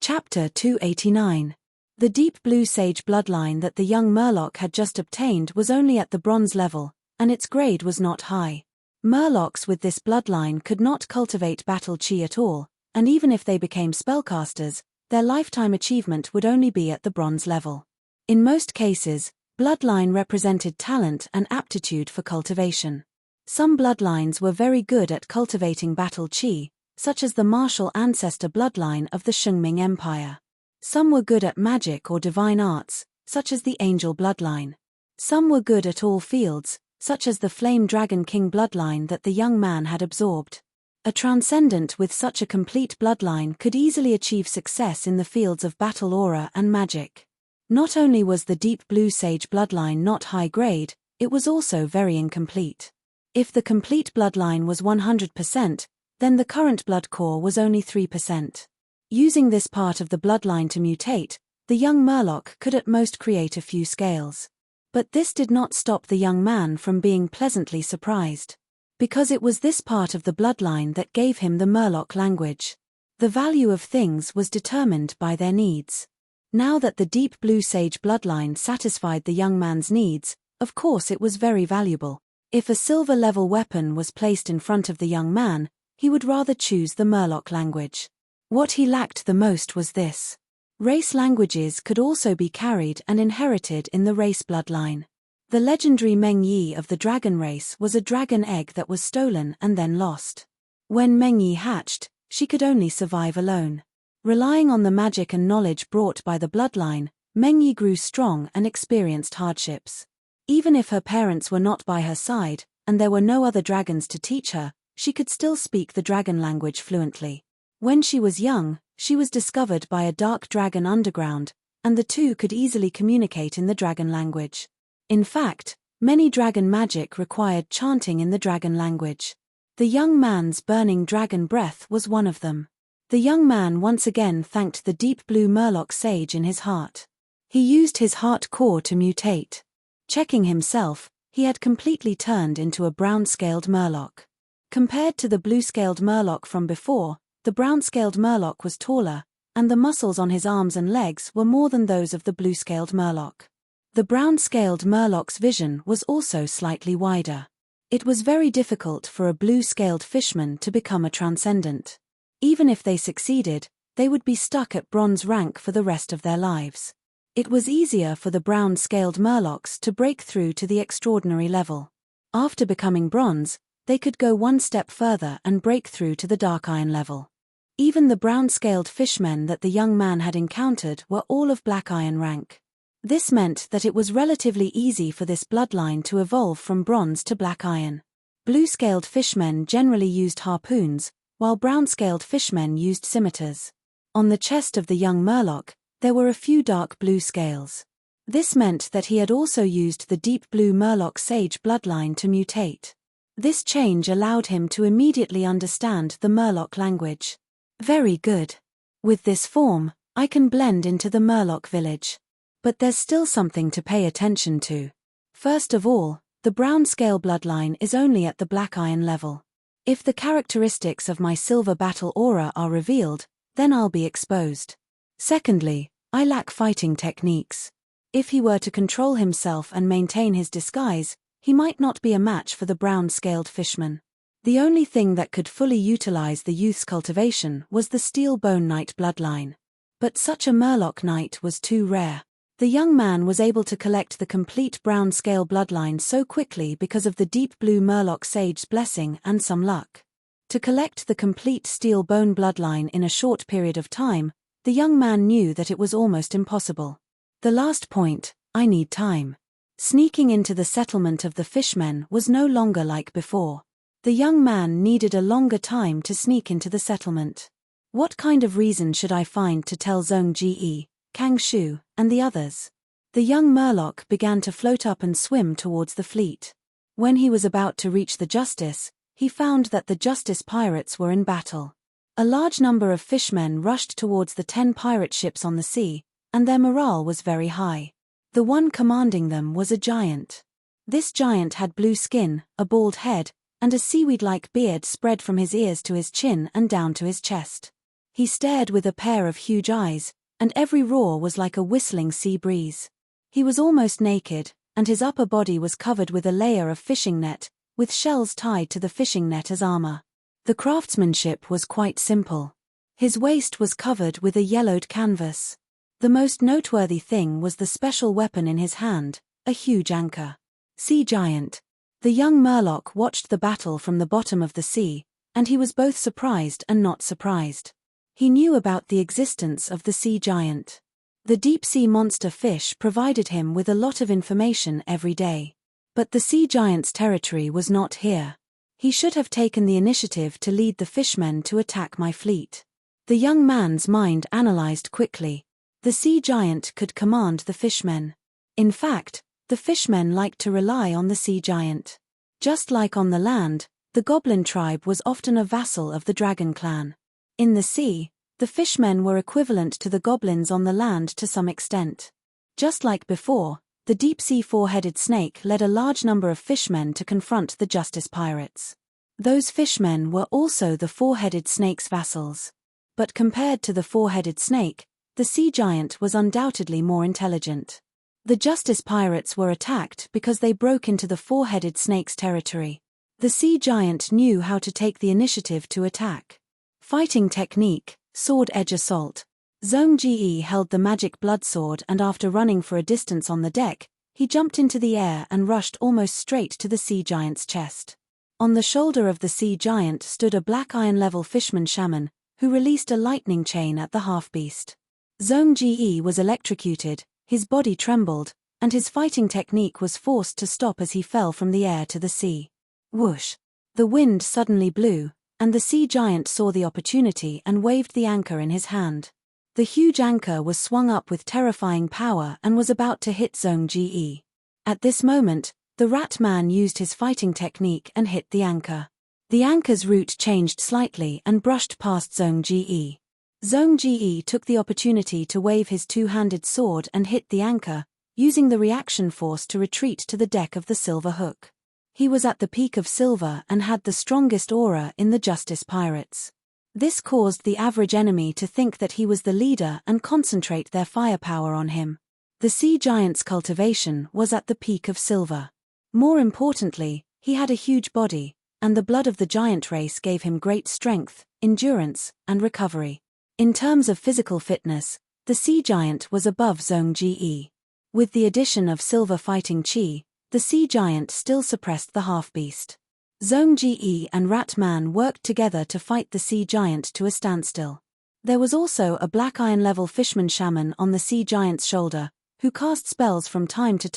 Chapter 289. The deep blue sage bloodline that the young Murloc had just obtained was only at the bronze level, and its grade was not high. Murlocs with this bloodline could not cultivate battle chi at all, and even if they became spellcasters, their lifetime achievement would only be at the bronze level. In most cases, bloodline represented talent and aptitude for cultivation. Some bloodlines were very good at cultivating battle chi, such as the martial ancestor bloodline of the Shungming Empire. Some were good at magic or divine arts, such as the angel bloodline. Some were good at all fields, such as the Flame Dragon King bloodline that the young man had absorbed. A transcendent with such a complete bloodline could easily achieve success in the fields of battle aura and magic. Not only was the deep blue sage bloodline not high grade, it was also very incomplete. If the complete bloodline was 100%, then the current Bloodcore was only 3%. Using this part of the bloodline to mutate, the young Murloc could at most create a few scales. But this did not stop the young man from being pleasantly surprised. Because it was this part of the bloodline that gave him the Murloc language. The value of things was determined by their needs. Now that the deep blue sage bloodline satisfied the young man's needs, of course it was very valuable. If a silver-level weapon was placed in front of the young man, he would rather choose the Murloc language. What he lacked the most was this. Race languages could also be carried and inherited in the race bloodline. The legendary Meng Yi of the dragon race was a dragon egg that was stolen and then lost. When Meng Yi hatched, she could only survive alone. Relying on the magic and knowledge brought by the bloodline, Meng Yi grew strong and experienced hardships. Even if her parents were not by her side, and there were no other dragons to teach her, she could still speak the dragon language fluently. When she was young, she was discovered by a dark dragon underground, and the two could easily communicate in the dragon language. In fact, many dragon magic required chanting in the dragon language. The young man's burning dragon breath was one of them. The young man once again thanked the deep blue Murloc sage in his heart. He used his heart core to mutate. Checking himself, he had completely turned into a brown-scaled Murloc. Compared to the blue-scaled Murloc from before, the brown-scaled Murloc was taller, and the muscles on his arms and legs were more than those of the blue-scaled Murloc. The brown-scaled Murloc's vision was also slightly wider. It was very difficult for a blue-scaled fishman to become a transcendent. Even if they succeeded, they would be stuck at bronze rank for the rest of their lives. It was easier for the brown-scaled Murlocs to break through to the extraordinary level. After becoming bronze, they could go one step further and break through to the dark iron level. Even the brown-scaled fishmen that the young man had encountered were all of black iron rank. This meant that it was relatively easy for this bloodline to evolve from bronze to black iron. Blue-scaled fishmen generally used harpoons, while brown-scaled fishmen used scimitars. On the chest of the young Murloc, there were a few dark blue scales. This meant that he had also used the deep blue Murloc sage bloodline to mutate. This change allowed him to immediately understand the Murloc language. Very good. With this form, I can blend into the Murloc village. But there's still something to pay attention to. First of all, the brown scale bloodline is only at the black iron level. If the characteristics of my silver battle aura are revealed, then I'll be exposed. Secondly, I lack fighting techniques. If he were to control himself and maintain his disguise, he might not be a match for the brown-scaled fishman. The only thing that could fully utilize the youth's cultivation was the Steel Bone Knight bloodline. But such a Murloc Knight was too rare. The young man was able to collect the complete brown-scale bloodline so quickly because of the deep blue Murloc sage's blessing and some luck. To collect the complete Steel Bone bloodline in a short period of time, the young man knew that it was almost impossible. The last point, I need time. Sneaking into the settlement of the fishmen was no longer like before. The young man needed a longer time to sneak into the settlement. What kind of reason should I find to tell Zhong Ji, Kang Shu, and the others? The young Murloc began to float up and swim towards the fleet. When he was about to reach the Justice, he found that the Justice pirates were in battle. A large number of fishmen rushed towards the 10 pirate ships on the sea, and their morale was very high. The one commanding them was a giant. This giant had blue skin, a bald head, and a seaweed-like beard spread from his ears to his chin and down to his chest. He stared with a pair of huge eyes, and every roar was like a whistling sea breeze. He was almost naked, and his upper body was covered with a layer of fishing net, with shells tied to the fishing net as armor. The craftsmanship was quite simple. His waist was covered with a yellowed canvas. The most noteworthy thing was the special weapon in his hand, a huge anchor. Sea giant. The young Murloc watched the battle from the bottom of the sea, and he was both surprised and not surprised. He knew about the existence of the sea giant. The deep-sea monster fish provided him with a lot of information every day. But the sea giant's territory was not here. He should have taken the initiative to lead the fishmen to attack my fleet. The young man's mind analyzed quickly. The sea giant could command the fishmen. In fact, the fishmen liked to rely on the sea giant. Just like on the land, the goblin tribe was often a vassal of the dragon clan. In the sea, the fishmen were equivalent to the goblins on the land to some extent. Just like before, the deep-sea four-headed snake led a large number of fishmen to confront the justice pirates. Those fishmen were also the four-headed snake's vassals. But compared to the four-headed snake, the sea giant was undoubtedly more intelligent. The justice pirates were attacked because they broke into the four-headed snake's territory. The sea giant knew how to take the initiative to attack. Fighting technique, sword edge assault. Zhong Ji held the magic blood sword, and after running for a distance on the deck, he jumped into the air and rushed almost straight to the sea giant's chest. On the shoulder of the sea giant stood a black iron-level fishman shaman, who released a lightning chain at the half-beast. Zhong Ji was electrocuted, his body trembled, and his fighting technique was forced to stop as he fell from the air to the sea. Whoosh! The wind suddenly blew, and the sea giant saw the opportunity and waved the anchor in his hand. The huge anchor was swung up with terrifying power and was about to hit Zhong Ji. At this moment, the rat man used his fighting technique and hit the anchor. The anchor's route changed slightly and brushed past Zhong Ji. Zhong Ji took the opportunity to wave his two-handed sword and hit the anchor, using the reaction force to retreat to the deck of the Silver Hook. He was at the peak of silver and had the strongest aura in the Justice Pirates. This caused the average enemy to think that he was the leader and concentrate their firepower on him. The sea giant's cultivation was at the peak of silver. More importantly, he had a huge body, and the blood of the giant race gave him great strength, endurance, and recovery. In terms of physical fitness, the sea giant was above Zhong Ji. With the addition of silver fighting chi, the sea giant still suppressed the half-beast. Zhong Ji and Rat Man worked together to fight the sea giant to a standstill. There was also a black iron-level fishman shaman on the sea giant's shoulder, who cast spells from time to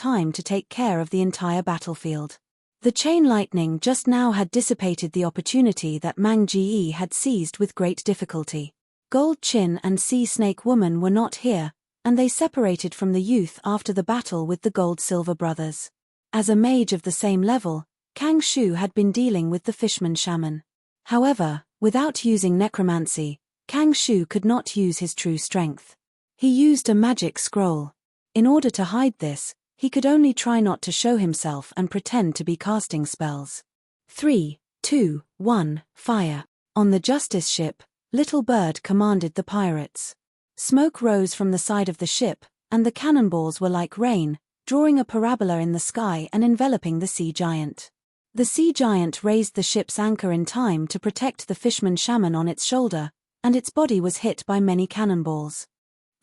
take care of the entire battlefield. The chain lightning just now had dissipated the opportunity that Mang Ji had seized with great difficulty. Gold Chin and Sea Snake Woman were not here, and they separated from the youth after the battle with the Gold-Silver brothers. As a mage of the same level, Kang Shu had been dealing with the fishman shaman. However, without using necromancy, Kang Shu could not use his true strength. He used a magic scroll. In order to hide this, he could only try not to show himself and pretend to be casting spells. 3, 2, 1, fire. On the Justice ship, Little Bird commanded the pirates. Smoke rose from the side of the ship, and the cannonballs were like rain, drawing a parabola in the sky and enveloping the sea giant. The sea giant raised the ship's anchor in time to protect the fishman shaman on its shoulder, and its body was hit by many cannonballs.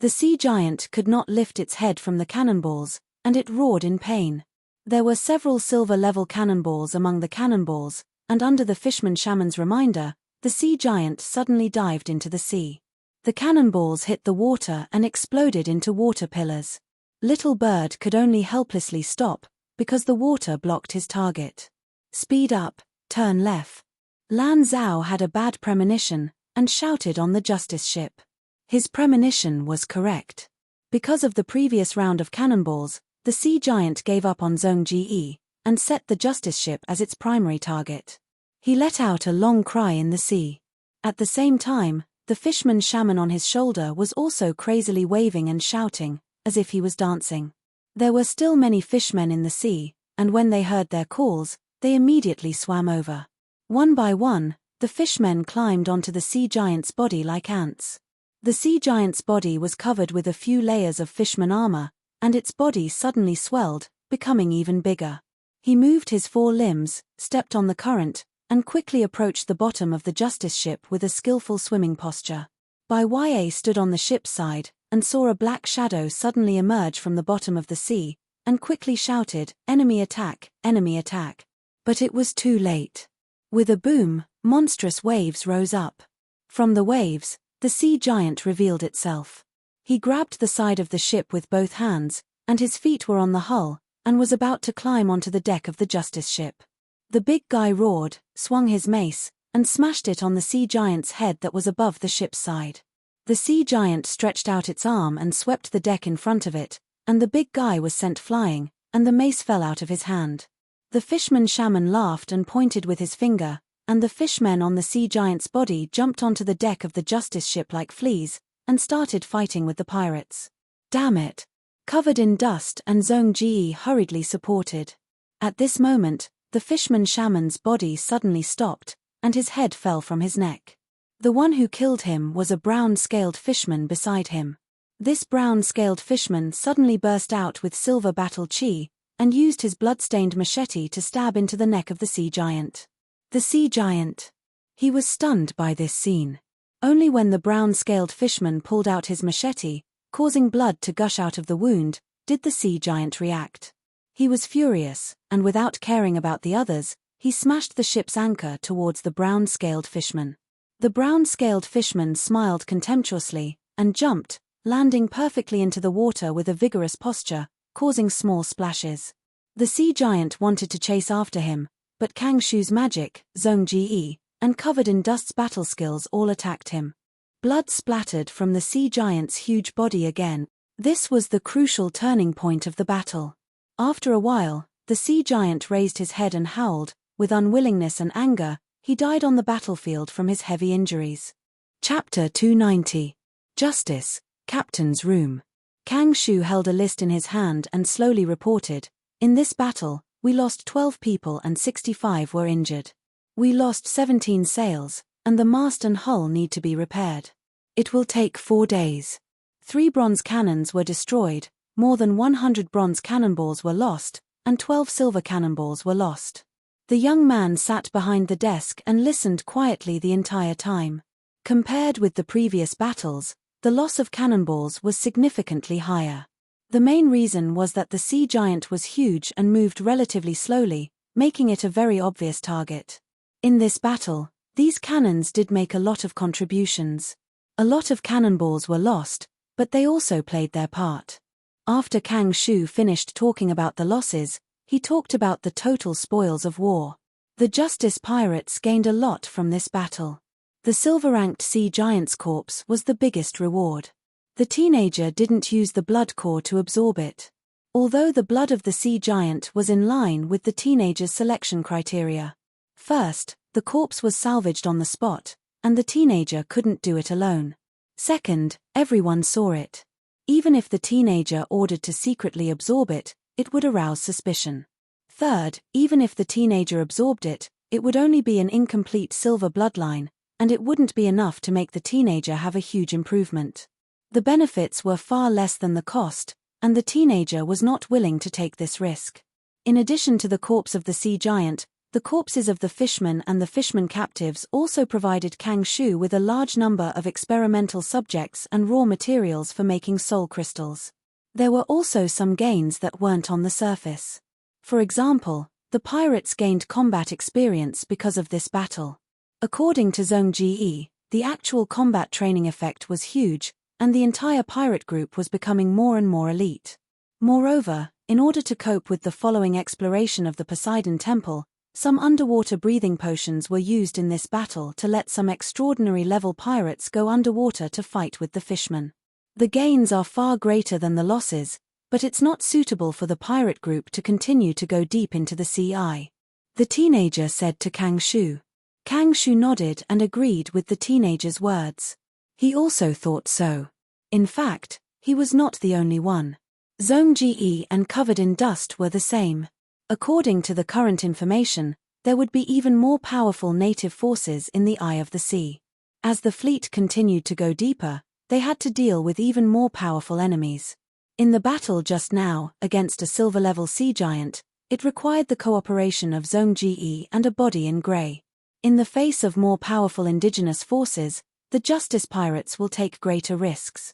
The sea giant could not lift its head from the cannonballs, and it roared in pain. There were several silver-level cannonballs among the cannonballs, and under the fishman shaman's reminder, the sea giant suddenly dived into the sea. The cannonballs hit the water and exploded into water pillars. Little Bird could only helplessly stop, because the water blocked his target. Speed up, turn left. Lan Zhao had a bad premonition, and shouted on the Justice ship. His premonition was correct. Because of the previous round of cannonballs, the sea giant gave up on Zhong Ji, and set the Justice ship as its primary target. He let out a long cry in the sea. At the same time, the fishman shaman on his shoulder was also crazily waving and shouting, as if he was dancing. There were still many fishmen in the sea, and when they heard their calls, they immediately swam over. One by one, the fishmen climbed onto the sea giant's body like ants. The sea giant's body was covered with a few layers of fishman armor, and its body suddenly swelled, becoming even bigger. He moved his 4 limbs, stepped on the current, and quickly approached the bottom of the justice ship with a skillful swimming posture. Ya stood on the ship's side, and saw a black shadow suddenly emerge from the bottom of the sea, and quickly shouted, "Enemy attack, enemy attack." But it was too late. With a boom, monstrous waves rose up. From the waves, the sea giant revealed itself. He grabbed the side of the ship with both hands, and his feet were on the hull, and was about to climb onto the deck of the justice ship. The big guy roared, swung his mace, and smashed it on the sea giant's head that was above the ship's side. The sea giant stretched out its arm and swept the deck in front of it, and the big guy was sent flying, and the mace fell out of his hand. The fishman shaman laughed and pointed with his finger, and the fishmen on the sea giant's body jumped onto the deck of the justice ship like fleas, and started fighting with the pirates. Damn it! Covered in dust, and Zhongji hurriedly supported. At this moment, the fishman shaman's body suddenly stopped, and his head fell from his neck. The one who killed him was a brown-scaled fishman beside him. This brown-scaled fishman suddenly burst out with silver battle chi, and used his blood-stained machete to stab into the neck of the sea giant. The sea giant. He was stunned by this scene. Only when the brown-scaled fishman pulled out his machete, causing blood to gush out of the wound, did the sea giant react. He was furious, and without caring about the others, he smashed the ship's anchor towards the brown-scaled fishman. The brown-scaled fishman smiled contemptuously, and jumped, landing perfectly into the water with a vigorous posture, causing small splashes. The sea giant wanted to chase after him, but Kang Shu's magic, Zhongji, and covered in dust's battle skills all attacked him. Blood splattered from the sea giant's huge body again. This was the crucial turning point of the battle. After a while, the sea giant raised his head and howled. With unwillingness and anger, he died on the battlefield from his heavy injuries. Chapter 290. Justice, Captain's Room. Kang Shu held a list in his hand and slowly reported, "In this battle, we lost 12 people and 65 were injured. We lost 17 sails, and the mast and hull need to be repaired. It will take 4 days. 3 bronze cannons were destroyed, more than 100 bronze cannonballs were lost, and 12 silver cannonballs were lost." The young man sat behind the desk and listened quietly the entire time. Compared with the previous battles, the loss of cannonballs was significantly higher. The main reason was that the sea giant was huge and moved relatively slowly, making it a very obvious target. In this battle, these cannons did make a lot of contributions. A lot of cannonballs were lost, but they also played their part. After Kang Shu finished talking about the losses, he talked about the total spoils of war. The Justice Pirates gained a lot from this battle. The silver-ranked sea giant's corpse was the biggest reward. The teenager didn't use the Bloodcore to absorb it. Although the blood of the sea giant was in line with the teenager's selection criteria. First, the corpse was salvaged on the spot, and the teenager couldn't do it alone. Second, everyone saw it. Even if the teenager ordered to secretly absorb it, it would arouse suspicion. Third, even if the teenager absorbed it, it would only be an incomplete silver bloodline, and it wouldn't be enough to make the teenager have a huge improvement. The benefits were far less than the cost, and the teenager was not willing to take this risk. In addition to the corpse of the sea giant, the corpses of the fishmen and the fishmen captives also provided Kang Shu with a large number of experimental subjects and raw materials for making soul crystals. There were also some gains that weren't on the surface. For example, the pirates gained combat experience because of this battle. According to Zhongji, the actual combat training effect was huge, and the entire pirate group was becoming more and more elite. Moreover, in order to cope with the following exploration of the Poseidon Temple, some underwater breathing potions were used in this battle to let some extraordinary level pirates go underwater to fight with the fishmen. The gains are far greater than the losses, but it's not suitable for the pirate group to continue to go deep into the sea. The teenager said to Kang Shu. Kang Shu nodded and agreed with the teenager's words. He also thought so. In fact, he was not the only one. Zhongji and Covered in Dust were the same. According to the current information, there would be even more powerful native forces in the eye of the sea. As the fleet continued to go deeper, they had to deal with even more powerful enemies. In the battle just now, against a silver-level sea giant, it required the cooperation of Zhong Ji and a body in grey. In the face of more powerful indigenous forces, the Justice Pirates will take greater risks.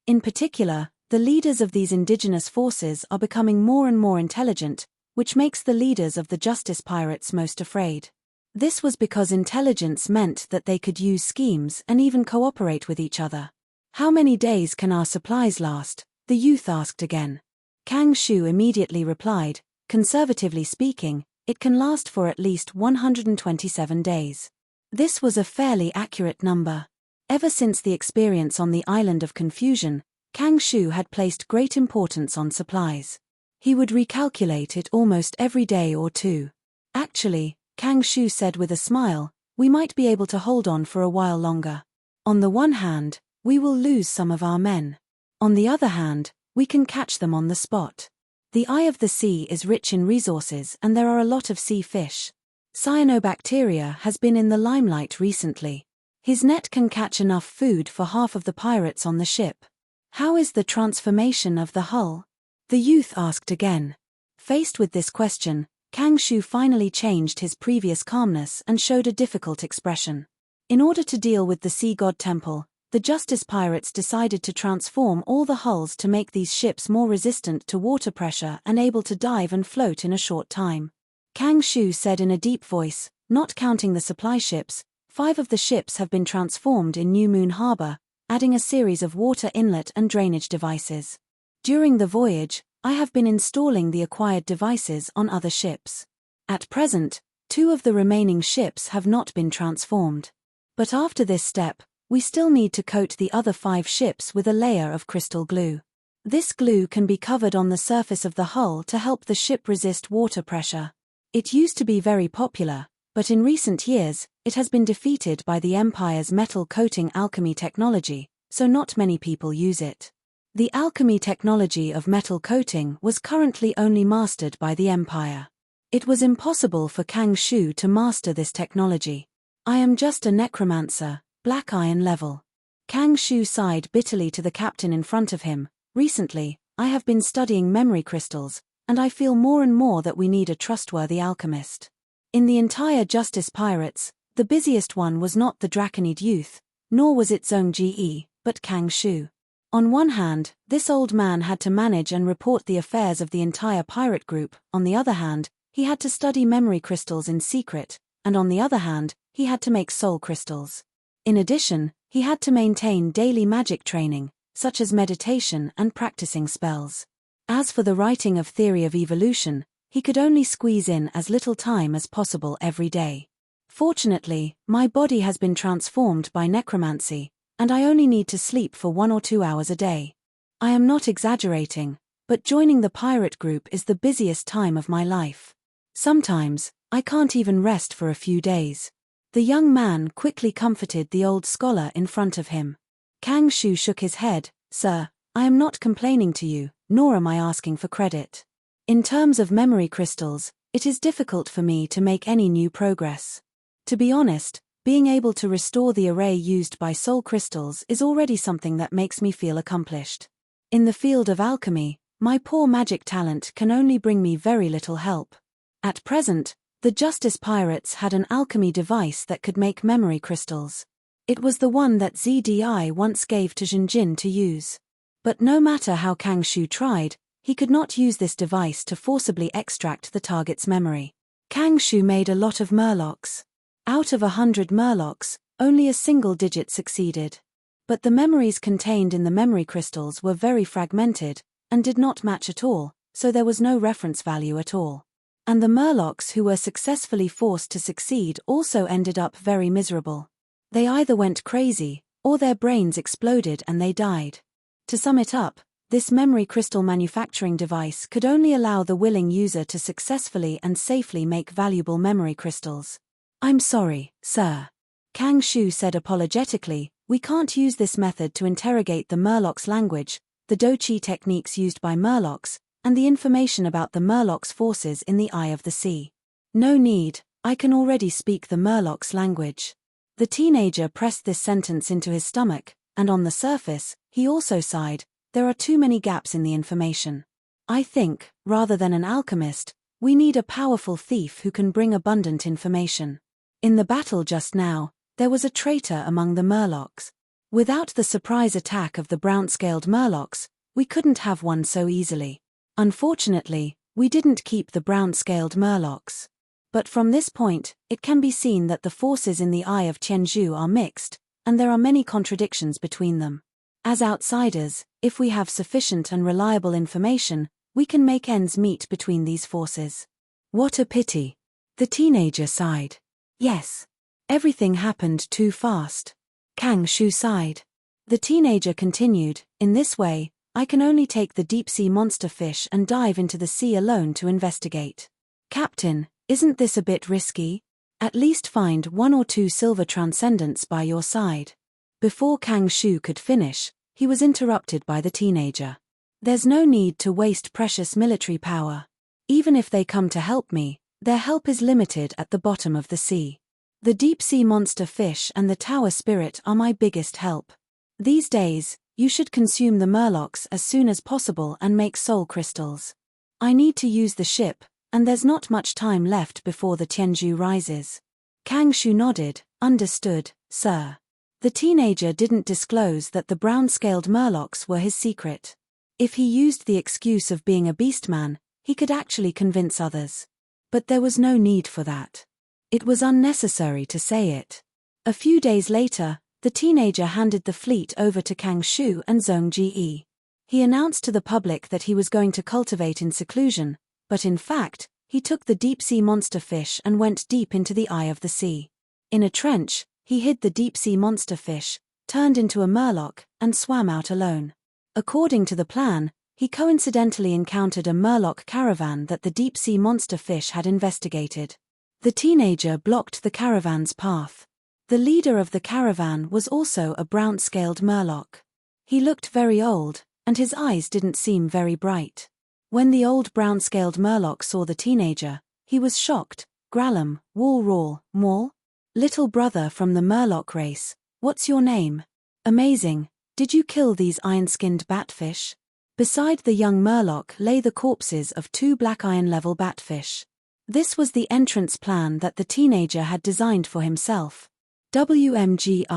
In particular, the leaders of these indigenous forces are becoming more and more intelligent, which makes the leaders of the Justice Pirates most afraid. This was because intelligence meant that they could use schemes and even cooperate with each other. "How many days can our supplies last?" the youth asked again. Kang Shu immediately replied, "Conservatively speaking, it can last for at least 127 days. This was a fairly accurate number. Ever since the experience on the Island of Confusion, Kang Shu had placed great importance on supplies. He would recalculate it almost every day or two. "Actually," Kang Shu said with a smile, "we might be able to hold on for a while longer. On the one hand, we will lose some of our men. On the other hand, we can catch them on the spot. The eye of the sea is rich in resources and there are a lot of sea fish. Cyanobacteria has been in the limelight recently. His net can catch enough food for half of the pirates on the ship." "How is the transformation of the hull?" the youth asked again. Faced with this question, Kang Shu finally changed his previous calmness and showed a difficult expression. In order to deal with the Sea God Temple, the Justice Pirates decided to transform all the hulls to make these ships more resistant to water pressure and able to dive and float in a short time. Kang Shu said in a deep voice, "Not counting the supply ships, 5 of the ships have been transformed in New Moon Harbor, adding a series of water inlet and drainage devices. During the voyage, I have been installing the acquired devices on other ships. At present, 2 of the remaining ships have not been transformed. But after this step, we still need to coat the other 5 ships with a layer of crystal glue. This glue can be covered on the surface of the hull to help the ship resist water pressure. It used to be very popular, but in recent years, it has been defeated by the Empire's metal coating alchemy technology, so not many people use it. The alchemy technology of metal coating was currently only mastered by the Empire. It was impossible for Kang Shu to master this technology. I am just a necromancer, black iron level." Kang Shu sighed bitterly to the captain in front of him. "Recently, I have been studying memory crystals, and I feel more and more that we need a trustworthy alchemist." In the entire Justice Pirates, the busiest one was not the Draconid youth, nor was it Zhong Ji, but Kang Shu. On one hand, this old man had to manage and report the affairs of the entire pirate group, on the other hand, he had to study memory crystals in secret, and on the other hand, he had to make soul crystals. In addition, he had to maintain daily magic training, such as meditation and practicing spells. As for the writing of Theory of Evolution, he could only squeeze in as little time as possible every day. "Fortunately, my body has been transformed by necromancy, and I only need to sleep for 1 or 2 hours a day. I am not exaggerating, but joining the pirate group is the busiest time of my life. Sometimes, I can't even rest for a few days." The young man quickly comforted the old scholar in front of him. Kang Shu shook his head. "Sir, I am not complaining to you, nor am I asking for credit. In terms of memory crystals, it is difficult for me to make any new progress. To be honest, being able to restore the array used by soul crystals is already something that makes me feel accomplished. In the field of alchemy, my poor magic talent can only bring me very little help. At present, the Justice Pirates had an alchemy device that could make memory crystals. It was the one that ZDI once gave to Jinjin to use. But no matter how Kang Shu tried, he could not use this device to forcibly extract the target's memory. Kang Shu made a lot of murlocs. Out of 100 murlocs, only a single digit succeeded. But the memories contained in the memory crystals were very fragmented, and did not match at all, so there was no reference value at all. And the murlocs who were successfully forced to succeed also ended up very miserable. They either went crazy, or their brains exploded and they died. To sum it up, this memory crystal manufacturing device could only allow the willing user to successfully and safely make valuable memory crystals. "I'm sorry, sir," Kang Shu said apologetically, "we can't use this method to interrogate the murlocs' language, the dochi techniques used by murlocs, and the information about the murlocs' forces in the eye of the sea." "No need, I can already speak the Murloc's language. The teenager pressed this sentence into his stomach, and on the surface, he also sighed, there are too many gaps in the information. I think, rather than an alchemist, we need a powerful thief who can bring abundant information. In the battle just now, there was a traitor among the Murlocs. Without the surprise attack of the brown-scaled Murlocs, we couldn't have won so easily. Unfortunately, we didn't keep the brown-scaled Murlocs. But from this point, it can be seen that the forces in the Eye of Tianzhu are mixed, and there are many contradictions between them. As outsiders, if we have sufficient and reliable information, we can make ends meet between these forces. What a pity. The teenager sighed. Yes. Everything happened too fast. Kang Shu sighed. The teenager continued, in this way, I can only take the deep-sea monster fish and dive into the sea alone to investigate. Captain, isn't this a bit risky? At least find 1 or 2 silver transcendents by your side. Before Kang Shu could finish, he was interrupted by the teenager. There's no need to waste precious military power. Even if they come to help me, their help is limited at the bottom of the sea. The deep-sea monster fish and the tower spirit are my biggest help. These days, you should consume the Murlocs as soon as possible and make soul crystals. I need to use the ship, and there's not much time left before the Tianzhu rises. Kang Shu nodded, understood, sir. The teenager didn't disclose that the brown-scaled Murlocs were his secret. If he used the excuse of being a beastman, he could actually convince others. But there was no need for that. It was unnecessary to say it. A few days later, the teenager handed the fleet over to Kang Shu and Zhong Ji. He announced to the public that he was going to cultivate in seclusion, but in fact, he took the deep-sea monster fish and went deep into the eye of the sea. In a trench, he hid the deep-sea monster fish, turned into a Murloc, and swam out alone. According to the plan, he coincidentally encountered a Murloc caravan that the deep-sea monster fish had investigated. The teenager blocked the caravan's path. The leader of the caravan was also a brown-scaled Murloc. He looked very old, and his eyes didn't seem very bright. When the old brown-scaled Murloc saw the teenager, he was shocked. Gralum, Wall, Maul? Little brother from the Murloc race, what's your name? Amazing, did you kill these iron-skinned batfish? Beside the young Murloc lay the corpses of 2 black iron-level batfish. This was the entrance plan that the teenager had designed for himself. WMGRLLLMM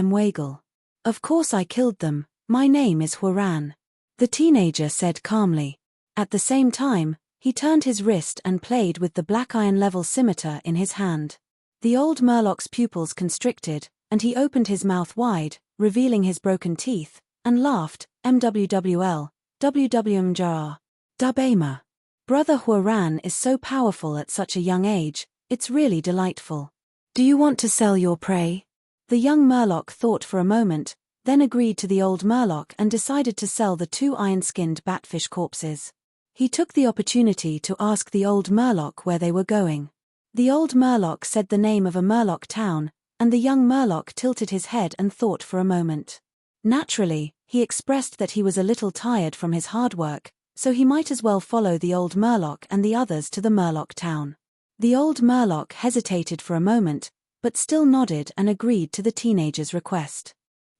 Waggle. Of course I killed them, my name is Huaran. The teenager said calmly. At the same time, he turned his wrist and played with the black iron-level scimitar in his hand. The old Murloc's pupils constricted, and he opened his mouth wide, revealing his broken teeth, and laughed, MWWL, WWMJR. Dubama. Brother Huaran is so powerful at such a young age, it's really delightful. Do you want to sell your prey? The young Murloc thought for a moment, then agreed to the old Murloc and decided to sell the 2 iron-skinned batfish corpses. He took the opportunity to ask the old Murloc where they were going. The old Murloc said the name of a Murloc town, and the young Murloc tilted his head and thought for a moment. Naturally, he expressed that he was a little tired from his hard work, so he might as well follow the old Murloc and the others to the Murloc town. The old Murloc hesitated for a moment, but still nodded and agreed to the teenager's request.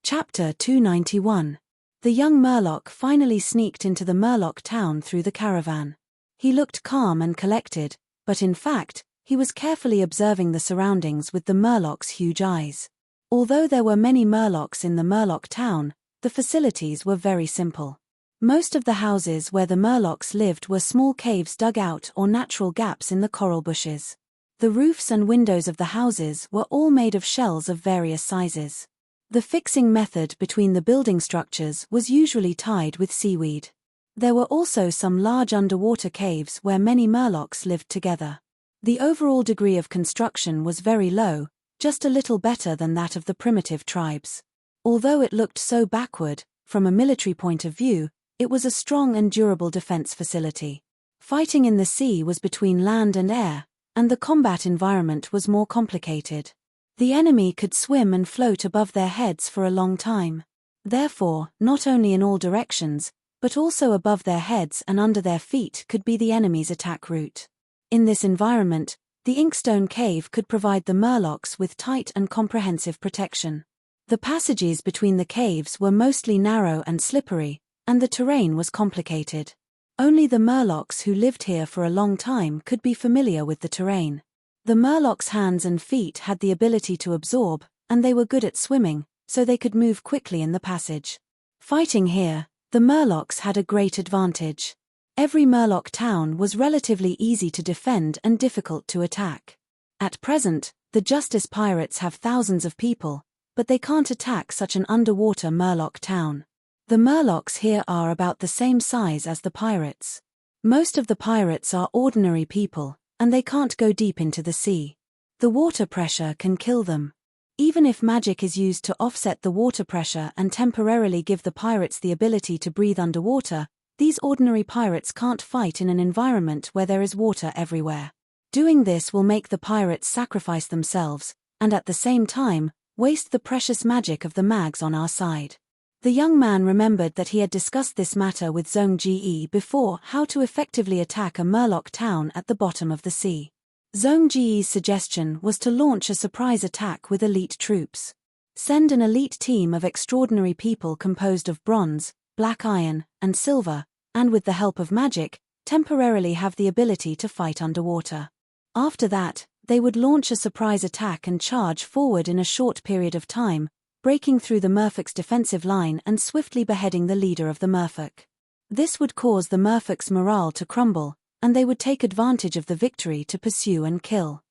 Chapter 291. The young Murloc finally sneaked into the Murloc town through the caravan. He looked calm and collected, but in fact, he was carefully observing the surroundings with the Murloc's huge eyes. Although there were many Murlocs in the Murloc town, the facilities were very simple. Most of the houses where the Murlocs lived were small caves dug out or natural gaps in the coral bushes. The roofs and windows of the houses were all made of shells of various sizes. The fixing method between the building structures was usually tied with seaweed. There were also some large underwater caves where many Murlocs lived together. The overall degree of construction was very low, just a little better than that of the primitive tribes. Although it looked so backward, from a military point of view, it was a strong and durable defense facility. Fighting in the sea was between land and air, and the combat environment was more complicated. The enemy could swim and float above their heads for a long time. Therefore, not only in all directions, but also above their heads and under their feet could be the enemy's attack route. In this environment, The Inkstone Cave could provide the Murlocs with tight and comprehensive protection. The passages between the caves were mostly narrow and slippery, and the terrain was complicated. Only the Murlocs who lived here for a long time could be familiar with the terrain. The Murlocs' hands and feet had the ability to absorb, and they were good at swimming, so they could move quickly in the passage. Fighting here, the Murlocs had a great advantage. Every Murloc town was relatively easy to defend and difficult to attack. At present, the Justice Pirates have thousands of people, but they can't attack such an underwater Murloc town. The Murlocs here are about the same size as the pirates. Most of the pirates are ordinary people, and they can't go deep into the sea. The water pressure can kill them. Even if magic is used to offset the water pressure and temporarily give the pirates the ability to breathe underwater, these ordinary pirates can't fight in an environment where there is water everywhere. Doing this will make the pirates sacrifice themselves, and at the same time, waste the precious magic of the mags on our side. The young man remembered that he had discussed this matter with Zhong-Ji before, how to effectively attack a Murloc town at the bottom of the sea. Zhong-Ji's suggestion was to launch a surprise attack with elite troops. Send an elite team of extraordinary people composed of bronze, black iron, and silver, and with the help of magic, temporarily have the ability to fight underwater. After that, they would launch a surprise attack and charge forward in a short period of time, breaking through the Merfolk's defensive line and swiftly beheading the leader of the Merfolk. This would cause the Merfolk's morale to crumble, and they would take advantage of the victory to pursue and kill.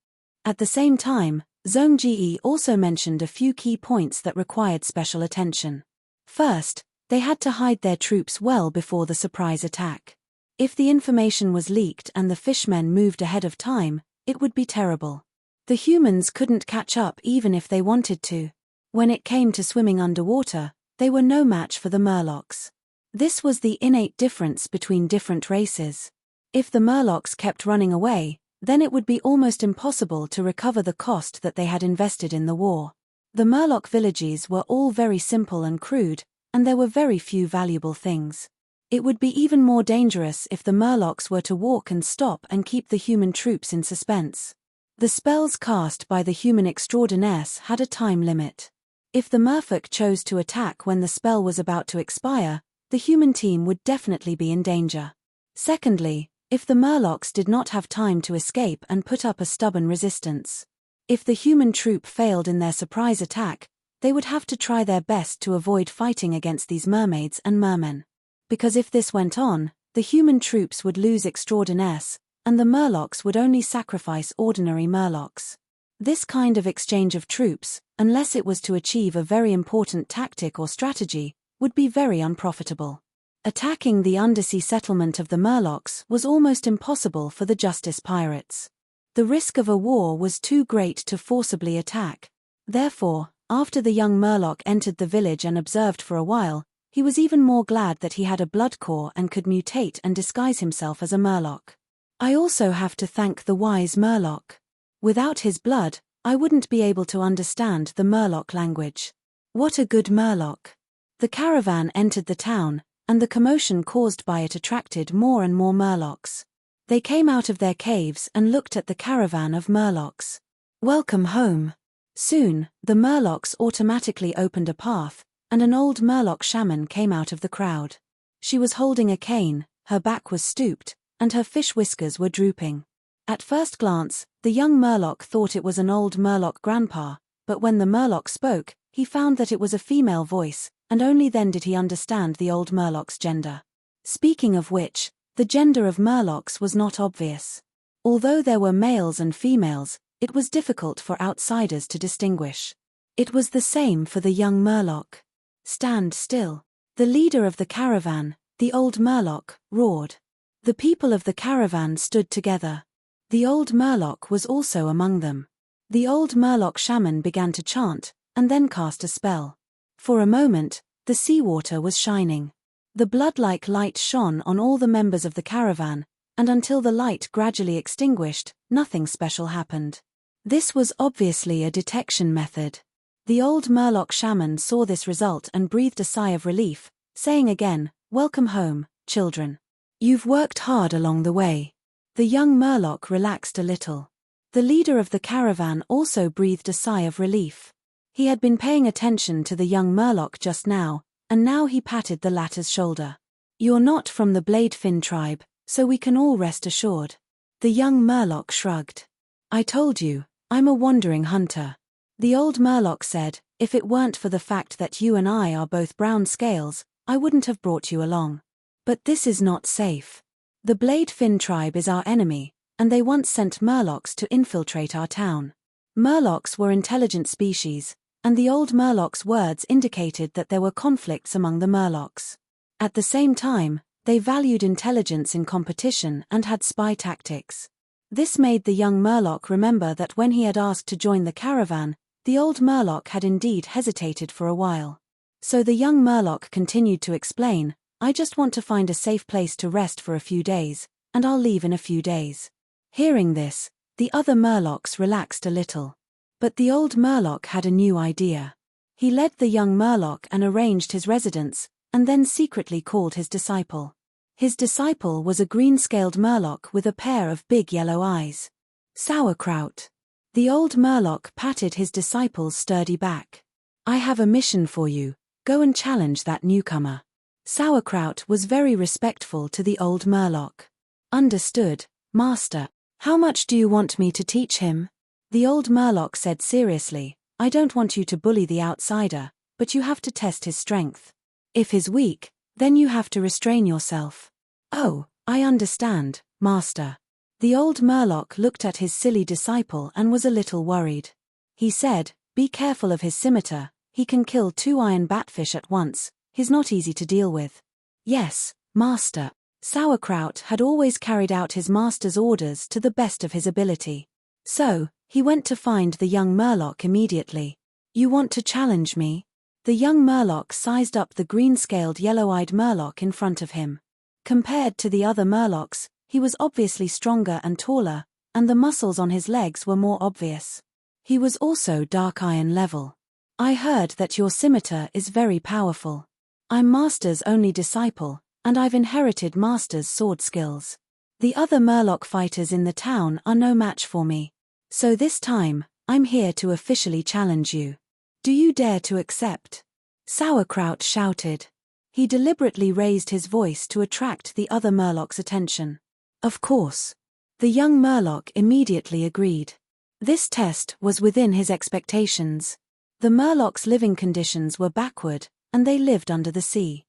At the same time, Zhong-Ji also mentioned a few key points that required special attention. First, they had to hide their troops well before the surprise attack. If the information was leaked and the fishmen moved ahead of time, it would be terrible. The humans couldn't catch up even if they wanted to. When it came to swimming underwater, they were no match for the Murlocs. This was the innate difference between different races. If the Murlocs kept running away, then it would be almost impossible to recover the cost that they had invested in the war. The Murloc villages were all very simple and crude, and there were very few valuable things. It would be even more dangerous if the Murlocs were to walk and stop and keep the human troops in suspense. The spells cast by the human extraordinaires had a time limit. If the Merfolk chose to attack when the spell was about to expire, the human team would definitely be in danger. Secondly, if the Murlocs did not have time to escape and put up a stubborn resistance. If the human troop failed in their surprise attack, they would have to try their best to avoid fighting against these mermaids and mermen. Because if this went on, the human troops would lose extraordinaires, and the Murlocs would only sacrifice ordinary Murlocs. This kind of exchange of troops, unless it was to achieve a very important tactic or strategy, would be very unprofitable. Attacking the undersea settlement of the Murlocs was almost impossible for the Justice Pirates. The risk of a war was too great to forcibly attack. Therefore, after the young Murloc entered the village and observed for a while, he was even more glad that he had a Bloodcore and could mutate and disguise himself as a Murloc. I also have to thank the wise Murloc. Without his blood, I wouldn't be able to understand the Murloc language. What a good Murloc. The caravan entered the town, and the commotion caused by it attracted more and more Murlocs. They came out of their caves and looked at the caravan of Murlocs. Welcome home. Soon, the Murlocs automatically opened a path, and an old Murloc shaman came out of the crowd. She was holding a cane, her back was stooped, and her fish whiskers were drooping. At first glance, the young Murloc thought it was an old Murloc grandpa, but when the Murloc spoke, he found that it was a female voice, and only then did he understand the old Murloc's gender. Speaking of which, the gender of Murlocs was not obvious. Although there were males and females, it was difficult for outsiders to distinguish. It was the same for the young Murloc. Stand still. The leader of the caravan, the old Murloc, roared. The people of the caravan stood together. The old Murloc was also among them. The old Murloc shaman began to chant, and then cast a spell. For a moment, the seawater was shining. The blood-like light shone on all the members of the caravan, and until the light gradually extinguished, nothing special happened. This was obviously a detection method. The old Murloc shaman saw this result and breathed a sigh of relief, saying again, "Welcome home, children. You've worked hard along the way." The young Murloc relaxed a little. The leader of the caravan also breathed a sigh of relief. He had been paying attention to the young Murloc just now, and now he patted the latter's shoulder. "You're not from the Bladefin tribe, so we can all rest assured." The young Murloc shrugged. "I told you, I'm a wandering hunter." The old Murloc said, "If it weren't for the fact that you and I are both brown scales, I wouldn't have brought you along. But this is not safe. The Bladefin tribe is our enemy, and they once sent Murlocs to infiltrate our town." Murlocs were intelligent species, and the old Murloc's words indicated that there were conflicts among the Murlocs. At the same time, they valued intelligence in competition and had spy tactics. This made the young Murloc remember that when he had asked to join the caravan, the old Murloc had indeed hesitated for a while. So the young Murloc continued to explain, "I just want to find a safe place to rest for a few days, and I'll leave in a few days." Hearing this, the other Murlocs relaxed a little. But the old Murloc had a new idea. He led the young Murloc and arranged his residence, and then secretly called his disciple. His disciple was a green-scaled Murloc with a pair of big yellow eyes. Sauerkraut. The old Murloc patted his disciple's sturdy back. "I have a mission for you. Go and challenge that newcomer." Sauerkraut was very respectful to the old Murloc. "Understood, Master. How much do you want me to teach him?" The old Murloc said seriously, "I don't want you to bully the outsider, but you have to test his strength. If he's weak, then you have to restrain yourself." "Oh, I understand, Master." The old Murloc looked at his silly disciple and was a little worried. He said, "Be careful of his scimitar, he can kill 2 iron batfish at once, he's not easy to deal with." "Yes, Master." Sauerkraut had always carried out his master's orders to the best of his ability. So, he went to find the young Murloc immediately. "You want to challenge me?" The young Murloc sized up the green-scaled yellow-eyed Murloc in front of him. Compared to the other Murlocs, he was obviously stronger and taller, and the muscles on his legs were more obvious. He was also dark iron level. "I heard that your scimitar is very powerful. I'm Master's only disciple, and I've inherited Master's sword skills. The other Murloc fighters in the town are no match for me. So this time, I'm here to officially challenge you. Do you dare to accept?" Sauerkraut shouted. He deliberately raised his voice to attract the other Murloc's attention. "Of course." The young Murloc immediately agreed. This test was within his expectations. The Murloc's living conditions were backward, and they lived under the sea.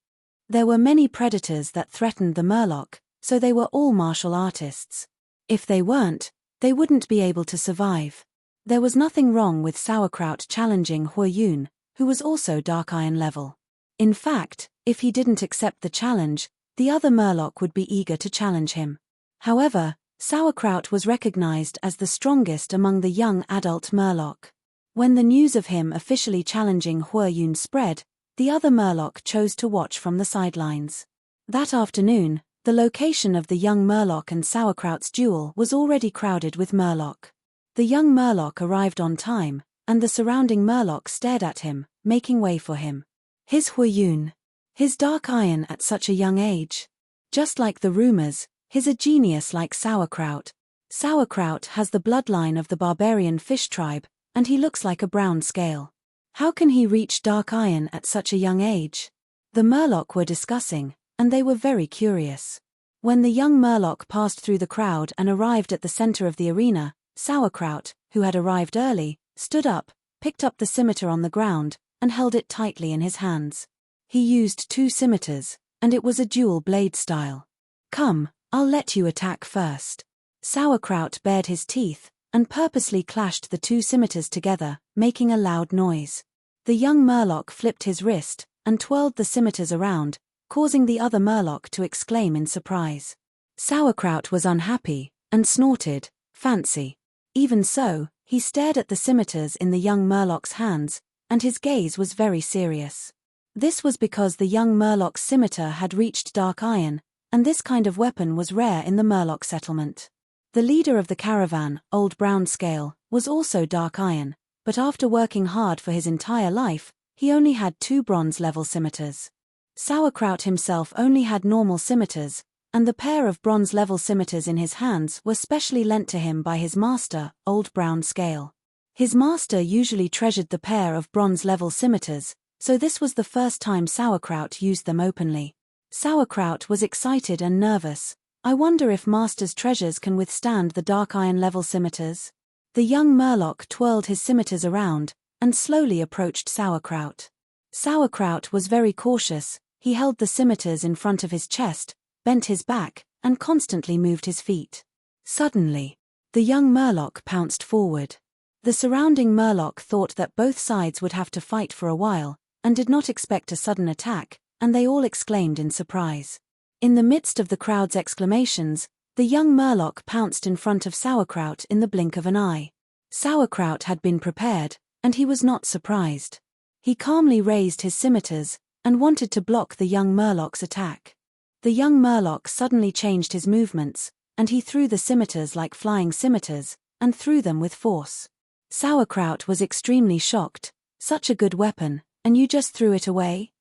There were many predators that threatened the Murloc, so they were all martial artists. If they weren't, they wouldn't be able to survive. There was nothing wrong with Sauerkraut challenging Huayun, who was also dark iron level. In fact, if he didn't accept the challenge, the other Murloc would be eager to challenge him. However, Sauerkraut was recognized as the strongest among the young adult Murloc. When the news of him officially challenging Huayun spread, the other Murloc chose to watch from the sidelines. That afternoon, the location of the young Murloc and Sauerkraut's duel was already crowded with Murloc. The young Murloc arrived on time, and the surrounding Murloc stared at him, making way for him. His Huayun. His dark iron at such a young age. Just like the rumors, he's a genius like Sauerkraut. Sauerkraut has the bloodline of the barbarian fish tribe, and he looks like a brown scale. How can he reach dark iron at such a young age? The Murloc were discussing, and they were very curious. When the young Murloc passed through the crowd and arrived at the center of the arena, Sauerkraut, who had arrived early, stood up, picked up the scimitar on the ground, and held it tightly in his hands. He used 2 scimitars, and it was a dual blade style. "Come, I'll let you attack first." Sauerkraut bared his teeth, and purposely clashed the 2 scimitars together, making a loud noise. The young Murloc flipped his wrist, and twirled the scimitars around, causing the other Murloc to exclaim in surprise. Sauerkraut was unhappy, and snorted, "Fancy." Even so, he stared at the scimitars in the young Murloc's hands, and his gaze was very serious. This was because the young Murloc's scimitar had reached dark iron, and this kind of weapon was rare in the Murloc settlement. The leader of the caravan, Old Brown Scale, was also dark iron, but after working hard for his entire life, he only had 2 bronze-level scimitars. Sauerkraut himself only had normal scimitars, and the pair of bronze-level scimitars in his hands were specially lent to him by his master, Old Brown Scale. His master usually treasured the pair of bronze-level scimitars, so this was the first time Sauerkraut used them openly. Sauerkraut was excited and nervous. I wonder if master's treasures can withstand the dark iron-level scimitars? The young Murloc twirled his scimitars around, and slowly approached Sauerkraut. Sauerkraut was very cautious. He held the scimitars in front of his chest, bent his back, and constantly moved his feet. Suddenly, the young Murloc pounced forward. The surrounding Murloc thought that both sides would have to fight for a while, and did not expect a sudden attack, and they all exclaimed in surprise. In the midst of the crowd's exclamations, the young Murloc pounced in front of Sauerkraut in the blink of an eye. Sauerkraut had been prepared, and he was not surprised. He calmly raised his scimitars, and wanted to block the young Murloc's attack. The young Murloc suddenly changed his movements, and he threw the scimitars like flying scimitars, and threw them with force. Sauerkraut was extremely shocked. Such a good weapon, and you just threw it away?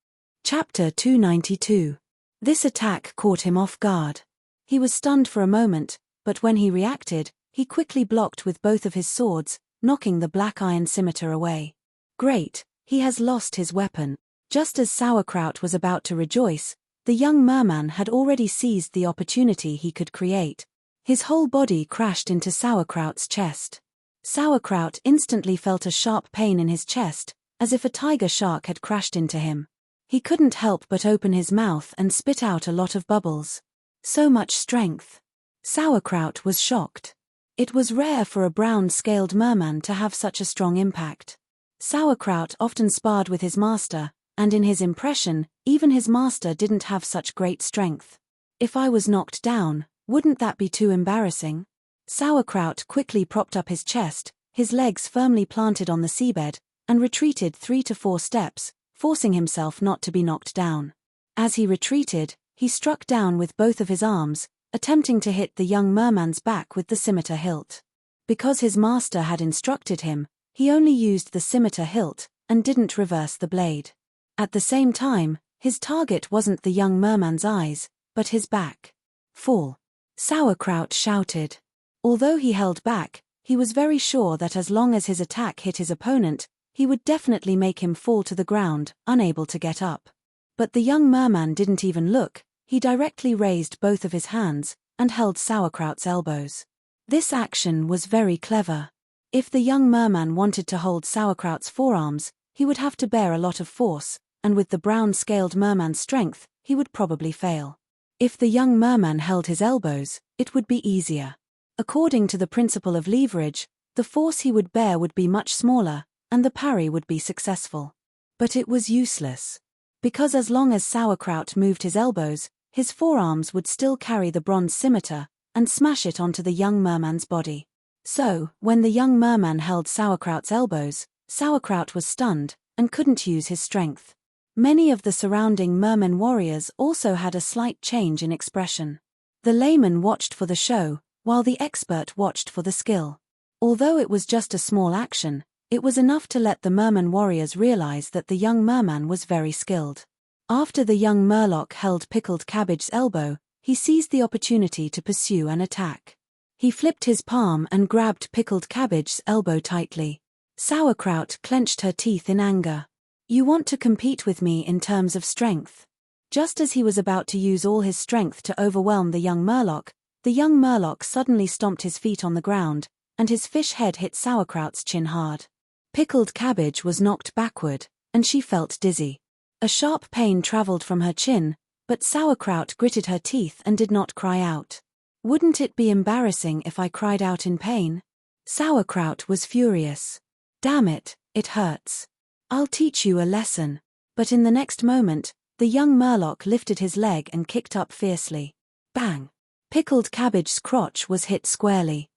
Chapter 292. This attack caught him off guard. He was stunned for a moment, but when he reacted, he quickly blocked with both of his swords, knocking the black iron scimitar away. Great, he has lost his weapon. Just as Sauerkraut was about to rejoice, the young merman had already seized the opportunity he could create. His whole body crashed into Sauerkraut's chest. Sauerkraut instantly felt a sharp pain in his chest, as if a tiger shark had crashed into him. He couldn't help but open his mouth and spit out a lot of bubbles. So much strength. Sauerkraut was shocked. It was rare for a brown-scaled merman to have such a strong impact. Sauerkraut often sparred with his master, and in his impression, even his master didn't have such great strength. If I was knocked down, wouldn't that be too embarrassing? Sauerkraut quickly propped up his chest, his legs firmly planted on the seabed, and retreated 3 to 4 steps, forcing himself not to be knocked down. As he retreated, he struck down with both of his arms, attempting to hit the young merman's back with the scimitar hilt. Because his master had instructed him, he only used the scimitar hilt, and didn't reverse the blade. At the same time, his target wasn't the young merman's eyes, but his back. Fall. Sauerkraut shouted. Although he held back, he was very sure that as long as his attack hit his opponent, he would definitely make him fall to the ground, unable to get up. But the young merman didn't even look. He directly raised both of his hands, and held Sauerkraut's elbows. This action was very clever. If the young merman wanted to hold Sauerkraut's forearms, he would have to bear a lot of force, and with the brown-scaled merman's strength, he would probably fail. If the young merman held his elbows, it would be easier. According to the principle of leverage, the force he would bear would be much smaller, and the parry would be successful. But it was useless. Because as long as Sauerkraut moved his elbows, his forearms would still carry the bronze scimitar, and smash it onto the young merman's body. So, when the young merman held Sauerkraut's elbows, Sauerkraut was stunned, and couldn't use his strength. Many of the surrounding merman warriors also had a slight change in expression. The layman watched for the show, while the expert watched for the skill. Although it was just a small action, it was enough to let the merman warriors realize that the young merman was very skilled. After the young Murloc held Pickled Cabbage's elbow, he seized the opportunity to pursue an attack. He flipped his palm and grabbed Pickled Cabbage's elbow tightly. Sauerkraut clenched her teeth in anger. You want to compete with me in terms of strength? Just as he was about to use all his strength to overwhelm the young Murloc suddenly stomped his feet on the ground, and his fish head hit Sauerkraut's chin hard. Pickled Cabbage was knocked backward, and she felt dizzy. A sharp pain traveled from her chin, but Sauerkraut gritted her teeth and did not cry out. Wouldn't it be embarrassing if I cried out in pain? Sauerkraut was furious. Damn it, it hurts. I'll teach you a lesson. But in the next moment, the young Murloc lifted his leg and kicked up fiercely. Bang! Pickled Cabbage's crotch was hit squarely.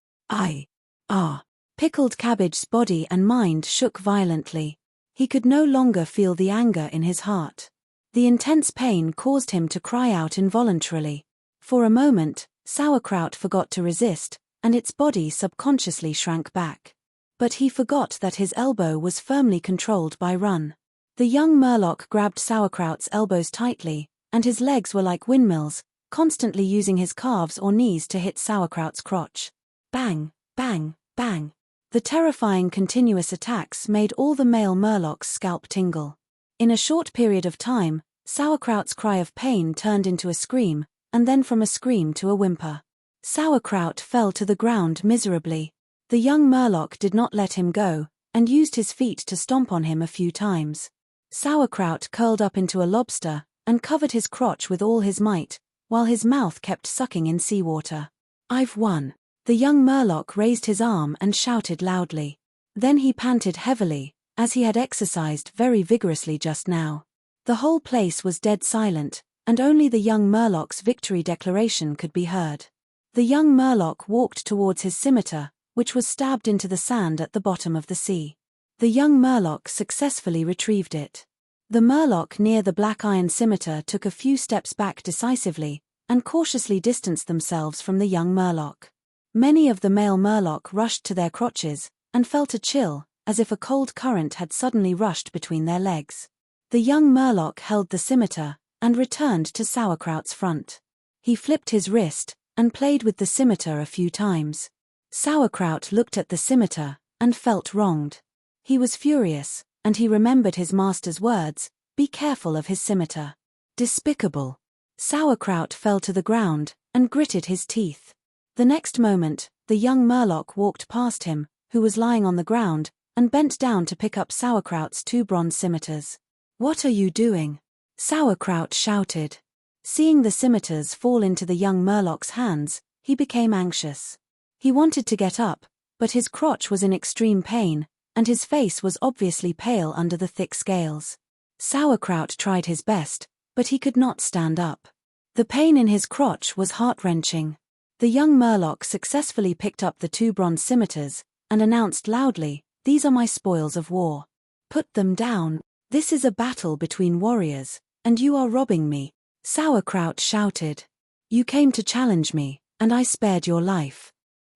Pickled Cabbage's body and mind shook violently. He could no longer feel the anger in his heart. The intense pain caused him to cry out involuntarily. For a moment, Sauerkraut forgot to resist, and its body subconsciously shrank back. But he forgot that his elbow was firmly controlled by Run. The young Murloc grabbed Sauerkraut's elbows tightly, and his legs were like windmills, constantly using his calves or knees to hit Sauerkraut's crotch. Bang, bang, bang. The terrifying continuous attacks made all the male Murloc's scalp tingle. In a short period of time, Sauerkraut's cry of pain turned into a scream, and then from a scream to a whimper. Sauerkraut fell to the ground miserably. The young Murloc did not let him go, and used his feet to stomp on him a few times. Sauerkraut curled up into a lobster, and covered his crotch with all his might, while his mouth kept sucking in seawater. "I've won." The young Murloc raised his arm and shouted loudly. Then he panted heavily, as he had exercised very vigorously just now. The whole place was dead silent, and only the young Murloc's victory declaration could be heard. The young Murloc walked towards his scimitar, which was stabbed into the sand at the bottom of the sea. The young Murloc successfully retrieved it. The Murloc near the black iron scimitar took a few steps back decisively, and cautiously distanced themselves from the young Murloc. Many of the male Murloc rushed to their crotches, and felt a chill, as if a cold current had suddenly rushed between their legs. The young Murloc held the scimitar, and returned to Sauerkraut's front. He flipped his wrist, and played with the scimitar a few times. Sauerkraut looked at the scimitar, and felt wronged. He was furious, and he remembered his master's words, "Be careful of his scimitar." Despicable. Sauerkraut fell to the ground, and gritted his teeth. The next moment, the young Murloc walked past him, who was lying on the ground, and bent down to pick up Sauerkraut's 2 bronze scimitars. "What are you doing?" Sauerkraut shouted. Seeing the scimitars fall into the young Murloc's hands, he became anxious. He wanted to get up, but his crotch was in extreme pain, and his face was obviously pale under the thick scales. Sauerkraut tried his best, but he could not stand up. The pain in his crotch was heart-wrenching. The young Murloc successfully picked up the 2 bronze scimitars, and announced loudly, "These are my spoils of war. Put them down. This is a battle between warriors, and you are robbing me." Sauerkraut shouted. "You came to challenge me, and I spared your life.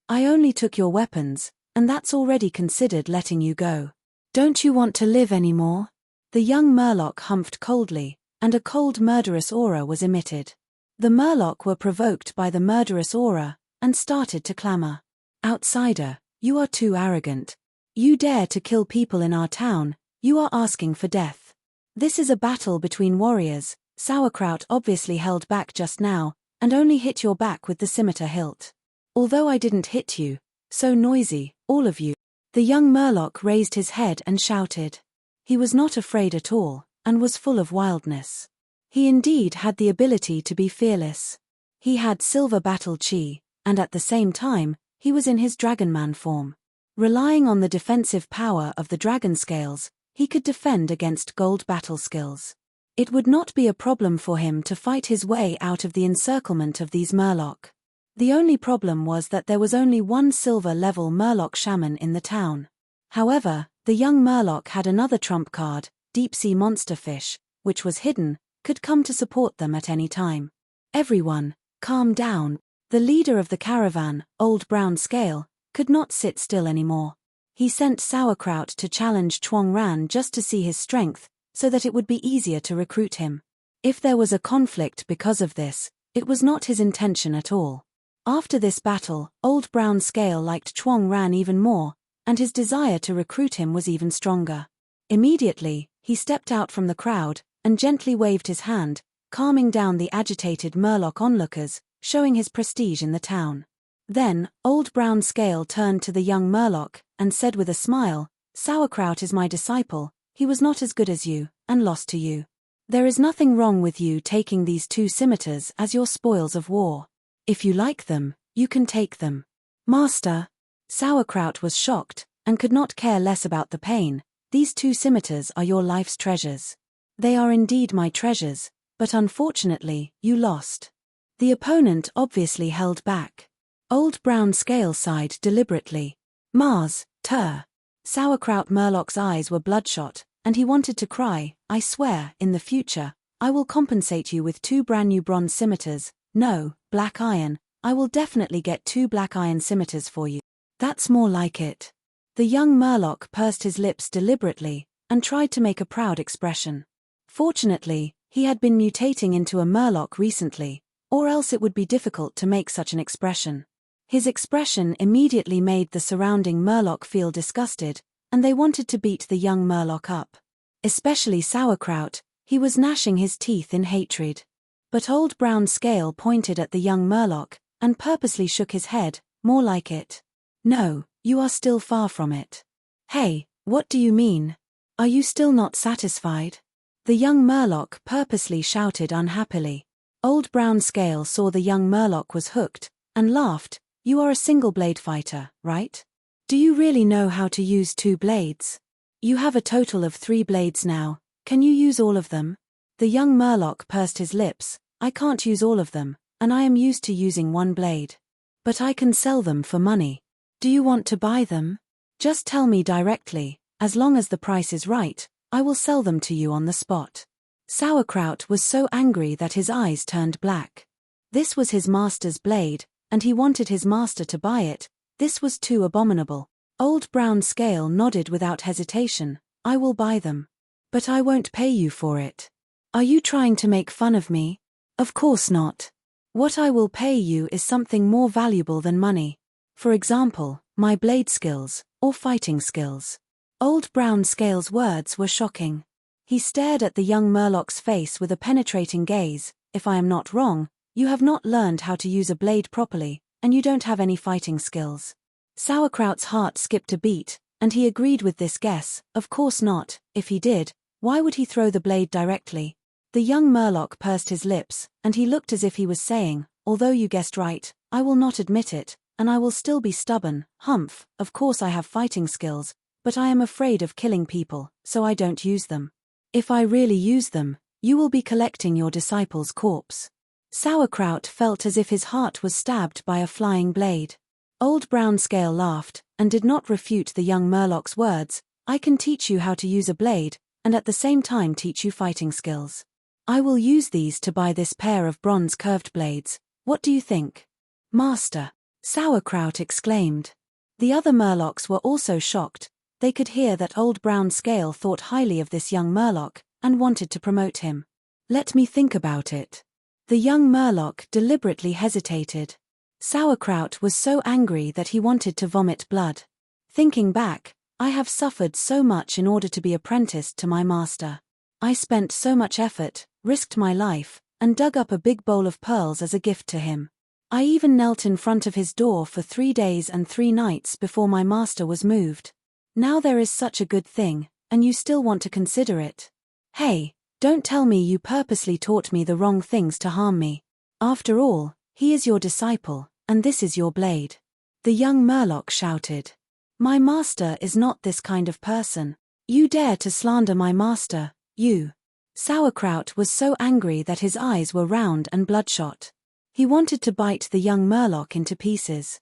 I only took your weapons, and that's already considered letting you go. Don't you want to live anymore?" The young Murloc humphed coldly, and a cold murderous aura was emitted. The Murloc were provoked by the murderous aura, and started to clamor. "Outsider, you are too arrogant. You dare to kill people in our town, you are asking for death. This is a battle between warriors. Sauerkraut obviously held back just now, and only hit your back with the scimitar hilt. Although I didn't hit you, so noisy, all of you." The young Murloc raised his head and shouted. He was not afraid at all, and was full of wildness. He indeed had the ability to be fearless. He had silver battle chi, and at the same time, he was in his dragonman form. Relying on the defensive power of the dragon scales, he could defend against gold battle skills. It would not be a problem for him to fight his way out of the encirclement of these Murloc. The only problem was that there was only one silver-level Murloc shaman in the town. However, the young Murloc had another trump card, deep-sea monsterfish, which was hidden, could come to support them at any time. "Everyone, calm down." The leader of the caravan, Old Brown Scale, could not sit still anymore. He sent Sauerkraut to challenge Chuang Ran just to see his strength, so that it would be easier to recruit him. If there was a conflict because of this, it was not his intention at all. After this battle, Old Brown Scale liked Chuang Ran even more, and his desire to recruit him was even stronger. Immediately, he stepped out from the crowd, and gently waved his hand, calming down the agitated Murloc onlookers, showing his prestige in the town. Then, Old Brown Scale turned to the young Murloc, and said with a smile, "Sauerkraut is my disciple, he was not as good as you, and lost to you. There is nothing wrong with you taking these 2 scimitars as your spoils of war. If you like them, you can take them." "Master." Sauerkraut was shocked, and could not care less about the pain. "These 2 scimitars are your life's treasures." "They are indeed my treasures, but unfortunately, you lost." The opponent obviously held back. Old Brown Scale sighed deliberately. "Mars, Tur." Sauerkraut Murloc's eyes were bloodshot, and he wanted to cry, "I swear, in the future, I will compensate you with 2 brand new bronze scimitars. No, black iron, I will definitely get 2 black iron scimitars for you." "That's more like it." The young Murloc pursed his lips deliberately, and tried to make a proud expression. Fortunately, he had been mutating into a Murloc recently, or else it would be difficult to make such an expression. His expression immediately made the surrounding Murloc feel disgusted, and they wanted to beat the young Murloc up. Especially Sauerkraut, he was gnashing his teeth in hatred. But Old Brown Scale pointed at the young Murloc, and purposely shook his head, more like it. No, you are still far from it. Hey, what do you mean? Are you still not satisfied? The young Murloc purposely shouted unhappily. Old Brown Scale saw the young Murloc was hooked, and laughed. You are a single blade fighter, right? Do you really know how to use 2 blades? You have a total of 3 blades now, can you use all of them? The young Murloc pursed his lips. I can't use all of them, and I am used to using 1 blade. But I can sell them for money. Do you want to buy them? Just tell me directly, as long as the price is right, I will sell them to you on the spot. Sauerkraut was so angry that his eyes turned black. This was his master's blade, and he wanted his master to buy it. This was too abominable. Old Brown Scale nodded without hesitation. I will buy them. But I won't pay you for it. Are you trying to make fun of me? Of course not. What I will pay you is something more valuable than money. For example, my blade skills, or fighting skills. Old Brown Scale's words were shocking. He stared at the young Murloc's face with a penetrating gaze. If I am not wrong, you have not learned how to use a blade properly, and you don't have any fighting skills. Sauerkraut's heart skipped a beat, and he agreed with this guess. Of course not. If he did, why would he throw the blade directly? The young Murloc pursed his lips, and he looked as if he was saying, although you guessed right, I will not admit it, and I will still be stubborn. Humph, of course I have fighting skills, but I am afraid of killing people, so I don't use them. If I really use them, you will be collecting your disciple's corpse. Sauerkraut felt as if his heart was stabbed by a flying blade. Old Brown Scale laughed, and did not refute the young Murloc's words. I can teach you how to use a blade, and at the same time teach you fighting skills. I will use these to buy this pair of bronze curved blades. What do you think? Master! Sauerkraut exclaimed. The other Murlocs were also shocked. They could hear that Old Brown Scale thought highly of this young Murloc, and wanted to promote him. Let me think about it. The young Murloc deliberately hesitated. Sauerkraut was so angry that he wanted to vomit blood. Thinking back, I have suffered so much in order to be apprenticed to my master. I spent so much effort, risked my life, and dug up a big bowl of pearls as a gift to him. I even knelt in front of his door for 3 days and 3 nights before my master was moved. Now there is such a good thing, and you still want to consider it. Hey, don't tell me you purposely taught me the wrong things to harm me. After all, he is your disciple, and this is your blade. The young Murloc shouted. My master is not this kind of person. You dare to slander my master, you. Sauerkraut was so angry that his eyes were round and bloodshot. He wanted to bite the young Murloc into pieces.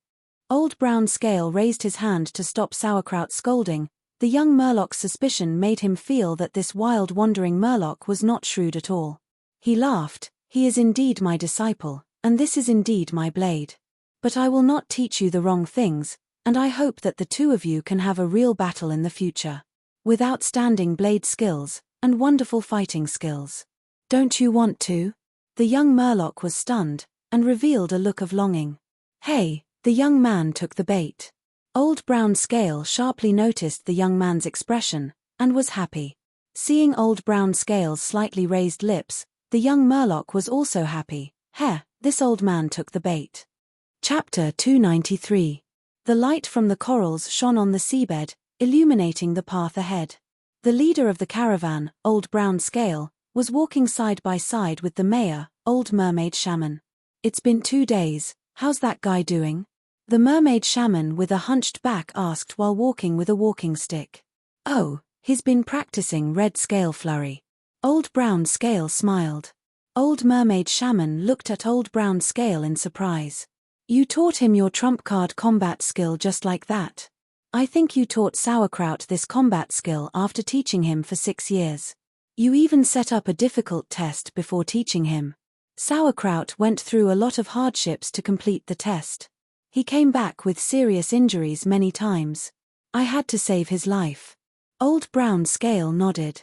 Old Brown Scale raised his hand to stop Sauerkraut's scolding. The young Murloc's suspicion made him feel that this wild wandering Murloc was not shrewd at all. He laughed. He is indeed my disciple, and this is indeed my blade. But I will not teach you the wrong things, and I hope that the 2 of you can have a real battle in the future. With outstanding blade skills, and wonderful fighting skills. Don't you want to? The young Murloc was stunned, and revealed a look of longing. Hey, the young man took the bait. Old Brown Scale sharply noticed the young man's expression, and was happy. Seeing Old Brown Scale's slightly raised lips, the young Murloc was also happy. Heh, this old man took the bait. Chapter 293. The light from the corals shone on the seabed, illuminating the path ahead. The leader of the caravan, Old Brown Scale, was walking side by side with the mayor, Old Mermaid Shaman. It's been 2 days, how's that guy doing? The mermaid shaman with a hunched back asked while walking with a walking stick. Oh, he's been practicing red scale flurry. Old Brown Scale smiled. Old Mermaid Shaman looked at Old Brown Scale in surprise. You taught him your trump card combat skill just like that. I think you taught Sauerkraut this combat skill after teaching him for 6 years. You even set up a difficult test before teaching him. Sauerkraut went through a lot of hardships to complete the test. He came back with serious injuries many times. I had to save his life. Old Brown Scale nodded.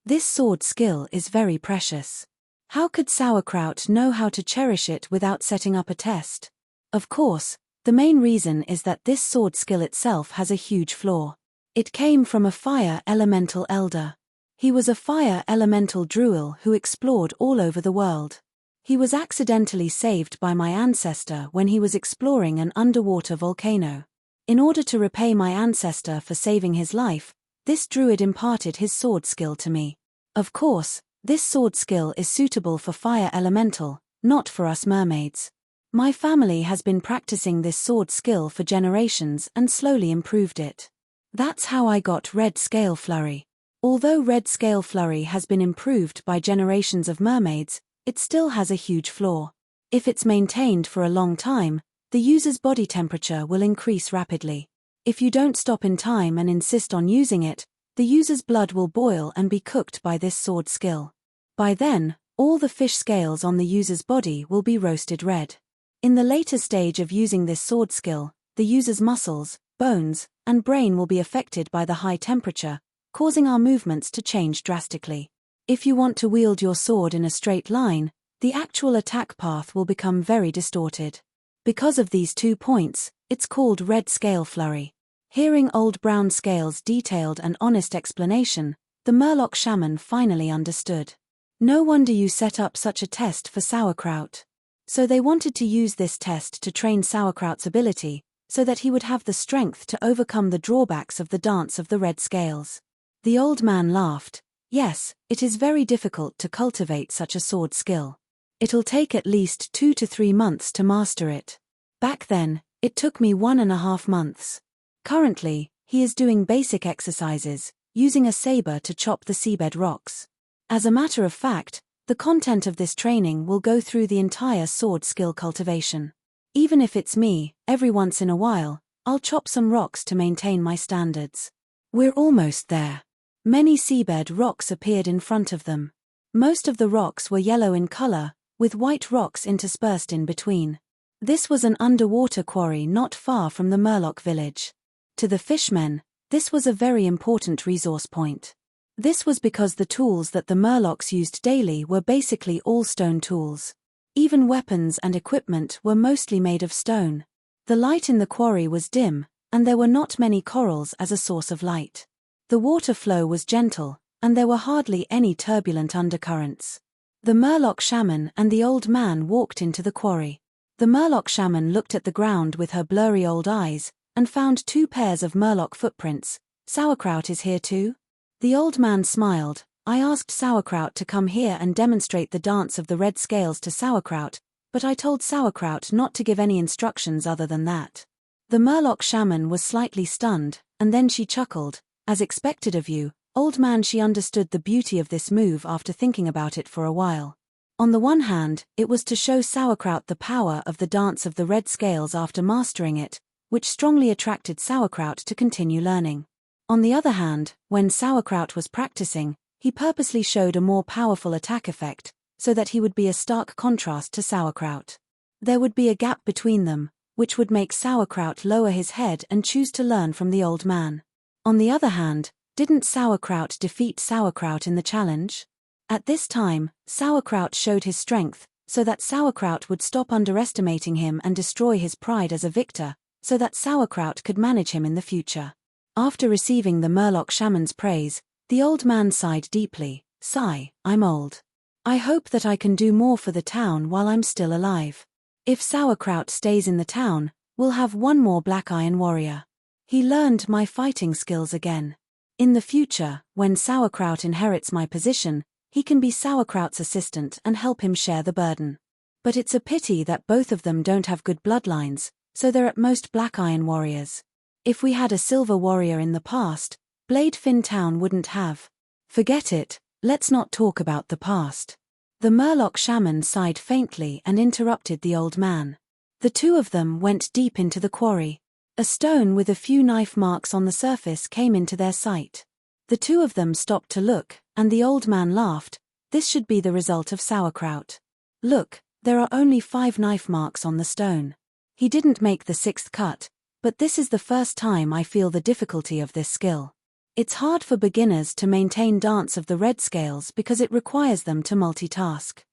This sword skill is very precious. How could sauerkraut know how to cherish it without setting up a test? Of course, the main reason is that this sword skill itself has a huge flaw. It came from a fire elemental elder. He was a fire elemental druid who explored all over the world. He was accidentally saved by my ancestor when he was exploring an underwater volcano. In order to repay my ancestor for saving his life, this druid imparted his sword skill to me. Of course, this sword skill is suitable for fire elemental, not for us mermaids. My family has been practicing this sword skill for generations and slowly improved it. That's how I got Red Scale Flurry. Although Red Scale Flurry has been improved by generations of mermaids, it still has a huge flaw. If it's maintained for a long time, the user's body temperature will increase rapidly. If you don't stop in time and insist on using it, the user's blood will boil and be cooked by this sword skill. By then, all the fish scales on the user's body will be roasted red. In the later stage of using this sword skill, the user's muscles, bones, and brain will be affected by the high temperature, causing our movements to change drastically. If you want to wield your sword in a straight line, the actual attack path will become very distorted. Because of these 2 points, it's called Red Scale Flurry. Hearing Old Brown Scale's detailed and honest explanation, the Murloc shaman finally understood. No wonder you set up such a test for sauerkraut. So they wanted to use this test to train sauerkraut's ability, so that he would have the strength to overcome the drawbacks of the dance of the red scales. The old man laughed. Yes, it is very difficult to cultivate such a sword skill. It'll take at least 2 to 3 months to master it. Back then, it took me 1.5 months. Currently, he is doing basic exercises, using a saber to chop the seabed rocks. As a matter of fact, the content of this training will go through the entire sword skill cultivation. Even if it's me, every once in a while, I'll chop some rocks to maintain my standards. We're almost there. Many seabed rocks appeared in front of them. Most of the rocks were yellow in color, with white rocks interspersed in between. This was an underwater quarry not far from the Murloc village. To the fishmen, this was a very important resource point. This was because the tools that the Murlocs used daily were basically all stone tools. Even weapons and equipment were mostly made of stone. The light in the quarry was dim, and there were not many corals as a source of light. The water flow was gentle, and there were hardly any turbulent undercurrents. The Murloc shaman and the old man walked into the quarry. The Murloc shaman looked at the ground with her blurry old eyes, and found 2 pairs of Murloc footprints. Sauerkraut is here too? The old man smiled. I asked Sauerkraut to come here and demonstrate the dance of the red scales to Sauerkraut, but I told Sauerkraut not to give any instructions other than that. The Murloc shaman was slightly stunned, and then she chuckled. As expected of you, old man. She understood the beauty of this move after thinking about it for a while. On the one hand, it was to show Sauerkraut the power of the dance of the red scales after mastering it, which strongly attracted Sauerkraut to continue learning. On the other hand, when Sauerkraut was practicing, he purposely showed a more powerful attack effect, so that he would be a stark contrast to Sauerkraut. There would be a gap between them, which would make Sauerkraut lower his head and choose to learn from the old man. On the other hand, didn't Sauerkraut defeat Sauerkraut in the challenge? At this time, Sauerkraut showed his strength, so that Sauerkraut would stop underestimating him and destroy his pride as a victor, so that Sauerkraut could manage him in the future. After receiving the Murloc shaman's praise, the old man sighed deeply. Sigh, I'm old. I hope that I can do more for the town while I'm still alive. If Sauerkraut stays in the town, we'll have one more Black Iron warrior. He learned my fighting skills again. In the future, when Sauerkraut inherits my position, he can be Sauerkraut's assistant and help him share the burden. But it's a pity that both of them don't have good bloodlines, so they're at most Black Iron warriors. If we had a silver warrior in the past, Bladefin Town wouldn't have. Forget it, let's not talk about the past. The Murloc shaman sighed faintly and interrupted the old man. The 2 of them went deep into the quarry. A stone with a few knife marks on the surface came into their sight. The 2 of them stopped to look, and the old man laughed. This should be the result of Sauerkraut. Look, there are only 5 knife marks on the stone. He didn't make the 6th cut, but this is the first time I feel the difficulty of this skill. It's hard for beginners to maintain dance of the red scales because it requires them to multitask.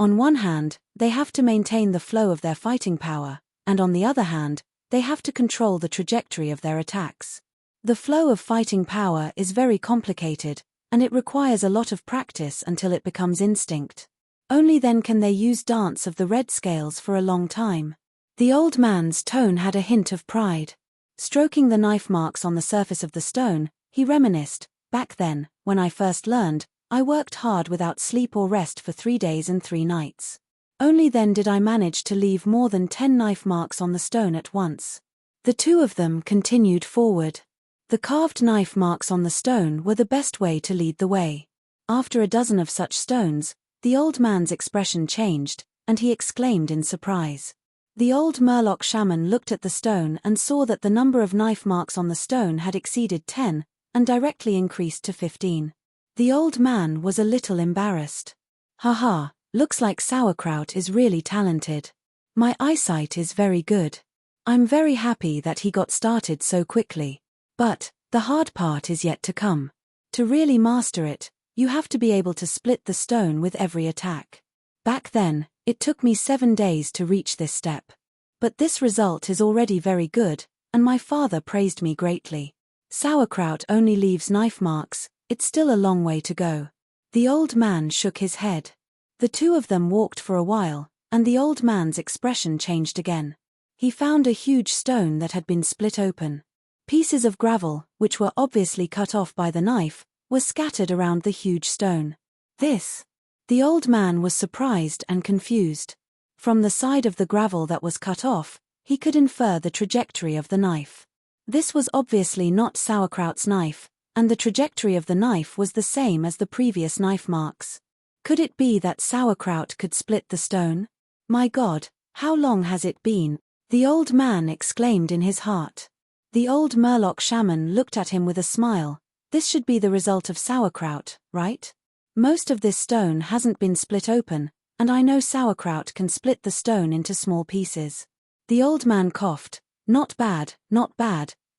On one hand, they have to maintain the flow of their fighting power, and on the other hand, they have to control the trajectory of their attacks. The flow of fighting power is very complicated, and it requires a lot of practice until it becomes instinct. Only then can they use Dance of the Red Scales for a long time. The old man's tone had a hint of pride. Stroking the knife marks on the surface of the stone, he reminisced, "Back then, when I first learned, I worked hard without sleep or rest for 3 days and 3 nights. Only then did I manage to leave more than 10 knife marks on the stone at once." The two of them continued forward. The carved knife marks on the stone were the best way to lead the way. After a dozen of such stones, the old man's expression changed, and he exclaimed in surprise. The old Murloc shaman looked at the stone and saw that the number of knife marks on the stone had exceeded 10, and directly increased to 15. The old man was a little embarrassed. "Haha, looks like Sauerkraut is really talented. My eyesight is very good. I'm very happy that he got started so quickly. But the hard part is yet to come. To really master it, you have to be able to split the stone with every attack. Back then, it took me 7 days to reach this step. But this result is already very good, and my father praised me greatly. Sauerkraut only leaves knife marks, it's still a long way to go." The old man shook his head. The two of them walked for a while, and the old man's expression changed again. He found a huge stone that had been split open. Pieces of gravel, which were obviously cut off by the knife, were scattered around the huge stone. This. The old man was surprised and confused. From the side of the gravel that was cut off, he could infer the trajectory of the knife. This was obviously not Sauerkraut's knife, and the trajectory of the knife was the same as the previous knife marks. Could it be that Sauerkraut could split the stone? "My God, how long has it been?" the old man exclaimed in his heart. The old Murloc shaman looked at him with a smile. "This should be the result of Sauerkraut, right? Most of this stone hasn't been split open, and I know Sauerkraut can split the stone into small pieces." The old man coughed. Not bad,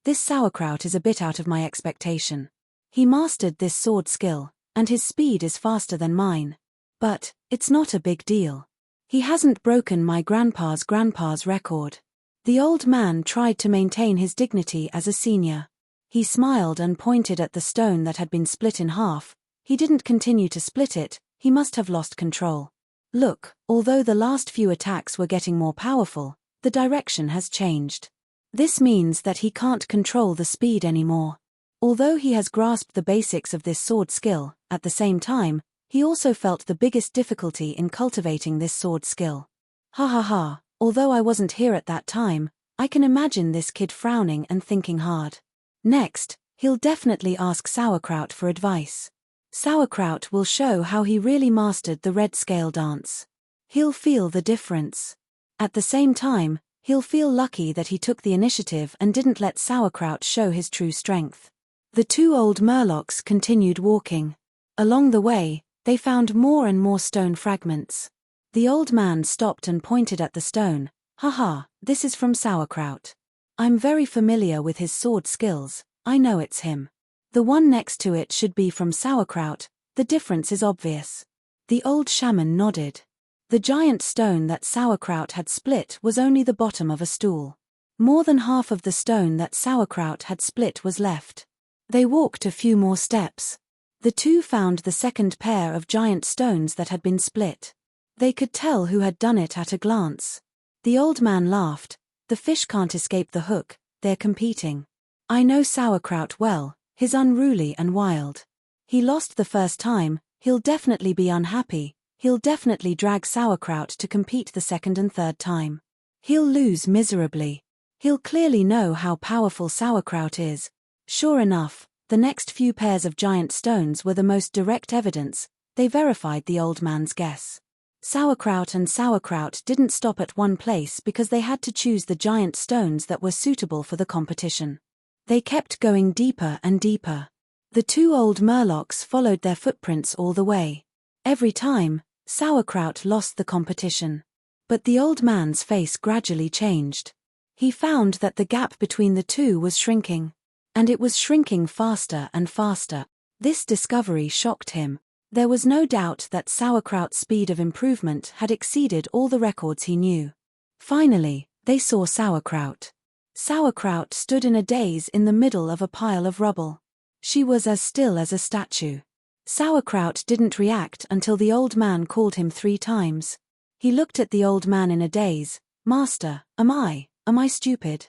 this Sauerkraut is a bit out of my expectation. He mastered this sword skill, and his speed is faster than mine. But it's not a big deal. He hasn't broken my grandpa's record." The old man tried to maintain his dignity as a senior. He smiled and pointed at the stone that had been split in half. He didn't continue to split it, he must have lost control. "Look, although the last few attacks were getting more powerful, the direction has changed. This means that he can't control the speed anymore. Although he has grasped the basics of this sword skill, at the same time, he also felt the biggest difficulty in cultivating this sword skill. Ha ha ha, although I wasn't here at that time, I can imagine this kid frowning and thinking hard. Next, he'll definitely ask Sauerkraut for advice. Sauerkraut will show how he really mastered the red scale dance. He'll feel the difference. At the same time, he'll feel lucky that he took the initiative and didn't let Sauerkraut show his true strength." The two old Murlocs continued walking. Along the way, they found more and more stone fragments. The old man stopped and pointed at the stone. "Haha, this is from Sauerkraut. I'm very familiar with his sword skills, I know it's him. The one next to it should be from Sauerkraut, the difference is obvious." The old shaman nodded. The giant stone that Sauerkraut had split was only the bottom of a stool. More than half of the stone that Sauerkraut had split was left. They walked a few more steps. The two found the second pair of giant stones that had been split. They could tell who had done it at a glance. The old man laughed. "The fish can't escape the hook, they're competing. I know Sauerkraut well, he's unruly and wild. He lost the first time, he'll definitely be unhappy. He'll definitely drag Sauerkraut to compete the second and third time. He'll lose miserably. He'll clearly know how powerful Sauerkraut is." Sure enough, the next few pairs of giant stones were the most direct evidence. They verified the old man's guess. Sauerkraut and Sauerkraut didn't stop at one place because they had to choose the giant stones that were suitable for the competition. They kept going deeper and deeper. The two old Murlocs followed their footprints all the way. Every time, Sauerkraut lost the competition. But the old man's face gradually changed. He found that the gap between the two was shrinking. And it was shrinking faster and faster. This discovery shocked him. There was no doubt that Sauerkraut's speed of improvement had exceeded all the records he knew. Finally, they saw Sauerkraut. Sauerkraut stood in a daze in the middle of a pile of rubble. She was as still as a statue. Sauerkraut didn't react until the old man called him 3 times. He looked at the old man in a daze. Master, am I stupid?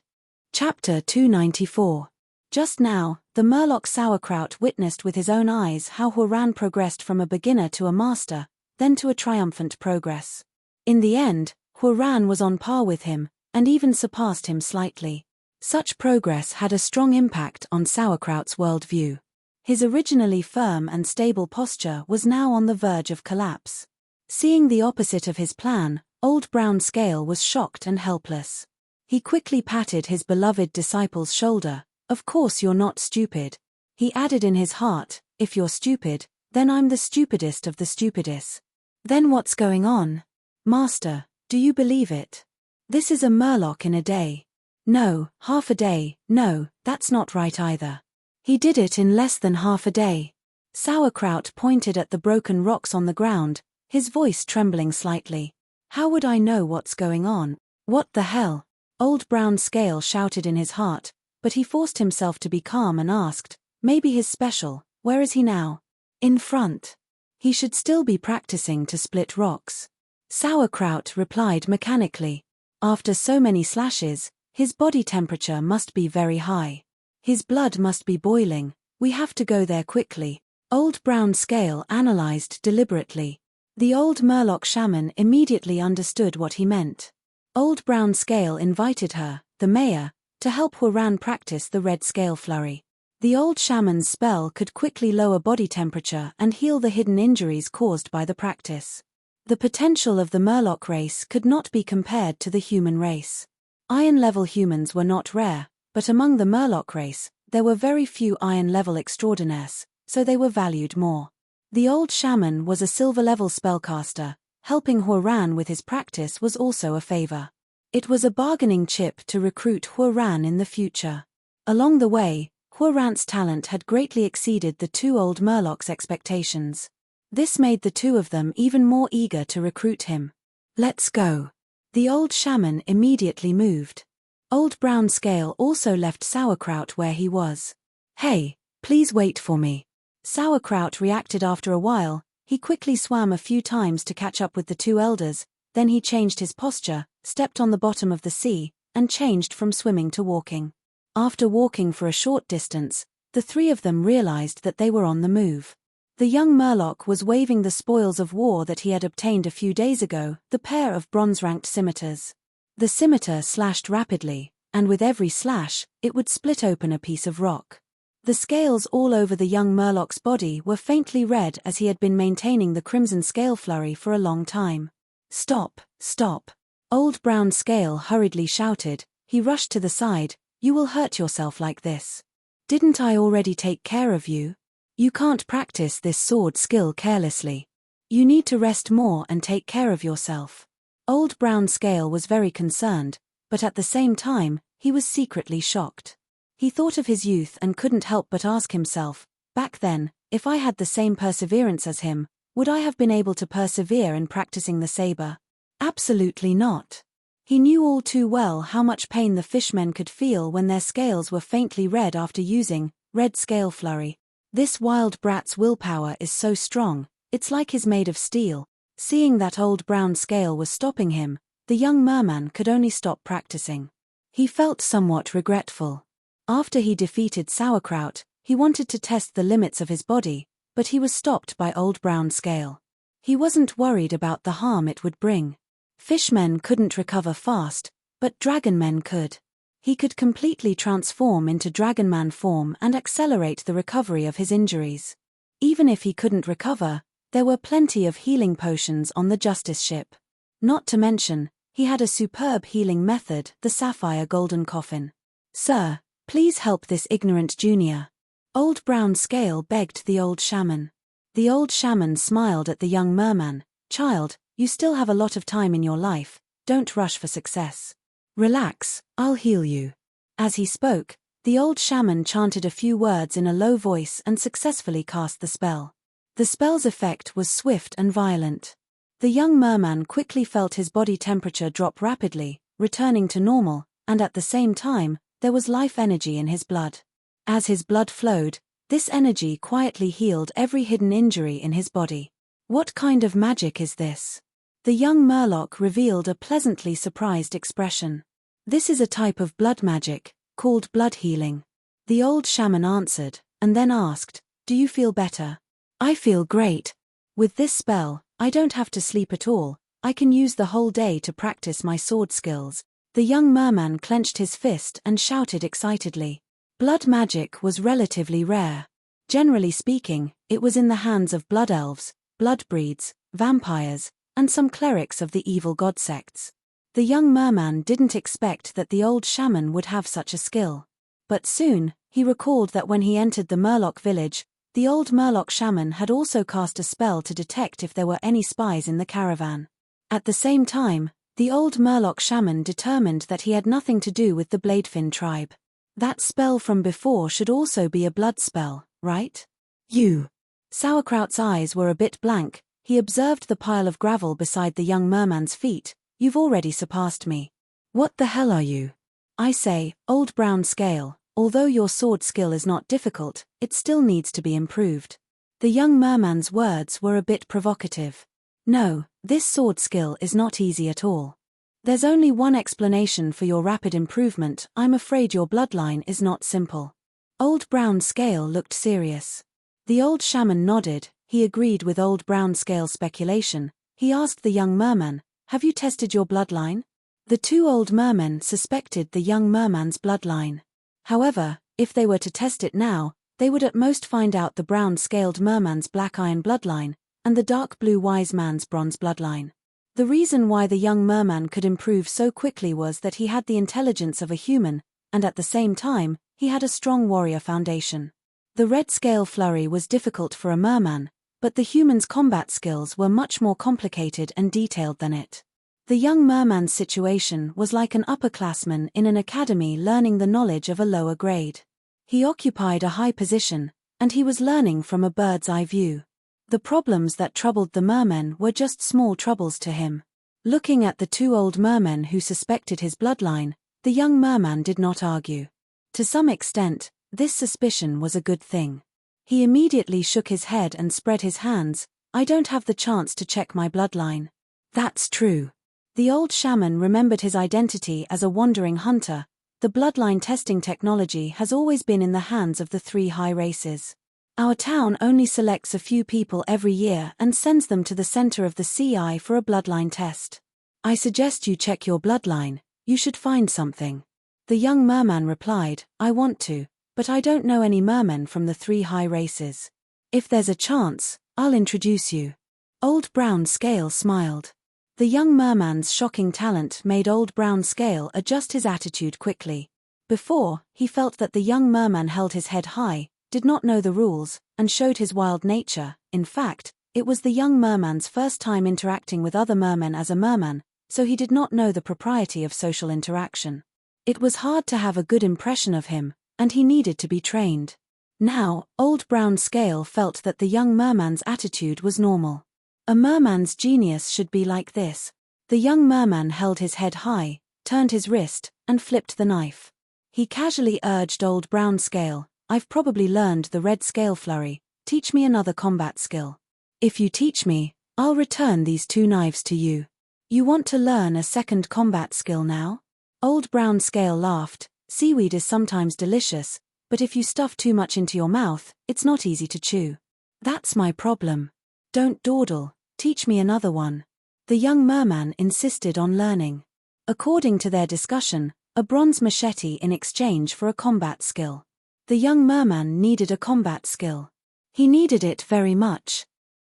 Chapter 294. Just now, the Murloc Sauerkraut witnessed with his own eyes how Huran progressed from a beginner to a master, then to a triumphant progress. In the end, Huran was on par with him, and even surpassed him slightly. Such progress had a strong impact on Sauerkraut's worldview. His originally firm and stable posture was now on the verge of collapse. Seeing the opposite of his plan, Old Brown Scale was shocked and helpless. He quickly patted his beloved disciple's shoulder. Of course you're not stupid. He added in his heart, if you're stupid, then I'm the stupidest of the stupidest. Then what's going on? Master, do you believe it? This is a Murloc in a day. No, half a day, no, that's not right either. He did it in less than half a day. Sauerkraut pointed at the broken rocks on the ground, his voice trembling slightly. How would I know what's going on? What the hell? Old Brown Scale shouted in his heart, but he forced himself to be calm and asked, maybe his special, where is he now? In front. He should still be practicing to split rocks. Sauerkraut replied mechanically. After so many slashes, his body temperature must be very high. His blood must be boiling. We have to go there quickly. Old Brown Scale analyzed deliberately. The old Murloc shaman immediately understood what he meant. Old Brown Scale invited her, the mayor, to help Huran practice the red scale flurry. The old shaman's spell could quickly lower body temperature and heal the hidden injuries caused by the practice. The potential of the Murloc race could not be compared to the human race. Iron-level humans were not rare, but among the Murloc race, there were very few iron-level extraordinaires, so they were valued more. The old shaman was a silver-level spellcaster. Helping Huran with his practice was also a favor. It was a bargaining chip to recruit Huran in the future. Along the way, Huran's talent had greatly exceeded the 2 old Murlocs' expectations. This made the 2 of them even more eager to recruit him. Let's go. The old shaman immediately moved. Old Brown Scale also left Sauerkraut where he was. Hey, please wait for me. Sauerkraut reacted after a while. He quickly swam a few times to catch up with the 2 elders, then he changed his posture, stepped on the bottom of the sea, and changed from swimming to walking. After walking for a short distance, the 3 of them realized that they were on the move. The young Murloc was waving the spoils of war that he had obtained a few days ago, the pair of bronze-ranked scimitars. The scimitar slashed rapidly, and with every slash, it would split open a piece of rock. The scales all over the young Murloc's body were faintly red as he had been maintaining the crimson scale flurry for a long time. Stop, stop. Old Brown Scale hurriedly shouted. He rushed to the side. You will hurt yourself like this. Didn't I already take care of you? You can't practice this sword skill carelessly. You need to rest more and take care of yourself. Old Brown Scale was very concerned, but at the same time, he was secretly shocked. He thought of his youth and couldn't help but ask himself, back then, if I had the same perseverance as him, would I have been able to persevere in practicing the saber? Absolutely not. He knew all too well how much pain the fishmen could feel when their scales were faintly red after using red scale flurry. This wild brat's willpower is so strong, it's like he's made of steel. Seeing that Old Brown Scale was stopping him, the young merman could only stop practicing. He felt somewhat regretful. After he defeated Sauerkraut, he wanted to test the limits of his body, but he was stopped by Old Brown Scale. He wasn't worried about the harm it would bring. Fishmen couldn't recover fast, but dragonmen could. He could completely transform into dragonman form and accelerate the recovery of his injuries. Even if he couldn't recover, there were plenty of healing potions on the Justice ship. Not to mention, he had a superb healing method, the Sapphire Golden Coffin. Sir, please help this ignorant junior. Old Brown Scale begged the old shaman. The old shaman smiled at the young merman. Child, you still have a lot of time in your life, don't rush for success. Relax, I'll heal you. As he spoke, the old shaman chanted a few words in a low voice and successfully cast the spell. The spell's effect was swift and violent. The young merman quickly felt his body temperature drop rapidly, returning to normal, and at the same time, there was life energy in his blood. As his blood flowed, this energy quietly healed every hidden injury in his body. What kind of magic is this? The young Murloc revealed a pleasantly surprised expression. This is a type of blood magic, called blood healing. The old shaman answered, and then asked, "Do you feel better?" "I feel great. With this spell, I don't have to sleep at all. I can use the whole day to practice my sword skills." The young merman clenched his fist and shouted excitedly. Blood magic was relatively rare. Generally speaking, it was in the hands of blood elves, blood breeds, vampires, and some clerics of the evil god sects. The young merman didn't expect that the old shaman would have such a skill. But soon, he recalled that when he entered the Murloc village, the old Murloc shaman had also cast a spell to detect if there were any spies in the caravan. At the same time, the old Murloc shaman determined that he had nothing to do with the Bladefin tribe. That spell from before should also be a blood spell, right? You. Sauerkraut's eyes were a bit blank. He observed the pile of gravel beside the young merman's feet. "You've already surpassed me. What the hell are you?" "I say, old brown scale, although your sword skill is not difficult, it still needs to be improved." The young merman's words were a bit provocative. "No, this sword skill is not easy at all. There's only one explanation for your rapid improvement. I'm afraid your bloodline is not simple." Old Brown Scale looked serious. The old shaman nodded. He agreed with Old Brown Scale's speculation. He asked the young merman, "Have you tested your bloodline?" The two old mermen suspected the young merman's bloodline. However, if they were to test it now, they would at most find out the brown-scaled merman's black iron bloodline, and the dark blue wise man's bronze bloodline. The reason why the young merman could improve so quickly was that he had the intelligence of a human, and at the same time, he had a strong warrior foundation. The red scale flurry was difficult for a merman, but the human's combat skills were much more complicated and detailed than it. The young merman's situation was like an upperclassman in an academy learning the knowledge of a lower grade. He occupied a high position, and he was learning from a bird's eye view. The problems that troubled the mermen were just small troubles to him. Looking at the two old mermen who suspected his bloodline, the young merman did not argue. To some extent, this suspicion was a good thing. He immediately shook his head and spread his hands. "I don't have the chance to check my bloodline." "That's true." The old shaman remembered his identity as a wandering hunter. The bloodline testing technology has always been in the hands of the three high races. Our town only selects a few people every year and sends them to the center of the CI for a bloodline test. "I suggest you check your bloodline. You should find something." The young merman replied, "I want to, but I don't know any mermen from the three high races. If there's a chance, I'll introduce you." Old Brown Scale smiled. The young merman's shocking talent made Old Brown Scale adjust his attitude quickly. Before, he felt that the young merman held his head high, did not know the rules, and showed his wild nature. In fact, it was the young merman's first time interacting with other mermen as a merman, so he did not know the propriety of social interaction. It was hard to have a good impression of him, and he needed to be trained. Now, Old Brown Scale felt that the young merman's attitude was normal. A merman's genius should be like this. The young merman held his head high, turned his wrist, and flipped the knife. He casually urged Old Brown Scale, "I've probably learned the red scale flurry. Teach me another combat skill. If you teach me, I'll return these two knives to you." "You want to learn a second combat skill now?" Old Brown Scale laughed. "Seaweed is sometimes delicious, but if you stuff too much into your mouth, it's not easy to chew. That's my problem. Don't dawdle, teach me another one." The young merman insisted on learning. According to their discussion, a bronze machete in exchange for a combat skill. The young merman needed a combat skill. He needed it very much.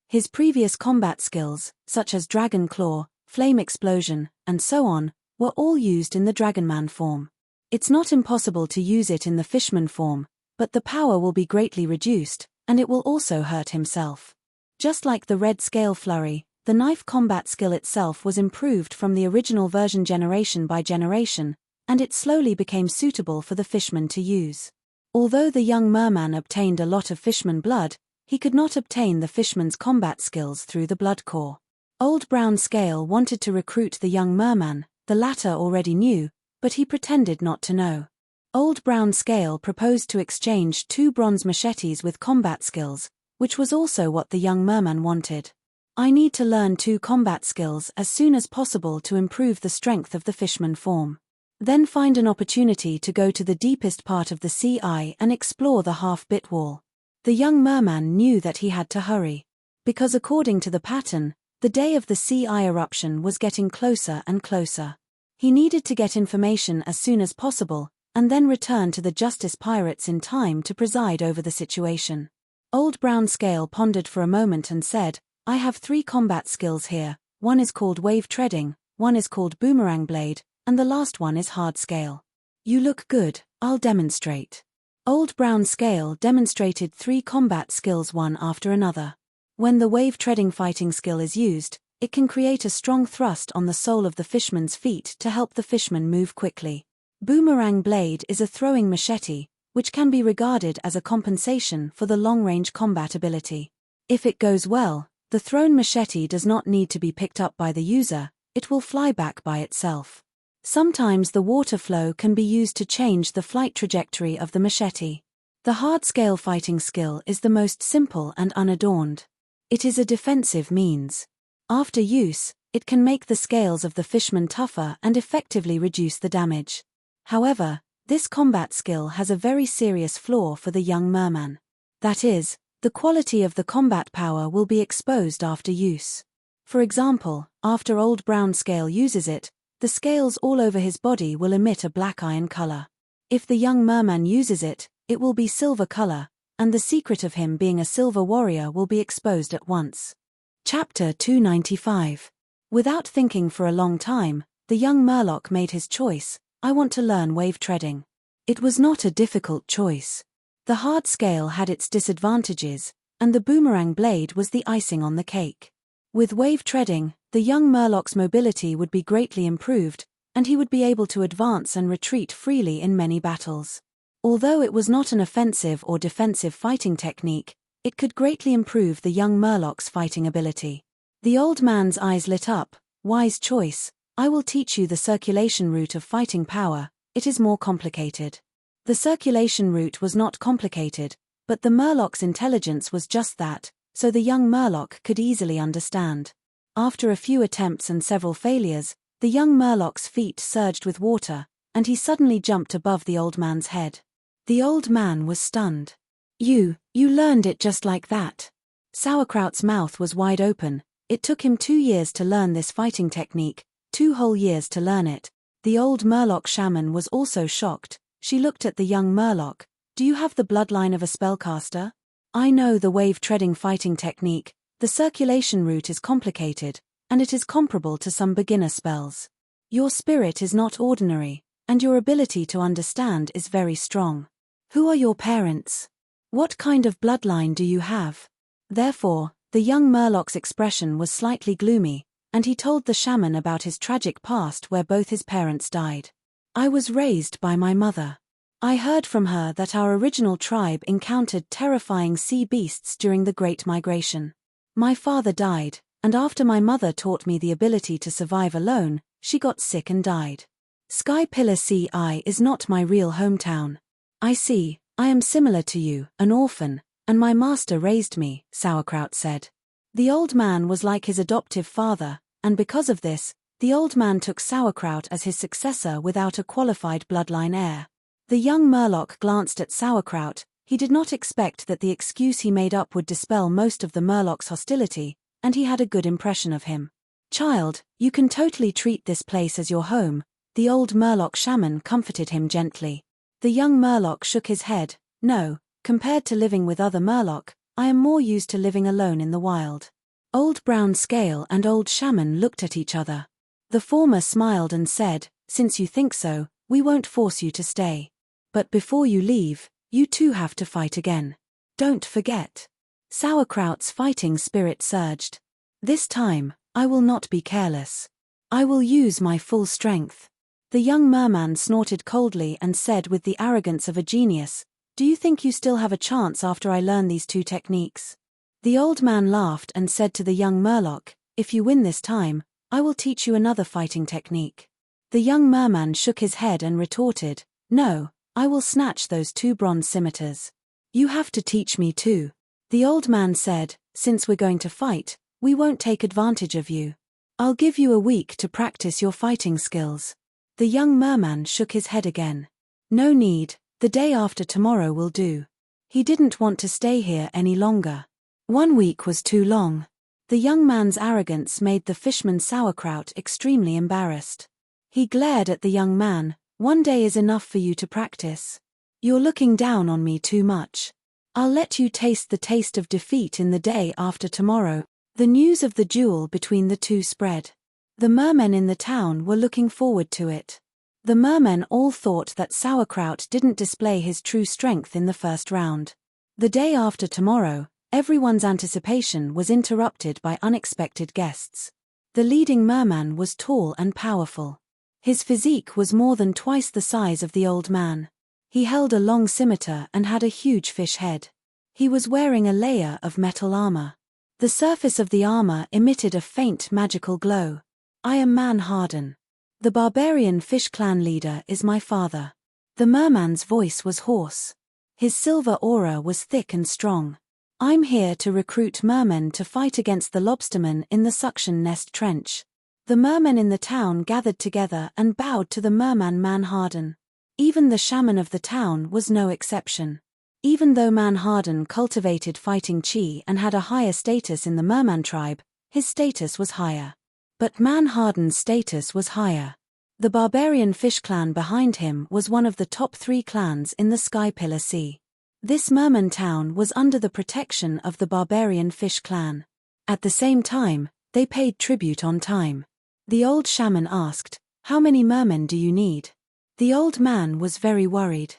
His previous combat skills, such as Dragon Claw, Flame Explosion, and so on, were all used in the Dragonman form. It's not impossible to use it in the Fishman form, but the power will be greatly reduced, and it will also hurt himself. Just like the red scale flurry, the knife combat skill itself was improved from the original version generation by generation, and it slowly became suitable for the fishman to use. Although the young merman obtained a lot of fishman blood, he could not obtain the fishman's combat skills through the Bloodcore. Old Brown Scale wanted to recruit the young merman, the latter already knew, but he pretended not to know. Old Brown Scale proposed to exchange 2 bronze machetes with combat skills, which was also what the young merman wanted. I need to learn 2 combat skills as soon as possible to improve the strength of the fishman form. Then find an opportunity to go to the deepest part of the sea and explore the half-bit wall. The young merman knew that he had to hurry. Because according to the pattern, the day of the sea eruption was getting closer and closer. He needed to get information as soon as possible, and then return to the Justice Pirates in time to preside over the situation. Old Brown Scale pondered for a moment and said, I have 3 combat skills here, one is called wave treading, one is called boomerang blade, and the last one is hard scale. You look good, I'll demonstrate. Old Brown Scale demonstrated 3 combat skills one after another. When the wave treading fighting skill is used, it can create a strong thrust on the sole of the fishman's feet to help the fishman move quickly. Boomerang blade is a throwing machete, which can be regarded as a compensation for the long-range combat ability. If it goes well, the thrown machete does not need to be picked up by the user, it will fly back by itself. Sometimes the water flow can be used to change the flight trajectory of the machete. The hard-scale fighting skill is the most simple and unadorned. It is a defensive means. After use, it can make the scales of the fishman tougher and effectively reduce the damage. However, this combat skill has a very serious flaw for the young merman. That is, the quality of the combat power will be exposed after use. For example, after Old Brown Scale uses it, the scales all over his body will emit a black iron color. If the young merman uses it, it will be silver color, and the secret of him being a silver warrior will be exposed at once. Chapter 295. Without thinking for a long time, the young Murloc made his choice. I want to learn wave treading. It was not a difficult choice. The hard scale had its disadvantages, and the boomerang blade was the icing on the cake. With wave treading, the young Murloc's mobility would be greatly improved, and he would be able to advance and retreat freely in many battles. Although it was not an offensive or defensive fighting technique, it could greatly improve the young Murloc's fighting ability. The old man's eyes lit up. Wise choice. I will teach you the circulation route of fighting power. It is more complicated. The circulation route was not complicated, but the Murloc's intelligence was just that, so the young Murloc could easily understand. After a few attempts and several failures, the young Murloc's feet surged with water, and he suddenly jumped above the old man's head. The old man was stunned. You learned it just like that. Sauerkraut's mouth was wide open. It took him 2 years to learn this fighting technique, 2 whole years to learn it. The old Murloc shaman was also shocked. She looked at the young Murloc. Do you have the bloodline of a spellcaster? I know the wave-treading fighting technique. The circulation route is complicated, and it is comparable to some beginner spells. Your spirit is not ordinary, and your ability to understand is very strong. Who are your parents? What kind of bloodline do you have? Therefore, the young Murloc's expression was slightly gloomy, and he told the shaman about his tragic past where both his parents died. I was raised by my mother. I heard from her that our original tribe encountered terrifying sea beasts during the Great Migration. My father died, and after my mother taught me the ability to survive alone, she got sick and died. Sky Pillar CI is not my real hometown. I see, I am similar to you, an orphan, and my master raised me, Sauerkraut said. The old man was like his adoptive father, and because of this, the old man took Sauerkraut as his successor without a qualified bloodline heir. The young Murloc glanced at Sauerkraut. He did not expect that the excuse he made up would dispel most of the Murloc's hostility, and he had a good impression of him. Child, you can totally treat this place as your home, the old Murloc shaman comforted him gently. The young Murloc shook his head. No, compared to living with other Murloc, I am more used to living alone in the wild. Old Brown Scale and Old Shaman looked at each other. The former smiled and said, since you think so, we won't force you to stay. But before you leave, you too have to fight again. Don't forget. Sauerkraut's fighting spirit surged. This time, I will not be careless. I will use my full strength. The young merman snorted coldly and said with the arrogance of a genius, Do you think you still have a chance after I learn these 2 techniques? The old man laughed and said to the young Murloc, if you win this time, I will teach you another fighting technique. The young merman shook his head and retorted, no, I will snatch those 2 bronze scimitars. You have to teach me too. The old man said, since we're going to fight, we won't take advantage of you. I'll give you a week to practice your fighting skills. The young merman shook his head again. No need, the day after tomorrow will do. He didn't want to stay here any longer. 1 week was too long. The young man's arrogance made the fishman sauerkraut extremely embarrassed. He glared at the young man, 1 day is enough for you to practice. You're looking down on me too much. I'll let you taste the taste of defeat in the day after tomorrow. The news of the duel between the 2 spread. The mermen in the town were looking forward to it. The mermen all thought that sauerkraut didn't display his true strength in the first round. The day after tomorrow, everyone's anticipation was interrupted by unexpected guests. The leading merman was tall and powerful. His physique was more than twice the size of the old man. He held a long scimitar and had a huge fish head. He was wearing a layer of metal armor. The surface of the armor emitted a faint magical glow. I am Man Harden. The barbarian fish clan leader is my father. The merman's voice was hoarse. His silver aura was thick and strong. I'm here to recruit mermen to fight against the lobstermen in the suction nest trench. The mermen in the town gathered together and bowed to the merman Man Harden. Even the shaman of the town was no exception. Even though Man Harden cultivated fighting chi and had a higher status in the merman tribe, his status was higher. But Man Harden's status was higher. The barbarian fish clan behind him was one of the top 3 clans in the Sky Pillar Sea. This merman town was under the protection of the barbarian fish clan. At the same time, they paid tribute on time. The old shaman asked, how many mermen do you need? The old man was very worried.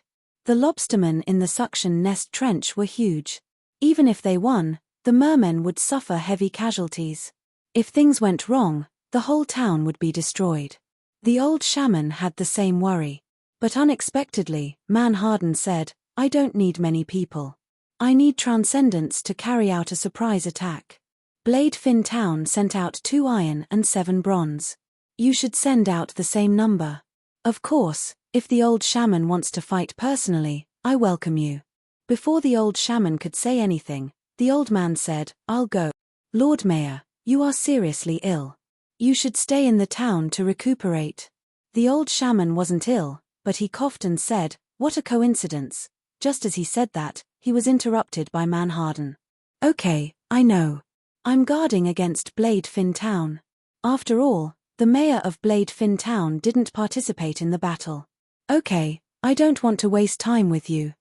The lobstermen in the suction nest trench were huge. Even if they won, the mermen would suffer heavy casualties. If things went wrong, the whole town would be destroyed. The old shaman had the same worry. But unexpectedly, Man Harden said, I don't need many people. I need transcendents to carry out a surprise attack. Blade Fin Town sent out 2 iron and 7 bronze. You should send out the same number. Of course, if the old shaman wants to fight personally, I welcome you. Before the old shaman could say anything, the old man said, I'll go. Lord Mayor, you are seriously ill. You should stay in the town to recuperate. The old shaman wasn't ill, but he coughed and said, what a coincidence. Just as he said that, he was interrupted by Man Harden. Okay, I know. I'm guarding against Blade Fin Town. After all, the mayor of Blade Fin Town didn't participate in the battle. Okay, I don't want to waste time with you.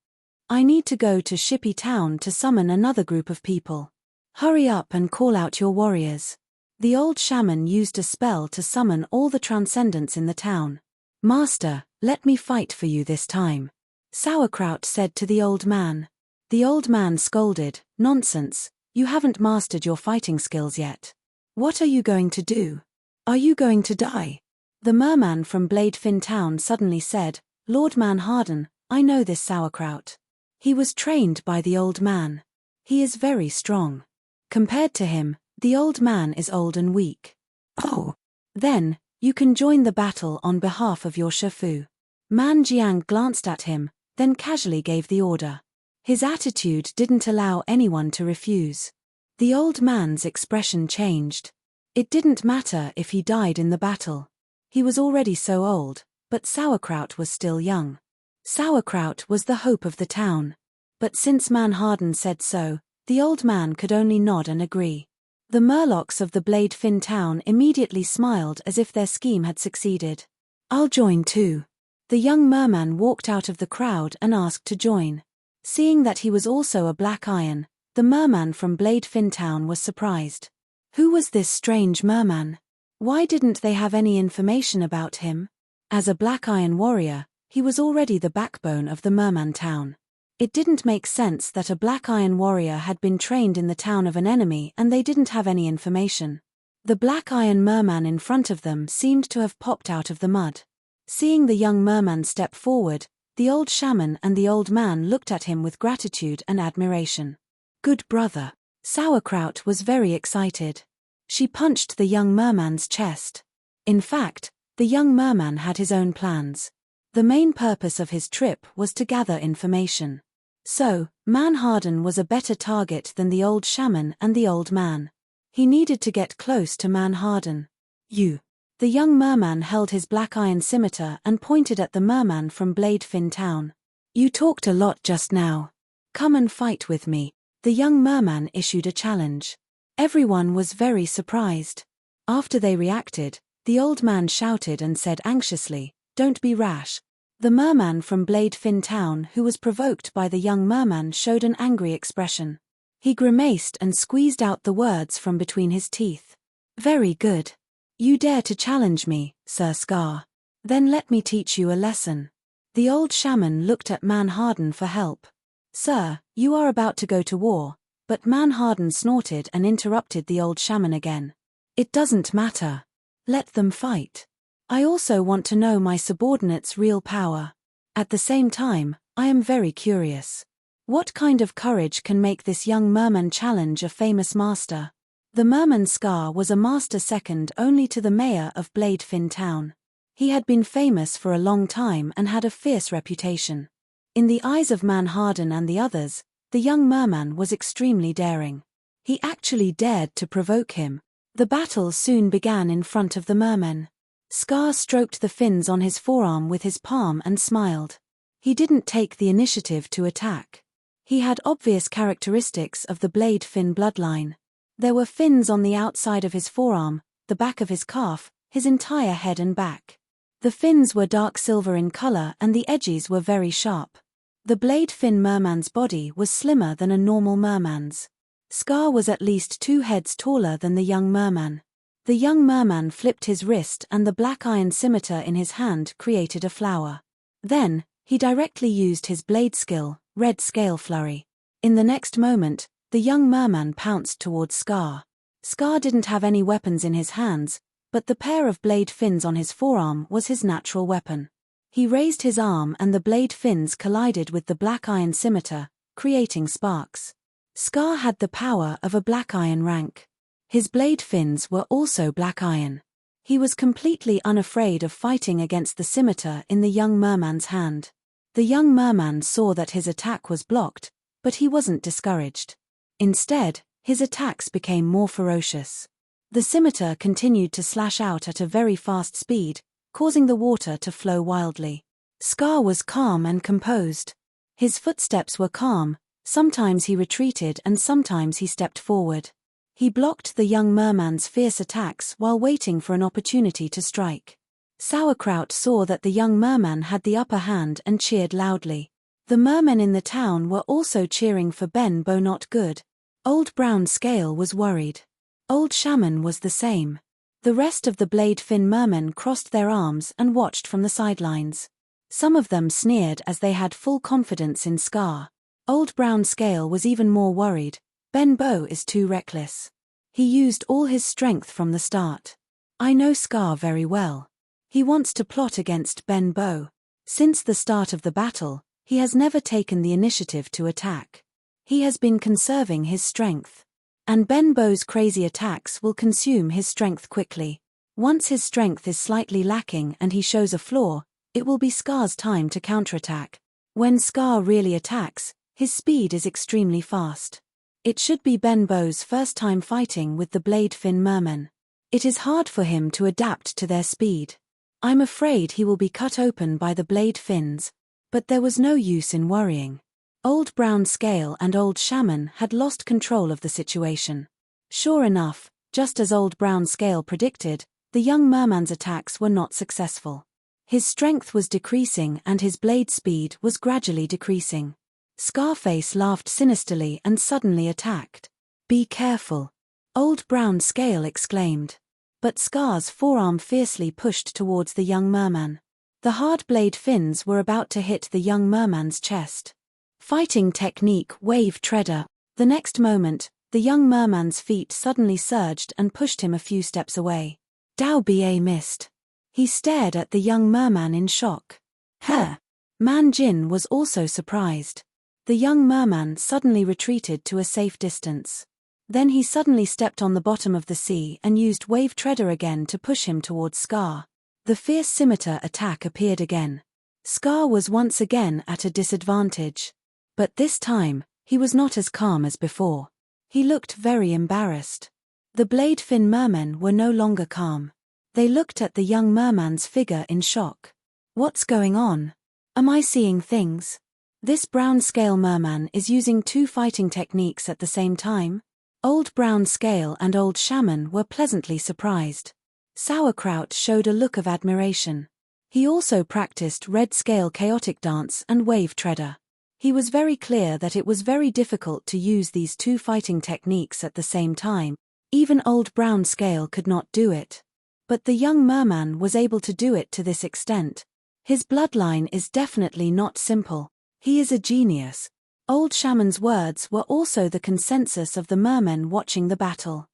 I need to go to Shippy Town to summon another group of people. Hurry up and call out your warriors. The old shaman used a spell to summon all the transcendents in the town. Master, let me fight for you this time. Sauerkraut said to the old man. The old man scolded, nonsense, you haven't mastered your fighting skills yet. What are you going to do? Are you going to die? The merman from Blade Fin Town suddenly said, Lord Man Harden, I know this Sauerkraut. He was trained by the old man. He is very strong. Compared to him, the old man is old and weak. Oh. Then, you can join the battle on behalf of your Shifu. Man Jiang glanced at him, then casually gave the order. His attitude didn't allow anyone to refuse. The old man's expression changed. It didn't matter if he died in the battle. He was already so old, but Sauerkraut was still young. Sauerkraut was the hope of the town. But since Man Harden said so, the old man could only nod and agree. The Murlocs of the Blade Fin Town immediately smiled as if their scheme had succeeded. I'll join too. The young merman walked out of the crowd and asked to join. Seeing that he was also a black iron, the merman from Blade Fin Town was surprised. Who was this strange merman? Why didn't they have any information about him? As a black iron warrior, he was already the backbone of the merman town. It didn't make sense that a black iron warrior had been trained in the town of an enemy and they didn't have any information. The black iron merman in front of them seemed to have popped out of the mud. Seeing the young merman step forward, The old shaman and the old man looked at him with gratitude and admiration. Good brother. Sauerkraut was very excited. She punched the young merman's chest. In fact, the young merman had his own plans. The main purpose of his trip was to gather information. So, Manharden was a better target than the old shaman and the old man. He needed to get close to Manharden. You. The young merman held his black iron scimitar and pointed at the merman from Bladefin town. You talked a lot just now. Come and fight with me. The young merman issued a challenge. Everyone was very surprised. After they reacted, the old man shouted and said anxiously, "Don't be rash." The merman from Bladefin town who was provoked by the young merman showed an angry expression. He grimaced and squeezed out the words from between his teeth. Very good. You dare to challenge me, Sir Scar. Then let me teach you a lesson. The old shaman looked at Manharden for help. Sir, you are about to go to war, but Manharden snorted and interrupted the old shaman again. It doesn't matter. Let them fight. I also want to know my subordinate's real power. At the same time, I am very curious. What kind of courage can make this young merman challenge a famous master? The merman Scar was a master second only to the mayor of Bladefin town. He had been famous for a long time and had a fierce reputation. In the eyes of Manharden and the others, the young merman was extremely daring. He actually dared to provoke him. The battle soon began in front of the mermen. Scar stroked the fins on his forearm with his palm and smiled. He didn't take the initiative to attack. He had obvious characteristics of the Bladefin bloodline. There were fins on the outside of his forearm, the back of his calf, his entire head and back. The fins were dark silver in color and the edges were very sharp. The Bladefin merman's body was slimmer than a normal merman's. Scar was at least 2 heads taller than the young merman. The young merman flipped his wrist and the black iron scimitar in his hand created a flower. Then, he directly used his blade skill, Red Scale Flurry. In the next moment, the young merman pounced towards Scar. Scar didn't have any weapons in his hands, but the pair of blade fins on his forearm was his natural weapon. He raised his arm and the blade fins collided with the black iron scimitar, creating sparks. Scar had the power of a black iron rank. His blade fins were also black iron. He was completely unafraid of fighting against the scimitar in the young merman's hand. The young merman saw that his attack was blocked, but he wasn't discouraged. Instead, his attacks became more ferocious. The scimitar continued to slash out at a very fast speed, causing the water to flow wildly. Scar was calm and composed. His footsteps were calm, sometimes he retreated and sometimes he stepped forward. He blocked the young merman's fierce attacks while waiting for an opportunity to strike. Sauerkraut saw that the young merman had the upper hand and cheered loudly. The mermen in the town were also cheering for Ben Bow Not Good. Old Brown Scale was worried. Old Shaman was the same. The rest of the Bladefin mermen crossed their arms and watched from the sidelines. Some of them sneered as they had full confidence in Scar. Old Brown Scale was even more worried. Ben Bow is too reckless. He used all his strength from the start. I know Scar very well. He wants to plot against Ben Bow. Since the start of the battle, he has never taken the initiative to attack. He has been conserving his strength. And Ben Bow's crazy attacks will consume his strength quickly. Once his strength is slightly lacking and he shows a flaw, it will be Scar's time to counterattack. When Scar really attacks, his speed is extremely fast. It should be Ben Bow's first time fighting with the Bladefin mermen. It is hard for him to adapt to their speed. I'm afraid he will be cut open by the blade fins. But there was no use in worrying. Old Brown Scale and Old Shaman had lost control of the situation. Sure enough, just as Old Brown Scale predicted, the young merman's attacks were not successful. His strength was decreasing and his blade speed was gradually decreasing. Scarface laughed sinisterly and suddenly attacked. Be careful. Old Brown Scale exclaimed. But Scar's forearm fiercely pushed towards the young merman. The hard blade fins were about to hit the young merman's chest. Fighting technique Wave Treader. The next moment, the young merman's feet suddenly surged and pushed him a few steps away. Dao Ba missed. He stared at the young merman in shock. Huh! Man Jin was also surprised. The young merman suddenly retreated to a safe distance. Then he suddenly stepped on the bottom of the sea and used Wave Treader again to push him towards Scar. The fierce scimitar attack appeared again. Scar was once again at a disadvantage. But this time, he was not as calm as before. He looked very embarrassed. The blade fin mermen were no longer calm. They looked at the young merman's figure in shock. What's going on? Am I seeing things? This brown scale merman is using two fighting techniques at the same time? Old Brown Scale and Old Shaman were pleasantly surprised. Sauerkraut showed a look of admiration. He also practiced Red Scale Chaotic Dance and Wave Treader. He was very clear that it was very difficult to use these two fighting techniques at the same time. Even Old Brown Scale could not do it. But the young merman was able to do it to this extent. His bloodline is definitely not simple. He is a genius. Old Shaman's words were also the consensus of the mermen watching the battle.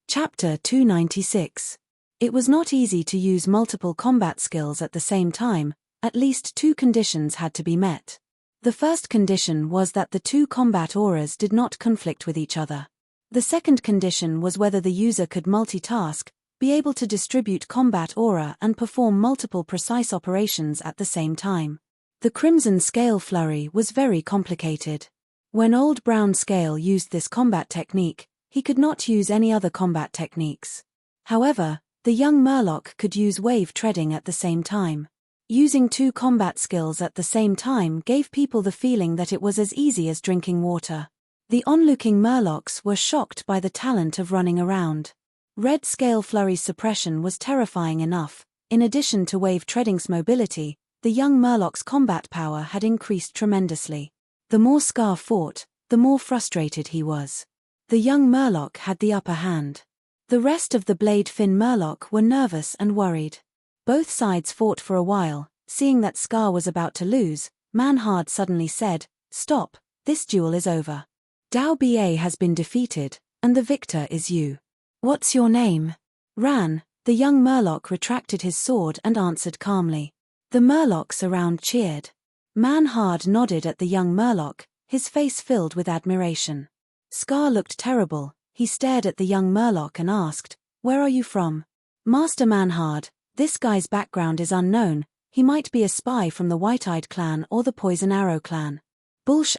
Chapter 296. It was not easy to use multiple combat skills at the same time. At least two conditions had to be met. The first condition was that the two combat auras did not conflict with each other. The second condition was whether the user could multitask, be able to distribute combat aura and perform multiple precise operations at the same time. The Crimson Scale Flurry was very complicated. When Old Brown Scale used this combat technique, he could not use any other combat techniques. However, the young Murloc could use wave treading at the same time. Using two combat skills at the same time gave people the feeling that it was as easy as drinking water. The onlooking Murlocs were shocked by the talent of running around. Red Scale Flurry's suppression was terrifying enough. In addition to wave treading's mobility, the young Murloc's combat power had increased tremendously. The more Scar fought, the more frustrated he was. The young Murloc had the upper hand. The rest of the Blade Fin Murloc were nervous and worried. Both sides fought for a while. Seeing that Scar was about to lose, Manhard suddenly said, "Stop, this duel is over. Dao Ba has been defeated, and the victor is you. What's your name?" Ran. The young Murloc retracted his sword and answered calmly. The Murlocs around cheered. Manhard nodded at the young Murloc, his face filled with admiration. Scar looked terrible. He stared at the young Murloc and asked, "Where are you from?" "Master Manhard, this guy's background is unknown. He might be a spy from the White-Eyed clan or the Poison Arrow clan." Bullsh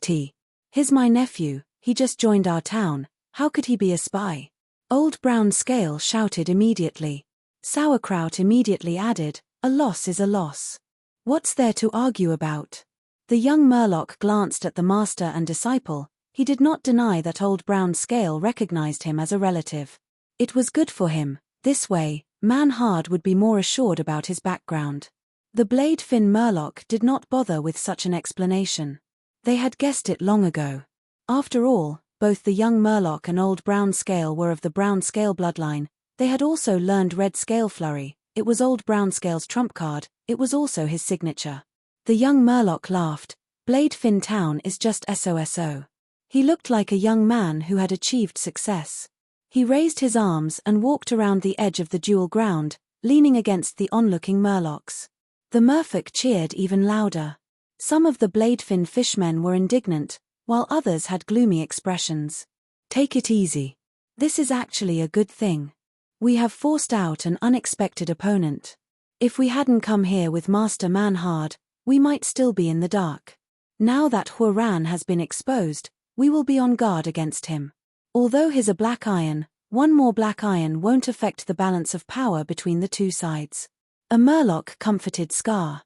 *T. "He's my nephew, he just joined our town. How could he be a spy?" Old Brown Scale shouted immediately. Sauerkraut immediately added, "A loss is a loss. What's there to argue about?" The young Murloc glanced at the master and disciple. He did not deny that Old Brown Scale recognized him as a relative. It was good for him. This way, Manhard would be more assured about his background. The Blade Fin Murloc did not bother with such an explanation. They had guessed it long ago. After all, both the young Murloc and Old Brown Scale were of the Brown Scale bloodline. They had also learned Red Scale Flurry. It was Old Brown Scale's trump card. It was also his signature. The young Murloc laughed. Blade Fin Town is just SOSO. He looked like a young man who had achieved success. He raised his arms and walked around the edge of the duel ground, leaning against the onlooking Murlocs. The merfolk cheered even louder. Some of the Bladefin fishmen were indignant, while others had gloomy expressions. "Take it easy. This is actually a good thing. We have forced out an unexpected opponent. If we hadn't come here with Master Manhard, we might still be in the dark. Now that Huran has been exposed, we will be on guard against him. Although he's a black iron, one more black iron won't affect the balance of power between the two sides." A Murloc comforted Scar.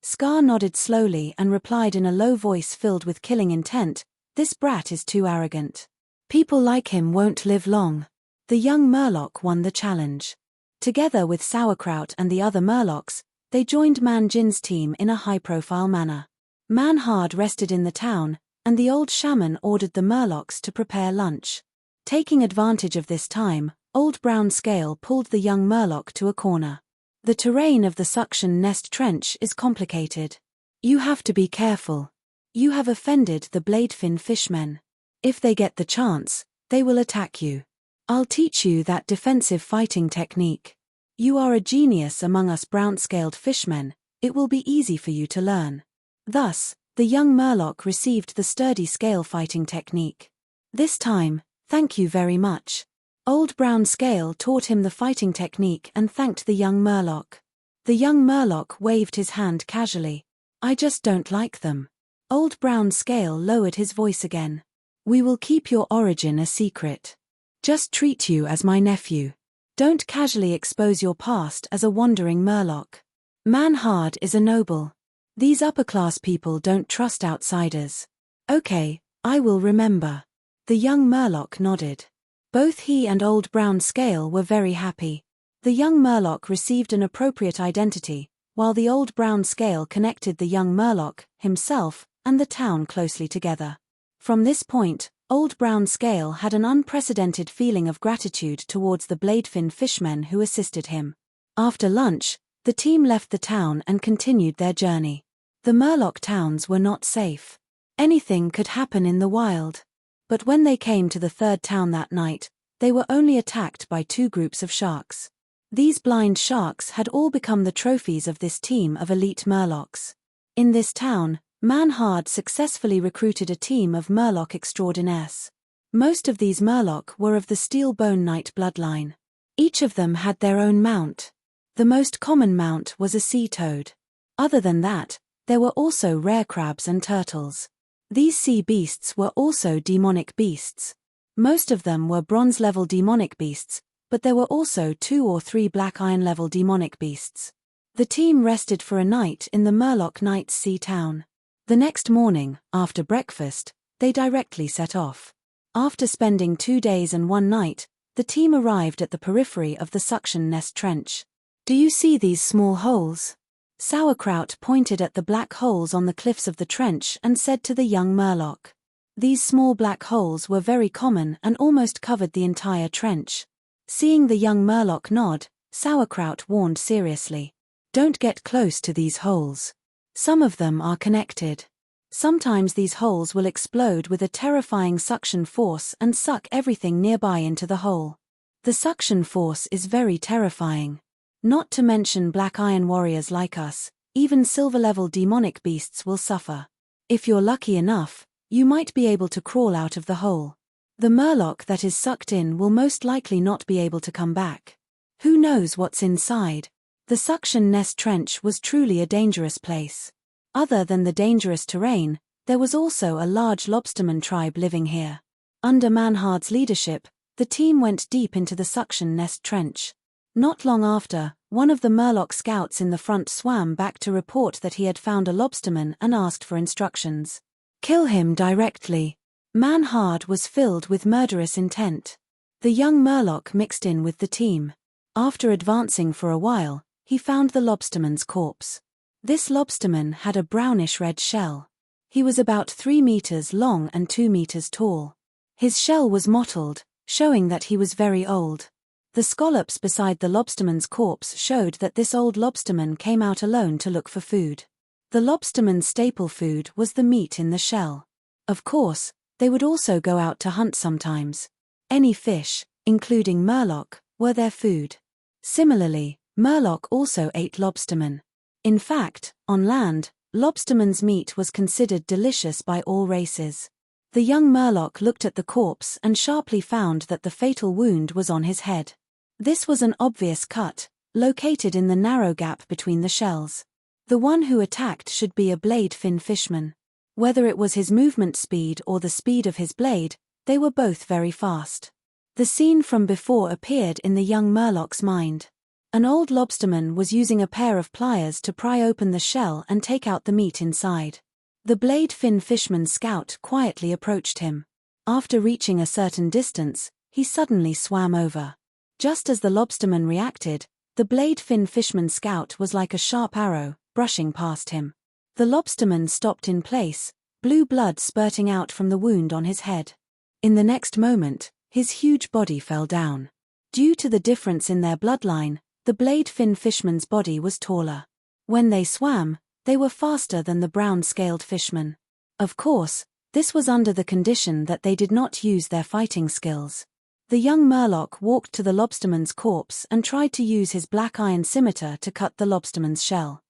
Scar nodded slowly and replied in a low voice filled with killing intent, "This brat is too arrogant. People like him won't live long." The young Murloc won the challenge. Together with Sauerkraut and the other Murlocs, they joined Man Jin's team in a high-profile manner. Manhard rested in the town, and the old shaman ordered the Murlocs to prepare lunch. Taking advantage of this time, Old Brown Scale pulled the young Murloc to a corner. The terrain of the suction nest trench is complicated. You have to be careful. You have offended the Bladefin fishmen. If they get the chance, they will attack you. I'll teach you that defensive fighting technique. You are a genius among us brown-scaled fishmen. It will be easy for you to learn. Thus, the young Murloc received the sturdy scale fighting technique. This time, thank you very much. Old Brown Scale taught him the fighting technique and thanked the young Murloc. The young Murloc waved his hand casually. I just don't like them. Old Brown Scale lowered his voice again. We will keep your origin a secret. Just treat you as my nephew. Don't casually expose your past as a wandering Murloc. Manhard is a noble. These upper-class people don't trust outsiders. Okay, I will remember. The young Murloc nodded. Both he and Old Brown Scale were very happy. The young Murloc received an appropriate identity, while the Old Brown Scale connected the young Murloc, himself, and the town closely together. From this point, Old Brown Scale had an unprecedented feeling of gratitude towards the Bladefin fishmen who assisted him. After lunch, the team left the town and continued their journey. The Murloc towns were not safe. Anything could happen in the wild. But when they came to the third town that night, they were only attacked by two groups of sharks. These blind sharks had all become the trophies of this team of elite Murlocs. In this town, Manhard successfully recruited a team of Murloc extraordinaires. Most of these Murloc were of the Steel Bone Knight bloodline. Each of them had their own mount. The most common mount was a sea toad. Other than that, there were also rare crabs and turtles. These sea beasts were also demonic beasts. Most of them were bronze-level demonic beasts, but there were also 2 or 3 black iron-level demonic beasts. The team rested for a night in the Murloc Knights Sea Town. The next morning, after breakfast, they directly set off. After spending 2 days and 1 night, the team arrived at the periphery of the Suction Nest Trench. Do you see these small holes? Sauerkraut pointed at the black holes on the cliffs of the trench and said to the young Murloc. These small black holes were very common and almost covered the entire trench. Seeing the young Murloc nod, Sauerkraut warned seriously. Don't get close to these holes. Some of them are connected. Sometimes these holes will explode with a terrifying suction force and suck everything nearby into the hole. The suction force is very terrifying. Not to mention black iron warriors like us, even silver-level demonic beasts will suffer. If you're lucky enough, you might be able to crawl out of the hole. The Murloc that is sucked in will most likely not be able to come back. Who knows what's inside? The Suction Nest Trench was truly a dangerous place. Other than the dangerous terrain, there was also a large lobsterman tribe living here. Under Manhard's leadership, the team went deep into the Suction Nest Trench. Not long after, one of the Murloc scouts in the front swam back to report that he had found a lobsterman and asked for instructions. Kill him directly. Manhard was filled with murderous intent. The young Murloc mixed in with the team. After advancing for a while, he found the lobsterman's corpse. This lobsterman had a brownish-red shell. He was about 3 meters long and 2 meters tall. His shell was mottled, showing that he was very old. The scallops beside the lobsterman's corpse showed that this old lobsterman came out alone to look for food. The lobsterman's staple food was the meat in the shell. Of course, they would also go out to hunt sometimes. Any fish, including Murloc, were their food. Similarly, Murloc also ate lobstermen. In fact, on land, lobsterman's meat was considered delicious by all races. The young Murloc looked at the corpse and sharply found that the fatal wound was on his head. This was an obvious cut, located in the narrow gap between the shells. The one who attacked should be a blade-fin fishman. Whether it was his movement speed or the speed of his blade, they were both very fast. The scene from before appeared in the young Murloc's mind. An old lobsterman was using a pair of pliers to pry open the shell and take out the meat inside. The blade-fin fishman's scout quietly approached him. After reaching a certain distance, he suddenly swam over. Just as the lobsterman reacted, the blade-fin fishman's scout was like a sharp arrow, brushing past him. The lobsterman stopped in place, blue blood spurting out from the wound on his head. In the next moment, his huge body fell down. Due to the difference in their bloodline, the blade-fin fishman's body was taller. When they swam, they were faster than the brown-scaled fishmen. Of course, this was under the condition that they did not use their fighting skills. The young Murloc walked to the lobsterman's corpse and tried to use his black iron scimitar to cut the lobsterman's shell.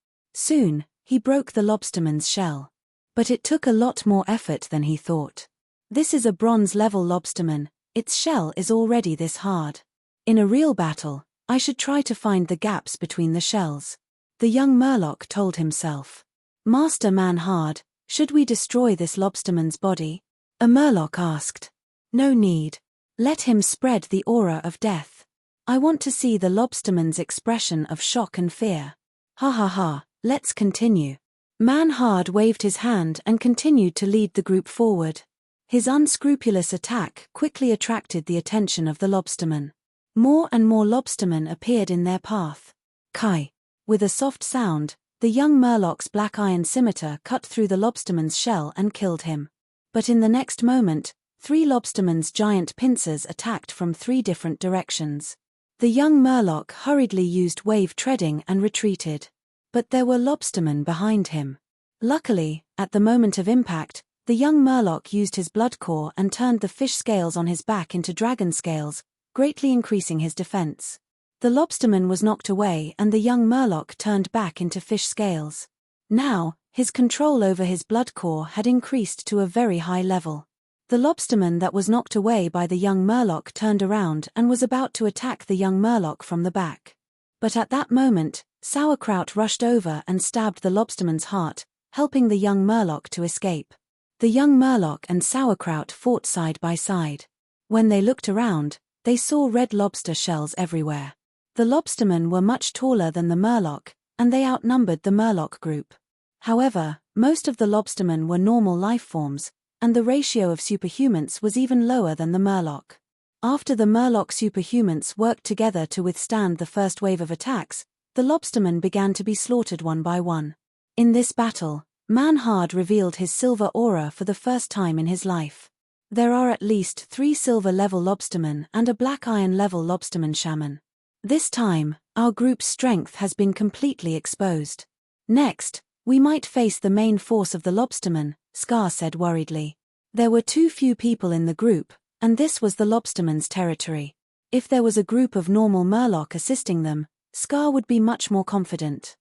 Soon, he broke the lobsterman's shell. But it took a lot more effort than he thought. This is a bronze-level lobsterman, its shell is already this hard. In a real battle, I should try to find the gaps between the shells. The young Murloc told himself. Master Man-Hard, should we destroy this lobsterman's body? A Murloc asked. No need. Let him spread the aura of death. I want to see the lobsterman's expression of shock and fear. Ha ha ha, let's continue. Man-Hard waved his hand and continued to lead the group forward. His unscrupulous attack quickly attracted the attention of the lobsterman. More and more lobstermen appeared in their path. Kai. With a soft sound, the young Murloc's black iron scimitar cut through the lobsterman's shell and killed him. But in the next moment, 3 lobstermen's giant pincers attacked from 3 different directions. The young Murloc hurriedly used wave treading and retreated. But there were lobstermen behind him. Luckily, at the moment of impact, the young Murloc used his Bloodcore and turned the fish scales on his back into dragon scales, greatly increasing his defense. The lobsterman was knocked away and the young Murloc turned back into fish scales. Now, his control over his Bloodcore had increased to a very high level. The lobsterman that was knocked away by the young Murloc turned around and was about to attack the young Murloc from the back. But at that moment, Sauerkraut rushed over and stabbed the lobsterman's heart, helping the young Murloc to escape. The young Murloc and Sauerkraut fought side by side. When they looked around, they saw red lobster shells everywhere. The lobstermen were much taller than the Murloc, and they outnumbered the Murloc group. However, most of the lobstermen were normal life forms, and the ratio of superhumans was even lower than the Murloc. After the Murloc superhumans worked together to withstand the first wave of attacks, the lobstermen began to be slaughtered one by one. In this battle, Man-Hard revealed his silver aura for the first time in his life. There are at least 3 silver-level lobstermen and a black iron-level lobsterman shaman. This time, our group's strength has been completely exposed. Next, we might face the main force of the lobstermen, Scar said worriedly. There were too few people in the group, and this was the lobsterman's territory. If there was a group of normal Murloc assisting them, Scar would be much more confident.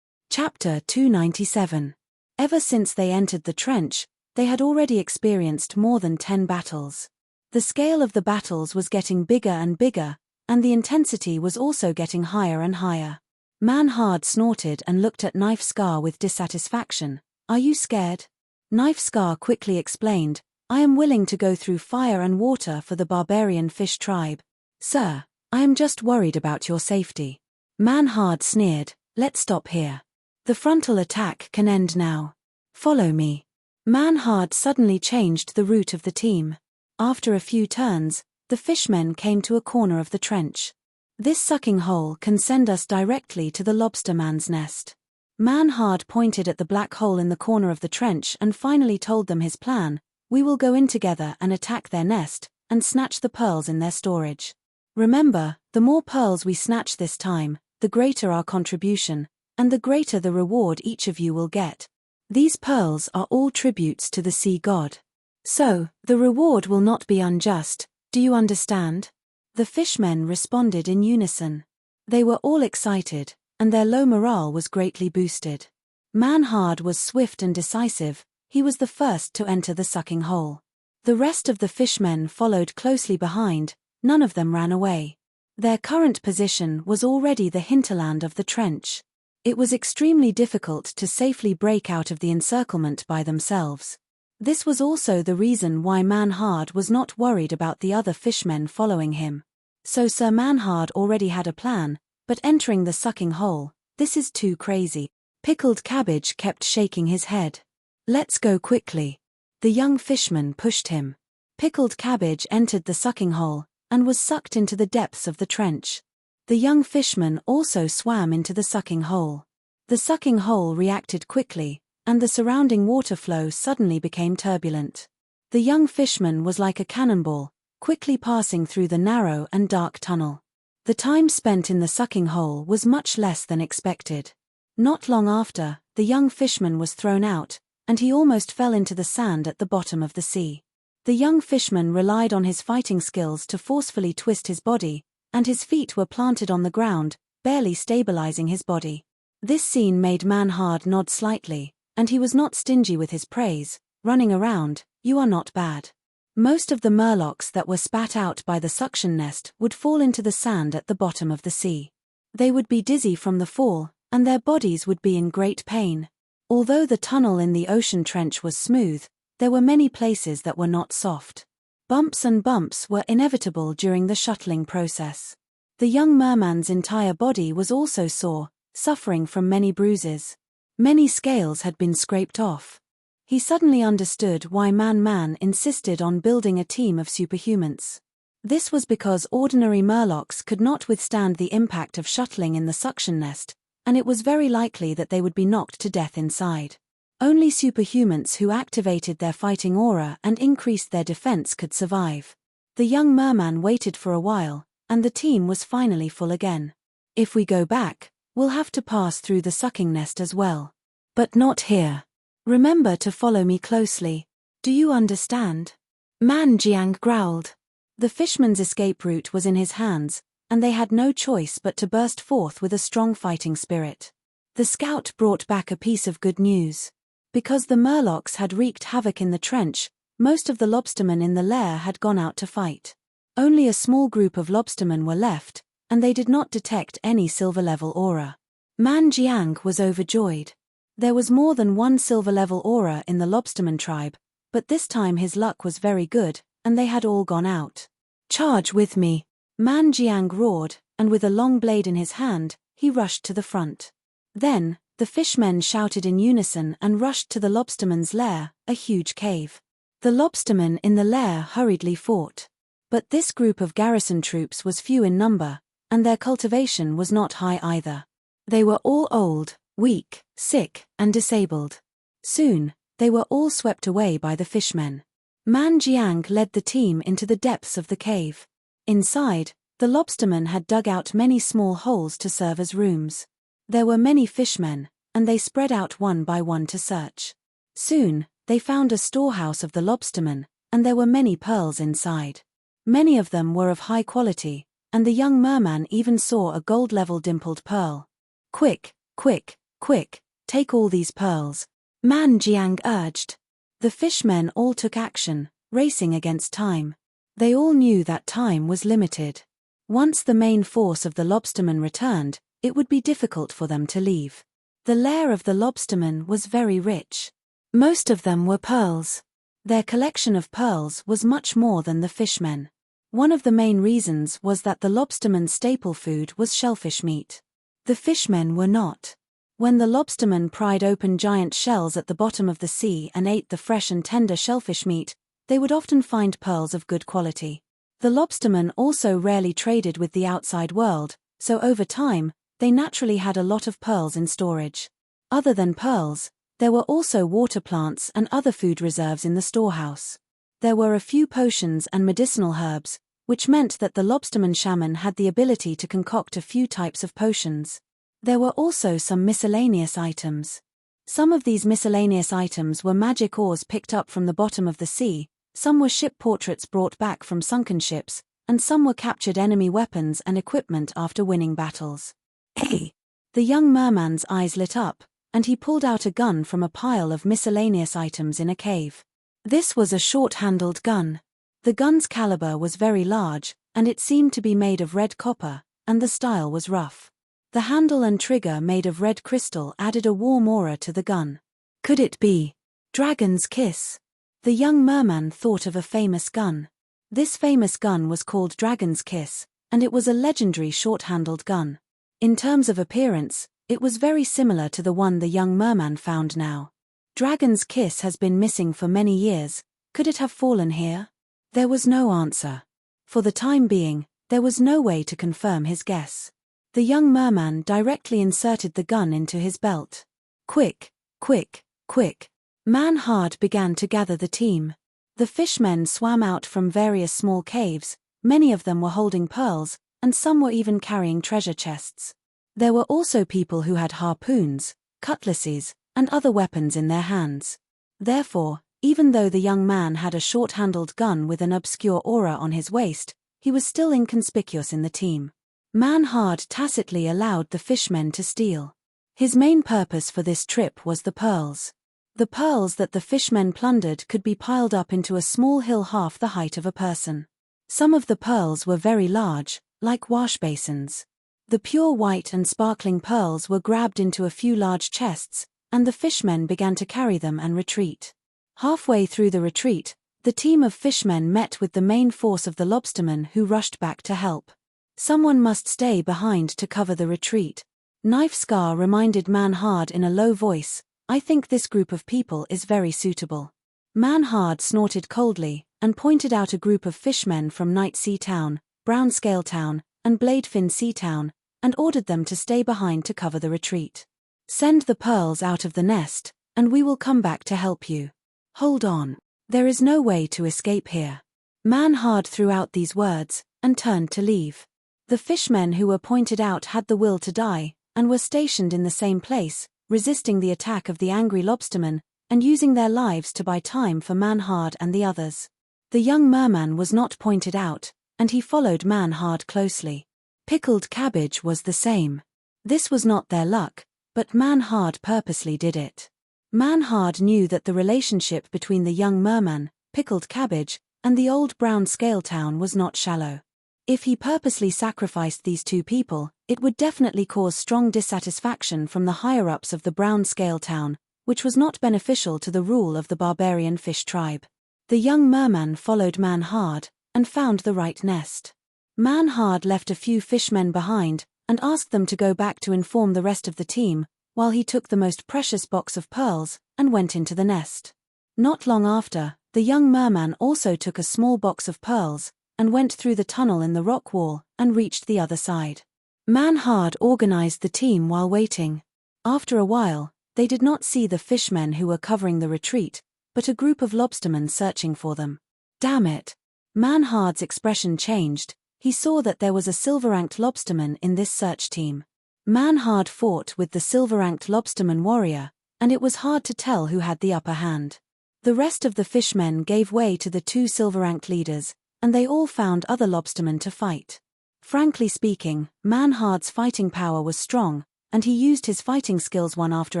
Chapter 297. Ever since they entered the trench, they had already experienced more than 10 battles. The scale of the battles was getting bigger and bigger, and the intensity was also getting higher and higher. Man-Hard snorted and looked at Knife Scar with dissatisfaction. Are you scared? Knife Scar quickly explained, I am willing to go through fire and water for the barbarian fish tribe. Sir, I am just worried about your safety. Man-Hard sneered, let's stop here. The frontal attack can end now. Follow me. Man-Hard suddenly changed the route of the team. After a few turns, the fishmen came to a corner of the trench. This sucking hole can send us directly to the lobsterman's nest. Man-Hard pointed at the black hole in the corner of the trench and finally told them his plan. We will go in together and attack their nest, and snatch the pearls in their storage. Remember, the more pearls we snatch this time, the greater our contribution, and the greater the reward each of you will get. These pearls are all tributes to the sea god. So, the reward will not be unjust, do you understand? The fishmen responded in unison. They were all excited, and their low morale was greatly boosted. Man-Hard was swift and decisive, he was the first to enter the sucking hole. The rest of the fishmen followed closely behind, none of them ran away. Their current position was already the hinterland of the trench. It was extremely difficult to safely break out of the encirclement by themselves. This was also the reason why Man-Hard was not worried about the other fishmen following him. So Sir Man-Hard already had a plan, but entering the sucking hole, this is too crazy. Pickled Cabbage kept shaking his head. Let's go quickly. The young fishman pushed him. Pickled Cabbage entered the sucking hole, and was sucked into the depths of the trench. The young fishman also swam into the sucking hole. The sucking hole reacted quickly, and the surrounding water flow suddenly became turbulent. The young fishman was like a cannonball, quickly passing through the narrow and dark tunnel. The time spent in the sucking hole was much less than expected. Not long after, the young fishman was thrown out, and he almost fell into the sand at the bottom of the sea. The young fishman relied on his fighting skills to forcefully twist his body, and his feet were planted on the ground, barely stabilizing his body. This scene made Manhard nod slightly, and he was not stingy with his praise, running around, "You are not bad." Most of the murlocs that were spat out by the suction nest would fall into the sand at the bottom of the sea. They would be dizzy from the fall, and their bodies would be in great pain. Although the tunnel in the ocean trench was smooth, there were many places that were not soft. Bumps and bumps were inevitable during the shuttling process. The young merman's entire body was also sore, suffering from many bruises. Many scales had been scraped off. He suddenly understood why Man insisted on building a team of superhumans. This was because ordinary murlocs could not withstand the impact of shuttling in the suction nest, and it was very likely that they would be knocked to death inside. Only superhumans who activated their fighting aura and increased their defense could survive. The young merman waited for a while, and the team was finally full again. "If we go back, we'll have to pass through the sucking nest as well. But not here. Remember to follow me closely. Do you understand?" Man Jiang growled. The fishman's escape route was in his hands, and they had no choice but to burst forth with a strong fighting spirit. The scout brought back a piece of good news. Because the murlocs had wreaked havoc in the trench, most of the lobstermen in the lair had gone out to fight. Only a small group of lobstermen were left, and they did not detect any silver-level aura. Man Jiang was overjoyed. There was more than one silver-level aura in the lobsterman tribe, but this time his luck was very good, and they had all gone out. "Charge with me!" Man Jiang roared, and with a long blade in his hand, he rushed to the front. Then, the fishmen shouted in unison and rushed to the lobsterman's lair, a huge cave. The lobstermen in the lair hurriedly fought. But this group of garrison troops was few in number, and their cultivation was not high either. They were all old, weak, sick, and disabled. Soon, they were all swept away by the fishmen. Man Jiang led the team into the depths of the cave. Inside, the lobstermen had dug out many small holes to serve as rooms. There were many fishmen, and they spread out one by one to search. Soon, they found a storehouse of the lobstermen, and there were many pearls inside. Many of them were of high quality, and the young merman even saw a gold-level dimpled pearl. "Quick, quick, quick, take all these pearls," Man Jiang urged. The fishmen all took action, racing against time. They all knew that time was limited. Once the main force of the lobstermen returned, it would be difficult for them to leave. The lair of the lobstermen was very rich. Most of them were pearls. Their collection of pearls was much more than the fishmen. One of the main reasons was that the lobstermen's staple food was shellfish meat. The fishmen were not. When the lobstermen pried open giant shells at the bottom of the sea and ate the fresh and tender shellfish meat, they would often find pearls of good quality. The lobstermen also rarely traded with the outside world, so over time, they naturally had a lot of pearls in storage. Other than pearls, there were also water plants and other food reserves in the storehouse. There were a few potions and medicinal herbs, which meant that the lobsterman shaman had the ability to concoct a few types of potions. There were also some miscellaneous items. Some of these miscellaneous items were magic ores picked up from the bottom of the sea, some were ship portraits brought back from sunken ships, and some were captured enemy weapons and equipment after winning battles. Hey! The young merman's eyes lit up, and he pulled out a gun from a pile of miscellaneous items in a cave. This was a short-handled gun. The gun's caliber was very large, and it seemed to be made of red copper, and the style was rough. The handle and trigger made of red crystal added a warm aura to the gun. Could it be Dragon's Kiss? The young merman thought of a famous gun. This famous gun was called Dragon's Kiss, and it was a legendary short-handled gun. In terms of appearance, it was very similar to the one the young merman found now. Dragon's Kiss has been missing for many years. Could it have fallen here? There was no answer. For the time being, there was no way to confirm his guess. The young merman directly inserted the gun into his belt. Quick, quick, quick. Manhard began to gather the team. The fishmen swam out from various small caves, many of them were holding pearls, and some were even carrying treasure chests. There were also people who had harpoons, cutlasses, and other weapons in their hands. Therefore, even though the young man had a short-handled gun with an obscure aura on his waist, he was still inconspicuous in the team. Manhard tacitly allowed the fishmen to steal. His main purpose for this trip was the pearls. The pearls that the fishmen plundered could be piled up into a small hill half the height of a person. Some of the pearls were very large, like wash basins. The pure white and sparkling pearls were grabbed into a few large chests, and the fishmen began to carry them and retreat. Halfway through the retreat, the team of fishmen met with the main force of the lobstermen who rushed back to help. Someone must stay behind to cover the retreat. Knife Scar reminded Manhard in a low voice, "I think this group of people is very suitable." Manhard snorted coldly, and pointed out a group of fishmen from Night Sea Town, Brown Scale Town, and Bladefin Sea Town, and ordered them to stay behind to cover the retreat. "Send the pearls out of the nest, and we will come back to help you. Hold on. There is no way to escape here." Manhard threw out these words, and turned to leave. The fishmen who were pointed out had the will to die, and were stationed in the same place, resisting the attack of the angry lobstermen, and using their lives to buy time for Manhard and the others. The young merman was not pointed out, and he followed Manhard closely. Pickled cabbage was the same. This was not their luck, but Manhard purposely did it. Manhard knew that the relationship between the young merman, Pickled Cabbage, and the old Brown Scale Town was not shallow. If he purposely sacrificed these two people, it would definitely cause strong dissatisfaction from the higher-ups of the Brown Scale Town, which was not beneficial to the rule of the barbarian fish tribe. The young merman followed Manhard, and found the right nest. Manhard left a few fishmen behind, and asked them to go back to inform the rest of the team, while he took the most precious box of pearls, and went into the nest. Not long after, the young merman also took a small box of pearls, and went through the tunnel in the rock wall, and reached the other side. Manhard organized the team while waiting. After a while, they did not see the fishmen who were covering the retreat, but a group of lobstermen searching for them. "Damn it!" Manhard's expression changed. He saw that there was a silver-ranked lobsterman in this search team. Manhard fought with the silver-ranked lobsterman warrior, and it was hard to tell who had the upper hand. The rest of the fishmen gave way to the two silver-ranked leaders, and they all found other lobstermen to fight. Frankly speaking, Manhard's fighting power was strong, and he used his fighting skills one after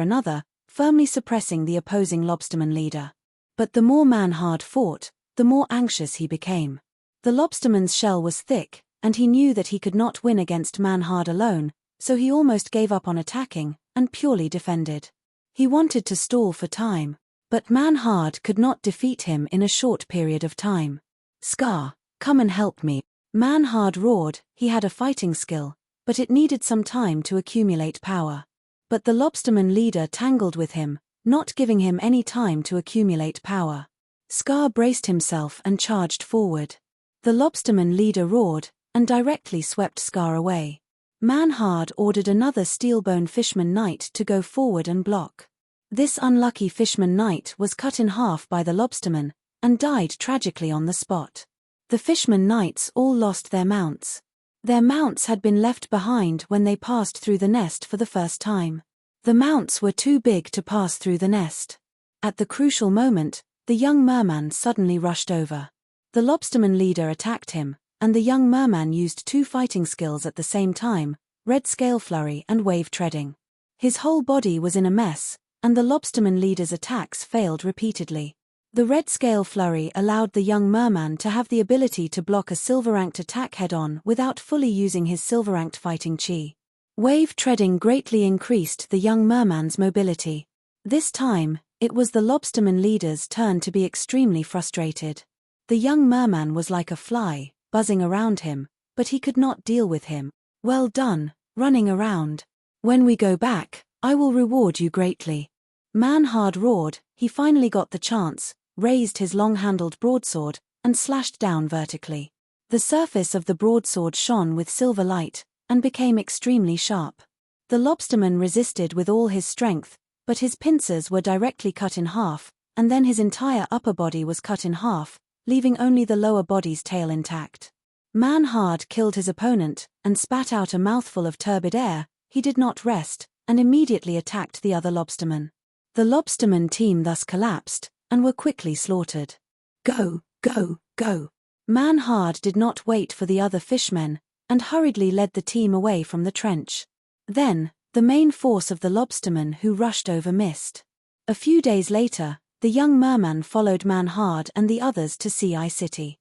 another, firmly suppressing the opposing lobsterman leader. But the more Manhard fought, the more anxious he became. The lobsterman's shell was thick, and he knew that he could not win against Manhard alone, so he almost gave up on attacking, and purely defended. He wanted to stall for time, but Manhard could not defeat him in a short period of time. "Scar, come and help me." Manhard roared. He had a fighting skill, but it needed some time to accumulate power. But the lobsterman leader tangled with him, not giving him any time to accumulate power. Scar braced himself and charged forward. The lobsterman leader roared, and directly swept Scar away. Manhard ordered another steelbone fishman knight to go forward and block. This unlucky fishman knight was cut in half by the lobsterman, and died tragically on the spot. The fishman knights all lost their mounts. Their mounts had been left behind when they passed through the nest for the first time. The mounts were too big to pass through the nest. At the crucial moment, the young merman suddenly rushed over. The lobsterman leader attacked him, and the young merman used two fighting skills at the same time, Red Scale Flurry and Wave Treading. His whole body was in a mess, and the lobsterman leader's attacks failed repeatedly. The Red Scale Flurry allowed the young merman to have the ability to block a silver-ranked attack head-on without fully using his silver-ranked fighting chi. Wave Treading greatly increased the young merman's mobility. This time, it was the lobsterman leader's turn to be extremely frustrated. The young merman was like a fly, buzzing around him, but he could not deal with him. "Well done, running around. When we go back, I will reward you greatly." Manhard roared. He finally got the chance, raised his long-handled broadsword, and slashed down vertically. The surface of the broadsword shone with silver light, and became extremely sharp. The lobsterman resisted with all his strength, but his pincers were directly cut in half, and then his entire upper body was cut in half, leaving only the lower body's tail intact. Manhard killed his opponent, and spat out a mouthful of turbid air. He did not rest, and immediately attacked the other lobstermen. The lobsterman team thus collapsed, and were quickly slaughtered. "Go, go, go." Manhard did not wait for the other fishmen, and hurriedly led the team away from the trench. Then, the main force of the lobstermen who rushed over Mist. A few days later, the young merman followed Manhard and the others to Sea City.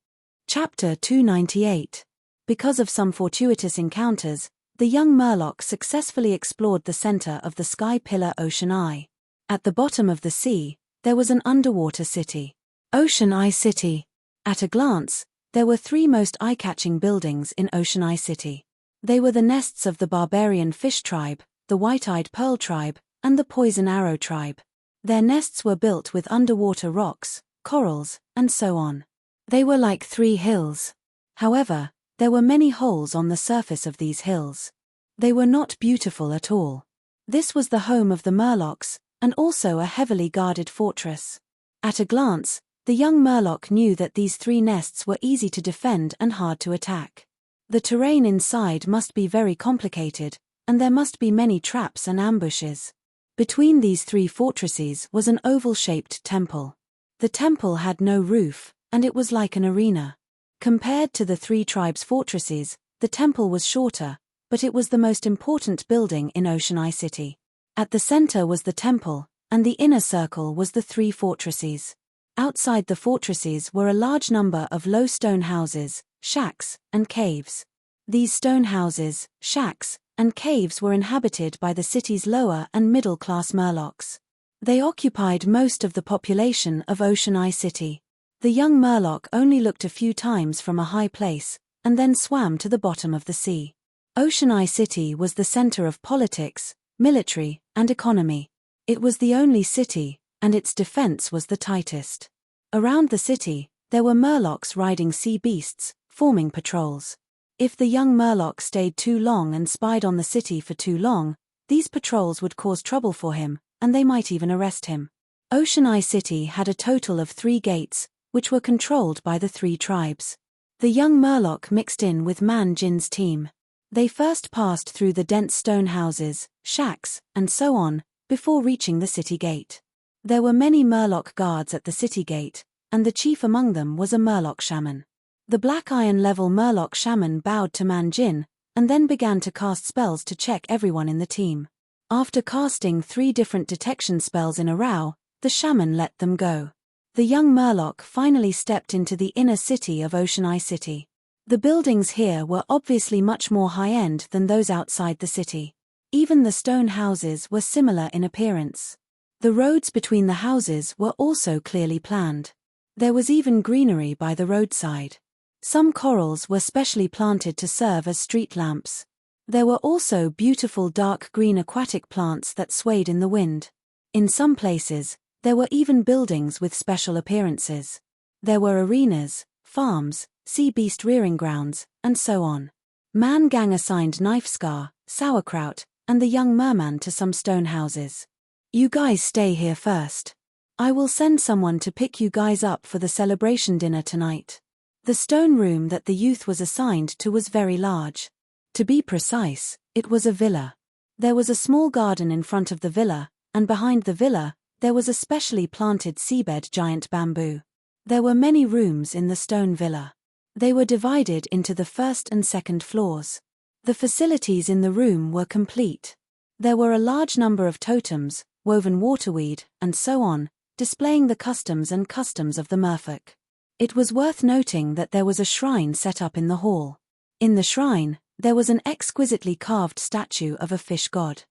Chapter 298. Because of some fortuitous encounters, the young Murloc successfully explored the center of the Sky Pillar Ocean Eye. At the bottom of the sea, there was an underwater city. Ocean Eye City. At a glance, there were three most eye-catching buildings in Ocean Eye City. They were the nests of the barbarian fish tribe, the white-eyed pearl tribe, and the poison arrow tribe. Their nests were built with underwater rocks, corals, and so on. They were like three hills. However, there were many holes on the surface of these hills. They were not beautiful at all. This was the home of the Murlocs, and also a heavily guarded fortress. At a glance, the young Murloc knew that these three nests were easy to defend and hard to attack. The terrain inside must be very complicated, and there must be many traps and ambushes. Between these three fortresses was an oval-shaped temple. The temple had no roof, and it was like an arena. Compared to the three tribes' fortresses, the temple was shorter, but it was the most important building in Ocean Eye City. At the center was the temple, and the inner circle was the three fortresses. Outside the fortresses were a large number of low stone houses, shacks, and caves. These stone houses, shacks, and caves were inhabited by the city's lower and middle-class Murlocs. They occupied most of the population of Ocean Eye City. The young Murloc only looked a few times from a high place, and then swam to the bottom of the sea. Ocean Eye City was the center of politics, military, and economy. It was the only city, and its defense was the tightest. Around the city, there were Murlocs riding sea beasts, forming patrols. If the young Murloc stayed too long and spied on the city for too long, these patrols would cause trouble for him, and they might even arrest him. Ocean Eye City had a total of 3 gates, which were controlled by the 3 tribes. The young Murloc mixed in with Man Jin's team. They first passed through the dense stone houses, shacks, and so on, before reaching the city gate. There were many Murloc guards at the city gate, and the chief among them was a Murloc shaman. The Black Iron level Murloc shaman bowed to Man Jin, and then began to cast spells to check everyone in the team. After casting 3 different detection spells in a row, the shaman let them go. The young Murloc finally stepped into the inner city of Ocean Eye City. The buildings here were obviously much more high-end than those outside the city. Even the stone houses were similar in appearance. The roads between the houses were also clearly planned. There was even greenery by the roadside. Some corals were specially planted to serve as street lamps. There were also beautiful dark green aquatic plants that swayed in the wind. In some places, there were even buildings with special appearances. There were arenas, farms, sea beast rearing grounds, and so on. Man Gang assigned Knife Scar, Sauerkraut, and the young merman to some stone houses. You guys stay here first. I will send someone to pick you guys up for the celebration dinner tonight. The stone room that the youth was assigned to was very large. To be precise, it was a villa. There was a small garden in front of the villa, and behind the villa, there was a specially planted seabed giant bamboo. There were many rooms in the stone villa. They were divided into the first and second floors. The facilities in the room were complete. There were a large number of totems, woven waterweed, and so on, displaying the customs of the merfolk. It was worth noting that there was a shrine set up in the hall. In the shrine, there was an exquisitely carved statue of a fish god.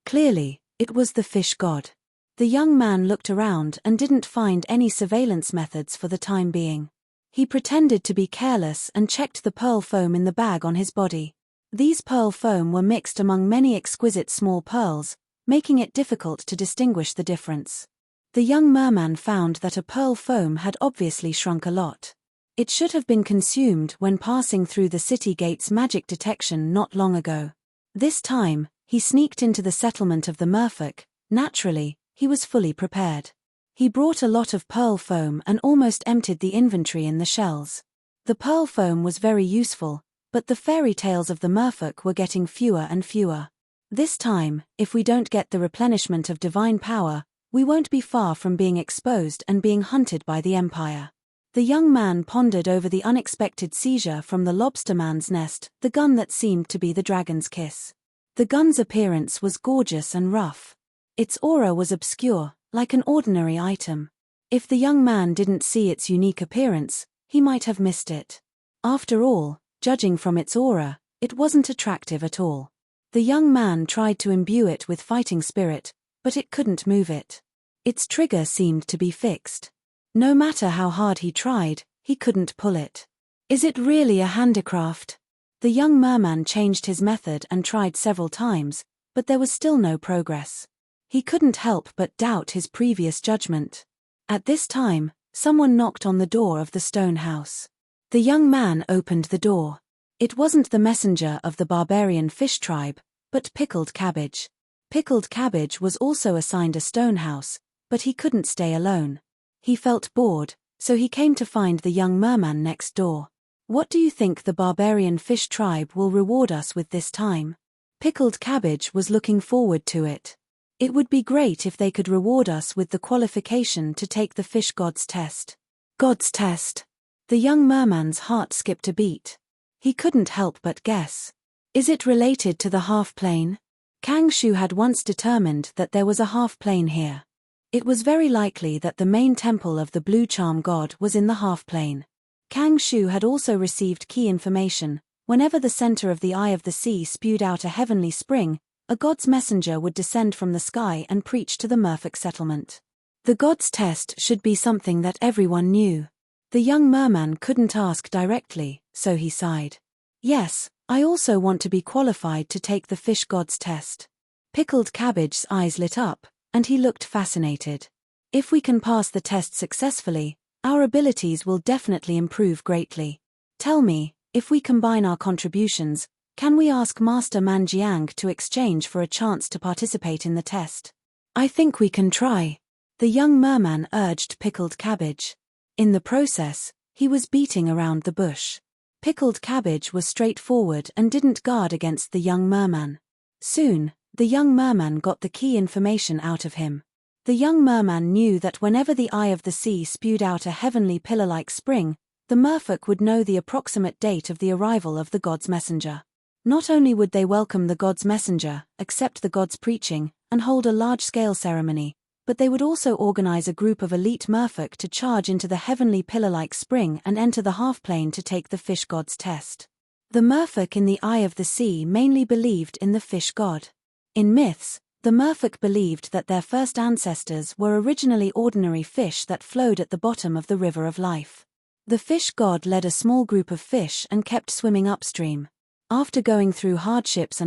Clearly, it was the fish god. The young man looked around and didn't find any surveillance methods for the time being. He pretended to be careless and checked the pearl foam in the bag on his body. These pearl foam were mixed among many exquisite small pearls, making it difficult to distinguish the difference. The young merman found that a pearl foam had obviously shrunk a lot. It should have been consumed when passing through the city gate's magic detection not long ago. This time, he sneaked into the settlement of the merfolk. Naturally, he was fully prepared. He brought a lot of pearl foam and almost emptied the inventory in the shells. The pearl foam was very useful, but the fairy tales of the merfolk were getting fewer and fewer. This time, if we don't get the replenishment of divine power, we won't be far from being exposed and being hunted by the Empire. The young man pondered over the unexpected seizure from the lobsterman's nest, the gun that seemed to be the dragon's kiss. The gun's appearance was gorgeous and rough. Its aura was obscure, like an ordinary item. If the young man didn't see its unique appearance, he might have missed it. After all, judging from its aura, it wasn't attractive at all. The young man tried to imbue it with fighting spirit, but it couldn't move it. Its trigger seemed to be fixed. No matter how hard he tried, he couldn't pull it. Is it really a handicraft? The young merman changed his method and tried several times, but there was still no progress. He couldn't help but doubt his previous judgment. At this time, someone knocked on the door of the stone house. The young man opened the door. It wasn't the messenger of the barbarian fish tribe, but Pickled Cabbage. Pickled Cabbage was also assigned a stone house, but he couldn't stay alone. He felt bored, so he came to find the young merman next door. What do you think the barbarian fish tribe will reward us with this time? Pickled Cabbage was looking forward to it. It would be great if they could reward us with the qualification to take the fish god's test. God's test. The young merman's heart skipped a beat. He couldn't help but guess. Is it related to the half-plane? Kang Shu had once determined that there was a half-plane here. It was very likely that the main temple of the blue charm god was in the half-plane. Kang Shu had also received key information. Whenever the center of the Eye of the Sea spewed out a heavenly spring, a god's messenger would descend from the sky and preach to the merfolk settlement. The god's test should be something that everyone knew. The young merman couldn't ask directly, so he sighed. Yes, I also want to be qualified to take the fish god's test. Pickled Cabbage's eyes lit up, and he looked fascinated. If we can pass the test successfully, our abilities will definitely improve greatly. Tell me, if we combine our contributions, can we ask Master Manjiang to exchange for a chance to participate in the test? I think we can try. The young merman urged Pickled Cabbage. In the process, he was beating around the bush. Pickled Cabbage was straightforward and didn't guard against the young merman. Soon, the young merman got the key information out of him. The young merman knew that whenever the Eye of the Sea spewed out a heavenly pillar-like spring, the merfolk would know the approximate date of the arrival of the god's messenger. Not only would they welcome the god's messenger, accept the god's preaching, and hold a large-scale ceremony, but they would also organize a group of elite merfolk to charge into the heavenly pillar-like spring and enter the half-plane to take the fish god's test. The merfolk in the Eye of the Sea mainly believed in the fish god. In myths, the merfolk believed that their first ancestors were originally ordinary fish that flowed at the bottom of the river of life. The fish god led a small group of fish and kept swimming upstream. After going through hardships,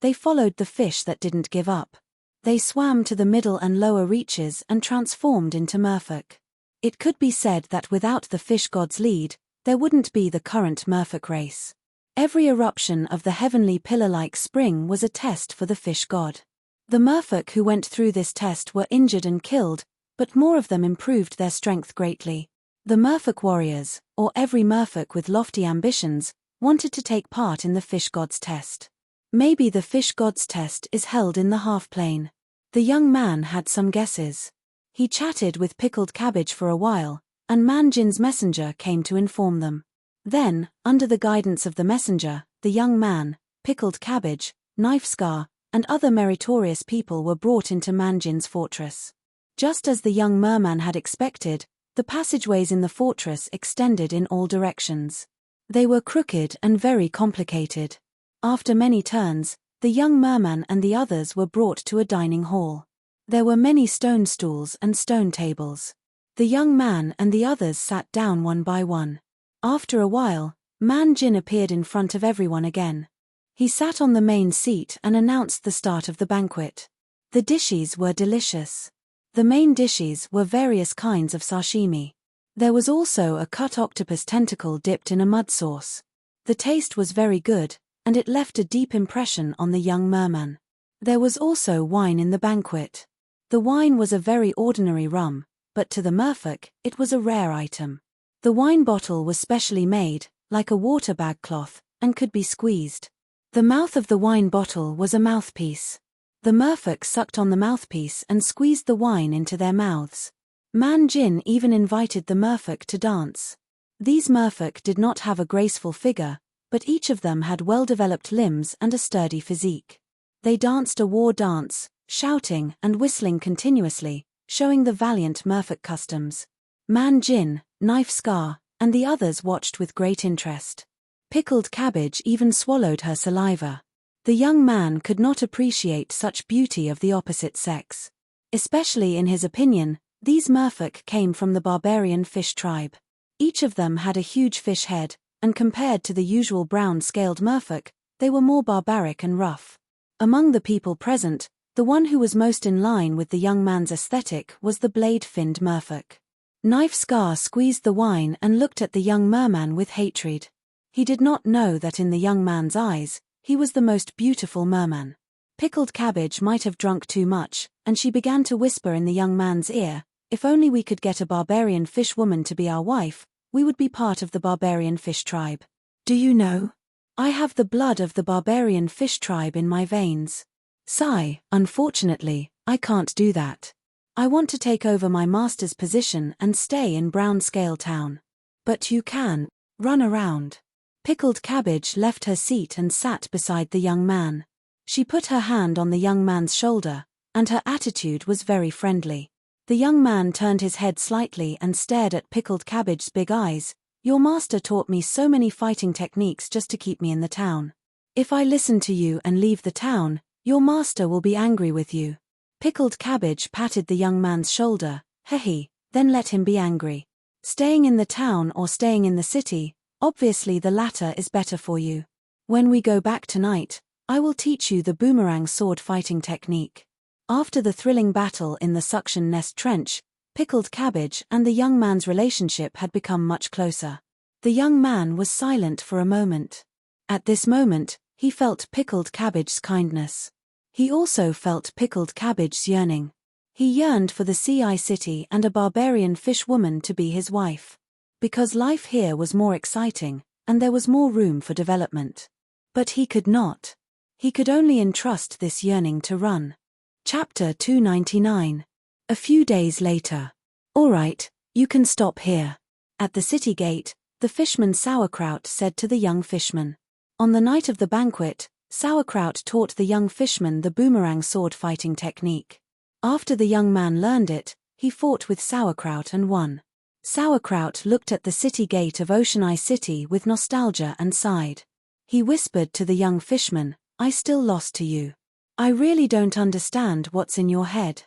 they followed the fish that didn't give up. They swam to the middle and lower reaches and transformed into merfolk. It could be said that without the fish god's lead, there wouldn't be the current merfolk race. Every eruption of the heavenly pillar-like spring was a test for the fish god. The merfolk who went through this test were injured and killed, but more of them improved their strength greatly. The merfolk warriors, or every merfolk with lofty ambitions, wanted to take part in the fish god's test. Maybe the fish god's test is held in the half-plane. The young man had some guesses. He chatted with Pickled Cabbage for a while, and Manjin's messenger came to inform them. Then, under the guidance of the messenger, the young man, Pickled Cabbage, Knife Scar, and other meritorious people were brought into Manjin's fortress. Just as the young merman had expected, the passageways in the fortress extended in all directions. They were crooked and very complicated. After many turns, the young merman and the others were brought to a dining hall. There were many stone stools and stone tables. The young man and the others sat down one by one. After a while, Man Jin appeared in front of everyone again. He sat on the main seat and announced the start of the banquet. The dishes were delicious. The main dishes were various kinds of sashimi. There was also a cut octopus tentacle dipped in a mud sauce. The taste was very good, and it left a deep impression on the young merman. There was also wine in the banquet. The wine was a very ordinary rum, but to the merfolk, it was a rare item. The wine bottle was specially made, like a water bag cloth, and could be squeezed. The mouth of the wine bottle was a mouthpiece. The merfolk sucked on the mouthpiece and squeezed the wine into their mouths. Man Jin even invited the merfolk to dance. These merfolk did not have a graceful figure, but each of them had well-developed limbs and a sturdy physique. They danced a war dance, shouting and whistling continuously, showing the valiant merfolk customs. Man Jin, Knife Scar, and the others watched with great interest. Pickled Cabbage even swallowed her saliva. The young man could not appreciate such beauty of the opposite sex. Especially in his opinion, these merfolk came from the barbarian fish tribe. Each of them had a huge fish head, and compared to the usual brown-scaled merfolk, they were more barbaric and rough. Among the people present, the one who was most in line with the young man's aesthetic was the blade-finned merfolk. Knife Scar squeezed the wine and looked at the young merman with hatred. He did not know that in the young man's eyes, he was the most beautiful merman. Pickled Cabbage might have drunk too much, and she began to whisper in the young man's ear, "If only we could get a barbarian fish woman to be our wife, we would be part of the barbarian fish tribe. Do you know? I have the blood of the barbarian fish tribe in my veins. Sigh, unfortunately, I can't do that. I want to take over my master's position and stay in Brownscale Town." "But you can, run around." Pickled Cabbage left her seat and sat beside the young man. She put her hand on the young man's shoulder, and her attitude was very friendly. The young man turned his head slightly and stared at Pickled Cabbage's big eyes. "Your master taught me so many fighting techniques just to keep me in the town. If I listen to you and leave the town, your master will be angry with you." Pickled Cabbage patted the young man's shoulder. "Hehe, then let him be angry. Staying in the town or staying in the city, obviously the latter is better for you. When we go back tonight, I will teach you the boomerang sword fighting technique." After the thrilling battle in the suction nest trench, Pickled Cabbage and the young man's relationship had become much closer. The young man was silent for a moment. At this moment, he felt Pickled Cabbage's kindness. He also felt Pickled Cabbage's yearning. He yearned for the Sea City and a barbarian fish woman to be his wife. Because life here was more exciting, and there was more room for development. But he could not. He could only entrust this yearning to run. Chapter 299. A few days later. "All right, you can stop here." At the city gate, the fishman Sauerkraut said to the young fishman. On the night of the banquet, Sauerkraut taught the young fishman the boomerang sword fighting technique. After the young man learned it, he fought with Sauerkraut and won. Sauerkraut looked at the city gate of Ocean City with nostalgia and sighed. He whispered to the young fishman, "I still lost to you. I really don't understand what's in your head.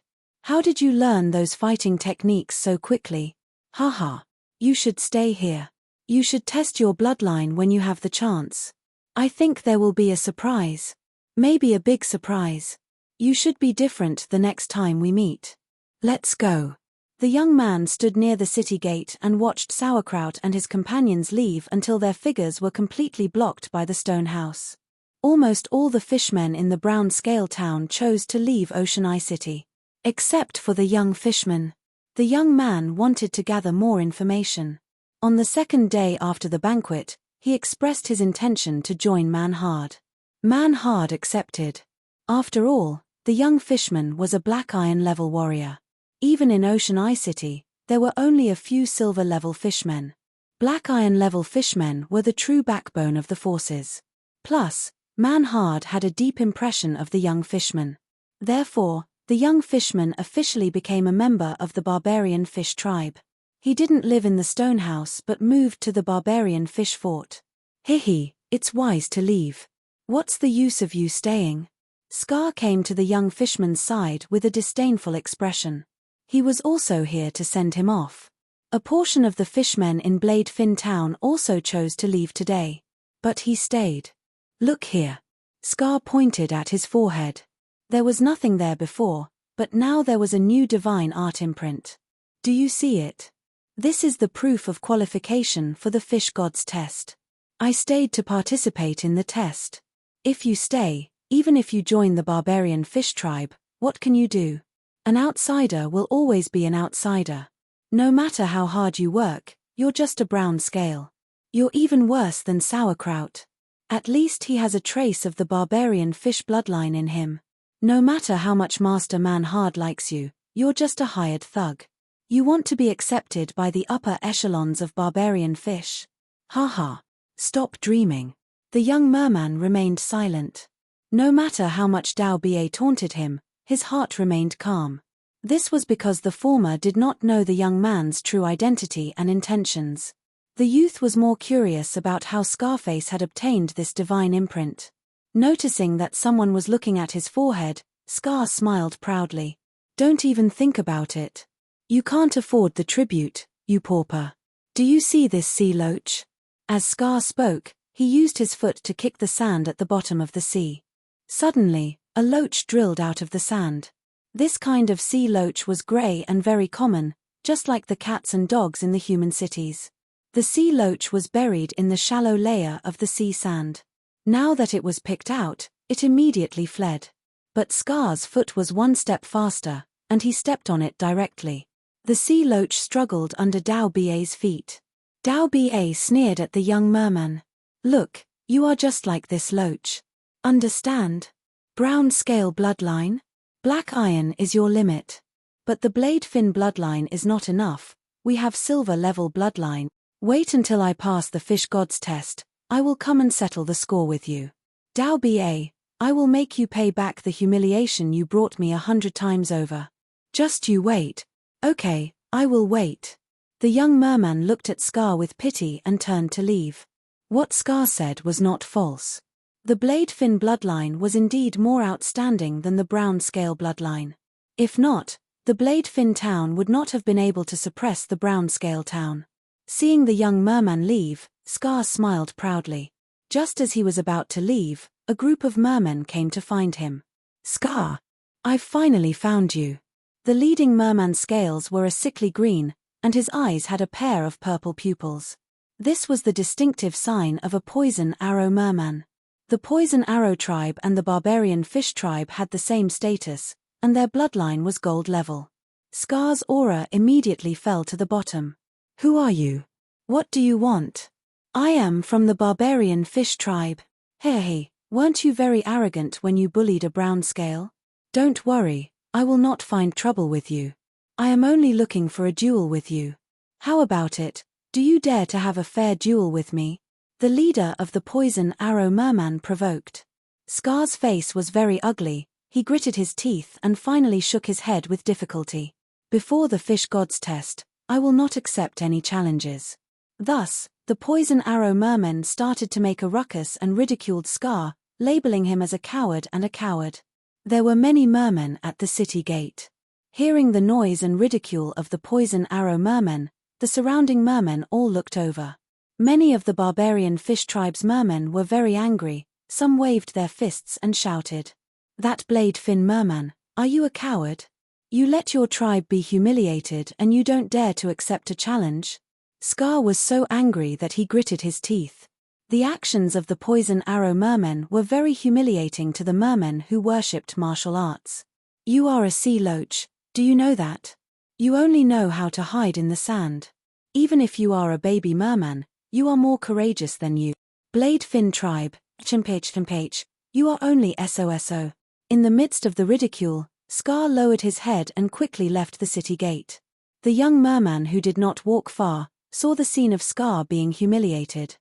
How did you learn those fighting techniques so quickly? Haha. You should stay here. You should test your bloodline when you have the chance. I think there will be a surprise. Maybe a big surprise. You should be different the next time we meet. Let's go." The young man stood near the city gate and watched Sauerkraut and his companions leave until their figures were completely blocked by the stone house. Almost all the fishmen in the Brownscale town chose to leave Ocean City. Except for the young fishman. The young man wanted to gather more information. On the second day after the banquet, he expressed his intention to join Man-Hard. Man-Hard accepted. After all, the young fishman was a Black Iron level warrior. Even in Ocean City, there were only a few silver level fishmen. Black Iron level fishmen were the true backbone of the forces. Plus, Man-Hard had a deep impression of the young fishman. Therefore, the young fishman officially became a member of the barbarian fish tribe. He didn't live in the stone house but moved to the barbarian fish fort. "Hehe, it's wise to leave. What's the use of you staying?" Scar came to the young fishman's side with a disdainful expression. He was also here to send him off. A portion of the fishmen in Blade Fin Town also chose to leave today. But he stayed. "Look here." Scar pointed at his forehead. There was nothing there before, but now there was a new divine art imprint. Do you see it? This is the proof of qualification for the fish god's test. I stayed to participate in the test. If you stay, even if you join the barbarian fish tribe, what can you do? An outsider will always be an outsider. No matter how hard you work, you're just a brown scale. You're even worse than Sauerkraut. At least he has a trace of the barbarian fish bloodline in him. No matter how much Master Man-Hard likes you, you're just a hired thug. You want to be accepted by the upper echelons of barbarian fish. Haha. Stop dreaming. The young merman remained silent. No matter how much Dao Ba taunted him, his heart remained calm. This was because the former did not know the young man's true identity and intentions. The youth was more curious about how Scarface had obtained this divine imprint. Noticing that someone was looking at his forehead, Scar smiled proudly. Don't even think about it. You can't afford the tribute, you pauper. Do you see this sea loach? As Scar spoke, he used his foot to kick the sand at the bottom of the sea. Suddenly, a loach drilled out of the sand. This kind of sea loach was grey and very common, just like the cats and dogs in the human cities. The sea loach was buried in the shallow layer of the sea sand. Now that it was picked out, it immediately fled. But Scar's foot was one step faster, and he stepped on it directly. The sea loach struggled under Dao Ba's feet. Dao Ba sneered at the young merman. Look, you are just like this loach. Understand? Brown scale bloodline? Black iron is your limit. But the blade fin bloodline is not enough, we have silver level bloodline. Wait until I pass the fish god's test, I will come and settle the score with you. Dao Ba, I will make you pay back the humiliation you brought me 100 times over. Just you wait. Okay, I will wait. The young merman looked at Scar with pity and turned to leave. What Scar said was not false. The blade fin bloodline was indeed more outstanding than the brown scale bloodline. If not, the blade fin town would not have been able to suppress the brown scale town. Seeing the young merman leave, Scar smiled proudly. Just as he was about to leave, a group of mermen came to find him. Scar! I've finally found you. The leading merman's scales were a sickly green, and his eyes had a pair of purple pupils. This was the distinctive sign of a poison arrow merman. The poison arrow tribe and the barbarian fish tribe had the same status, and their bloodline was gold level. Scar's aura immediately fell to the bottom. Who are you? What do you want? I am from the barbarian fish tribe. Hey, weren't you very arrogant when you bullied a brown scale? Don't worry, I will not find trouble with you. I am only looking for a duel with you. How about it, do you dare to have a fair duel with me? The leader of the poison arrow merman provoked. Scar's face was very ugly, he gritted his teeth and finally shook his head with difficulty. Before the fish god's test, I will not accept any challenges. Thus, the poison arrow mermen started to make a ruckus and ridiculed Scar, labeling him as a coward and a coward. There were many mermen at the city gate. Hearing the noise and ridicule of the poison arrow mermen, the surrounding mermen all looked over. Many of the barbarian fish tribe's mermen were very angry, some waved their fists and shouted. That blade fin merman, are you a coward? You let your tribe be humiliated and you don't dare to accept a challenge? Scar was so angry that he gritted his teeth. The actions of the poison arrow mermen were very humiliating to the mermen who worshipped martial arts. You are a sea loach, do you know that? You only know how to hide in the sand. Even if you are a baby merman, you are more courageous than you. Blade fin tribe, chimpage, you are only SOSO. In the midst of the ridicule, Scar lowered his head and quickly left the city gate. The young merman who did not walk far, saw the scene of Scar being humiliated.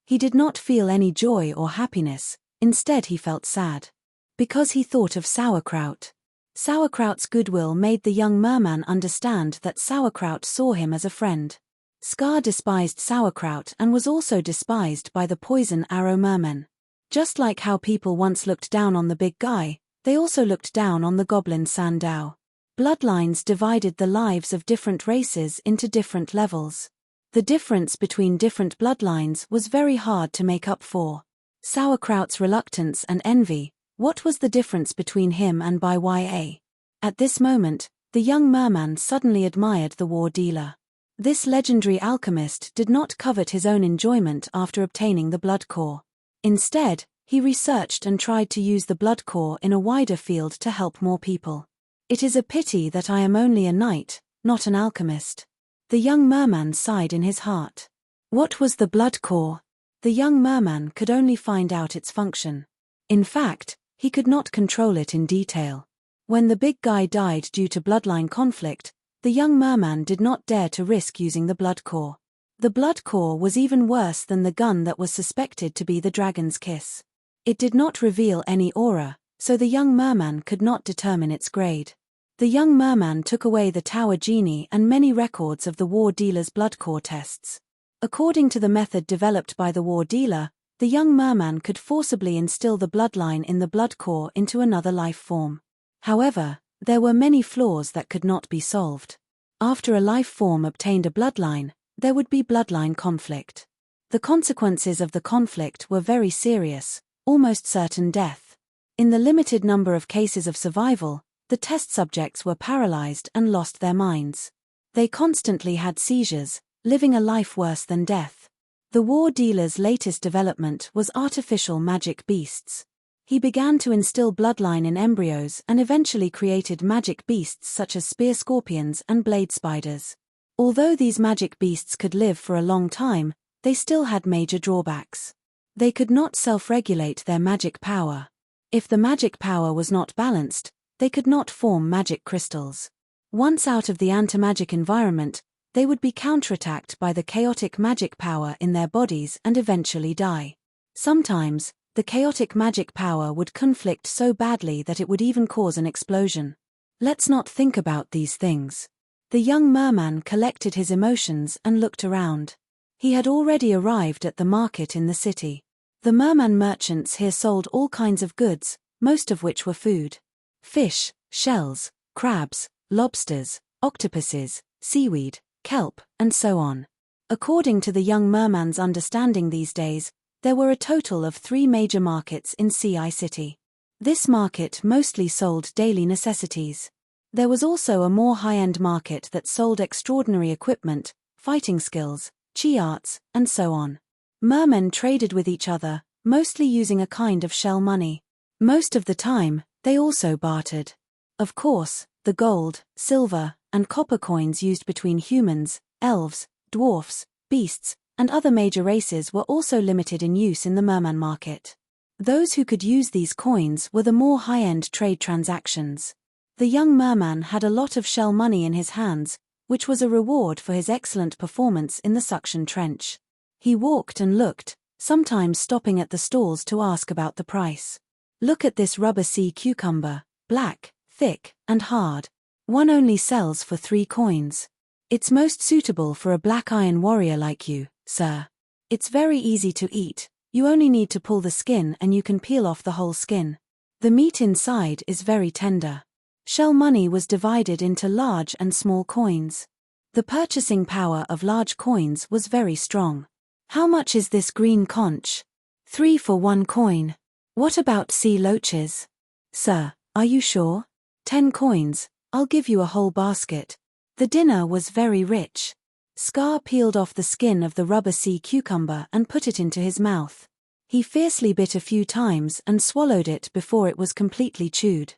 He did not feel any joy or happiness, instead he felt sad. Because he thought of sauerkraut. Sauerkraut's goodwill made the young merman understand that sauerkraut saw him as a friend. Scar despised sauerkraut and was also despised by the poison arrow mermen. Just like how people once looked down on the big guy, they also looked down on the goblin Sandow. Bloodlines divided the lives of different races into different levels. The difference between different bloodlines was very hard to make up for. Sauerkraut's reluctance and envy, what was the difference between him and Bya? At this moment, the young merman suddenly admired the war dealer. This legendary alchemist did not covet his own enjoyment after obtaining the Bloodcore. Instead, he researched and tried to use the Bloodcore in a wider field to help more people. It is a pity that I am only a knight, not an alchemist. The young merman sighed in his heart. What was the Bloodcore? The young merman could only find out its function. In fact, he could not control it in detail. When the big guy died due to bloodline conflict, the young merman did not dare to risk using the Bloodcore. The Bloodcore was even worse than the gun that was suspected to be the dragon's kiss. It did not reveal any aura, so the young merman could not determine its grade. The young merman took away the tower genie and many records of the war dealer's Bloodcore tests. According to the method developed by the war dealer, the young merman could forcibly instill the bloodline in the Bloodcore into another life form. However, there were many flaws that could not be solved. After a life form obtained a bloodline, there would be bloodline conflict. The consequences of the conflict were very serious, almost certain death. In the limited number of cases of survival, the test subjects were paralyzed and lost their minds. They constantly had seizures, living a life worse than death. The war dealer's latest development was artificial magic beasts. He began to instill bloodline in embryos and eventually created magic beasts such as spear scorpions and blade spiders. Although these magic beasts could live for a long time, they still had major drawbacks. They could not self-regulate their magic power. If the magic power was not balanced, they could not form magic crystals. Once out of the anti-magic environment, they would be counterattacked by the chaotic magic power in their bodies and eventually die. Sometimes, the chaotic magic power would conflict so badly that it would even cause an explosion. Let's not think about these things. The young merman collected his emotions and looked around. He had already arrived at the market in the city. The merman merchants here sold all kinds of goods, most of which were food. Fish, shells, crabs, lobsters, octopuses, seaweed, kelp, and so on. According to the young merman's understanding these days, there were a total of 3 major markets in CI City. This market mostly sold daily necessities. There was also a more high-end market that sold extraordinary equipment, fighting skills, chi arts, and so on. Mermen traded with each other, mostly using a kind of shell money. Most of the time, they also bartered. Of course, the gold, silver, and copper coins used between humans, elves, dwarfs, beasts, and other major races were also limited in use in the merman market. Those who could use these coins were the more high-end trade transactions. The young merman had a lot of shell money in his hands, which was a reward for his excellent performance in the suction trench. He walked and looked, sometimes stopping at the stalls to ask about the price. Look at this rubber sea cucumber, black, thick, and hard. One only sells for 3 coins. It's most suitable for a black iron warrior like you, sir. It's very easy to eat, you only need to pull the skin and you can peel off the whole skin. The meat inside is very tender. Shell money was divided into large and small coins. The purchasing power of large coins was very strong. How much is this green conch? 3 for 1 coin. What about sea loaches? Sir, are you sure? 10 coins, I'll give you a whole basket. The dinner was very rich. Scar peeled off the skin of the rubber sea cucumber and put it into his mouth. He fiercely bit a few times and swallowed it before it was completely chewed.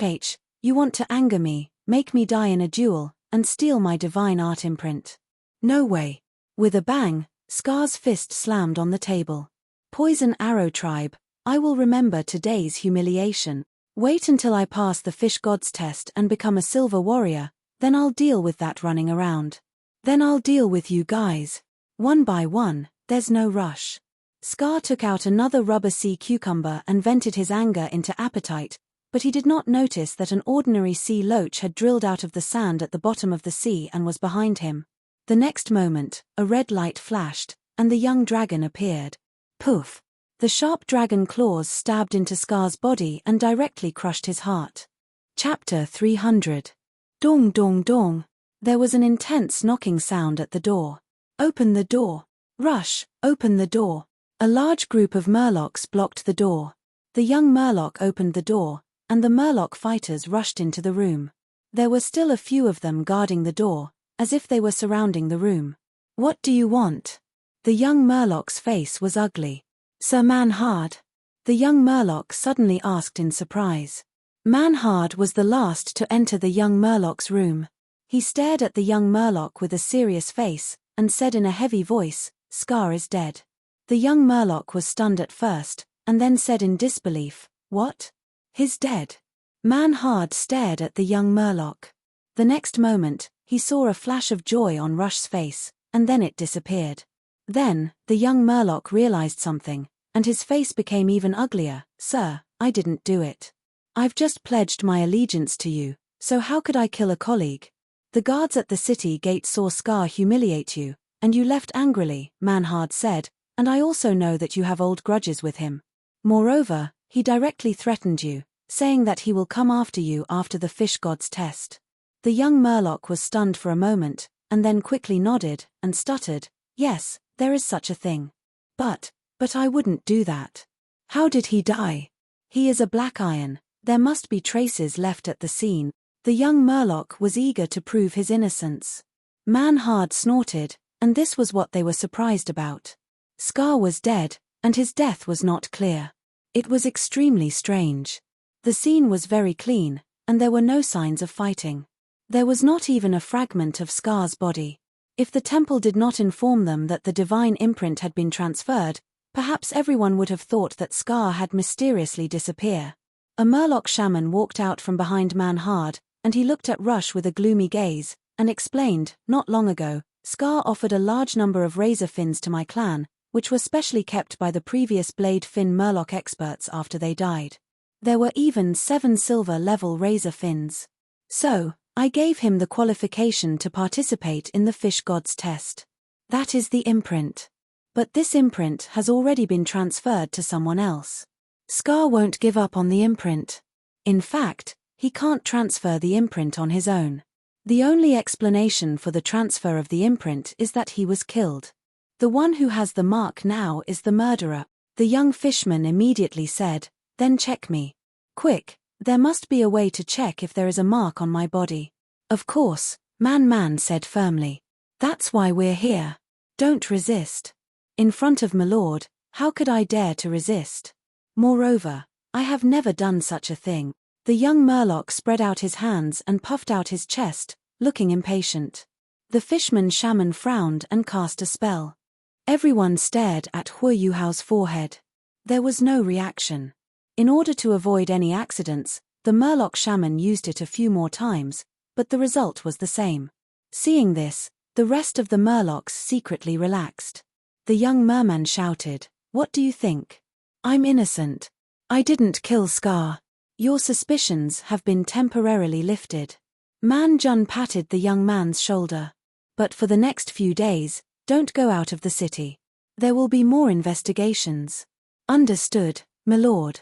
H, you want to anger me, make me die in a duel, and steal my divine art imprint. No way. With a bang, Scar's fist slammed on the table. Poison Arrow Tribe, I will remember today's humiliation. Wait until I pass the fish god's test and become a silver warrior, then I'll deal with that running around. Then I'll deal with you guys. One by one, there's no rush. Scar took out another rubber sea cucumber and vented his anger into appetite, but he did not notice that an ordinary sea loach had drilled out of the sand at the bottom of the sea and was behind him. The next moment, a red light flashed, and the young dragon appeared. Poof! The sharp dragon claws stabbed into Scar's body and directly crushed his heart. Chapter 300. Dong dong dong. There was an intense knocking sound at the door. Open the door. Rush, open the door. A large group of murlocs blocked the door. The young murloc opened the door, and the murloc fighters rushed into the room. There were still a few of them guarding the door, as if they were surrounding the room. What do you want? The young murloc's face was ugly. Sir Manhard? The young murloc suddenly asked in surprise. Manhard was the last to enter the young murloc's room. He stared at the young murloc with a serious face, and said in a heavy voice, Scar is dead. The young murloc was stunned at first, and then said in disbelief, What? He's dead. Manhard stared at the young murloc. The next moment, he saw a flash of joy on Rush's face, and then it disappeared. Then, the young Murloc realized something, and his face became even uglier. Sir, I didn't do it. I've just pledged my allegiance to you, so how could I kill a colleague? The guards at the city gate saw Scar humiliate you, and you left angrily, Manhard said, and I also know that you have old grudges with him. Moreover, he directly threatened you, saying that he will come after you after the fish god's test. The young Murloc was stunned for a moment, and then quickly nodded, and stuttered, yes, there is such a thing. But I wouldn't do that. How did he die? He is a black iron, there must be traces left at the scene. The young Murloc was eager to prove his innocence. Manhard snorted, and this was what they were surprised about. Scar was dead, and his death was not clear. It was extremely strange. The scene was very clean, and there were no signs of fighting. There was not even a fragment of Scar's body. If the temple did not inform them that the divine imprint had been transferred, perhaps everyone would have thought that Scar had mysteriously disappeared. A Murloc shaman walked out from behind Manhard, and he looked at Rush with a gloomy gaze, and explained, not long ago, Scar offered a large number of razor fins to my clan, which were specially kept by the previous blade fin Murloc experts after they died. There were even 7 silver-level razor fins. So, I gave him the qualification to participate in the fish god's test. That is the imprint. But this imprint has already been transferred to someone else. Scar won't give up on the imprint. In fact, he can't transfer the imprint on his own. The only explanation for the transfer of the imprint is that he was killed. The one who has the mark now is the murderer. The young fishman immediately said, then check me. Quick, there must be a way to check if there is a mark on my body. Of course, Man said firmly. That's why we're here. Don't resist. In front of Milord, how could I dare to resist? Moreover, I have never done such a thing. The young Murloc spread out his hands and puffed out his chest, looking impatient. The fishman shaman frowned and cast a spell. Everyone stared at Hu Yuhao's forehead. There was no reaction. In order to avoid any accidents, the Murloc shaman used it a few more times, but the result was the same. Seeing this, the rest of the Murlocs secretly relaxed. The young merman shouted, "What do you think? I'm innocent. I didn't kill Scar. Your suspicions have been temporarily lifted." Man Jun patted the young man's shoulder. "But for the next few days, don't go out of the city. There will be more investigations." "Understood, milord.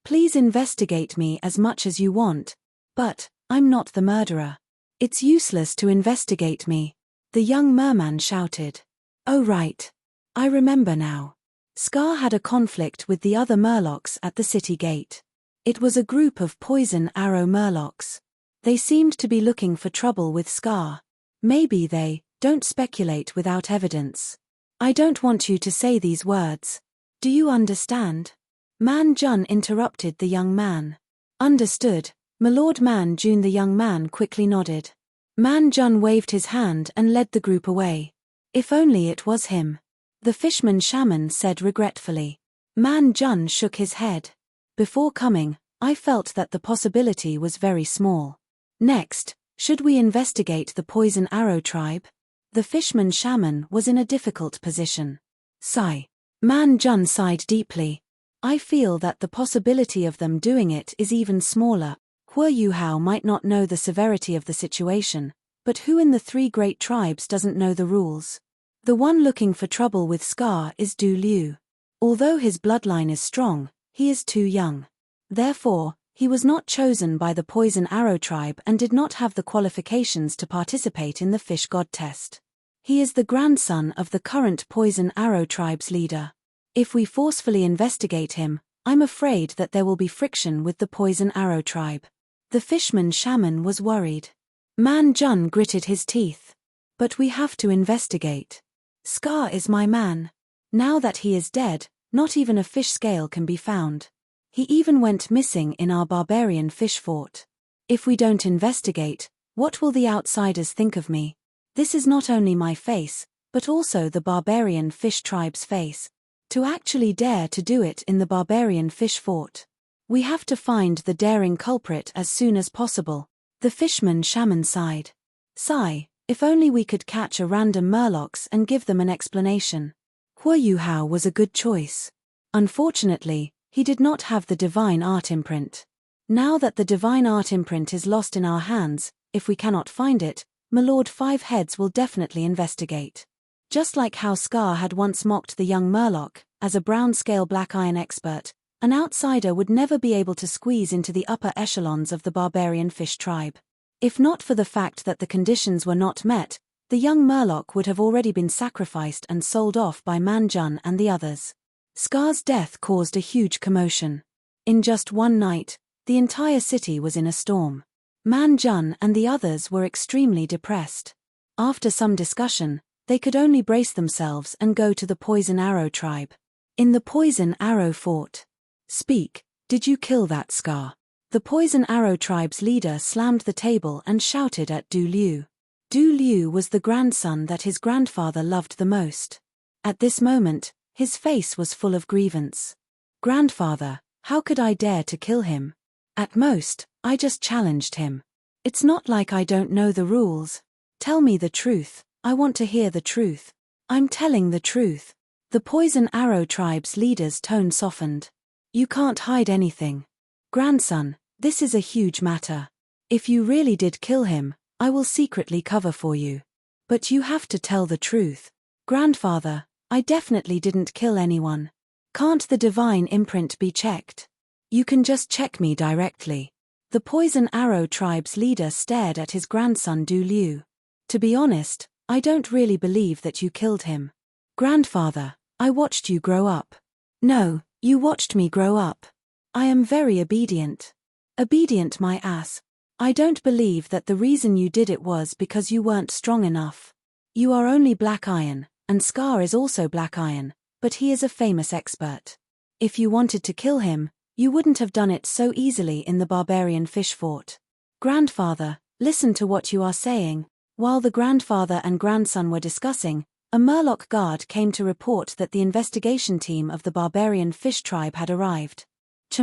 Please investigate me as much as you want. But I'm not the murderer. It's useless to investigate me," the young merman shouted. "Oh right. I remember now. Scar had a conflict with the other Murlocs at the city gate. It was a group of poison arrow Murlocs. They seemed to be looking for trouble with Scar. Maybe they don't speculate without evidence. I don't want you to say these words. Do you understand?" Man Jun interrupted the young man. "Understood, Milord Man Jun." The young man quickly nodded. Man Jun waved his hand and led the group away. "If only it was him," the fishman shaman said regretfully. Man Jun shook his head. "Before coming, I felt that the possibility was very small. Next, should we investigate the Poison Arrow tribe?" The fishman shaman was in a difficult position. Sigh. Man Jun sighed deeply. "I feel that the possibility of them doing it is even smaller. Hu Yuhao might not know the severity of the situation, but who in the 3 great tribes doesn't know the rules? The one looking for trouble with Scar is Du Liu. Although his bloodline is strong, he is too young. Therefore, he was not chosen by the Poison Arrow tribe and did not have the qualifications to participate in the fish god test. He is the grandson of the current Poison Arrow tribe's leader. If we forcefully investigate him, I'm afraid that there will be friction with the Poison Arrow tribe." The fishman shaman was worried. Man Jun gritted his teeth. "But we have to investigate. Scar is my man. Now that he is dead, not even a fish scale can be found. He even went missing in our barbarian fish fort. If we don't investigate, what will the outsiders think of me? This is not only my face, but also the barbarian fish tribe's face. To actually dare to do it in the barbarian fish fort. We have to find the daring culprit as soon as possible." The fishman shaman sighed. "Sigh, If only we could catch a random Murlocs and give them an explanation. Huo Yuhao was a good choice. Unfortunately, he did not have the divine art imprint. Now that the divine art imprint is lost in our hands, if we cannot find it, Milord Five Heads will definitely investigate. Just like how Scar had once mocked the young Murloc, as a brown-scale black iron expert, an outsider would never be able to squeeze into the upper echelons of the barbarian fish tribe. If not for the fact that the conditions were not met, the young Murloc would have already been sacrificed and sold off by Man Jun and the others. Scar's death caused a huge commotion. In just one night, the entire city was in a storm. Man Jun and the others were extremely depressed. After some discussion, they could only brace themselves and go to the Poison Arrow tribe. In the Poison Arrow fort. Speak, did you kill that Scar? The Poison Arrow tribe's leader slammed the table and shouted at Du Liu. Du Liu was the grandson that his grandfather loved the most. At this moment, his face was full of grievance. Grandfather, how could I dare to kill him? At most, I just challenged him. It's not like I don't know the rules. Tell me the truth, I want to hear the truth. I'm telling the truth. The Poison Arrow tribe's leader's tone softened. You can't hide anything. Grandson, this is a huge matter. If you really did kill him, I will secretly cover for you. But you have to tell the truth. Grandfather, I definitely didn't kill anyone. Can't the divine imprint be checked? You can just check me directly. The Poison Arrow tribe's leader stared at his grandson Du Liu. To be honest, I don't really believe that you killed him. Grandfather, I watched you grow up. No, you watched me grow up. I am very obedient. Obedient my ass. I don't believe that the reason you did it was because you weren't strong enough. You are only black iron, and Scar is also black iron, but he is a famous expert. If you wanted to kill him, you wouldn't have done it so easily in the barbarian fish fort. Grandfather, listen to what you are saying. While the grandfather and grandson were discussing, a Murloc guard came to report that the investigation team of the barbarian fish tribe had arrived. Ch,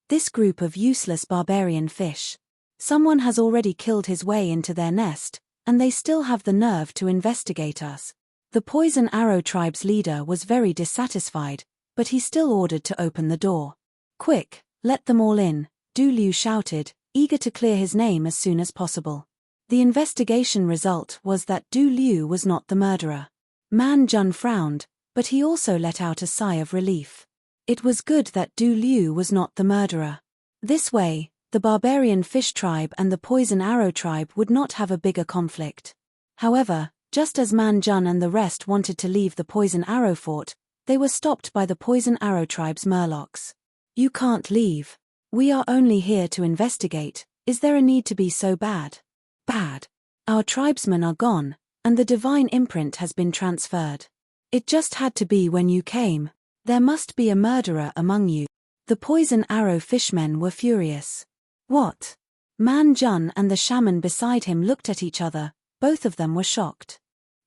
this group of useless barbarian fish. Someone has already killed his way into their nest, and they still have the nerve to investigate us. The Poison Arrow tribe's leader was very dissatisfied, but he still ordered to open the door. Quick, let them all in, Du Liu shouted, eager to clear his name as soon as possible. The investigation result was that Du Liu was not the murderer. Man Jun frowned, but he also let out a sigh of relief. It was good that Du Liu was not the murderer. This way, the barbarian fish tribe and the Poison Arrow tribe would not have a bigger conflict. However, just as Man Jun and the rest wanted to leave the Poison Arrow fort, they were stopped by the Poison Arrow tribe's Murlocs. You can't leave. We are only here to investigate. Is there a need to be so bad? Bad. Our tribesmen are gone, and the divine imprint has been transferred. It just had to be when you came. There must be a murderer among you. The Poison Arrow fishmen were furious. What? Man Jun and the shaman beside him looked at each other, both of them were shocked.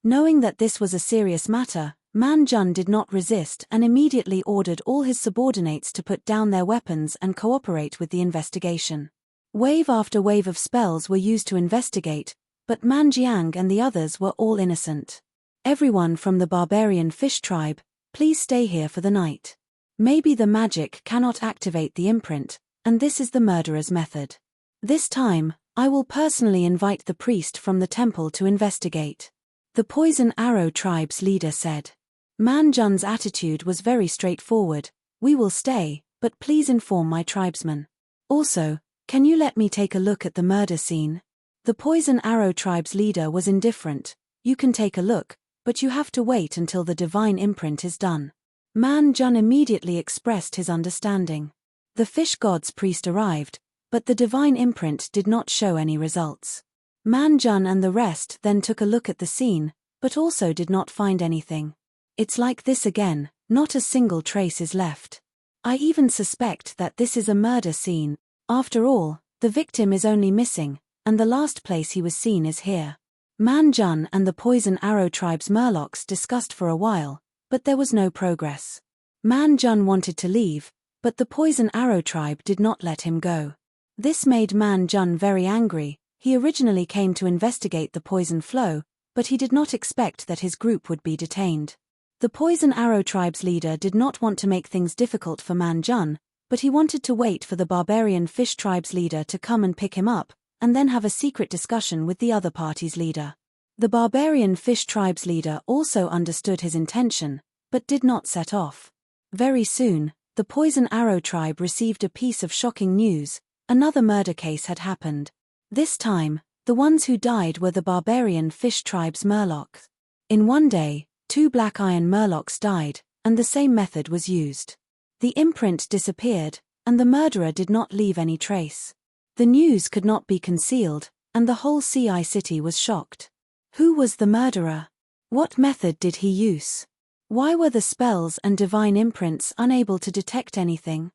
Knowing that this was a serious matter, Man Jun did not resist and immediately ordered all his subordinates to put down their weapons and cooperate with the investigation. Wave after wave of spells were used to investigate, but Man Jiang and the others were all innocent. Everyone from the barbarian fish tribe, please stay here for the night. Maybe the magic cannot activate the imprint, and this is the murderer's method. This time, I will personally invite the priest from the temple to investigate. The Poison Arrow tribe's leader said. Man Jun's attitude was very straightforward. We will stay, but please inform my tribesmen. Also, can you let me take a look at the murder scene? The Poison Arrow tribe's leader was indifferent. You can take a look, but you have to wait until the divine imprint is done. Man Jun immediately expressed his understanding. The fish god's priest arrived, but the divine imprint did not show any results. Man Jun and the rest then took a look at the scene, but also did not find anything. It's like this again, not a single trace is left. I even suspect that this is a murder scene. After all, the victim is only missing, and the last place he was seen is here. Man Jun and the Poison Arrow tribe's Murlocs discussed for a while, but there was no progress. Man Jun wanted to leave, but the Poison Arrow tribe did not let him go. This made Man Jun very angry. He originally came to investigate the poison flow, but he did not expect that his group would be detained. The Poison Arrow tribe's leader did not want to make things difficult for Man Jun, but he wanted to wait for the Barbarian Fish tribe's leader to come and pick him up, and then have a secret discussion with the other party's leader. The Barbarian Fish tribe's leader also understood his intention, but did not set off. Very soon, the Poison Arrow tribe received a piece of shocking news. Another murder case had happened. This time, the ones who died were the Barbarian Fish tribe's Murlocs. In one day, 2 black iron Murlocs died, and the same method was used. The imprint disappeared, and the murderer did not leave any trace. The news could not be concealed, and the whole CI city was shocked. Who was the murderer? What method did he use? Why were the spells and divine imprints unable to detect anything?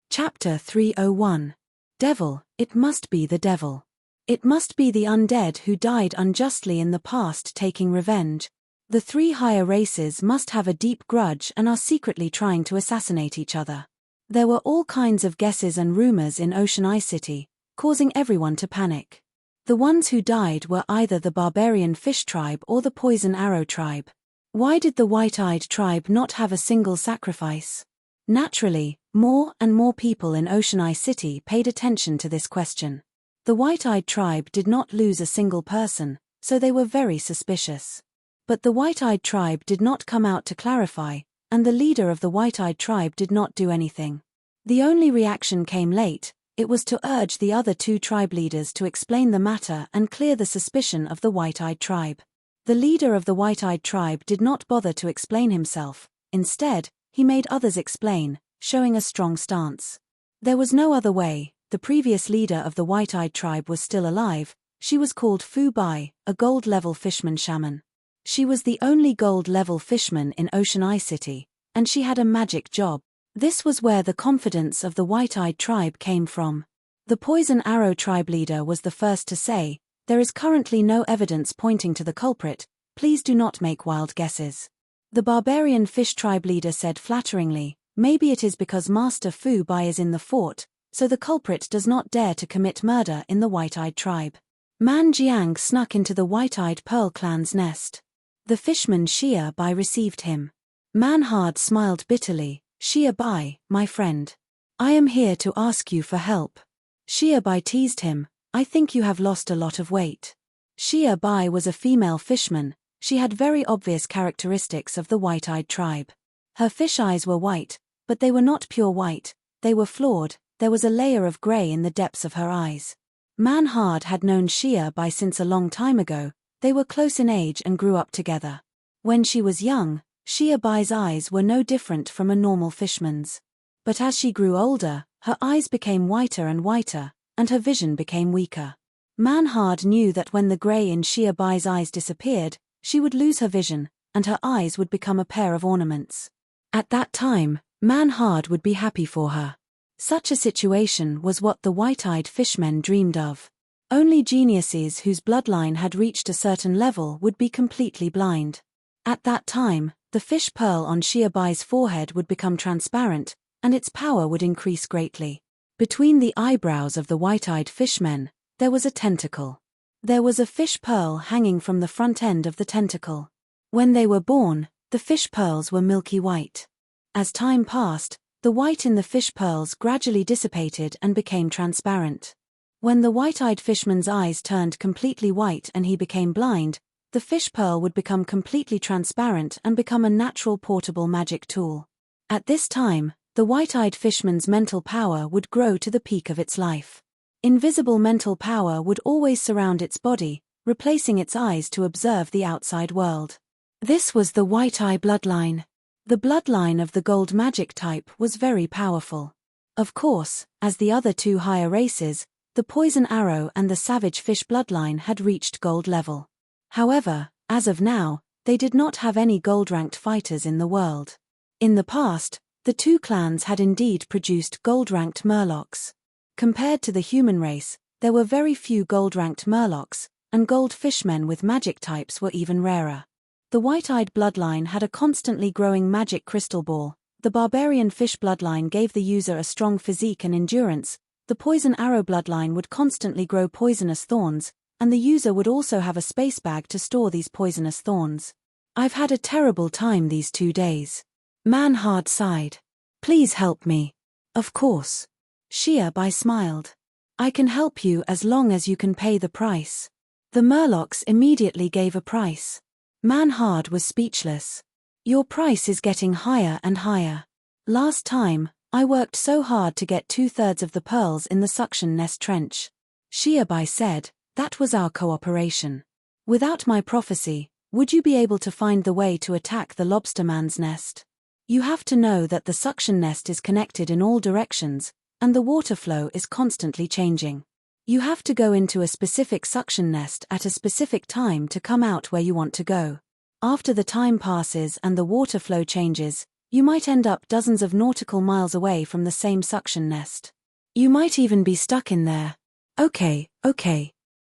Chapter 301. Devil, it must be the devil. It must be the undead who died unjustly in the past taking revenge. The 3 higher races must have a deep grudge and are secretly trying to assassinate each other. There were all kinds of guesses and rumors in Ocean Eye City, causing everyone to panic. The ones who died were either the Barbarian Fish tribe or the Poison Arrow tribe. Why did the White-Eyed tribe not have a single sacrifice? Naturally, more and more people in Ocean Eye City paid attention to this question. The White-Eyed tribe did not lose a single person, so they were very suspicious. But the White-Eyed tribe did not come out to clarify, and the leader of the White-Eyed tribe did not do anything. The only reaction came late. It was to urge the other 2 tribe leaders to explain the matter and clear the suspicion of the White-Eyed tribe. The leader of the White-Eyed tribe did not bother to explain himself. Instead, he made others explain, showing a strong stance. There was no other way. The previous leader of the White-Eyed tribe was still alive. She was called Fu Bai, a gold-level fishman shaman. She was the only gold-level fishman in Ocean Eye City, and she had a magic job. This was where the confidence of the White-Eyed tribe came from. The Poison Arrow tribe leader was the first to say, "There is currently no evidence pointing to the culprit, please do not make wild guesses." The Barbarian Fish tribe leader said flatteringly, "Maybe it is because Master Fu Bai is in the fort, so the culprit does not dare to commit murder in the White-Eyed tribe." Man Jiang snuck into the White-Eyed Pearl clan's nest. The fishman Xia Bai received him. Man Hard smiled bitterly. "Xia Bai, my friend. I am here to ask you for help." Xia Bai teased him, "I think you have lost a lot of weight." Xia Bai was a female fishman. She had very obvious characteristics of the White-Eyed tribe. Her fish eyes were white, but they were not pure white, they were flawed. There was a layer of grey in the depths of her eyes. Man Hard had known Xia Bai since a long time ago. They were close in age and grew up together. When she was young, Xia Bai's eyes were no different from a normal fishman's. But as she grew older, her eyes became whiter and whiter, and her vision became weaker. Man Hard knew that when the grey in Xia Bai's eyes disappeared, she would lose her vision, and her eyes would become a pair of ornaments. At that time, Man Hard would be happy for her. Such a situation was what the White-Eyed Fishmen dreamed of. Only geniuses whose bloodline had reached a certain level would be completely blind. At that time, the fish pearl on Xia Bai's forehead would become transparent, and its power would increase greatly. Between the eyebrows of the White-Eyed Fishmen, there was a tentacle. There was a fish pearl hanging from the front end of the tentacle. When they were born, the fish pearls were milky white. As time passed, the white in the fish pearls gradually dissipated and became transparent. When the White-Eyed Fishman's eyes turned completely white and he became blind, the fish pearl would become completely transparent and become a natural portable magic tool. At this time, the White-Eyed Fishman's mental power would grow to the peak of its life. Invisible mental power would always surround its body, replacing its eyes to observe the outside world. This was the White-Eye bloodline. The bloodline of the gold magic type was very powerful. Of course, as the other 2 higher races, the Poison Arrow and the Savage Fish bloodline had reached gold level. However, as of now, they did not have any gold-ranked fighters in the world. In the past, the 2 clans had indeed produced gold-ranked Murlocs. Compared to the human race, there were very few gold-ranked Murlocs, and gold fishmen with magic types were even rarer. The White-Eyed bloodline had a constantly growing magic crystal ball. The Barbarian Fish bloodline gave the user a strong physique and endurance. The Poison Arrow bloodline would constantly grow poisonous thorns, and the user would also have a space bag to store these poisonous thorns. I've had a terrible time these 2 days. Man-Hard sighed. Please help me. Of course. Shia smiled. I can help you as long as you can pay the price. The Murlocs immediately gave a price. Man-Hard was speechless. Your price is getting higher and higher. Last time, I worked so hard to get 2/3 of the pearls in the suction nest trench. Shia said, that was our cooperation. Without my prophecy, would you be able to find the way to attack the lobster man's nest? You have to know that the suction nest is connected in all directions, and the water flow is constantly changing. You have to go into a specific suction nest at a specific time to come out where you want to go. After the time passes and the water flow changes, you might end up dozens of nautical miles away from the same suction nest. You might even be stuck in there. Okay.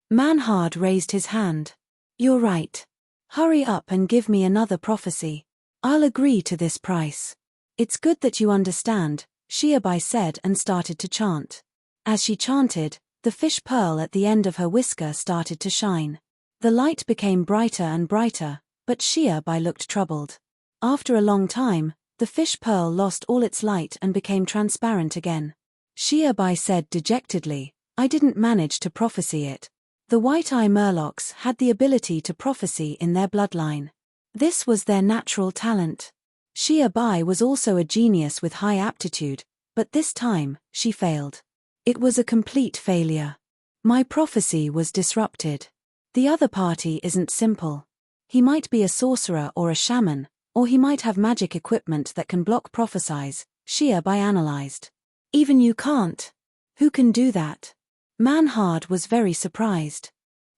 Man-Hard raised his hand. You're right. Hurry up and give me another prophecy. I'll agree to this price. It's good that you understand, Shia said and started to chant. As she chanted, the fish pearl at the end of her whisker started to shine. The light became brighter and brighter, but Shia looked troubled. After a long time, the fish pearl lost all its light and became transparent again. Shia said dejectedly, I didn't manage to prophesy it. The white-eye Murlocs had the ability to prophesy in their bloodline. This was their natural talent. Shia was also a genius with high aptitude, but this time, she failed. It was a complete failure. My prophecy was disrupted. The other party isn't simple. He might be a sorcerer or a shaman, or he might have magic equipment that can block prophecies, Shia analyzed. Even you can't. Who can do that? Man-Hard was very surprised.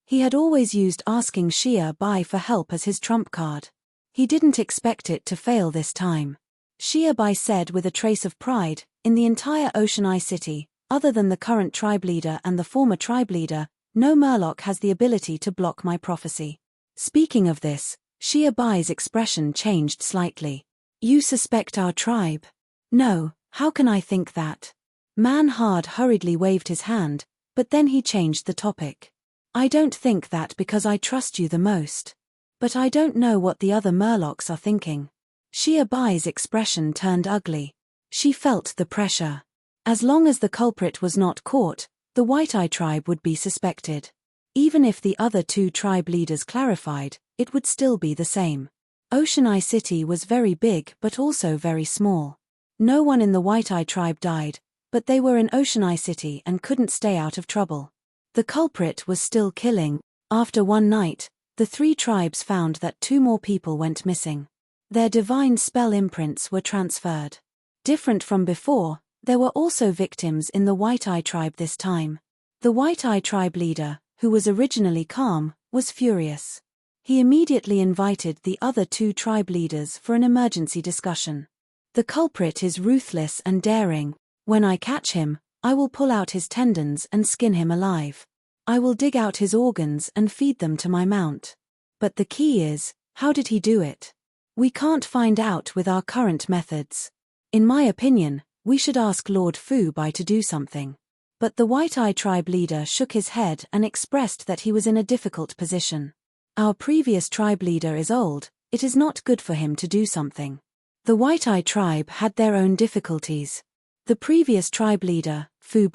He had always used asking Shia for help as his trump card. He didn't expect it to fail this time. Shia said with a trace of pride, in the entire Ocean Eye City, other than the current tribe leader and the former tribe leader, no Murloc has the ability to block my prophecy. Speaking of this, Shia expression changed slightly. You suspect our tribe? No, how can I think that? Man-Hard hurriedly waved his hand, but then he changed the topic. I don't think that because I trust you the most. But I don't know what the other Murlocs are thinking. Shia expression turned ugly. She felt the pressure. As long as the culprit was not caught, the White-Eye tribe would be suspected. Even if the other 2 tribe leaders clarified, it would still be the same. Ocean Eye City was very big but also very small. No one in the White-Eye tribe died, but they were in Ocean Eye City and couldn't stay out of trouble. The culprit was still killing. After one night, the 3 tribes found that 2 more people went missing. Their divine spell imprints were transferred. Different from before, there were also victims in the White-Eye tribe this time. The White-Eye tribe leader, who was originally calm, was furious. He immediately invited the other 2 tribe leaders for an emergency discussion. The culprit is ruthless and daring. When I catch him, I will pull out his tendons and skin him alive. I will dig out his organs and feed them to my mount. But the key is, how did he do it? We can't find out with our current methods. In my opinion, we should ask Lord Fu to do something. But the White-Eye tribe leader shook his head and expressed that he was in a difficult position. Our previous tribe leader is old, it is not good for him to do something. The White-Eye tribe had their own difficulties. The previous tribe leader, Fu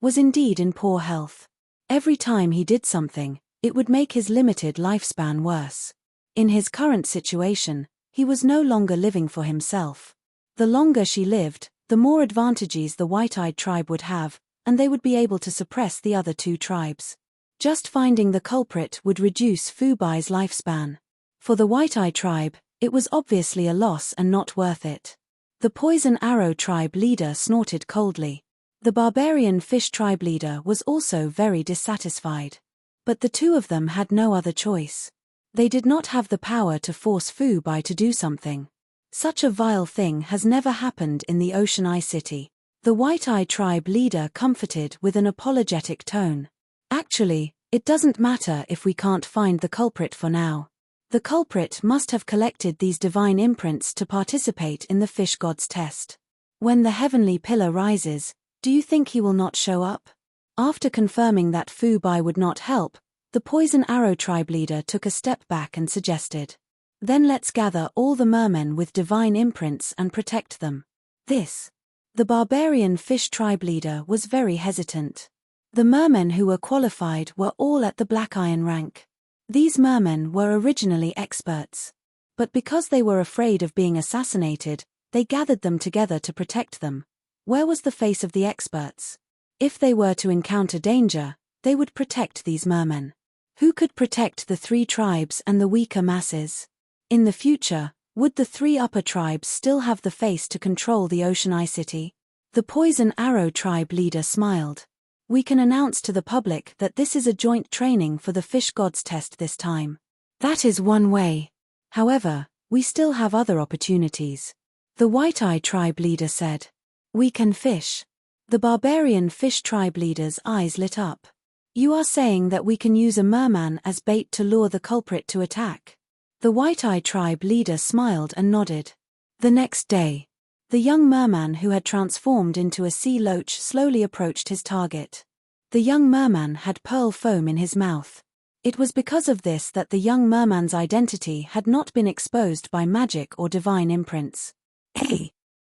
was indeed in poor health. Every time he did something, it would make his limited lifespan worse. In his current situation, he was no longer living for himself. The longer she lived, the more advantages the White-Eyed tribe would have, and they would be able to suppress the other 2 tribes. Just finding the culprit would reduce Fu lifespan. For the White-Eye tribe, it was obviously a loss and not worth it. The Poison Arrow tribe leader snorted coldly. The Barbarian Fish tribe leader was also very dissatisfied. But the 2 of them had no other choice. They did not have the power to force Fu to do something. Such a vile thing has never happened in the Ocean Eye City. The White-Eye tribe leader comforted with an apologetic tone. Actually, it doesn't matter if we can't find the culprit for now. The culprit must have collected these divine imprints to participate in the fish god's test. When the heavenly pillar rises, do you think he will not show up? After confirming that Fu would not help, The Poison Arrow tribe leader took a step back and suggested, "Then let's gather all the mermen with divine imprints and protect them." The barbarian fish tribe leader was very hesitant. The mermen who were qualified were all at the Black Iron rank. These mermen were originally experts. But because they were afraid of being assassinated, they gathered them together to protect them. Where was the face of the experts? If they were to encounter danger, they would protect these mermen. Who could protect the 3 tribes and the weaker masses? In the future, would the 3 upper tribes still have the face to control the Ocean Eye City? The Poison Arrow tribe leader smiled. "We can announce to the public that this is a joint training for the fish gods test this time. That is one way. However, we still have other opportunities." The White Eye tribe leader said, "We can fish." The barbarian fish tribe leader's eyes lit up. "You are saying that we can use a merman as bait to lure the culprit to attack?" The White Eye tribe leader smiled and nodded. The next day, the young merman who had transformed into a sea loach slowly approached his target. The young merman had pearl foam in his mouth. It was because of this that the young merman's identity had not been exposed by magic or divine imprints.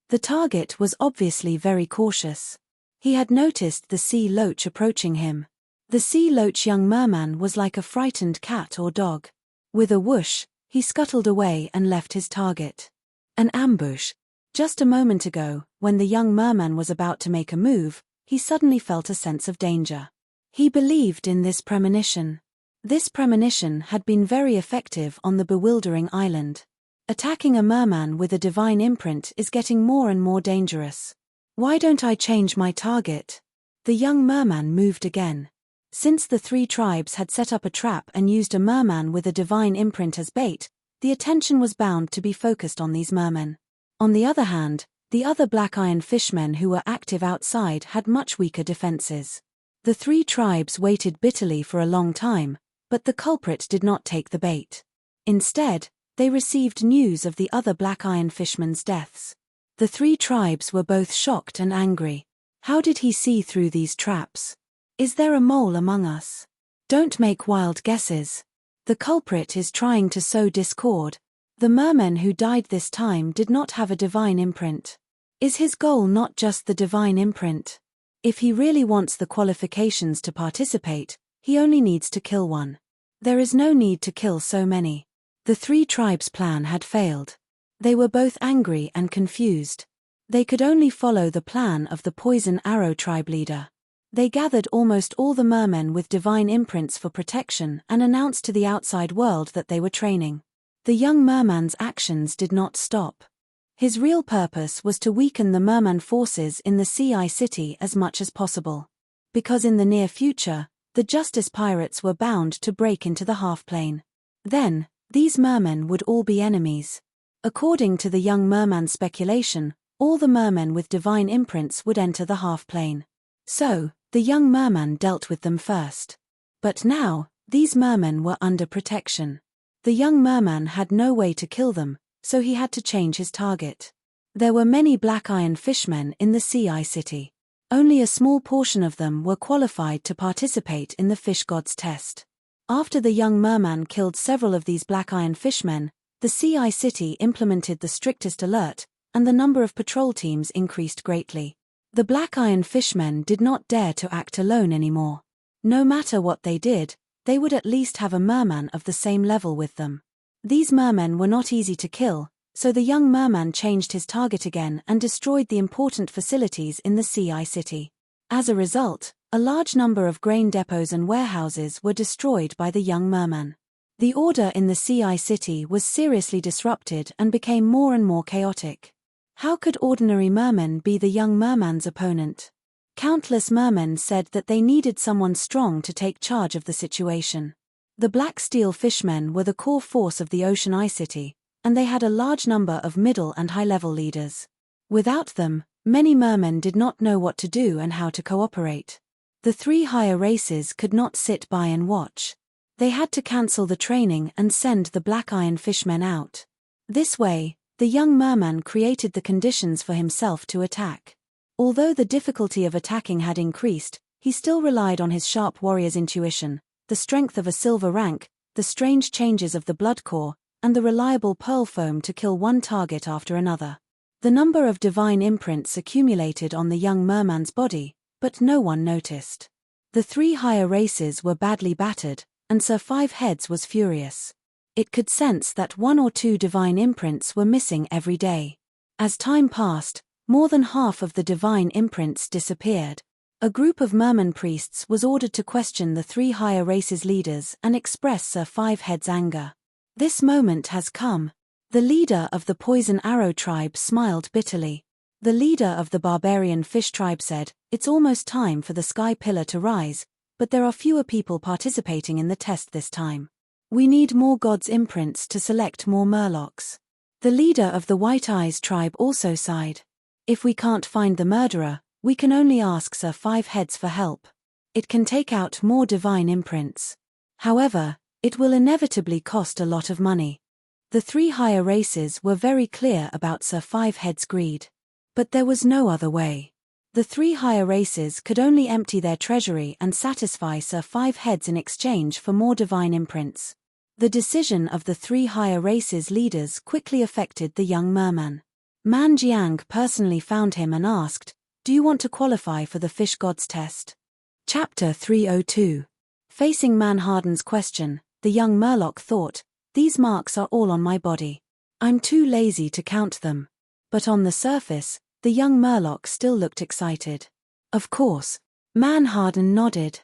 The target was obviously very cautious. He had noticed the sea loach approaching him. The sea loach young merman was like a frightened cat or dog. With a whoosh, he scuttled away and left his target. An ambush. Just a moment ago, when the young merman was about to make a move, he suddenly felt a sense of danger. He believed in this premonition. This premonition had been very effective on the bewildering island. Attacking a merman with a divine imprint is getting more and more dangerous. Why don't I change my target? The young merman moved again. Since the 3 tribes had set up a trap and used a merman with a divine imprint as bait, the attention was bound to be focused on these mermen. On the other hand, the other Black Iron fishmen who were active outside had much weaker defenses. The 3 tribes waited bitterly for a long time, but the culprit did not take the bait. Instead, they received news of the other Black Iron fishmen's deaths. The 3 tribes were both shocked and angry. How did he see through these traps? Is there a mole among us? Don't make wild guesses. The culprit is trying to sow discord. The mermen who died this time did not have a divine imprint. Is his goal not just the divine imprint? If he really wants the qualifications to participate, he only needs to kill one. There is no need to kill so many. The 3 tribes' plan had failed. They were both angry and confused. They could only follow the plan of the Poison Arrow tribe leader. They gathered almost all the mermen with divine imprints for protection and announced to the outside world that they were training. The young merman's actions did not stop. His real purpose was to weaken the merman forces in the Sea Eye City as much as possible. Because in the near future, the Justice Pirates were bound to break into the half-plane. Then, these mermen would all be enemies. According to the young merman's speculation, all the mermen with divine imprints would enter the half-plane. So, the young merman dealt with them first. But now, these mermen were under protection. The young merman had no way to kill them, so he had to change his target. There were many Black Iron fishmen in the Sea Eye City. Only a small portion of them were qualified to participate in the fish god's test. After the young merman killed several of these Black Iron fishmen, the Sea Eye City implemented the strictest alert, and the number of patrol teams increased greatly. The Black Iron fishmen did not dare to act alone anymore. No matter what they did, they would at least have a merman of the same level with them. These mermen were not easy to kill, so the young merman changed his target again and destroyed the important facilities in the Sea Eye City. As a result, a large number of grain depots and warehouses were destroyed by the young merman. The order in the Sea Eye City was seriously disrupted and became more and more chaotic. How could ordinary mermen be the young merman's opponent? Countless mermen said that they needed someone strong to take charge of the situation. The Black Steel fishmen were the core force of the Ocean Eye City, and they had a large number of middle and high-level leaders. Without them, many mermen did not know what to do and how to cooperate. The 3 higher races could not sit by and watch. They had to cancel the training and send the Black Iron fishmen out. This way, the young merman created the conditions for himself to attack. Although the difficulty of attacking had increased, he still relied on his sharp warrior's intuition. the strength of a silver rank, the strange changes of the Bloodcore, and the reliable pearl foam to kill one target after another. The number of divine imprints accumulated on the young merman's body, but no one noticed. The 3 higher races were badly battered, and Sir Five Heads was furious. It could sense that 1 or 2 divine imprints were missing every day. As time passed, more than half of the divine imprints disappeared. A group of merman priests was ordered to question the 3 higher races' leaders and express Sir Five Heads' anger. This moment has come. The leader of the Poison Arrow tribe smiled bitterly. The leader of the Barbarian Fish tribe said, "It's almost time for the Sky Pillar to rise, but there are fewer people participating in the test this time. We need more gods' imprints to select more Murlocs." The leader of the White Eyes tribe also sighed. "If we can't find the murderer, we can only ask Sir Five Heads for help. It can take out more divine imprints. However, it will inevitably cost a lot of money." The 3 higher races were very clear about Sir Five Heads' greed. But there was no other way. The 3 higher races could only empty their treasury and satisfy Sir Five Heads in exchange for more divine imprints. The decision of the 3 higher races' leaders quickly affected the young merman. Man Jiang personally found him and asked, "Do you want to qualify for the Fish Gods test?" Chapter 302. Facing Manharden's question, the young Murloc thought, "These marks are all on my body. I'm too lazy to count them." But on the surface, the young Murloc still looked excited. "Of course." Manharden nodded.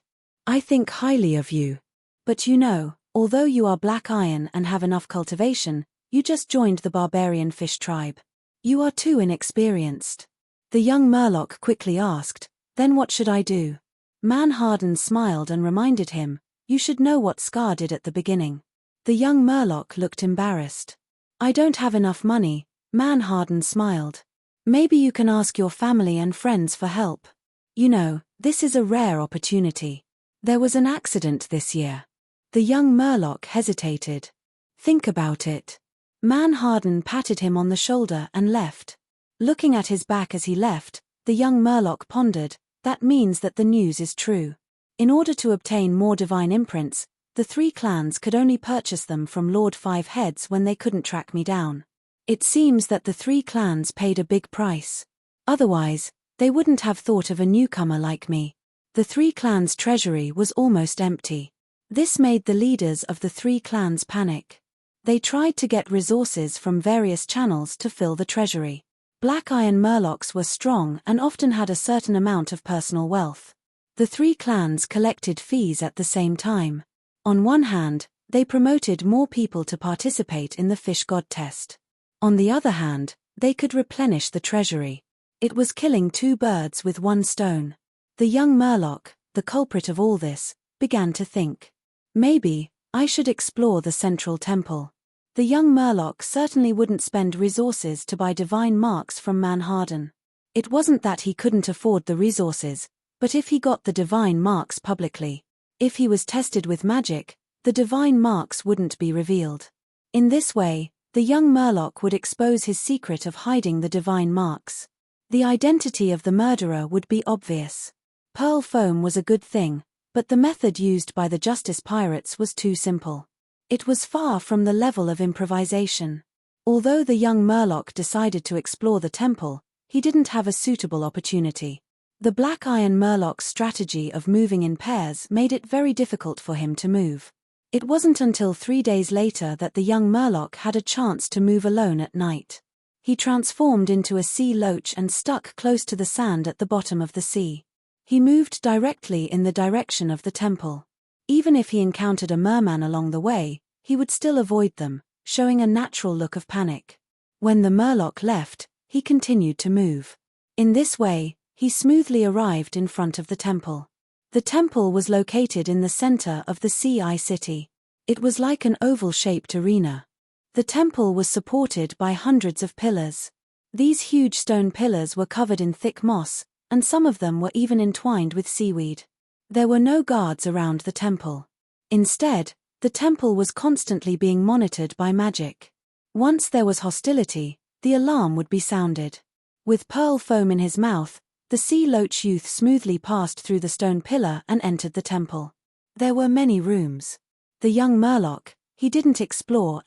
"I think highly of you. But you know, although you are black iron and have enough cultivation, you just joined the Barbarian Fish tribe. You are too inexperienced." The young Murloc quickly asked, "Then what should I do?" Manharden smiled and reminded him, "You should know what Scar did at the beginning." The young Murloc looked embarrassed. "I don't have enough money," Manharden smiled. "Maybe you can ask your family and friends for help. You know, this is a rare opportunity. There was an accident this year." The young Murloc hesitated. "Think about it." Manharden patted him on the shoulder and left. Looking at his back as he left, the young Murloc pondered, "That means that the news is true. In order to obtain more divine imprints, the 3 clans could only purchase them from Lord Five Heads when they couldn't track me down. It seems that the 3 clans paid a big price. Otherwise, they wouldn't have thought of a newcomer like me." The 3 clans' treasury was almost empty. This made the leaders of the 3 clans panic. They tried to get resources from various channels to fill the treasury. Black Iron Murlocs were strong and often had a certain amount of personal wealth. The 3 clans collected fees at the same time. On one hand, they promoted more people to participate in the Fish God test. On the other hand, they could replenish the treasury. It was killing 2 birds with 1 stone. The young Murloc, the culprit of all this, began to think, "Maybe I should explore the central temple." The young Murloc certainly wouldn't spend resources to buy divine marks from Manharden. It wasn't that he couldn't afford the resources, but if he got the divine marks publicly, if he was tested with magic, the divine marks wouldn't be revealed. In this way, the young Murloc would expose his secret of hiding the divine marks. The identity of the murderer would be obvious. Pearl foam was a good thing, but the method used by the Justice Pirates was too simple. It was far from the level of improvisation. Although the young Murloc decided to explore the temple, he didn't have a suitable opportunity. The Black Iron Murloc's strategy of moving in pairs made it very difficult for him to move. It wasn't until 3 days later that the young Murloc had a chance to move alone at night. He transformed into a sea loach and stuck close to the sand at the bottom of the sea. He moved directly in the direction of the temple. Even if he encountered a merman along the way, he would still avoid them, showing a natural look of panic. When the Murloc left, he continued to move. In this way, he smoothly arrived in front of the temple. The temple was located in the center of the Sea Eye City. It was like an oval-shaped arena. The temple was supported by hundreds of pillars. These huge stone pillars were covered in thick moss, and some of them were even entwined with seaweed. There were no guards around the temple. Instead, the temple was constantly being monitored by magic. Once there was hostility, the alarm would be sounded. With pearl foam in his mouth, the sea loach youth smoothly passed through the stone pillar and entered the temple. There were many rooms. The young Murloc, he didn't explore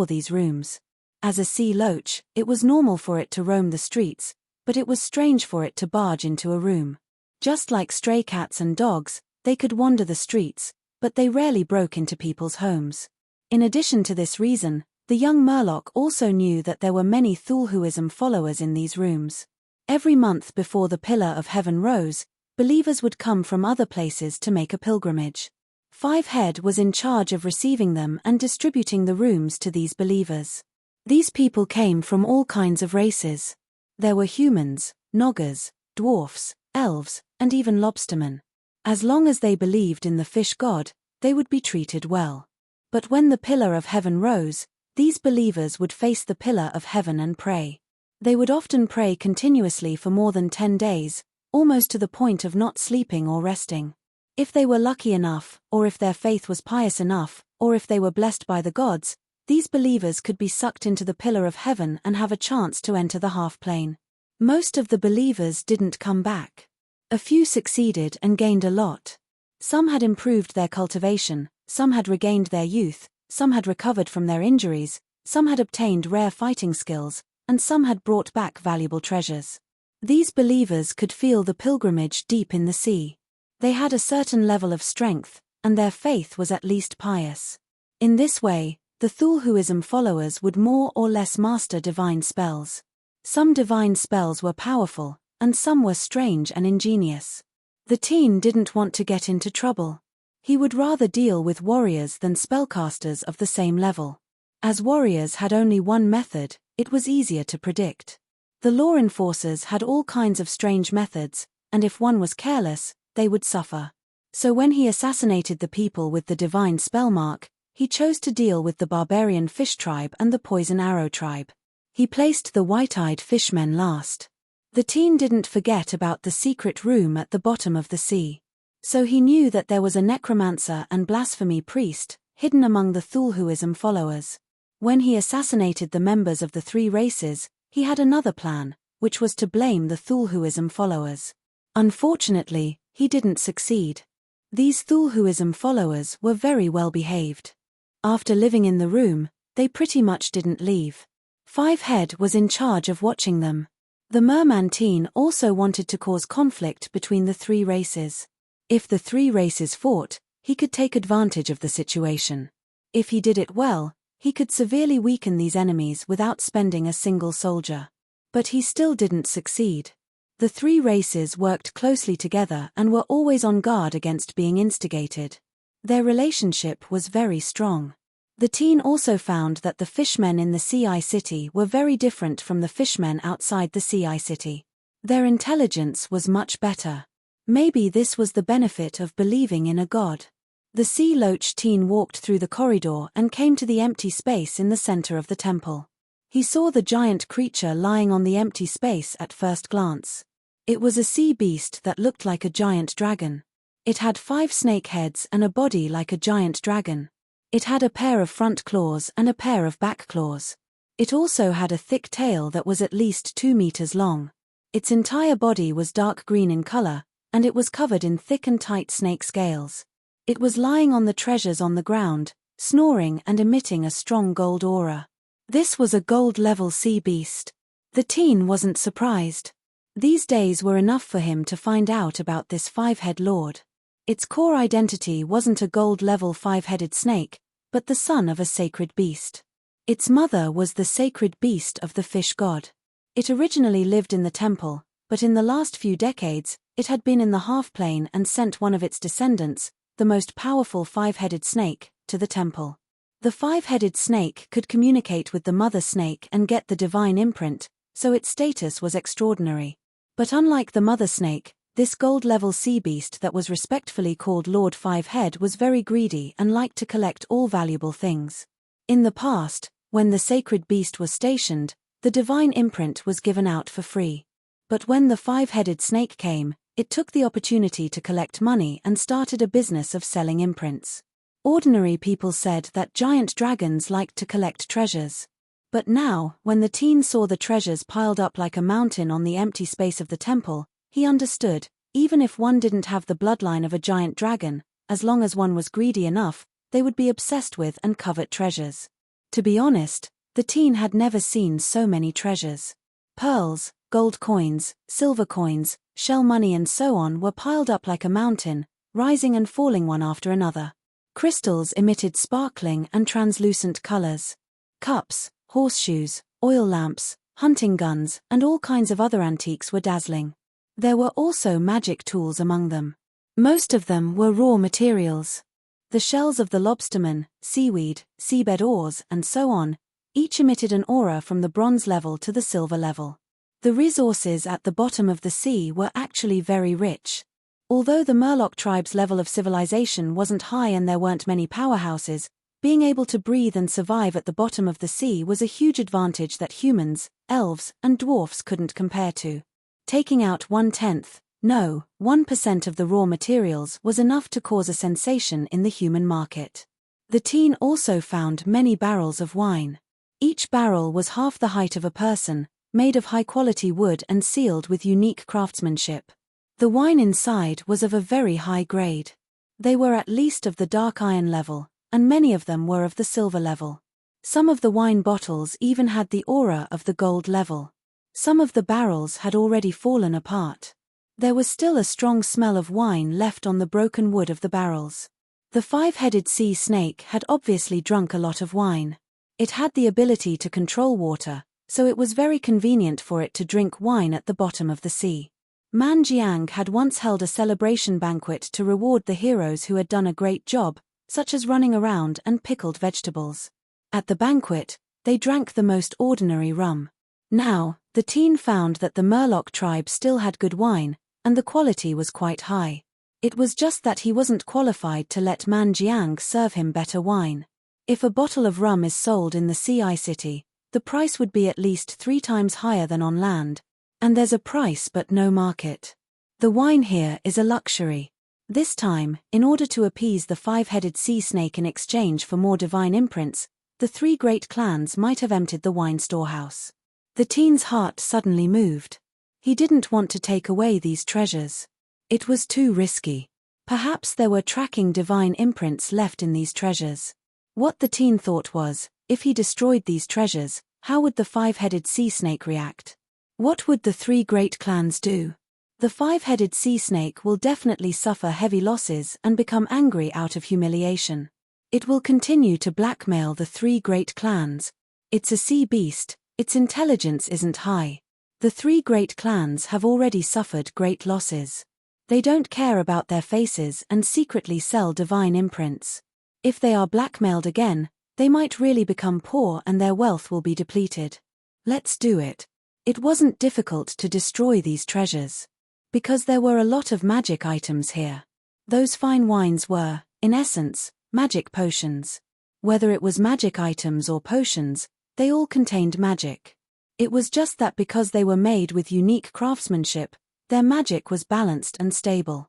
these rooms. As a sea loach, it was normal for it to roam the streets, but it was strange for it to barge into a room. Just like stray cats and dogs, they could wander the streets, but they rarely broke into people's homes. In addition to this reason, the young Murloc also knew that there were many Thulhuism followers in these rooms. Every month before the Pillar of Heaven rose, believers would come from other places to make a pilgrimage. Fivehead was in charge of receiving them and distributing the rooms to these believers. These people came from all kinds of races. There were humans, noggers, dwarfs, elves, and even lobstermen. As long as they believed in the fish god, they would be treated well. But when the Pillar of Heaven rose, these believers would face the Pillar of Heaven and pray. They would often pray continuously for more than 10 days, almost to the point of not sleeping or resting. If they were lucky enough, or if their faith was pious enough, or if they were blessed by the gods, these believers could be sucked into the Pillar of Heaven and have a chance to enter the half-plane. Most of the believers didn't come back. A few succeeded and gained a lot. Some had improved their cultivation, some had regained their youth, some had recovered from their injuries, some had obtained rare fighting skills, and some had brought back valuable treasures. These believers could feel the pilgrimage deep in the sea. They had a certain level of strength, and their faith was at least pious. In this way, the Thulhuism followers would more or less master divine spells. Some divine spells were powerful, and some were strange and ingenious. The teen didn't want to get into trouble. He would rather deal with warriors than spellcasters of the same level. As warriors had only one method, it was easier to predict. The law enforcers had all kinds of strange methods, and if one was careless, they would suffer. So when he assassinated the people with the divine spell mark, he chose to deal with the barbarian fish tribe and the poison arrow tribe. He placed the white-eyed fishmen last. The teen didn't forget about the secret room at the bottom of the sea. So he knew that there was a necromancer and blasphemy priest, hidden among the Thulhuism followers. When he assassinated the members of the 3 races, he had another plan, which was to blame the Thulhuism followers. Unfortunately, he didn't succeed. These Thulhuism followers were very well behaved. After living in the room, they pretty much didn't leave. Fivehead was in charge of watching them. The merman teen also wanted to cause conflict between the 3 races. If the 3 races fought, he could take advantage of the situation. If he did it well, he could severely weaken these enemies without spending a single soldier. But he still didn't succeed. The 3 races worked closely together and were always on guard against being instigated. Their relationship was very strong. The teen also found that the fishmen in the Sea City were very different from the fishmen outside the Sea City. Their intelligence was much better. Maybe this was the benefit of believing in a god. The sea loach teen walked through the corridor and came to the empty space in the center of the temple. He saw the giant creature lying on the empty space at first glance. It was a sea beast that looked like a giant dragon. It had 5 snake heads and a body like a giant dragon. It had a pair of front claws and a pair of back claws. It also had a thick tail that was at least 2 meters long. Its entire body was dark green in color, and it was covered in thick and tight snake scales. It was lying on the treasures on the ground, snoring and emitting a strong gold aura. This was a gold-level sea beast. The teen wasn't surprised. These days were enough for him to find out about this 5-head lord. Its core identity wasn't a gold-level 5-headed snake, but the son of a sacred beast. Its mother was the sacred beast of the fish god. It originally lived in the temple, but in the last few decades, it had been in the half-plane and sent one of its descendants, the most powerful 5-headed snake, to the temple. The 5-headed snake could communicate with the mother snake and get the divine imprint, so its status was extraordinary. But unlike the mother snake, this gold-level sea beast that was respectfully called Lord 5-Head was very greedy and liked to collect all valuable things. In the past, when the sacred beast was stationed, the divine imprint was given out for free. But when the 5-headed snake came, it took the opportunity to collect money and started a business of selling imprints. Ordinary people said that giant dragons liked to collect treasures. But now, when the teen saw the treasures piled up like a mountain on the empty space of the temple, he understood, even if one didn't have the bloodline of a giant dragon, as long as one was greedy enough, they would be obsessed with and covet treasures. To be honest, the teen had never seen so many treasures. Pearls, gold coins, silver coins, shell money and so on were piled up like a mountain, rising and falling one after another. Crystals emitted sparkling and translucent colors. Cups, horseshoes, oil lamps, hunting guns, and all kinds of other antiques were dazzling. There were also magic tools among them. Most of them were raw materials. The shells of the lobsterman, seaweed, seabed ores, and so on, each emitted an aura from the bronze level to the silver level. The resources at the bottom of the sea were actually very rich. Although the Murloc tribe's level of civilization wasn't high and there weren't many powerhouses, being able to breathe and survive at the bottom of the sea was a huge advantage that humans, elves, and dwarfs couldn't compare to. Taking out 1% of the raw materials was enough to cause a sensation in the human market. The teen also found many barrels of wine. Each barrel was half the height of a person, made of high-quality wood and sealed with unique craftsmanship. The wine inside was of a very high grade. They were at least of the dark iron level, and many of them were of the silver level. Some of the wine bottles even had the aura of the gold level. Some of the barrels had already fallen apart. There was still a strong smell of wine left on the broken wood of the barrels. The five-headed sea snake had obviously drunk a lot of wine. It had the ability to control water, so it was very convenient for it to drink wine at the bottom of the sea. Man Jiang had once held a celebration banquet to reward the heroes who had done a great job, such as running around and pickled vegetables. At the banquet, they drank the most ordinary rum. Now, the teen found that the Murloc tribe still had good wine, and the quality was quite high. It was just that he wasn't qualified to let Man Jiang serve him better wine. If a bottle of rum is sold in the Sea City, the price would be at least 3 times higher than on land. And there's a price but no market. The wine here is a luxury. This time, in order to appease the five-headed sea snake in exchange for more divine imprints, the 3 great clans might have emptied the wine storehouse. The teen's heart suddenly moved. He didn't want to take away these treasures. It was too risky. Perhaps there were tracking divine imprints left in these treasures. What the teen thought was, if he destroyed these treasures, how would the five-headed sea snake react? What would the 3 great clans do? The five-headed sea snake will definitely suffer heavy losses and become angry out of humiliation. It will continue to blackmail the 3 great clans. It's a sea beast, its intelligence isn't high. The 3 great clans have already suffered great losses. They don't care about their faces and secretly sell divine imprints. If they are blackmailed again, they might really become poor and their wealth will be depleted. Let's do it. It wasn't difficult to destroy these treasures. Because there were a lot of magic items here. Those fine wines were, in essence, magic potions. Whether it was magic items or potions, they all contained magic. It was just that because they were made with unique craftsmanship, their magic was balanced and stable.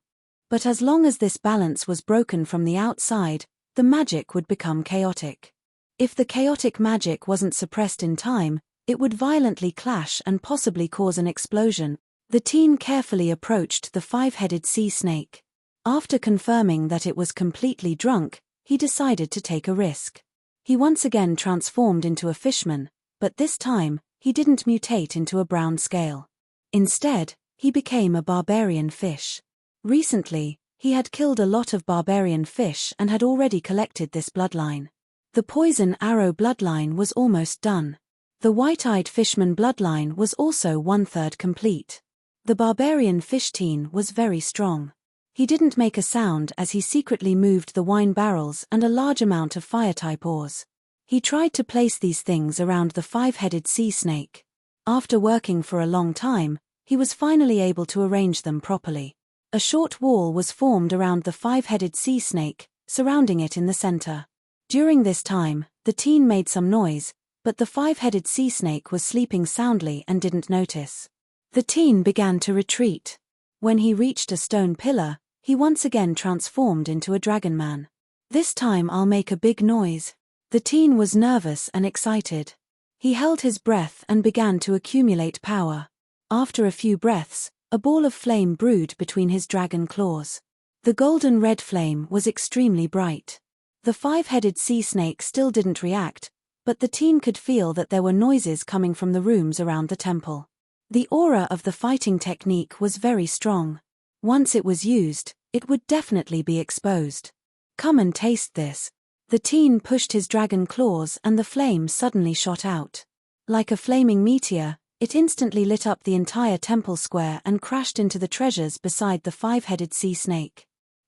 But as long as this balance was broken from the outside, the magic would become chaotic. If the chaotic magic wasn't suppressed in time, it would violently clash and possibly cause an explosion. The teen carefully approached the five-headed sea snake. After confirming that it was completely drunk, he decided to take a risk. He once again transformed into a fishman, but this time, he didn't mutate into a brown scale. Instead, he became a barbarian fish. Recently, he had killed a lot of barbarian fish and had already collected this bloodline. The poison arrow bloodline was almost done. The white-eyed fishman bloodline was also 1/3 complete. The barbarian fish teen was very strong. He didn't make a sound as he secretly moved the wine barrels and a large amount of fire-type ores. He tried to place these things around the five-headed sea snake. After working for a long time, he was finally able to arrange them properly. A short wall was formed around the five-headed sea snake, surrounding it in the center. During this time, the teen made some noise, but the five-headed sea snake was sleeping soundly and didn't notice. The teen began to retreat. When he reached a stone pillar, he once again transformed into a dragon man. This time I'll make a big noise. The teen was nervous and excited. He held his breath and began to accumulate power. After a few breaths, a ball of flame brewed between his dragon claws. The golden red flame was extremely bright. The five-headed sea snake still didn't react, but the teen could feel that there were noises coming from the rooms around the temple. The aura of the fighting technique was very strong. Once it was used, it would definitely be exposed. Come and taste this. The teen pushed his dragon claws and the flame suddenly shot out. Like a flaming meteor, it instantly lit up the entire temple square and crashed into the treasures beside the five-headed sea snake.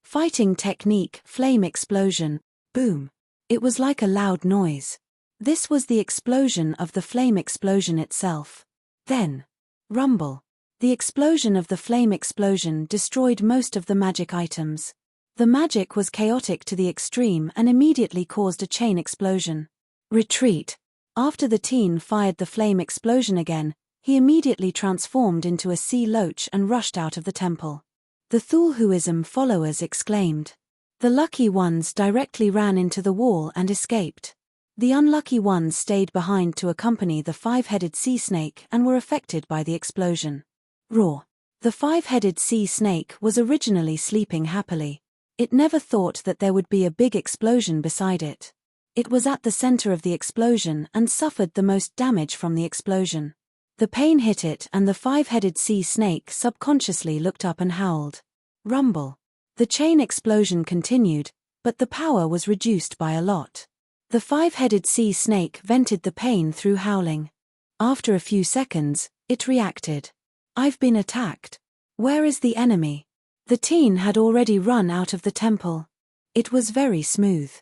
Fighting technique, flame explosion, boom. It was like a loud noise. This was the explosion of the flame explosion itself. Then, rumble. The explosion of the flame explosion destroyed most of the magic items. The magic was chaotic to the extreme and immediately caused a chain explosion. Retreat. After the teen fired the flame explosion again, he immediately transformed into a sea loach and rushed out of the temple. The Thulhuism followers exclaimed. The lucky ones directly ran into the wall and escaped. The unlucky ones stayed behind to accompany the five-headed sea snake and were affected by the explosion. Roar. The five-headed sea snake was originally sleeping happily. It never thought that there would be a big explosion beside it. It was at the center of the explosion and suffered the most damage from the explosion. The pain hit it and the five-headed sea snake subconsciously looked up and howled. Rumble. The chain explosion continued, but the power was reduced by a lot. The five-headed sea snake vented the pain through howling. After a few seconds, it reacted. I've been attacked. Where is the enemy? The teen had already run out of the temple. It was very smooth.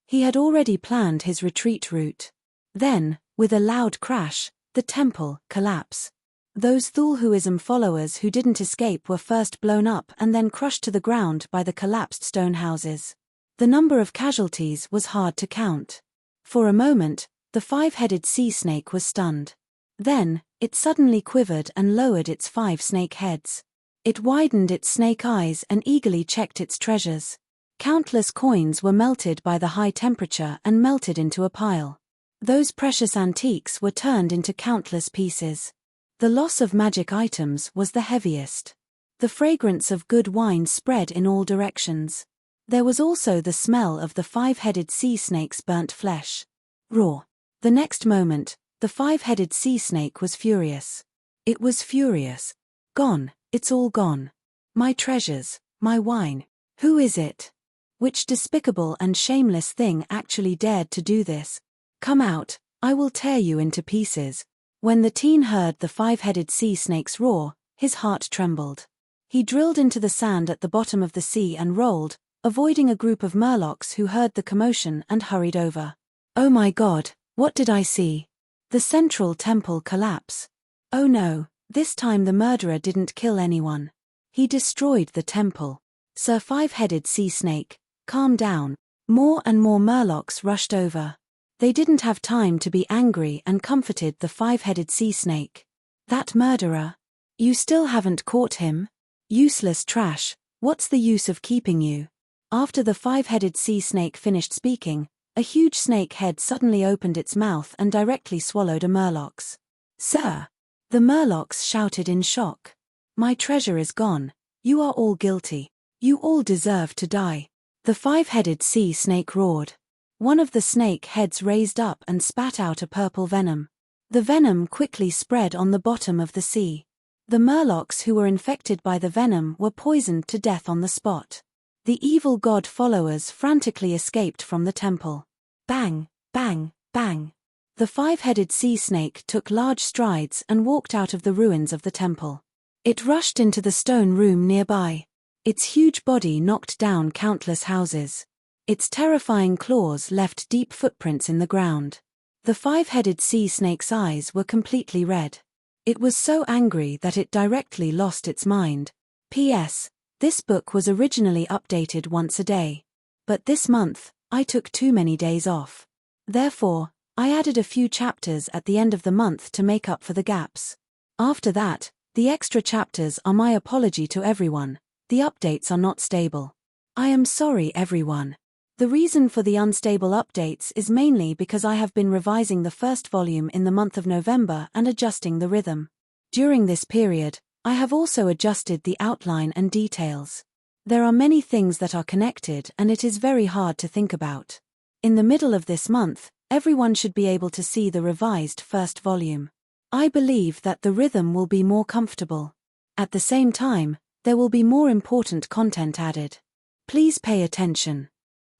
He had already planned his retreat route. Then, with a loud crash, the temple collapsed. Those Thulhuism followers who didn't escape were first blown up and then crushed to the ground by the collapsed stone houses. The number of casualties was hard to count. For a moment, the five-headed sea snake was stunned. Then, it suddenly quivered and lowered its 5 snake heads. It widened its snake eyes and eagerly checked its treasures. Countless coins were melted by the high temperature and melted into a pile. Those precious antiques were turned into countless pieces. The loss of magic items was the heaviest. The fragrance of good wine spread in all directions. There was also the smell of the five-headed sea snake's burnt flesh. Roar. The next moment, the five-headed sea snake was furious. It was furious. Gone, it's all gone. My treasures, my wine. Who is it? Which despicable and shameless thing actually dared to do this? Come out, I will tear you into pieces. When the teen heard the five-headed sea snake's roar, his heart trembled. He drilled into the sand at the bottom of the sea and rolled, avoiding a group of murlocs who heard the commotion and hurried over. Oh my God, what did I see? The central temple collapse. Oh no, this time the murderer didn't kill anyone. He destroyed the temple. Sir Five-Headed Sea Snake, calm down. More and more murlocs rushed over. They didn't have time to be angry and comforted the five-headed sea snake. That murderer? You still haven't caught him? Useless trash, what's the use of keeping you? After the five-headed sea snake finished speaking, a huge snake head suddenly opened its mouth and directly swallowed a murlocs. Sir! The murlocs shouted in shock. My treasure is gone. You are all guilty. You all deserve to die. The five-headed sea snake roared. One of the snake heads raised up and spat out a purple venom. The venom quickly spread on the bottom of the sea. The murlocs who were infected by the venom were poisoned to death on the spot. The evil god followers frantically escaped from the temple. Bang, bang, bang. The five-headed sea snake took large strides and walked out of the ruins of the temple. It rushed into the stone room nearby. Its huge body knocked down countless houses. Its terrifying claws left deep footprints in the ground. The five-headed sea snake's eyes were completely red. It was so angry that it directly lost its mind. P.S. This book was originally updated once a day. But this month, I took too many days off. Therefore, I added a few chapters at the end of the month to make up for the gaps. After that, the extra chapters are my apology to everyone. The updates are not stable. I am sorry, everyone. The reason for the unstable updates is mainly because I have been revising the first volume in the month of November and adjusting the rhythm. During this period, I have also adjusted the outline and details. There are many things that are connected and it is very hard to think about. In the middle of this month, everyone should be able to see the revised first volume. I believe that the rhythm will be more comfortable. At the same time, there will be more important content added. Please pay attention.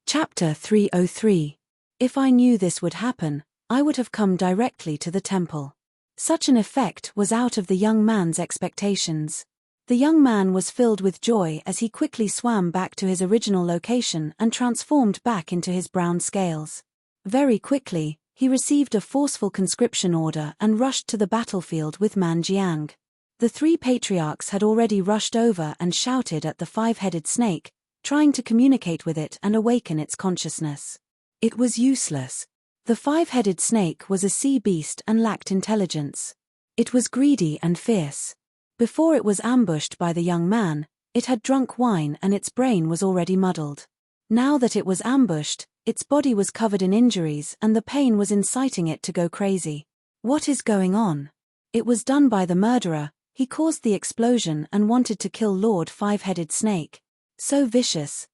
Chapter 303. If I knew this would happen, I would have come directly to the temple. Such an effect was out of the young man's expectations. The young man was filled with joy as he quickly swam back to his original location and transformed back into his brown scales. Very quickly, he received a forceful conscription order and rushed to the battlefield with Man Jiang. The three patriarchs had already rushed over and shouted at the five-headed snake, trying to communicate with it and awaken its consciousness. It was useless. The five-headed snake was a sea beast and lacked intelligence. It was greedy and fierce. Before it was ambushed by the young man, it had drunk wine and its brain was already muddled. Now that it was ambushed, its body was covered in injuries and the pain was inciting it to go crazy. What is going on? It was done by the murderer. He caused the explosion and wanted to kill Lord Five-Headed Snake. So vicious,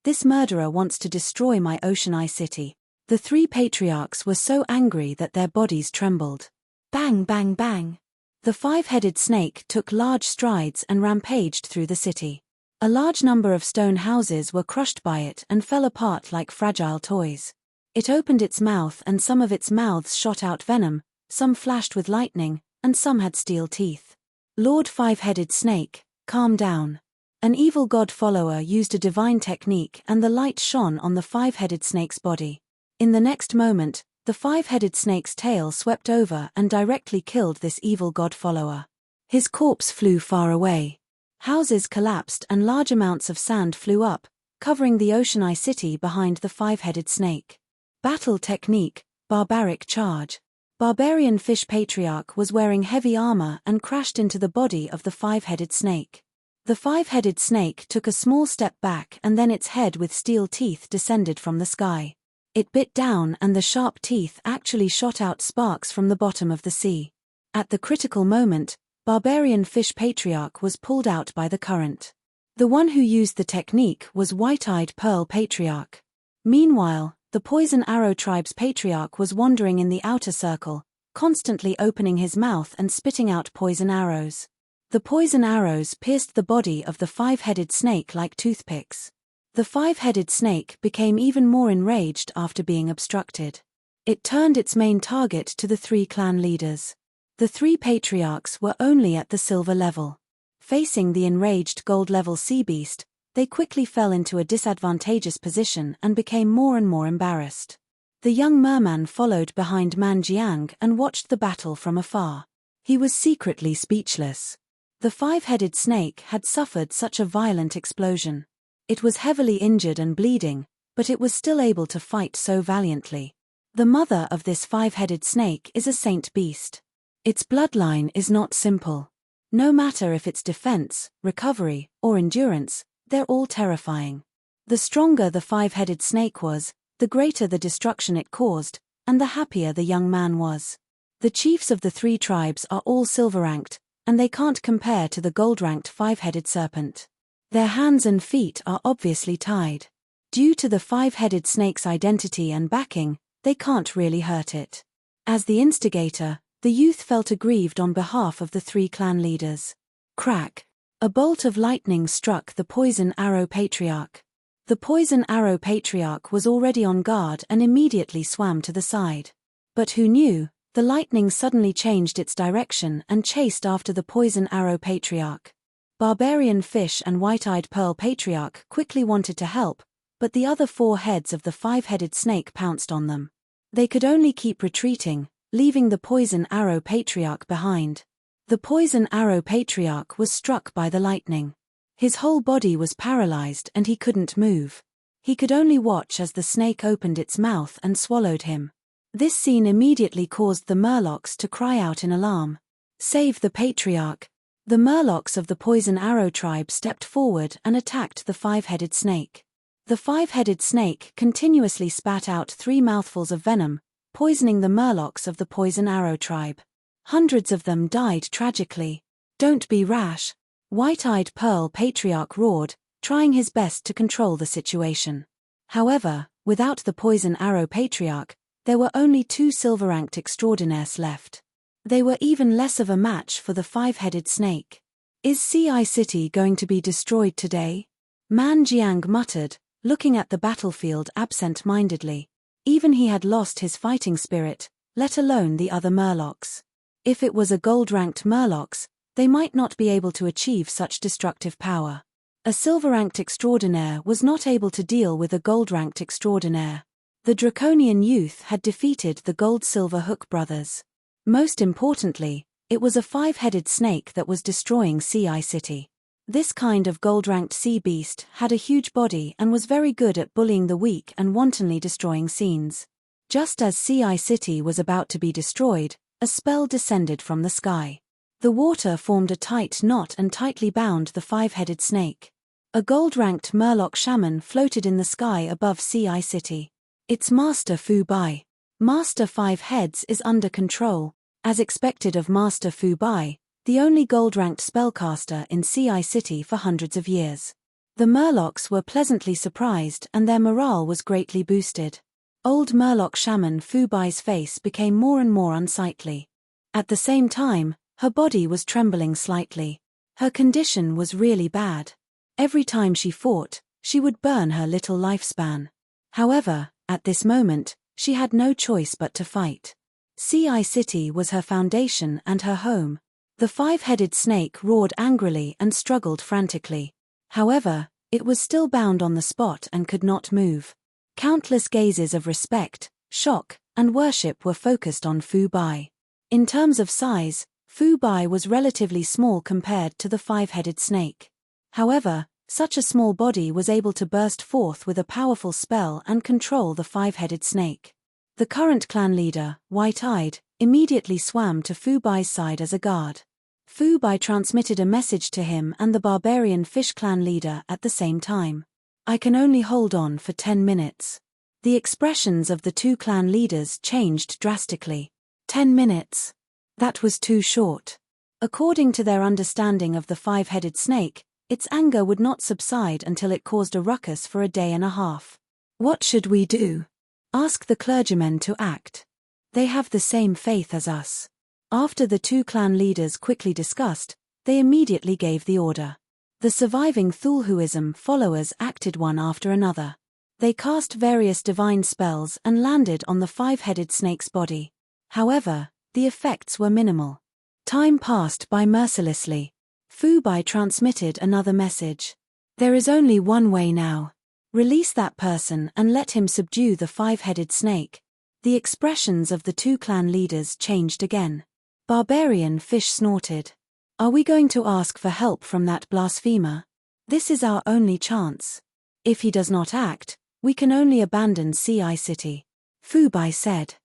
this murderer wants to destroy my Ocean Eye City. The three patriarchs were so angry that their bodies trembled. Bang, bang, bang. The five-headed snake took large strides and rampaged through the city. A large number of stone houses were crushed by it and fell apart like fragile toys. It opened its mouth and some of its mouths shot out venom, some flashed with lightning, and some had steel teeth. Lord Five-Headed Snake, calm down. An evil god follower used a divine technique and the light shone on the five-headed snake's body. In the next moment, the five-headed snake's tail swept over and directly killed this evil god follower. His corpse flew far away. Houses collapsed and large amounts of sand flew up, covering the Ocean Eye City behind the five-headed snake. Battle technique, barbaric charge. Barbarian Fish Patriarch was wearing heavy armor and crashed into the body of the five-headed snake. The five-headed snake took a small step back and then its head with steel teeth descended from the sky. It bit down and the sharp teeth actually shot out sparks from the bottom of the sea. At the critical moment, Barbarian Fish Patriarch was pulled out by the current. The one who used the technique was White-Eyed Pearl Patriarch. Meanwhile, the Poison Arrow Tribe's Patriarch was wandering in the outer circle, constantly opening his mouth and spitting out poison arrows. The poison arrows pierced the body of the five-headed snake like toothpicks. The five-headed snake became even more enraged after being obstructed. It turned its main target to the three clan leaders. The three patriarchs were only at the silver level. Facing the enraged gold-level sea beast, they quickly fell into a disadvantageous position and became more and more embarrassed. The young merman followed behind Man Jiang and watched the battle from afar. He was secretly speechless. The five-headed snake had suffered such a violent explosion. It was heavily injured and bleeding, but it was still able to fight so valiantly. The mother of this five-headed snake is a saint beast. Its bloodline is not simple. No matter if it's defense, recovery, or endurance, they're all terrifying. The stronger the five-headed snake was, the greater the destruction it caused, and the happier the young man was. The chiefs of the three tribes are all silver-ranked, and they can't compare to the gold-ranked five-headed serpent. Their hands and feet are obviously tied. Due to the five-headed snake's identity and backing, they can't really hurt it. As the instigator, the youth felt aggrieved on behalf of the three clan leaders. Crack! A bolt of lightning struck the Poison Arrow Patriarch. The Poison Arrow Patriarch was already on guard and immediately swam to the side. But who knew, the lightning suddenly changed its direction and chased after the Poison Arrow Patriarch. Barbarian Fish and White-Eyed Pearl Patriarch quickly wanted to help, but the other four heads of the five-headed snake pounced on them. They could only keep retreating, leaving the Poison Arrow Patriarch behind. The Poison Arrow Patriarch was struck by the lightning. His whole body was paralyzed and he couldn't move. He could only watch as the snake opened its mouth and swallowed him. This scene immediately caused the Murlocs to cry out in alarm. Save the Patriarch! The Murlocs of the Poison Arrow tribe stepped forward and attacked the five-headed snake. The five-headed snake continuously spat out 3 mouthfuls of venom, poisoning the Murlocs of the Poison Arrow tribe. Hundreds of them died tragically. Don't be rash. White-eyed Pearl Patriarch roared, trying his best to control the situation. However, without the Poison Arrow Patriarch, there were only 2 silver-ranked extraordinaires left. They were even less of a match for the 5-headed snake. Is Ci City going to be destroyed today? Man Jiang muttered, looking at the battlefield absent-mindedly. Even he had lost his fighting spirit, let alone the other Murlocs. If it was a gold-ranked Murlocs, they might not be able to achieve such destructive power. A silver-ranked extraordinaire was not able to deal with a gold-ranked extraordinaire. The Draconian youth had defeated the Gold-Silver Hook brothers. Most importantly, it was a 5-headed snake that was destroying Ci City. This kind of gold-ranked sea beast had a huge body and was very good at bullying the weak and wantonly destroying scenes. Just as Ci City was about to be destroyed, a spell descended from the sky. The water formed a tight knot and tightly bound the 5-headed snake. A gold-ranked Murloc shaman floated in the sky above Ci City. It's Master Fu Bai. Master 5 Heads is under control. As expected of Master Fu Bai, the only gold-ranked spellcaster in Ci City for hundreds of years. The Murlocs were pleasantly surprised and their morale was greatly boosted. Old Murloc shaman Fu Bai's face became more and more unsightly. At the same time, her body was trembling slightly. Her condition was really bad. Every time she fought, she would burn her little lifespan. However, at this moment, she had no choice but to fight. Ci City was her foundation and her home. The 5-headed snake roared angrily and struggled frantically. However, it was still bound on the spot and could not move. Countless gazes of respect, shock, and worship were focused on Fu Bai. In terms of size, Fu Bai was relatively small compared to the 5-headed snake. However, such a small body was able to burst forth with a powerful spell and control the 5-headed snake. The current clan leader, White-eyed, immediately swam to Fu Bai's side as a guard. Fu Bai transmitted a message to him and the barbarian fish clan leader at the same time. I can only hold on for 10 minutes. The expressions of the 2 clan leaders changed drastically. 10 minutes. That was too short. According to their understanding of the 5-headed snake, its anger would not subside until it caused a ruckus for a day and a half. What should we do? Ask the clergymen to act. They have the same faith as us. After the 2 clan leaders quickly discussed, they immediately gave the order. The surviving Thulhuism followers acted one after another. They cast various divine spells and landed on the 5-headed snake's body. However, the effects were minimal. Time passed by mercilessly. Fu Bai transmitted another message. There is only one way now. Release that person and let him subdue the 5-headed snake. The expressions of the 2 clan leaders changed again. Barbarian Fish snorted. Are we going to ask for help from that blasphemer? This is our only chance. If he does not act, we can only abandon Ci City. Fu Bai said.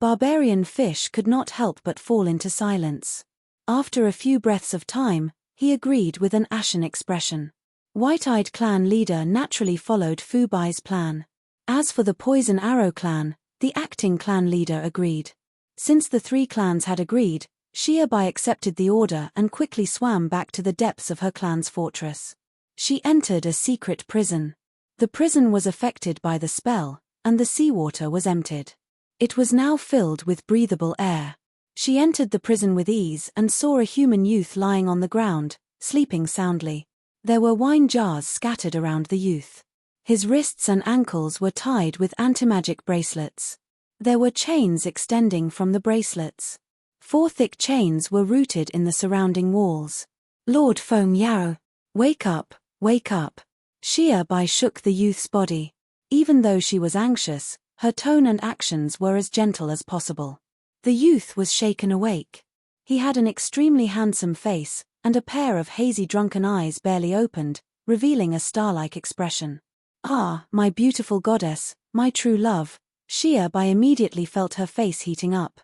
Barbarian Fish could not help but fall into silence. After a few breaths of time, he agreed with an ashen expression. White-eyed clan leader naturally followed Fu Bai's plan. As for the Poison Arrow clan, the acting clan leader agreed. Since the 3 clans had agreed, Xia Bai accepted the order and quickly swam back to the depths of her clan's fortress. She entered a secret prison. The prison was affected by the spell, and the seawater was emptied. It was now filled with breathable air. She entered the prison with ease and saw a human youth lying on the ground, sleeping soundly. There were wine jars scattered around the youth. His wrists and ankles were tied with anti-magic bracelets. There were chains extending from the bracelets. 4 thick chains were rooted in the surrounding walls. Lord Feng Yao, wake up, wake up. Xia Bai shook the youth's body. Even though she was anxious, her tone and actions were as gentle as possible. The youth was shaken awake. He had an extremely handsome face, and a pair of hazy drunken eyes barely opened, revealing a star-like expression. Ah, my beautiful goddess, my true love. Xia Bai immediately felt her face heating up.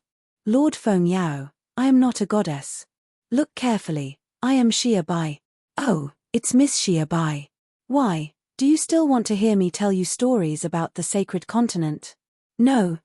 Lord Feng Yao, I am not a goddess. Look carefully, I am Xia Bai. Oh, it's Miss Xia Bai. Why, do you still want to hear me tell you stories about the sacred continent? No,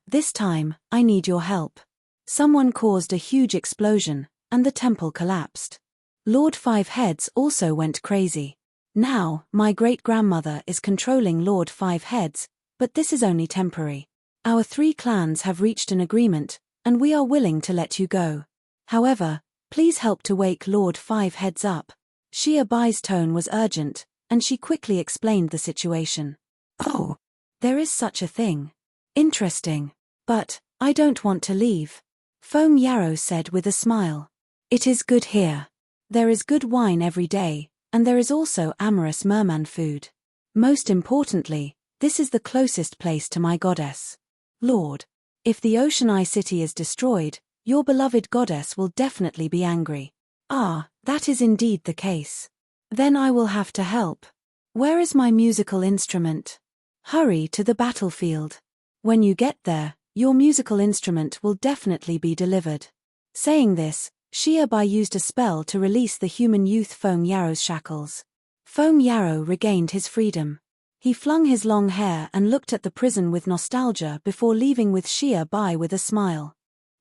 this time, I need your help. Someone caused a huge explosion, and the temple collapsed. Lord Five Heads also went crazy. Now, my great-grandmother is controlling Lord Five Heads, but this is only temporary. Our 3 clans have reached an agreement, and we are willing to let you go. However, please help to wake Lord Five Heads up. Xia Bai's tone was urgent, and she quickly explained the situation. Oh, there is such a thing. Interesting. But, I don't want to leave. Feng Yarrow said with a smile. It is good here. There is good wine every day, and there is also amorous merman food. Most importantly, this is the closest place to my goddess. Lord, if the Ocean Eye City is destroyed, your beloved goddess will definitely be angry. Ah, that is indeed the case. Then I will have to help. Where is my musical instrument? Hurry to the battlefield. When you get there, your musical instrument will definitely be delivered. Saying this, Xia Bai used a spell to release the human youth Feng Yarrow's shackles. Feng Yarrow regained his freedom. He flung his long hair and looked at the prison with nostalgia before leaving with Xia Bai with a smile.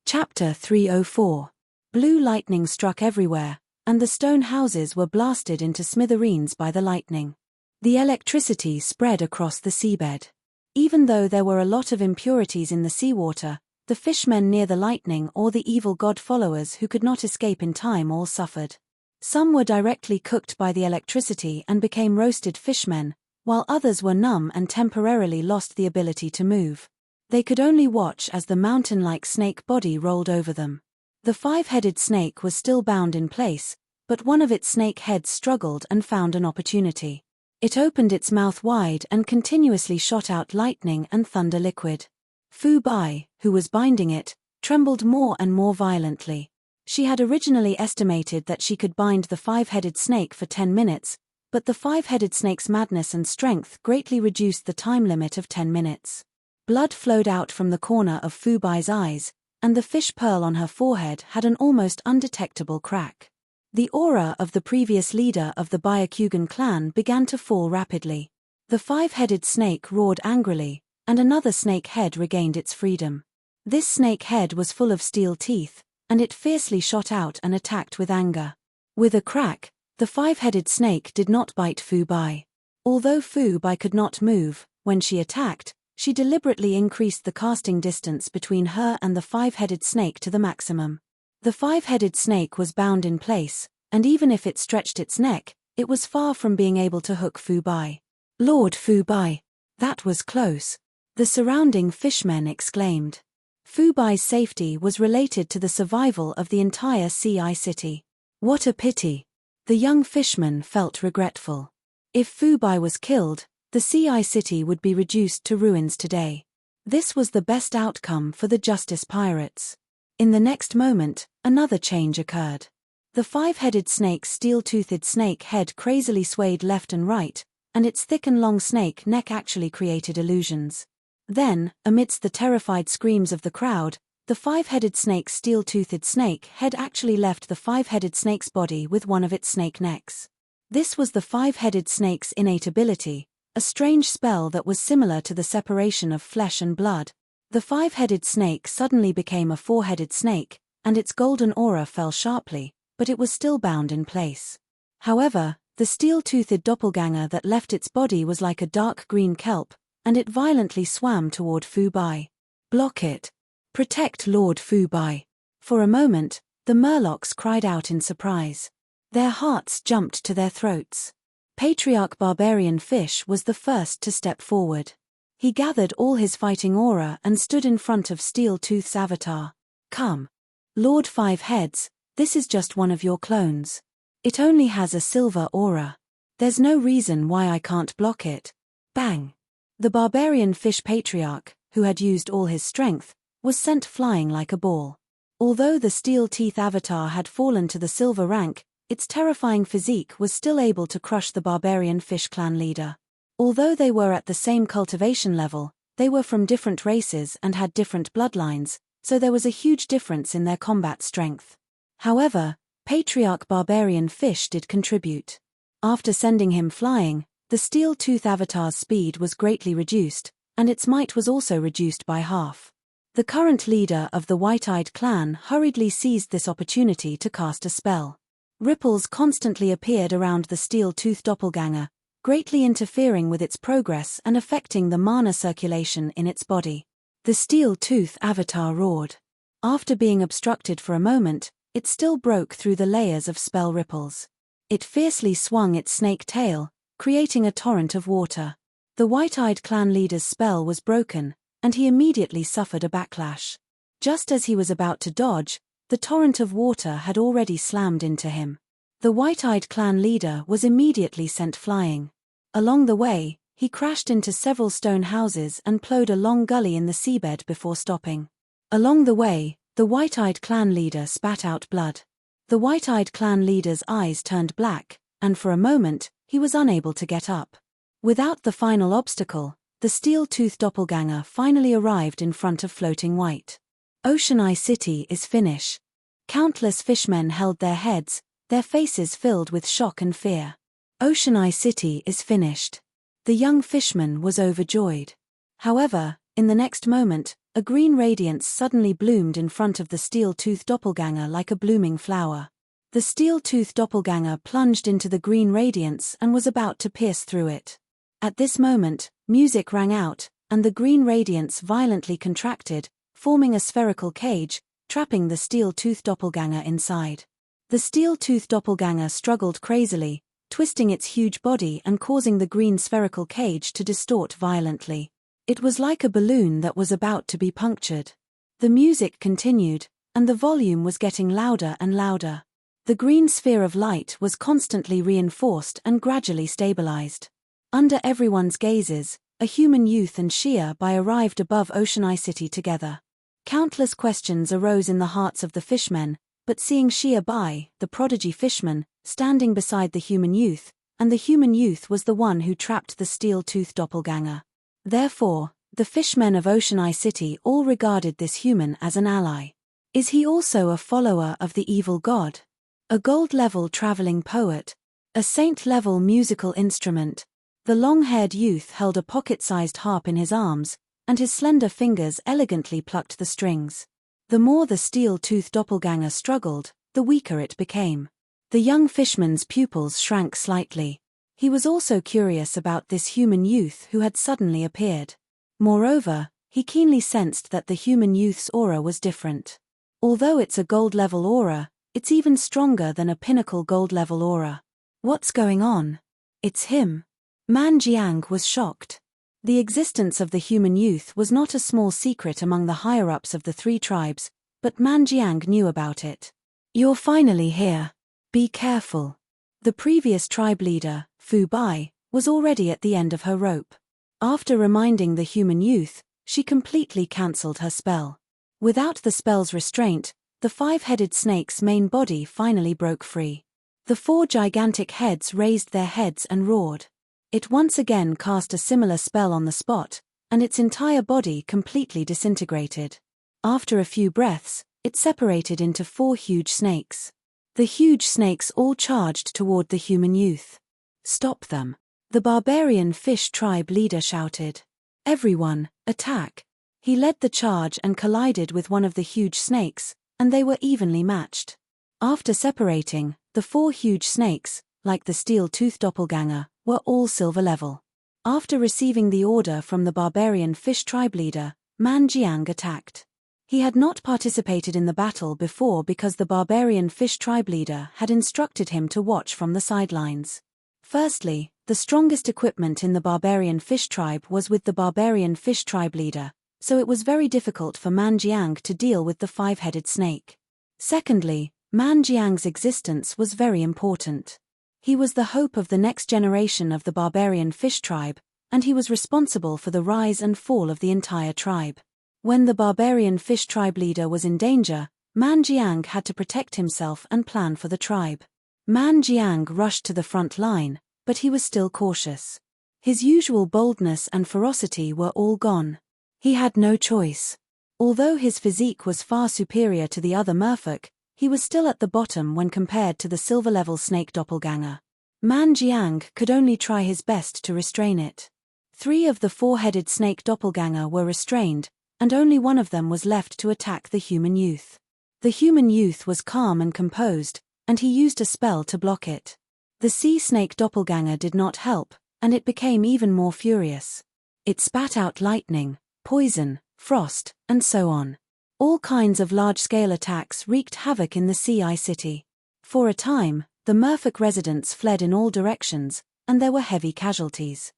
Chapter 304. Blue lightning struck everywhere, and the stone houses were blasted into smithereens by the lightning. The electricity spread across the seabed. Even though there were a lot of impurities in the seawater, the fishmen near the lightning or the evil god followers who could not escape in time all suffered. Some were directly cooked by the electricity and became roasted fishmen, while others were numb and temporarily lost the ability to move. They could only watch as the mountain-like snake body rolled over them. The 5-headed snake was still bound in place, but one of its snake heads struggled and found an opportunity. It opened its mouth wide and continuously shot out lightning and thunder liquid. Fu Bai, who was binding it, trembled more and more violently. She had originally estimated that she could bind the 5-headed snake for 10 minutes, but the 5-headed snake's madness and strength greatly reduced the time limit of 10 minutes. Blood flowed out from the corner of Fu Bai's eyes, and the fish pearl on her forehead had an almost undetectable crack. The aura of the previous leader of the Byakugan clan began to fall rapidly. The 5-headed snake roared angrily, and another snake head regained its freedom. This snake head was full of steel teeth, and it fiercely shot out and attacked with anger. With a crack, the 5-headed snake did not bite Fu Bai. Although Fu Bai could not move, when she attacked, she deliberately increased the casting distance between her and the 5-headed snake to the maximum. The 5-headed snake was bound in place, and even if it stretched its neck, it was far from being able to hook Fu Bai. Lord Fu Bai! That was close. The surrounding fishmen exclaimed. Fu Bai's safety was related to the survival of the entire Sea City. What a pity! The young fisherman felt regretful. If Fu Bai was killed, the Sea City would be reduced to ruins today. This was the best outcome for the Justice Pirates. In the next moment, another change occurred. The 5-headed snake's steel-toothed snake head crazily swayed left and right, and its thick and long snake neck actually created illusions. Then, amidst the terrified screams of the crowd, the 5-headed snake's steel-toothed snake head actually left the 5-headed snake's body with one of its snake necks. This was the 5-headed snake's innate ability, a strange spell that was similar to the separation of flesh and blood. The 5-headed snake suddenly became a 4-headed snake, and its golden aura fell sharply, but it was still bound in place. However, the steel-toothed doppelganger that left its body was like a dark green kelp, and it violently swam toward Fu Bai. Block it! Protect Lord Fu Bai! For a moment, the Murlocs cried out in surprise. Their hearts jumped to their throats. Patriarch Barbarian Fish was the first to step forward. He gathered all his fighting aura and stood in front of Steel Tooth's avatar. Come. Lord Five Heads, this is just one of your clones. It only has a silver aura. There's no reason why I can't block it. Bang! The Barbarian Fish Patriarch, who had used all his strength, was sent flying like a ball. Although the Steel Teeth avatar had fallen to the silver rank, its terrifying physique was still able to crush the Barbarian Fish clan leader. Although they were at the same cultivation level, they were from different races and had different bloodlines, so there was a huge difference in their combat strength. However, Patriarch Barbarian Fish did contribute. After sending him flying, the Steel Tooth avatar's speed was greatly reduced, and its might was also reduced by half. The current leader of the White-Eyed clan hurriedly seized this opportunity to cast a spell. Ripples constantly appeared around the steel-toothed doppelganger, greatly interfering with its progress and affecting the mana circulation in its body. The steel-tooth avatar roared. After being obstructed for a moment, it still broke through the layers of spell ripples. It fiercely swung its snake tail, creating a torrent of water. The white-eyed clan leader's spell was broken, and he immediately suffered a backlash. Just as he was about to dodge, the torrent of water had already slammed into him. The white-eyed clan leader was immediately sent flying. Along the way, he crashed into several stone houses and plowed a long gully in the seabed before stopping. Along the way, the white-eyed clan leader spat out blood. The white-eyed clan leader's eyes turned black, and for a moment, he was unable to get up. Without the final obstacle, the steel-toothed doppelganger finally arrived in front of floating white. Ocean Eye City is finished. Countless fishmen held their heads, their faces filled with shock and fear. Ocean Eye City is finished. The young fishman was overjoyed. However, in the next moment, a green radiance suddenly bloomed in front of the steel-toothed doppelganger like a blooming flower. The steel-toothed doppelganger plunged into the green radiance and was about to pierce through it. At this moment, music rang out, and the green radiance violently contracted, forming a spherical cage, trapping the steel-toothed doppelganger inside. The steel-toothed doppelganger struggled crazily, twisting its huge body and causing the green spherical cage to distort violently. It was like a balloon that was about to be punctured. The music continued, and the volume was getting louder and louder. The green sphere of light was constantly reinforced and gradually stabilized. Under everyone's gazes, a human youth and Shia Bai arrived above Ocean Eye City together. Countless questions arose in the hearts of the fishmen, but seeing Shia Bai, the prodigy fishman, standing beside the human youth, and the human youth was the one who trapped the steel-toothed doppelganger. Therefore, the fishmen of Ocean Eye City all regarded this human as an ally. Is he also a follower of the evil god? A gold-level traveling poet? A saint-level musical instrument? The long-haired youth held a pocket-sized harp in his arms, and his slender fingers elegantly plucked the strings. The more the steel-toothed doppelganger struggled, the weaker it became. The young fishman's pupils shrank slightly. He was also curious about this human youth who had suddenly appeared. Moreover, he keenly sensed that the human youth's aura was different. Although it's a gold-level aura, it's even stronger than a pinnacle gold-level aura. What's going on? It's him. Man Jiang was shocked. The existence of the human youth was not a small secret among the higher-ups of the three tribes, but Man Jiang knew about it. You're finally here. Be careful. The previous tribe leader, Fu Bai, was already at the end of her rope. After reminding the human youth, she completely cancelled her spell. Without the spell's restraint, the five-headed snake's main body finally broke free. The four gigantic heads raised their heads and roared. It once again cast a similar spell on the spot, and its entire body completely disintegrated. After a few breaths, it separated into four huge snakes. The huge snakes all charged toward the human youth. Stop them! The barbarian fish tribe leader shouted. Everyone, attack! He led the charge and collided with one of the huge snakes, and they were evenly matched. After separating, the four huge snakes, like the steel-toothed doppelganger, were all silver level. After receiving the order from the barbarian fish tribe leader, Man Jiang attacked. He had not participated in the battle before because the barbarian fish tribe leader had instructed him to watch from the sidelines. Firstly, the strongest equipment in the barbarian fish tribe was with the barbarian fish tribe leader, so it was very difficult for Man Jiang to deal with the five-headed snake. Secondly, Man Jiang's existence was very important. He was the hope of the next generation of the barbarian fish tribe, and he was responsible for the rise and fall of the entire tribe. When the barbarian fish tribe leader was in danger, Man Jiang had to protect himself and plan for the tribe. Man Jiang rushed to the front line, but he was still cautious. His usual boldness and ferocity were all gone. He had no choice. Although his physique was far superior to the other merfolk, he was still at the bottom when compared to the silver-level snake doppelganger. Man Jiang could only try his best to restrain it. 3 of the four-headed snake doppelganger were restrained, and only one of them was left to attack the human youth. The human youth was calm and composed, and he used a spell to block it. The sea snake doppelganger did not help, and it became even more furious. It spat out lightning, poison, frost, and so on. All kinds of large-scale attacks wreaked havoc in the Sea City. For a time, the merfolk residents fled in all directions, and there were heavy casualties.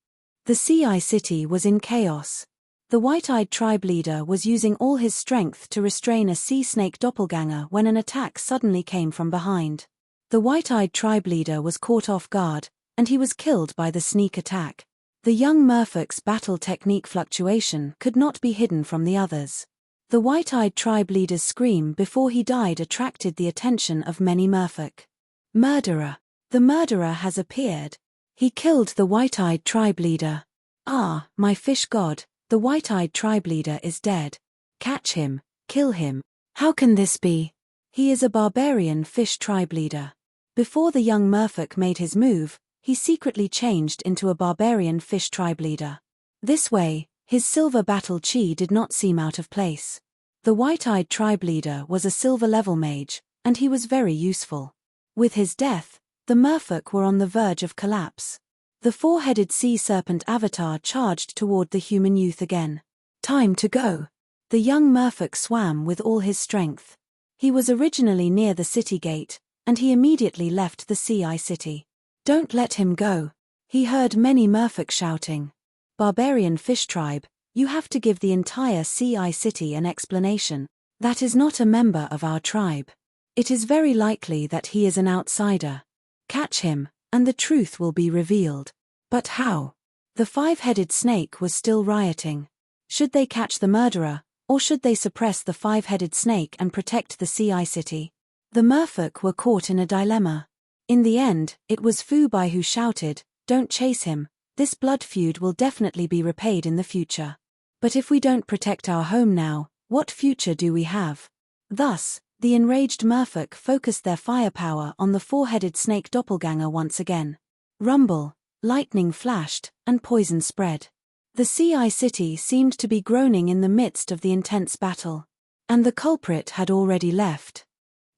The Sea City was in chaos. The white-eyed tribe leader was using all his strength to restrain a sea snake doppelganger when an attack suddenly came from behind. The white-eyed tribe leader was caught off guard, and he was killed by the sneak attack. The young merfolk's battle technique fluctuation could not be hidden from the others. The white-eyed tribe leader's scream before he died attracted the attention of many merfolk. Murderer! The murderer has appeared. He killed the white-eyed tribe leader. Ah, my fish god, the white-eyed tribe leader is dead. Catch him, kill him. How can this be? He is a barbarian fish tribe leader. Before the young merfolk made his move, he secretly changed into a barbarian fish tribe leader. This way, his silver battle chi did not seem out of place. The white-eyed tribe leader was a silver-level mage, and he was very useful. With his death, the merfolk were on the verge of collapse. The four-headed sea serpent avatar charged toward the human youth again. Time to go. The young merfolk swam with all his strength. He was originally near the city gate, and he immediately left the Sea City. Don't let him go. He heard many merfolk shouting. Barbarian fish tribe, you have to give the entire Sea City an explanation. That is not a member of our tribe. It is very likely that he is an outsider. Catch him, and the truth will be revealed. But how? The five-headed snake was still rioting. Should they catch the murderer, or should they suppress the five-headed snake and protect the Sea City? The merfolk were caught in a dilemma. In the end, it was Fu Bai who shouted, "Don't chase him, this blood feud will definitely be repaid in the future. But if we don't protect our home now, what future do we have?" Thus, the enraged merfolk focused their firepower on the four-headed snake doppelganger once again. Rumble, lightning flashed, and poison spread. The Sea City seemed to be groaning in the midst of the intense battle. And the culprit had already left.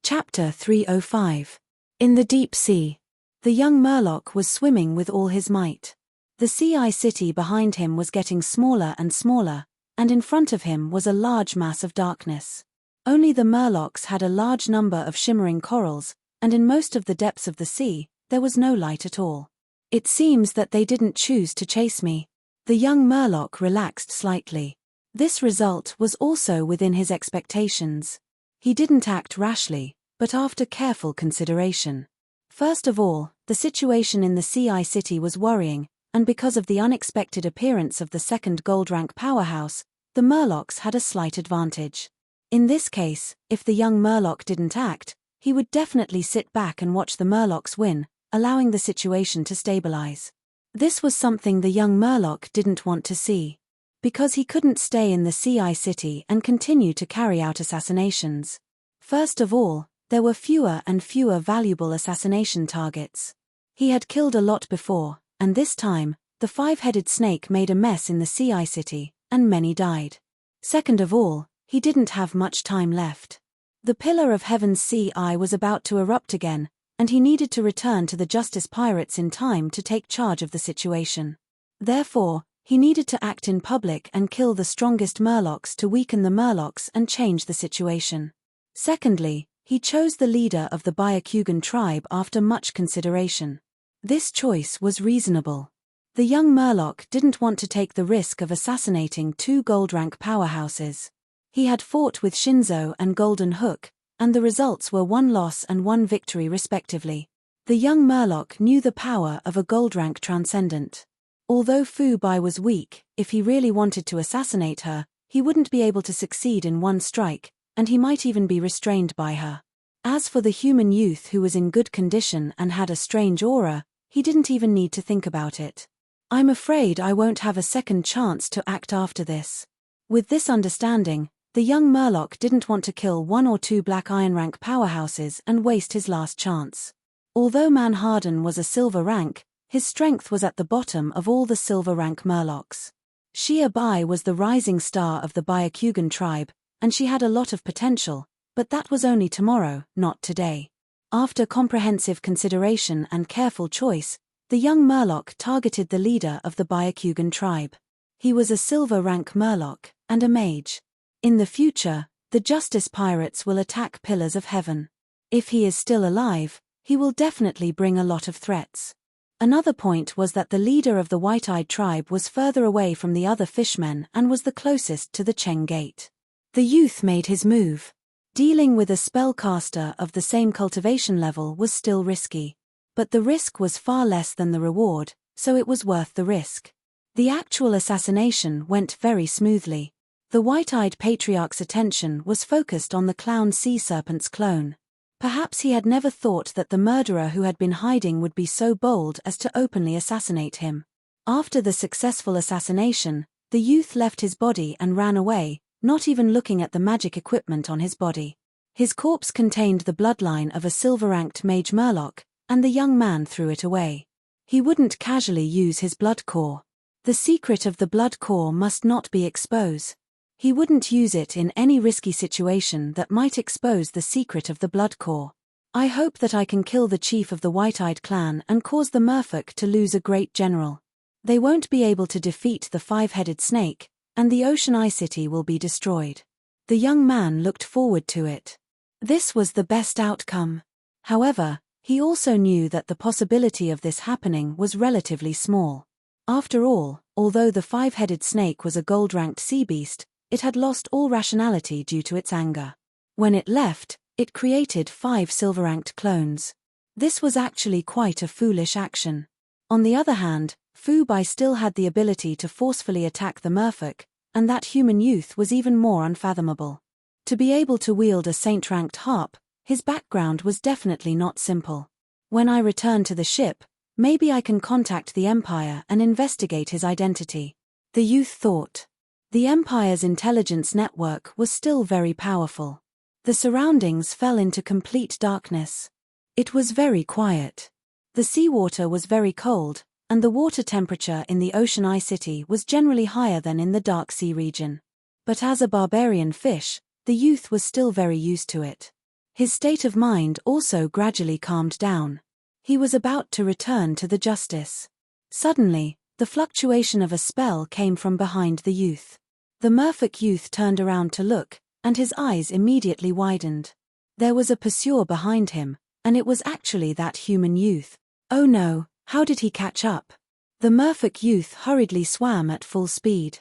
Chapter 305. In the deep sea. The young Murloc was swimming with all his might. The Sea City behind him was getting smaller and smaller, and in front of him was a large mass of darkness. Only the Murlocs had a large number of shimmering corals, and in most of the depths of the sea, there was no light at all. It seems that they didn't choose to chase me. The young Murloc relaxed slightly. This result was also within his expectations. He didn't act rashly, but after careful consideration. First of all, the situation in the Sea City was worrying, and because of the unexpected appearance of the second gold-rank powerhouse, the Murlocs had a slight advantage. In this case, if the young Murloc didn't act, he would definitely sit back and watch the Murlocs win, allowing the situation to stabilize. This was something the young Murloc didn't want to see. Because he couldn't stay in the Sea City and continue to carry out assassinations. First of all, there were fewer and fewer valuable assassination targets. He had killed a lot before, and this time, the five-headed snake made a mess in the Sea City, and many died. Second of all, he didn't have much time left. The Pillar of Heaven's Sea Eye was about to erupt again, and he needed to return to the Justice Pirates in time to take charge of the situation. Therefore, he needed to act in public and kill the strongest Murlocs to weaken the Murlocs and change the situation. Secondly, he chose the leader of the Byakugan tribe after much consideration. This choice was reasonable. The young Murloc didn't want to take the risk of assassinating two gold-rank powerhouses. He had fought with Shinzo and Golden Hook, and the results were one loss and one victory respectively. The young Murloc knew the power of a gold-rank transcendent. Although Fu Bai was weak, if he really wanted to assassinate her, he wouldn't be able to succeed in one strike, and he might even be restrained by her. As for the human youth who was in good condition and had a strange aura, he didn't even need to think about it. I'm afraid I won't have a second chance to act after this. With this understanding, the young Murloc didn't want to kill one or two black iron rank powerhouses and waste his last chance. Although Manharden was a silver rank, his strength was at the bottom of all the silver rank Murlocs. Shia Bai was the rising star of the Byakugan tribe, and she had a lot of potential, but that was only tomorrow, not today. After comprehensive consideration and careful choice, the young Murloc targeted the leader of the Byakugan tribe. He was a silver rank Murloc, and a mage. In the future, the Justice Pirates will attack Pillars of Heaven. If he is still alive, he will definitely bring a lot of threats. Another point was that the leader of the White-Eyed tribe was further away from the other fishmen and was the closest to the Cheng Gate. The youth made his move. Dealing with a spellcaster of the same cultivation level was still risky. But the risk was far less than the reward, so it was worth the risk. The actual assassination went very smoothly. The White-Eyed Patriarch's attention was focused on the clown sea serpent's clone. Perhaps he had never thought that the murderer who had been hiding would be so bold as to openly assassinate him. After the successful assassination, the youth left his body and ran away, not even looking at the magic equipment on his body. His corpse contained the bloodline of a silver-ranked mage Murloc, and the young man threw it away. He wouldn't casually use his Bloodcore. The secret of the Bloodcore must not be exposed. He wouldn't use it in any risky situation that might expose the secret of the Bloodcore. I hope that I can kill the chief of the White-Eyed clan and cause the Merfolk to lose a great general. They won't be able to defeat the five-headed snake, and the Ocean Eye City will be destroyed. The young man looked forward to it. This was the best outcome. However, he also knew that the possibility of this happening was relatively small. After all, although the five-headed snake was a gold-ranked sea beast, it had lost all rationality due to its anger. When it left, it created 5 silver-ranked clones. This was actually quite a foolish action. On the other hand, Fu Bai still had the ability to forcefully attack the Merfolk, and that human youth was even more unfathomable. To be able to wield a saint-ranked harp, his background was definitely not simple. When I return to the ship, maybe I can contact the Empire and investigate his identity. The youth thought. The Empire's intelligence network was still very powerful. The surroundings fell into complete darkness. It was very quiet. The seawater was very cold, and the water temperature in the Ocean Eye City was generally higher than in the Dark Sea region. But as a barbarian fish, the youth was still very used to it. His state of mind also gradually calmed down. He was about to return to the Justice. Suddenly, the fluctuation of a spell came from behind the youth. The Merfolk youth turned around to look, and his eyes immediately widened. There was a pursuer behind him, and it was actually that human youth. Oh no, how did he catch up? The Merfolk youth hurriedly swam at full speed.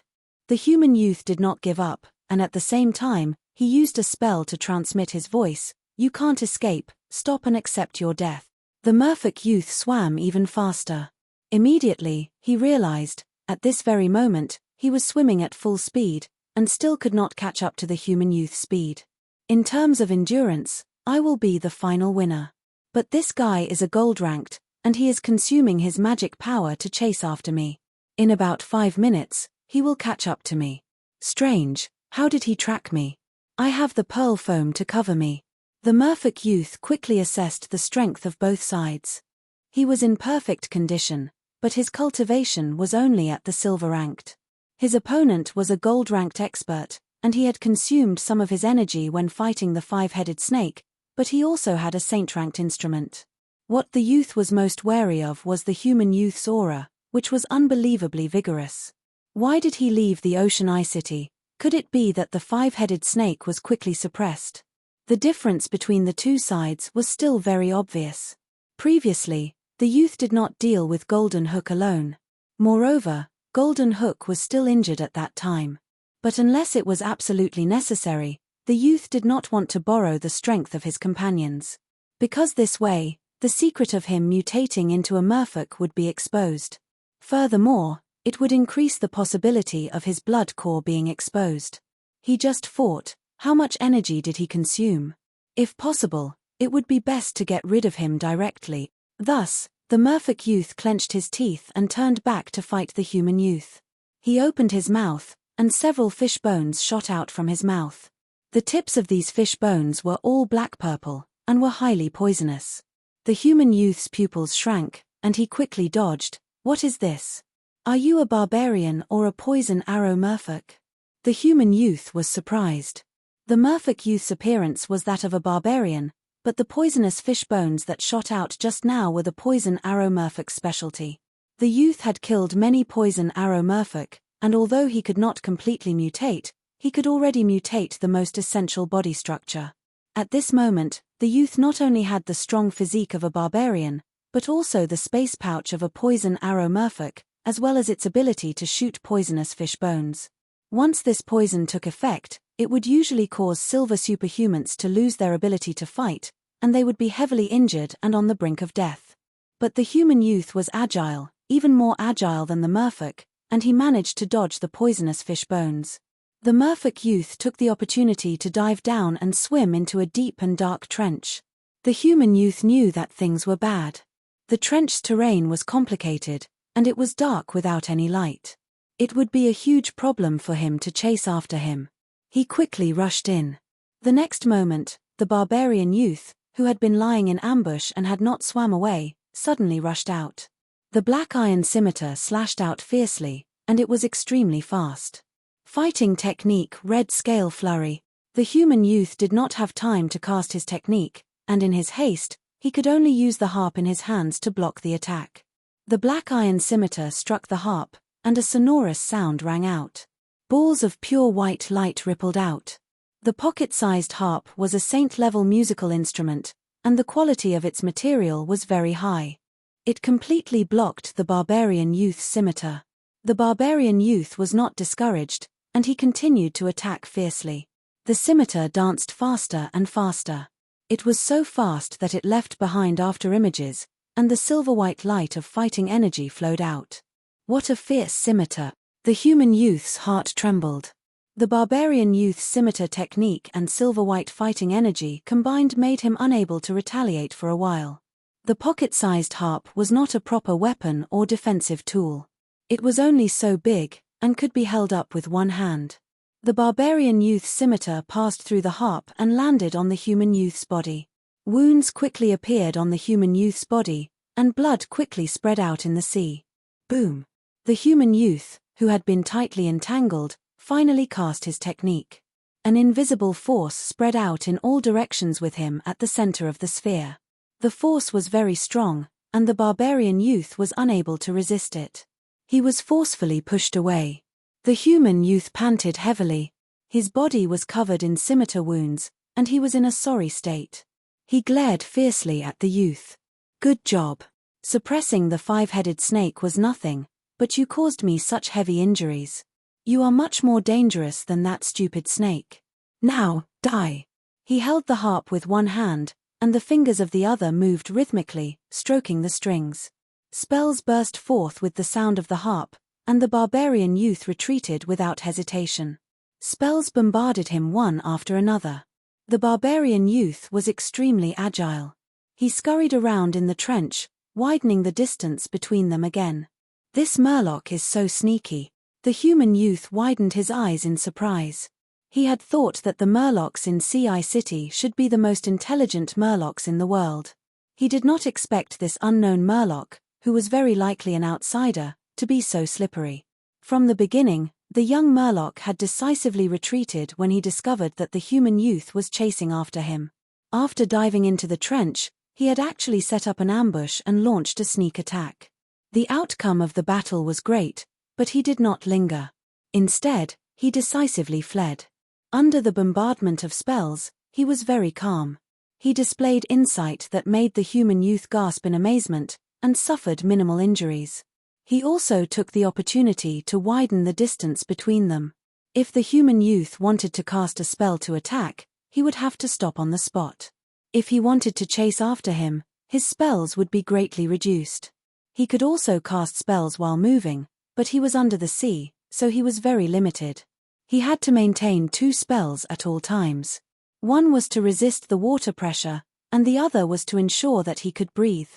The human youth did not give up, and at the same time, he used a spell to transmit his voice. You can't escape, stop and accept your death. The Merfolk youth swam even faster. Immediately, he realized, at this very moment, he was swimming at full speed, and still could not catch up to the human youth's speed. In terms of endurance, I will be the final winner. But this guy is a gold-ranked, and he is consuming his magic power to chase after me. In about 5 minutes, he will catch up to me. Strange, how did he track me? I have the pearl foam to cover me. The Merfolk youth quickly assessed the strength of both sides. He was in perfect condition, but his cultivation was only at the silver-ranked. His opponent was a gold-ranked expert, and he had consumed some of his energy when fighting the five-headed snake, but he also had a saint-ranked instrument. What the youth was most wary of was the human youth's aura, which was unbelievably vigorous. Why did he leave the Ocean Eye City? Could it be that the five-headed snake was quickly suppressed? The difference between the two sides was still very obvious. Previously, the youth did not deal with Golden Hook alone. Moreover, Golden Hook was still injured at that time. But unless it was absolutely necessary, the youth did not want to borrow the strength of his companions. Because this way, the secret of him mutating into a Merfolk would be exposed. Furthermore, it would increase the possibility of his Bloodcore being exposed. He just fought. How much energy did he consume? If possible, it would be best to get rid of him directly. Thus, the Merfolk youth clenched his teeth and turned back to fight the human youth. He opened his mouth, and several fish bones shot out from his mouth. The tips of these fish bones were all black-purple, and were highly poisonous. The human youth's pupils shrank, and he quickly dodged. What is this? Are you a barbarian or a poison arrow Merfolk? The human youth was surprised. The Merfolk youth's appearance was that of a barbarian, but the poisonous fish bones that shot out just now were the poison arrow merfolk's specialty. The youth had killed many poison arrow merfolk, and although he could not completely mutate, he could already mutate the most essential body structure. At this moment, the youth not only had the strong physique of a barbarian, but also the space pouch of a poison arrow merfolk, as well as its ability to shoot poisonous fish bones. Once this poison took effect, it would usually cause silver superhumans to lose their ability to fight, and they would be heavily injured and on the brink of death. But the human youth was agile, even more agile than the merfolk, and he managed to dodge the poisonous fish bones. The merfolk youth took the opportunity to dive down and swim into a deep and dark trench. The human youth knew that things were bad. The trench's terrain was complicated, and it was dark without any light. It would be a huge problem for him to chase after him. He quickly rushed in. The next moment, the barbarian youth, who had been lying in ambush and had not swam away, suddenly rushed out. The black iron scimitar slashed out fiercely, and it was extremely fast. Fighting technique Red Scale Flurry. The human youth did not have time to cast his technique, and in his haste, he could only use the harp in his hands to block the attack. The black iron scimitar struck the harp, and a sonorous sound rang out. Balls of pure white light rippled out. The pocket-sized harp was a saint-level musical instrument, and the quality of its material was very high. It completely blocked the barbarian youth's scimitar. The barbarian youth was not discouraged, and he continued to attack fiercely. The scimitar danced faster and faster. It was so fast that it left behind after images, and the silver-white light of fighting energy flowed out. What a fierce scimitar! The human youth's heart trembled. The barbarian youth's scimitar technique and silver-white fighting energy combined made him unable to retaliate for a while. The pocket-sized harp was not a proper weapon or defensive tool. It was only so big, and could be held up with one hand. The barbarian youth's scimitar passed through the harp and landed on the human youth's body. Wounds quickly appeared on the human youth's body, and blood quickly spread out in the sea. Boom! The human youth, who had been tightly entangled, finally cast his technique. An invisible force spread out in all directions with him at the center of the sphere. The force was very strong, and the barbarian youth was unable to resist it. He was forcefully pushed away. The human youth panted heavily. His body was covered in scimitar wounds, and he was in a sorry state. He glared fiercely at the youth. "Good job. Suppressing the five-headed snake was nothing, but you caused me such heavy injuries. You are much more dangerous than that stupid snake. Now, die." He held the harp with one hand, and the fingers of the other moved rhythmically, stroking the strings. Spells burst forth with the sound of the harp, and the barbarian youth retreated without hesitation. Spells bombarded him one after another. The barbarian youth was extremely agile. He scurried around in the trench, widening the distance between them again. This murloc is so sneaky. The human youth widened his eyes in surprise. He had thought that the murlocs in CI City should be the most intelligent murlocs in the world. He did not expect this unknown murloc, who was very likely an outsider, to be so slippery. From the beginning, the young murloc had decisively retreated when he discovered that the human youth was chasing after him. After diving into the trench, he had actually set up an ambush and launched a sneak attack. The outcome of the battle was great, but he did not linger. Instead, he decisively fled. Under the bombardment of spells, he was very calm. He displayed insight that made the human youth gasp in amazement, and suffered minimal injuries. He also took the opportunity to widen the distance between them. If the human youth wanted to cast a spell to attack, he would have to stop on the spot. If he wanted to chase after him, his spells would be greatly reduced. He could also cast spells while moving, but he was under the sea, so he was very limited. He had to maintain two spells at all times. One was to resist the water pressure, and the other was to ensure that he could breathe.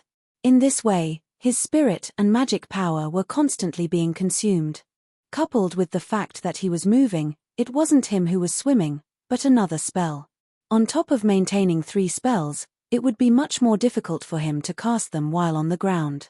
In this way, his spirit and magic power were constantly being consumed. Coupled with the fact that he was moving, it wasn't him who was swimming, but another spell. On top of maintaining 3 spells, it would be much more difficult for him to cast them while on the ground.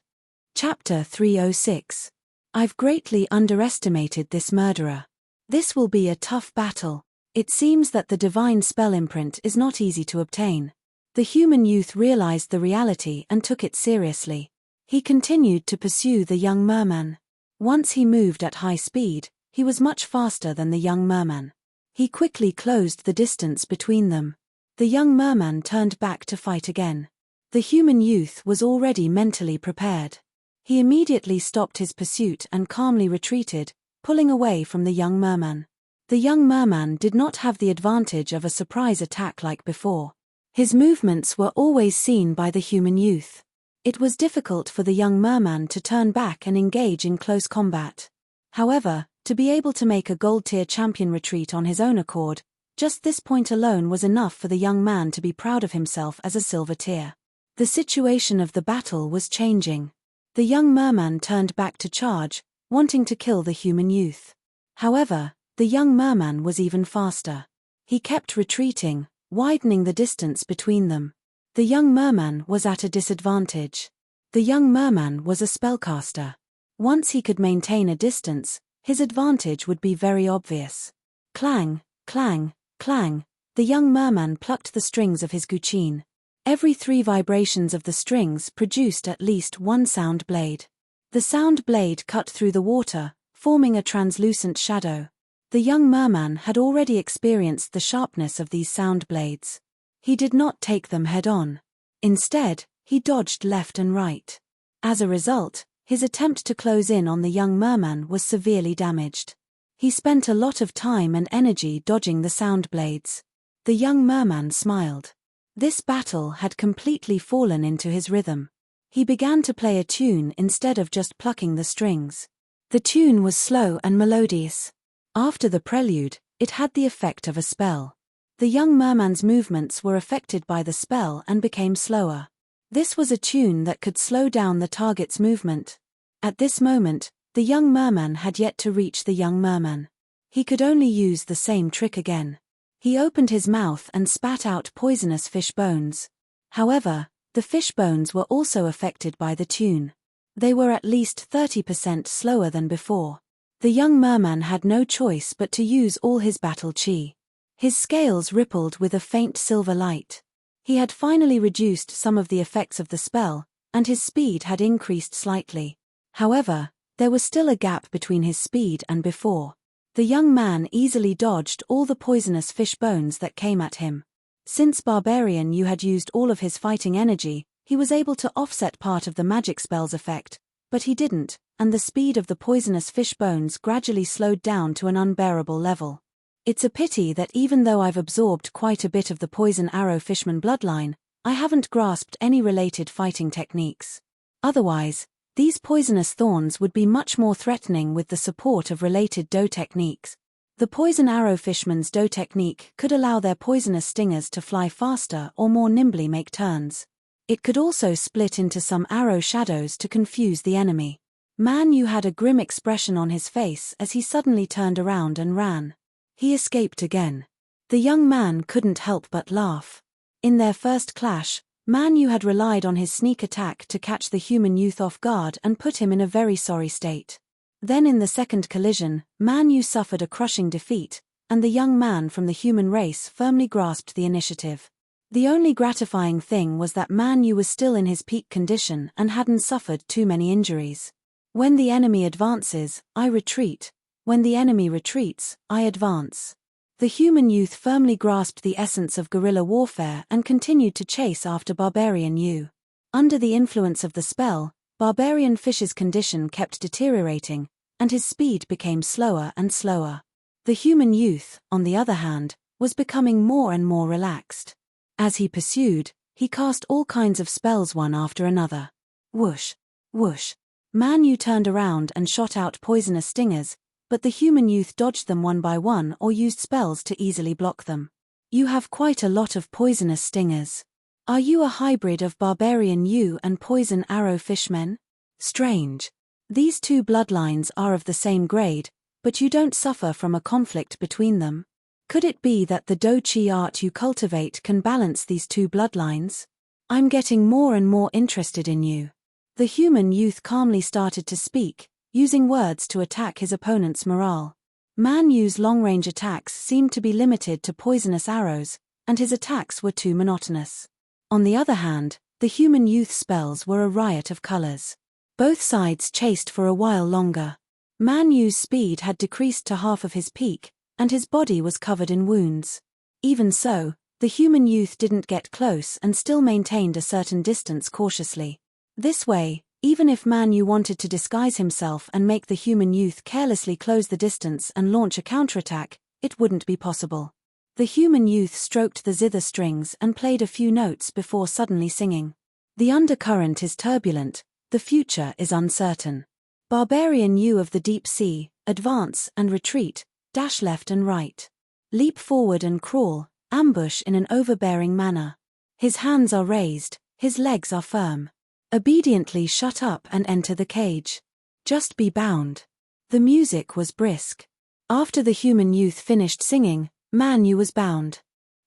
Chapter 306. I've greatly underestimated this murderer. This will be a tough battle. It seems that the divine spell imprint is not easy to obtain. The human youth realized the reality and took it seriously. He continued to pursue the young merman. Once he moved at high speed, he was much faster than the young merman. He quickly closed the distance between them. The young merman turned back to fight again. The human youth was already mentally prepared. He immediately stopped his pursuit and calmly retreated, pulling away from the young merman. The young merman did not have the advantage of a surprise attack like before. His movements were always seen by the human youth. It was difficult for the young merman to turn back and engage in close combat. However, to be able to make a gold-tier champion retreat on his own accord, just this point alone was enough for the young man to be proud of himself as a silver tier. The situation of the battle was changing. The young merman turned back to charge, wanting to kill the human youth. However, the young merman was even faster. He kept retreating, widening the distance between them. The young merman was at a disadvantage. The young merman was a spellcaster. Once he could maintain a distance, his advantage would be very obvious. Clang, clang, clang, the young merman plucked the strings of his guqin. Every 3 vibrations of the strings produced at least one sound blade. The sound blade cut through the water, forming a translucent shadow. The young merman had already experienced the sharpness of these sound blades. He did not take them head-on. Instead, he dodged left and right. As a result, his attempt to close in on the young merman was severely damaged. He spent a lot of time and energy dodging the sound blades. The young merman smiled. This battle had completely fallen into his rhythm. He began to play a tune instead of just plucking the strings. The tune was slow and melodious. After the prelude, it had the effect of a spell. The young merman's movements were affected by the spell and became slower. This was a tune that could slow down the target's movement. At this moment, the young merman had yet to reach the young merman. He could only use the same trick again. He opened his mouth and spat out poisonous fish bones. However, the fish bones were also affected by the tune. They were at least 30% slower than before. The young merman had no choice but to use all his battle chi. His scales rippled with a faint silver light. He had finally reduced some of the effects of the spell, and his speed had increased slightly. However, there was still a gap between his speed and before. The young man easily dodged all the poisonous fish bones that came at him. Since Barbarian Yu had used all of his fighting energy, he was able to offset part of the magic spell's effect, but he didn't, and the speed of the poisonous fish bones gradually slowed down to an unbearable level. It's a pity that even though I've absorbed quite a bit of the poison arrow fishman bloodline, I haven't grasped any related fighting techniques. Otherwise, these poisonous thorns would be much more threatening with the support of related do techniques. The poison arrow fishman's do technique could allow their poisonous stingers to fly faster or more nimbly make turns. It could also split into some arrow shadows to confuse the enemy. Man Yu had a grim expression on his face as he suddenly turned around and ran. He escaped again. The young man couldn't help but laugh. In their first clash, Man Yu had relied on his sneak attack to catch the human youth off guard and put him in a very sorry state. Then in the second collision, Man Yu suffered a crushing defeat, and the young man from the human race firmly grasped the initiative. The only gratifying thing was that Man Yu was still in his peak condition and hadn't suffered too many injuries. When the enemy advances, I retreat. When the enemy retreats, I advance. The human youth firmly grasped the essence of guerrilla warfare and continued to chase after Barbarian Yu. Under the influence of the spell, Barbarian Fish's condition kept deteriorating, and his speed became slower and slower. The human youth, on the other hand, was becoming more and more relaxed. As he pursued, he cast all kinds of spells one after another. Whoosh, whoosh. Man Yu turned around and shot out poisonous stingers, but the human youth dodged them one by one or used spells to easily block them. You have quite a lot of poisonous stingers. Are you a hybrid of Barbarian Yu and Poison Arrow Fishmen? Strange. These two bloodlines are of the same grade, but you don't suffer from a conflict between them. Could it be that the Do-Chi art you cultivate can balance these two bloodlines? I'm getting more and more interested in you. The human youth calmly started to speak, using words to attack his opponent's morale. Man Yu's long-range attacks seemed to be limited to poisonous arrows, and his attacks were too monotonous. On the other hand, the human youth spells were a riot of colors. Both sides chased for a while longer. Man Yu's speed had decreased to half of his peak, and his body was covered in wounds. Even so, the human youth didn't get close and still maintained a certain distance cautiously. This way, even if Man Yu wanted to disguise himself and make the human youth carelessly close the distance and launch a counterattack, it wouldn't be possible. The human youth stroked the zither strings and played a few notes before suddenly singing. The undercurrent is turbulent, the future is uncertain. Barbarian you of the deep sea, advance and retreat, dash left and right. Leap forward and crawl, ambush in an overbearing manner. His hands are raised, his legs are firm. Obediently shut up and enter the cage. Just be bound. The music was brisk. After the human youth finished singing, Man Yu was bound.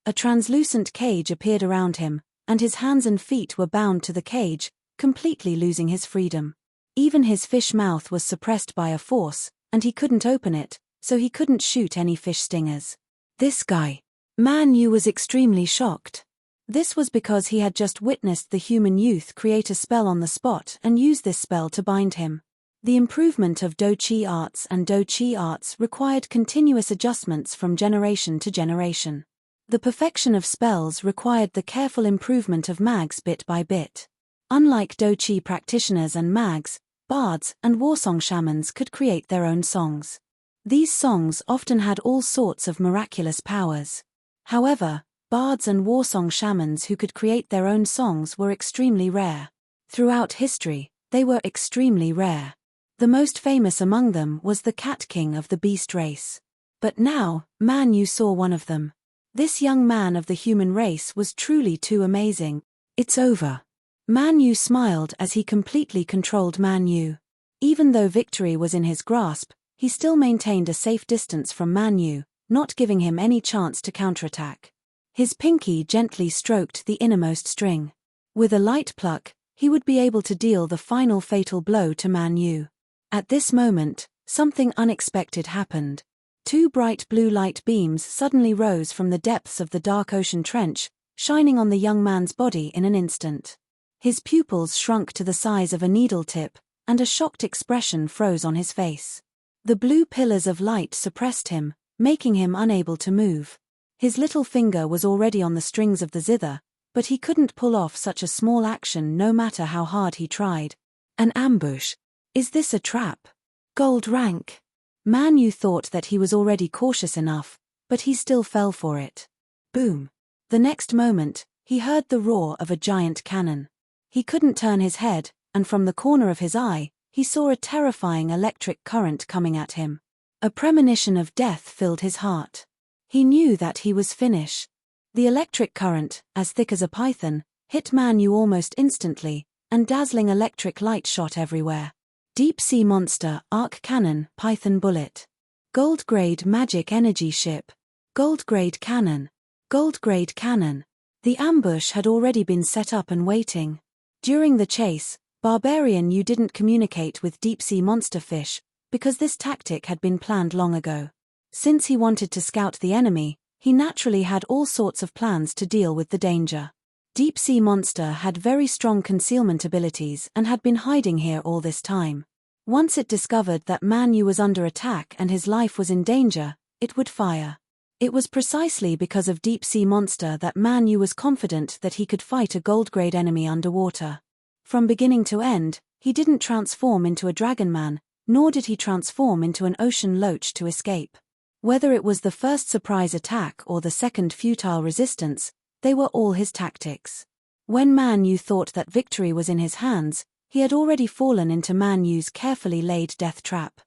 A translucent cage appeared around him, and his hands and feet were bound to the cage, completely losing his freedom. Even his fish mouth was suppressed by a force, and he couldn't open it, so he couldn't shoot any fish stingers. This guy. Man Yu was extremely shocked. This was because he had just witnessed the human youth create a spell on the spot and use this spell to bind him. The improvement of Do-Chi arts and Do-Chi arts required continuous adjustments from generation to generation. The perfection of spells required the careful improvement of mags bit by bit. Unlike Do-Chi practitioners and mags, bards and warsong shamans could create their own songs. These songs often had all sorts of miraculous powers. However, bards and warsong shamans who could create their own songs were extremely rare. Throughout history, they were extremely rare. The most famous among them was the Cat King of the Beast race. But now, Man Yu saw one of them. This young man of the human race was truly too amazing. It's over. Man Yu smiled as he completely controlled Man Yu. Even though victory was in his grasp, he still maintained a safe distance from Man Yu, not giving him any chance to counterattack. His pinky gently stroked the innermost string. With a light pluck, he would be able to deal the final fatal blow to Man Yu. At this moment, something unexpected happened. Two bright blue light beams suddenly rose from the depths of the dark ocean trench, shining on the young man's body in an instant. His pupils shrunk to the size of a needle tip, and a shocked expression froze on his face. The blue pillars of light suppressed him, making him unable to move. His little finger was already on the strings of the zither, but he couldn't pull off such a small action no matter how hard he tried. An ambush. Is this a trap? Gold rank. Man Yu thought that he was already cautious enough, but he still fell for it. Boom. The next moment, he heard the roar of a giant cannon. He couldn't turn his head, and from the corner of his eye, he saw a terrifying electric current coming at him. A premonition of death filled his heart. He knew that he was finished. The electric current, as thick as a python, hit Man Yu almost instantly, and dazzling electric light shot everywhere. Deep Sea Monster, Arc Cannon, Python Bullet. Gold Grade Magic Energy Ship. Gold Grade Cannon. Gold Grade Cannon. The ambush had already been set up and waiting. During the chase, Barbarian Yu didn't communicate with Deep Sea Monster Fish, because this tactic had been planned long ago. Since he wanted to scout the enemy, he naturally had all sorts of plans to deal with the danger. Deep Sea Monster had very strong concealment abilities and had been hiding here all this time. Once it discovered that Man Yu was under attack and his life was in danger, it would fire. It was precisely because of Deep Sea Monster that Man Yu was confident that he could fight a gold-grade enemy underwater. From beginning to end, he didn't transform into a dragon man, nor did he transform into an ocean loach to escape. Whether it was the first surprise attack or the second futile resistance, they were all his tactics. When Man Yu thought that victory was in his hands, he had already fallen into Man Yu's carefully laid death trap.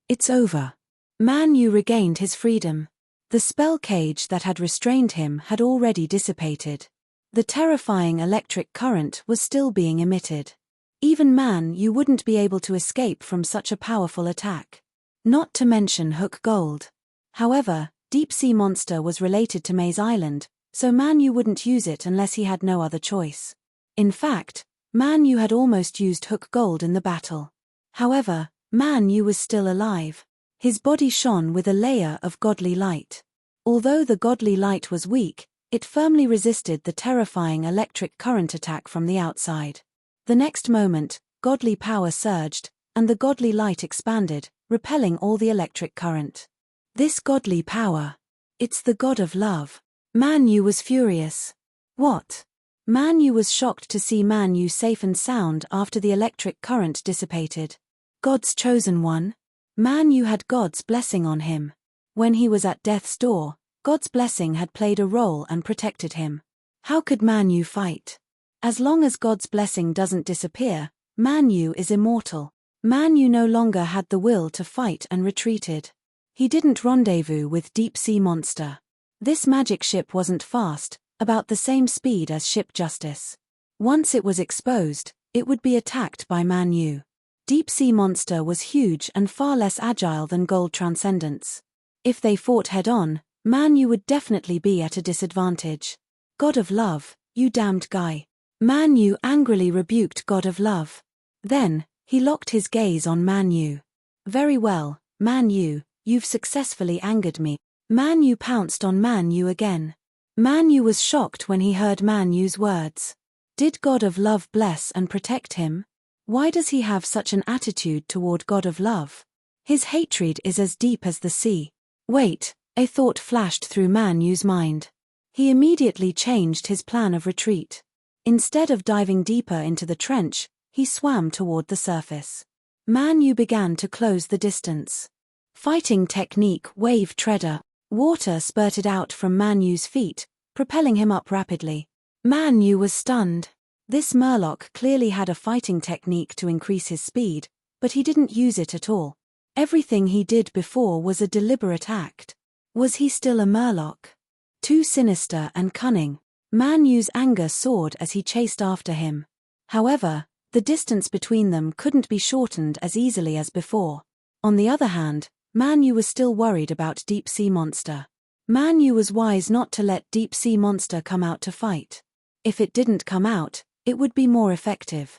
It's over. Man Yu regained his freedom. The spell cage that had restrained him had already dissipated. The terrifying electric current was still being emitted. Even Man Yu wouldn't be able to escape from such a powerful attack. Not to mention Hook Gold. However, Deep Sea Monster was related to Maze Island, so Man Yu wouldn't use it unless he had no other choice. In fact, Man Yu had almost used Hook Gold in the battle. However, Man Yu was still alive. His body shone with a layer of godly light. Although the godly light was weak, It firmly resisted the terrifying electric current attack from the outside. The next moment, godly power surged, and the godly light expanded, repelling all the electric current. This godly power. It's the god of love. Man Yu was furious. What? Man Yu was shocked to see Man Yu safe and sound after the electric current dissipated. God's chosen one? Man Yu had God's blessing on him. When he was at death's door, God's blessing had played a role and protected him. How could Man Yu fight? As long as God's blessing doesn't disappear, Man Yu is immortal. Man Yu no longer had the will to fight and retreated. He didn't rendezvous with deep-sea monster. This magic ship wasn't fast, about the same speed as ship Justice. Once it was exposed, it would be attacked by Man Yu. Deep-sea monster was huge and far less agile than Gold Transcendence. If they fought head-on, Man Yu would definitely be at a disadvantage. God of Love, you damned guy. Man Yu angrily rebuked God of Love. Then, he locked his gaze on Man Yu. Very well, Man Yu, you've successfully angered me. Man Yu pounced on Man Yu again. Man Yu was shocked when he heard Man Yu's words. Did God of Love bless and protect him? Why does he have such an attitude toward God of Love? His hatred is as deep as the sea. Wait, a thought flashed through Man Yu's mind. He immediately changed his plan of retreat. Instead of diving deeper into the trench, he swam toward the surface. Man Yu began to close the distance. Fighting technique Wave Treader. Water spurted out from Man Yu's feet, propelling him up rapidly. Man Yu was stunned. This Murloc clearly had a fighting technique to increase his speed, but he didn't use it at all. Everything he did before was a deliberate act. Was he still a Murloc? Too sinister and cunning. Man Yu's anger soared as he chased after him. However, the distance between them couldn't be shortened as easily as before. On the other hand, Man Yu was still worried about deep-sea monster. Man Yu was wise not to let deep-sea monster come out to fight. If it didn't come out, it would be more effective.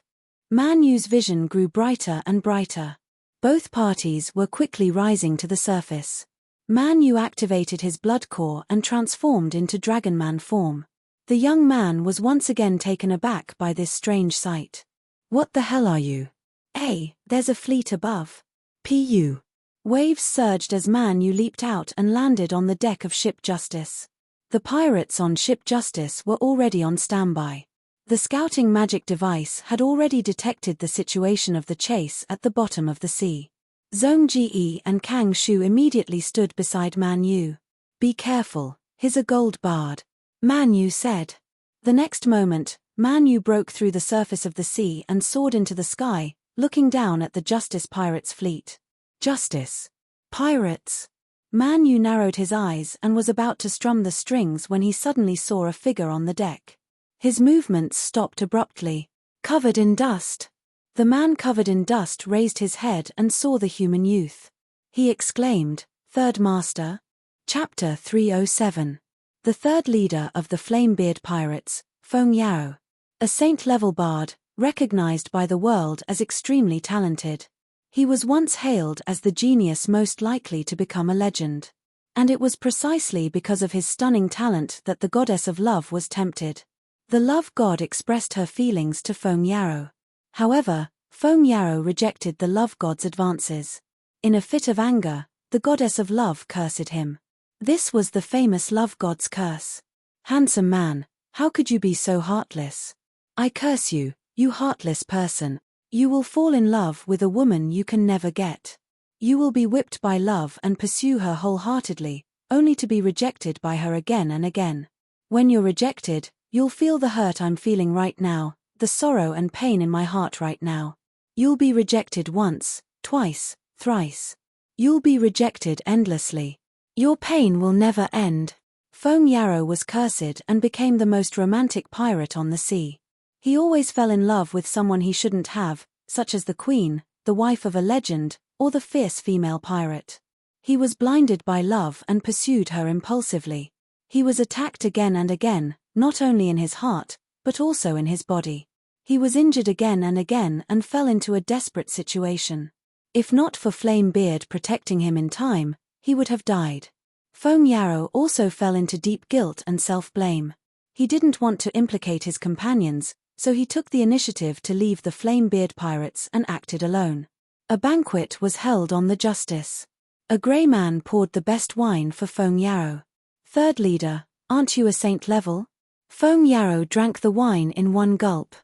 Man Yu's vision grew brighter and brighter. Both parties were quickly rising to the surface. Man Yu activated his Bloodcore and transformed into Dragonman form. The young man was once again taken aback by this strange sight. What the hell are you? Hey, there's a fleet above. Pu. Waves surged as Man Yu leaped out and landed on the deck of Ship Justice. The pirates on Ship Justice were already on standby. The scouting magic device had already detected the situation of the chase at the bottom of the sea. Zhong Ji and Kang Shu immediately stood beside Man Yu. Be careful, he's a gold bard, Man Yu said. The next moment, Man Yu broke through the surface of the sea and soared into the sky, looking down at the Justice Pirates fleet. Justice. Pirates. Man Yu narrowed his eyes and was about to strum the strings when he suddenly saw a figure on the deck. His movements stopped abruptly. Covered in dust. The man covered in dust raised his head and saw the human youth. He exclaimed, Third Master? Chapter 307. The third leader of the Flamebeard Pirates, Feng Yao. A saint-level bard, recognized by the world as extremely talented. He was once hailed as the genius most likely to become a legend. And it was precisely because of his stunning talent that the goddess of love was tempted. The love god expressed her feelings to Feng Yao. However, Feng Yao rejected the love god's advances. In a fit of anger, the goddess of love cursed him. This was the famous love god's curse. Handsome man, how could you be so heartless? I curse you, you heartless person. You will fall in love with a woman you can never get. You will be whipped by love and pursue her wholeheartedly, only to be rejected by her again and again. When you're rejected, you'll feel the hurt I'm feeling right now, the sorrow and pain in my heart right now. You'll be rejected once, twice, thrice. You'll be rejected endlessly. Your pain will never end. Feng Yao was cursed and became the most romantic pirate on the sea. He always fell in love with someone he shouldn't have, such as the queen, the wife of a legend, or the fierce female pirate. He was blinded by love and pursued her impulsively. He was attacked again and again, not only in his heart, but also in his body. He was injured again and fell into a desperate situation. If not for Flamebeard protecting him in time, he would have died. Feng Yarrow also fell into deep guilt and self-blame. He didn't want to implicate his companions, so he took the initiative to leave the Flamebeard pirates and acted alone. A banquet was held on the Justice. A grey man poured the best wine for Feng Yarrow. Third leader, aren't you a saint level? Feng Yarrow drank the wine in one gulp.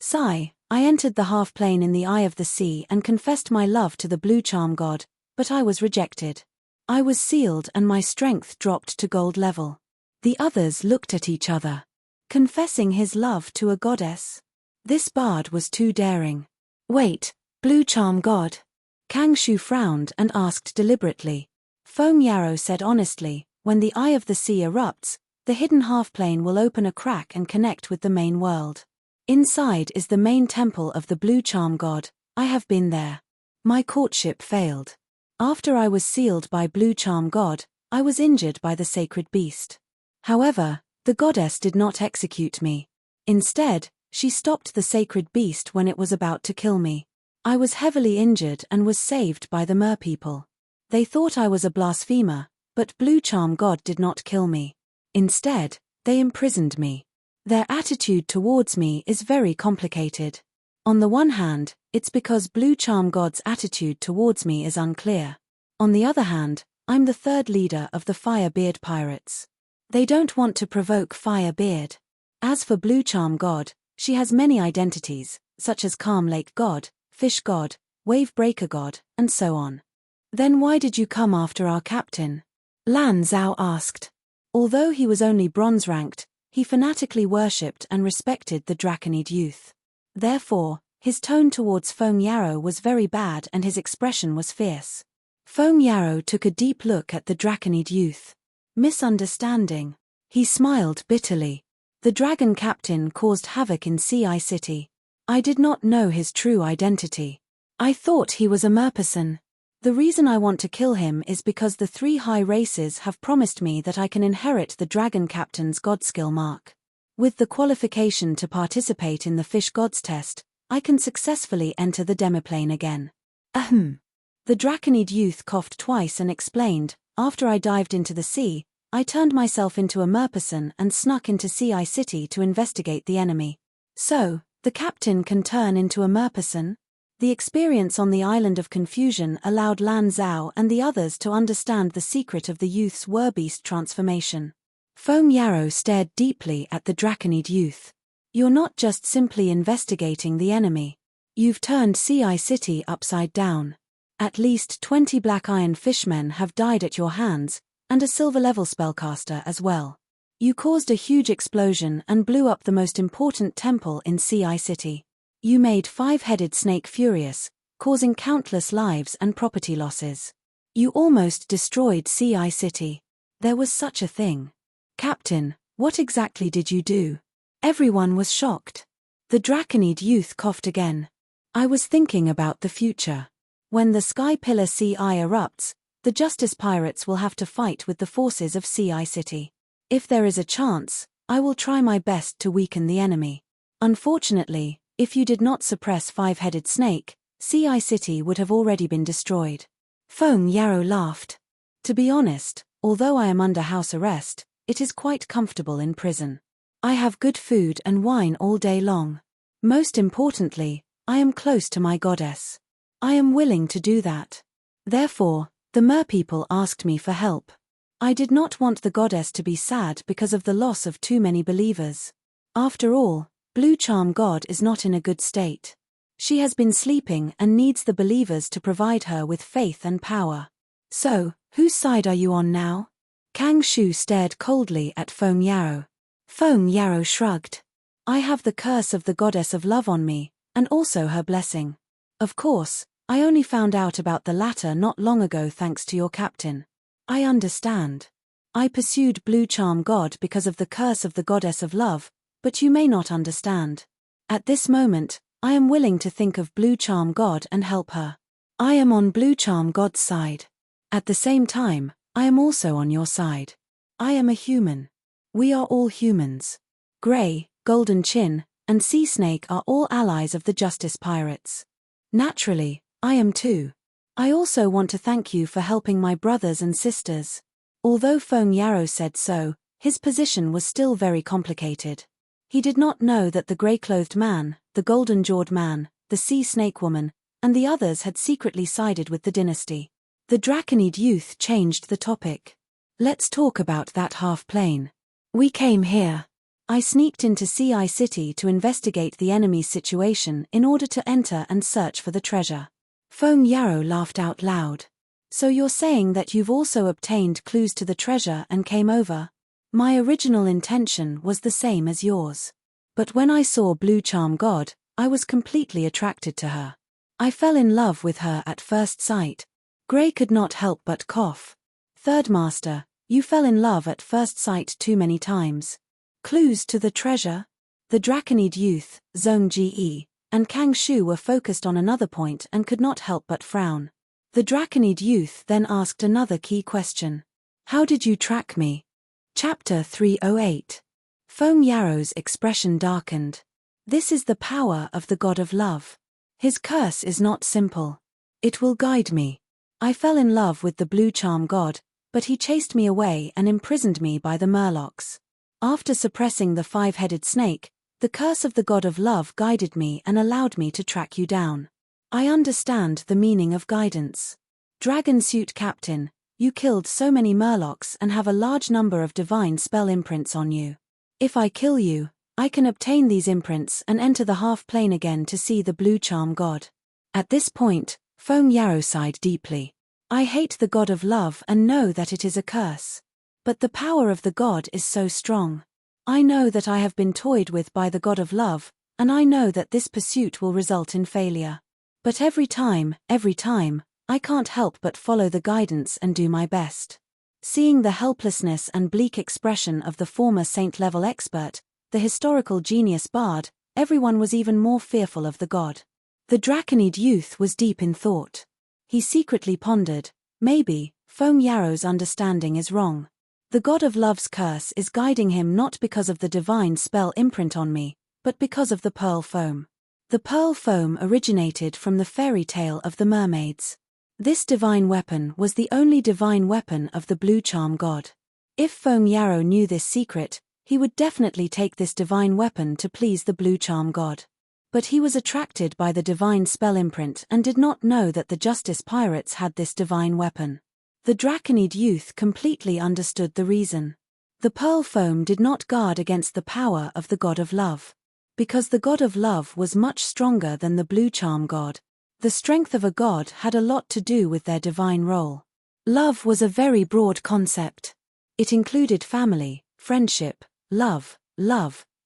Sigh, I entered the half-plane in the eye of the sea and confessed my love to the blue charm god, but I was rejected. I was sealed and my strength dropped to gold level. The others looked at each other. Confessing his love to a goddess? This bard was too daring. Wait, blue charm god? Kang Shu frowned and asked deliberately. Feng Yarrow said honestly, when the eye of the sea erupts, the hidden half-plane will open a crack and connect with the main world. Inside is the main temple of the blue charm god. I have been there. My courtship failed. After I was sealed by blue charm god, I was injured by the sacred beast. However, the goddess did not execute me. Instead, she stopped the sacred beast when it was about to kill me. I was heavily injured and was saved by the merpeople. They thought I was a blasphemer, but blue charm god did not kill me. Instead, they imprisoned me. Their attitude towards me is very complicated. On the one hand, it's because blue charm god's attitude towards me is unclear. On the other hand, I'm the third leader of the Firebeard pirates. They don't want to provoke Firebeard. As for blue charm god, she has many identities, such as Calm Lake god, Fish god, Wave Breaker god, and so on. Then why did you come after our captain? Lan Zhao asked. Although he was only bronze-ranked, he fanatically worshipped and respected the Draconid youth. Therefore, his tone towards Feng Yarrow was very bad and his expression was fierce. Feng Yarrow took a deep look at the Draconid youth. Misunderstanding. He smiled bitterly. The dragon captain caused havoc in Ci City. I did not know his true identity. I thought he was a merperson. The reason I want to kill him is because the 3 high races have promised me that I can inherit the dragon captain's god skill mark. With the qualification to participate in the fish gods test, I can successfully enter the demiplane again. Ahem. The Draconid youth coughed twice and explained, after I dived into the sea, I turned myself into a merperson and snuck into Ci City to investigate the enemy. So, the captain can turn into a merperson? The experience on the Island of Confusion allowed Lan Zhao and the others to understand the secret of the youth's werbeast transformation. Feng Yarrow stared deeply at the Draconid youth. You're not just simply investigating the enemy. You've turned Ci City upside down. At least 20 black iron fishmen have died at your hands, and a silver-level spellcaster as well. You caused a huge explosion and blew up the most important temple in Ci City. You made 5-headed snake furious, causing countless lives and property losses. You almost destroyed Ci City. There was such a thing. Captain, what exactly did you do? Everyone was shocked. The Draconid youth coughed again. I was thinking about the future. When the Sky Pillar Ci erupts, the Justice Pirates will have to fight with the forces of Ci City. If there is a chance, I will try my best to weaken the enemy. Unfortunately, if you did not suppress 5-headed snake, Ci City would have already been destroyed. Feng Yarrow laughed. To be honest, although I am under house arrest, it is quite comfortable in prison. I have good food and wine all day long. Most importantly, I am close to my goddess. I am willing to do that. Therefore, the merpeople asked me for help. I did not want the goddess to be sad because of the loss of too many believers. After all, Blue Charm God is not in a good state. She has been sleeping and needs the believers to provide her with faith and power. So, whose side are you on now? Kang Shu stared coldly at Feng Yarrow. Feng Yarrow shrugged. I have the curse of the goddess of love on me, and also her blessing. Of course, I only found out about the latter not long ago thanks to your captain. I understand. I pursued Blue Charm God because of the curse of the goddess of love, but you may not understand. At this moment, I am willing to think of Blue Charm God and help her. I am on Blue Charm God's side. At the same time, I am also on your side. I am a human. We are all humans. Grey, Golden Chin, and Sea Snake are all allies of the Justice Pirates. Naturally, I am too. I also want to thank you for helping my brothers and sisters. Although Feng Yarrow said so, his position was still very complicated. He did not know that the grey-clothed man, the golden-jawed man, the sea snake woman, and the others had secretly sided with the dynasty. The Draconid youth changed the topic. Let's talk about that half-plane. We came here. I sneaked into Ci City to investigate the enemy's situation in order to enter and search for the treasure. Feng Yarrow laughed out loud. So you're saying that you've also obtained clues to the treasure and came over? My original intention was the same as yours. But when I saw Blue Charm God, I was completely attracted to her. I fell in love with her at first sight. Grey could not help but cough. Third Master, you fell in love at first sight too many times. Clues to the treasure? The Draconid youth, Zhong Ge, and Kang Shu were focused on another point and could not help but frown. The Draconid youth then asked another key question. How did you track me? Chapter 308. Feng Yarrow's expression darkened. This is the power of the god of love. His curse is not simple. It will guide me. I fell in love with the Blue Charm God, but he chased me away and imprisoned me by the Murlocs. After suppressing the five-headed snake, the curse of the god of love guided me and allowed me to track you down. I understand the meaning of guidance. Dragon Suit Captain, you killed so many Murlocs and have a large number of divine spell imprints on you. If I kill you, I can obtain these imprints and enter the half-plane again to see the Blue Charm God. At this point, Feng Yarrow sighed deeply. I hate the god of love and know that it is a curse. But the power of the god is so strong. I know that I have been toyed with by the god of love, and I know that this pursuit will result in failure. But every time, I can't help but follow the guidance and do my best. Seeing the helplessness and bleak expression of the former saint-level expert, the historical genius bard, everyone was even more fearful of the god. The Draconid youth was deep in thought. He secretly pondered, maybe, Feng Yarrow's understanding is wrong. The god of love's curse is guiding him not because of the divine spell imprint on me, but because of the pearl foam. The pearl foam originated from the fairy tale of the mermaids. This divine weapon was the only divine weapon of the Blue Charm God. If Feng Yarrow knew this secret, he would definitely take this divine weapon to please the Blue Charm God. But he was attracted by the divine spell imprint and did not know that the Justice Pirates had this divine weapon. The Draconid youth completely understood the reason. The pearl foam did not guard against the power of the god of love. Because the god of love was much stronger than the Blue Charm God, the strength of a god had a lot to do with their divine role. Love was a very broad concept. It included family, friendship, love,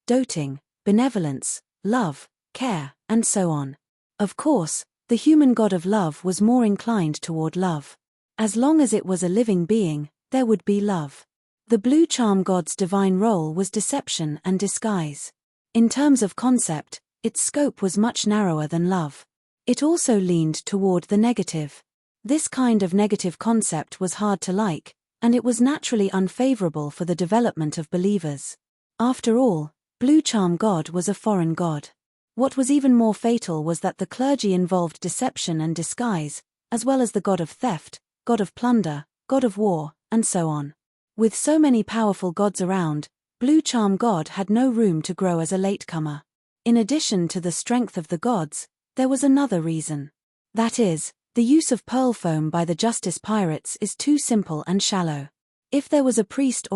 doting, benevolence, love, care, and so on. Of course, the human god of love was more inclined toward love. As long as it was a living being, there would be love. The Blue Charm God's divine role was deception and disguise. In terms of concept, its scope was much narrower than love. It also leaned toward the negative. This kind of negative concept was hard to like, and it was naturally unfavorable for the development of believers. After all, Blue Charm God was a foreign god. What was even more fatal was that the clergy involved deception and disguise, as well as the god of theft, god of plunder, god of war, and so on. With so many powerful gods around, Blue Charm God had no room to grow as a latecomer. In addition to the strength of the gods, there was another reason. That is, the use of pearl foam by the Justice Pirates is too simple and shallow. If there was a priest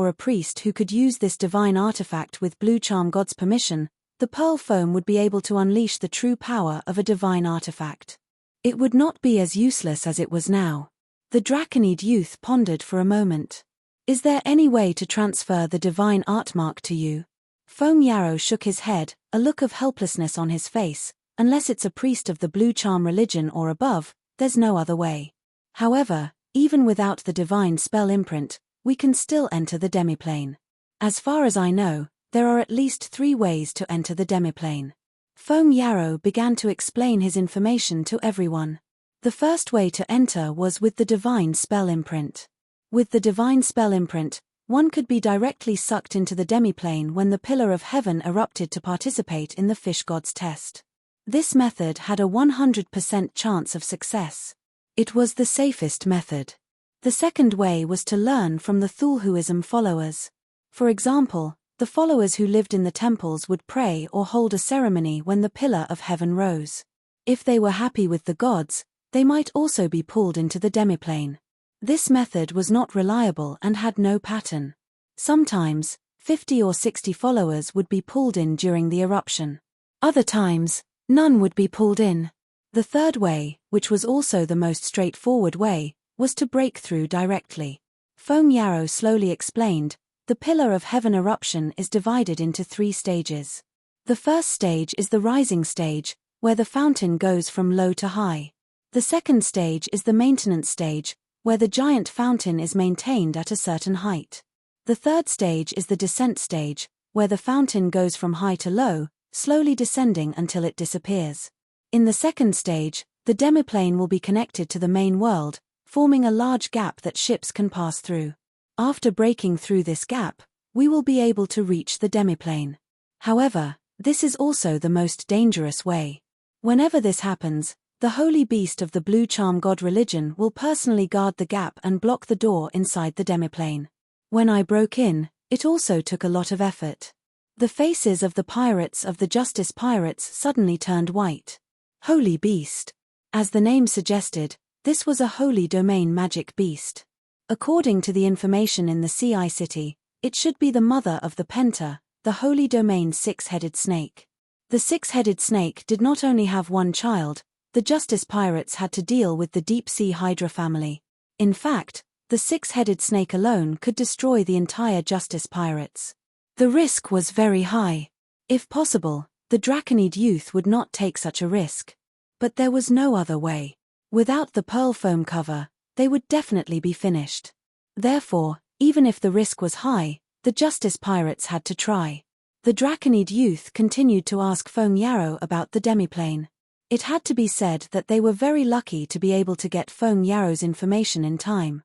who could use this divine artifact with Blue Charm God's permission, the pearl foam would be able to unleash the true power of a divine artifact. It would not be as useless as it was now. The Draconid youth pondered for a moment. Is there any way to transfer the divine artmark to you? Feng Yarrow shook his head, a look of helplessness on his face. Unless it's a priest of the Blue Charm religion or above, there's no other way. However, even without the divine spell imprint, we can still enter the demiplane. As far as I know, there are at least 3 ways to enter the demiplane. Feng Yarrow began to explain his information to everyone. The first way to enter was with the divine spell imprint. With the divine spell imprint, one could be directly sucked into the demiplane when the Pillar of Heaven erupted to participate in the fish god's test. This method had a 100% chance of success. It was the safest method. The second way was to learn from the Thulhuism followers. For example, the followers who lived in the temples would pray or hold a ceremony when the pillar of heaven rose. If they were happy with the gods, they might also be pulled into the demiplane. This method was not reliable and had no pattern. Sometimes, 50 or 60 followers would be pulled in during the eruption. Other times, none would be pulled in. The third way, which was also the most straightforward way, was to break through directly. Feng Yarrow slowly explained, the pillar of heaven eruption is divided into 3 stages. The first stage is the rising stage, where the fountain goes from low to high. The second stage is the maintenance stage, where the giant fountain is maintained at a certain height. The third stage is the descent stage, where the fountain goes from high to low, slowly descending until it disappears. In the second stage, the demiplane will be connected to the main world, forming a large gap that ships can pass through. After breaking through this gap, we will be able to reach the demiplane. However, this is also the most dangerous way. Whenever this happens, the holy beast of the blue charm god religion will personally guard the gap and block the door inside the demiplane. When I broke in, it also took a lot of effort. The faces of the pirates of the Justice Pirates suddenly turned white. Holy beast. As the name suggested, this was a holy domain magic beast. According to the information in the CI city, it should be the mother of the Penta, the holy domain 6-headed snake. The 6-headed snake did not only have one child, the Justice Pirates had to deal with the deep-sea Hydra family. In fact, the 6-headed snake alone could destroy the entire Justice Pirates. The risk was very high. If possible, the Draconid youth would not take such a risk. But there was no other way. Without the pearl foam cover, they would definitely be finished. Therefore, even if the risk was high, the Justice Pirates had to try. The Draconid youth continued to ask Feng Yarrow about the demiplane. It had to be said that they were very lucky to be able to get Feng Yarrow's information in time.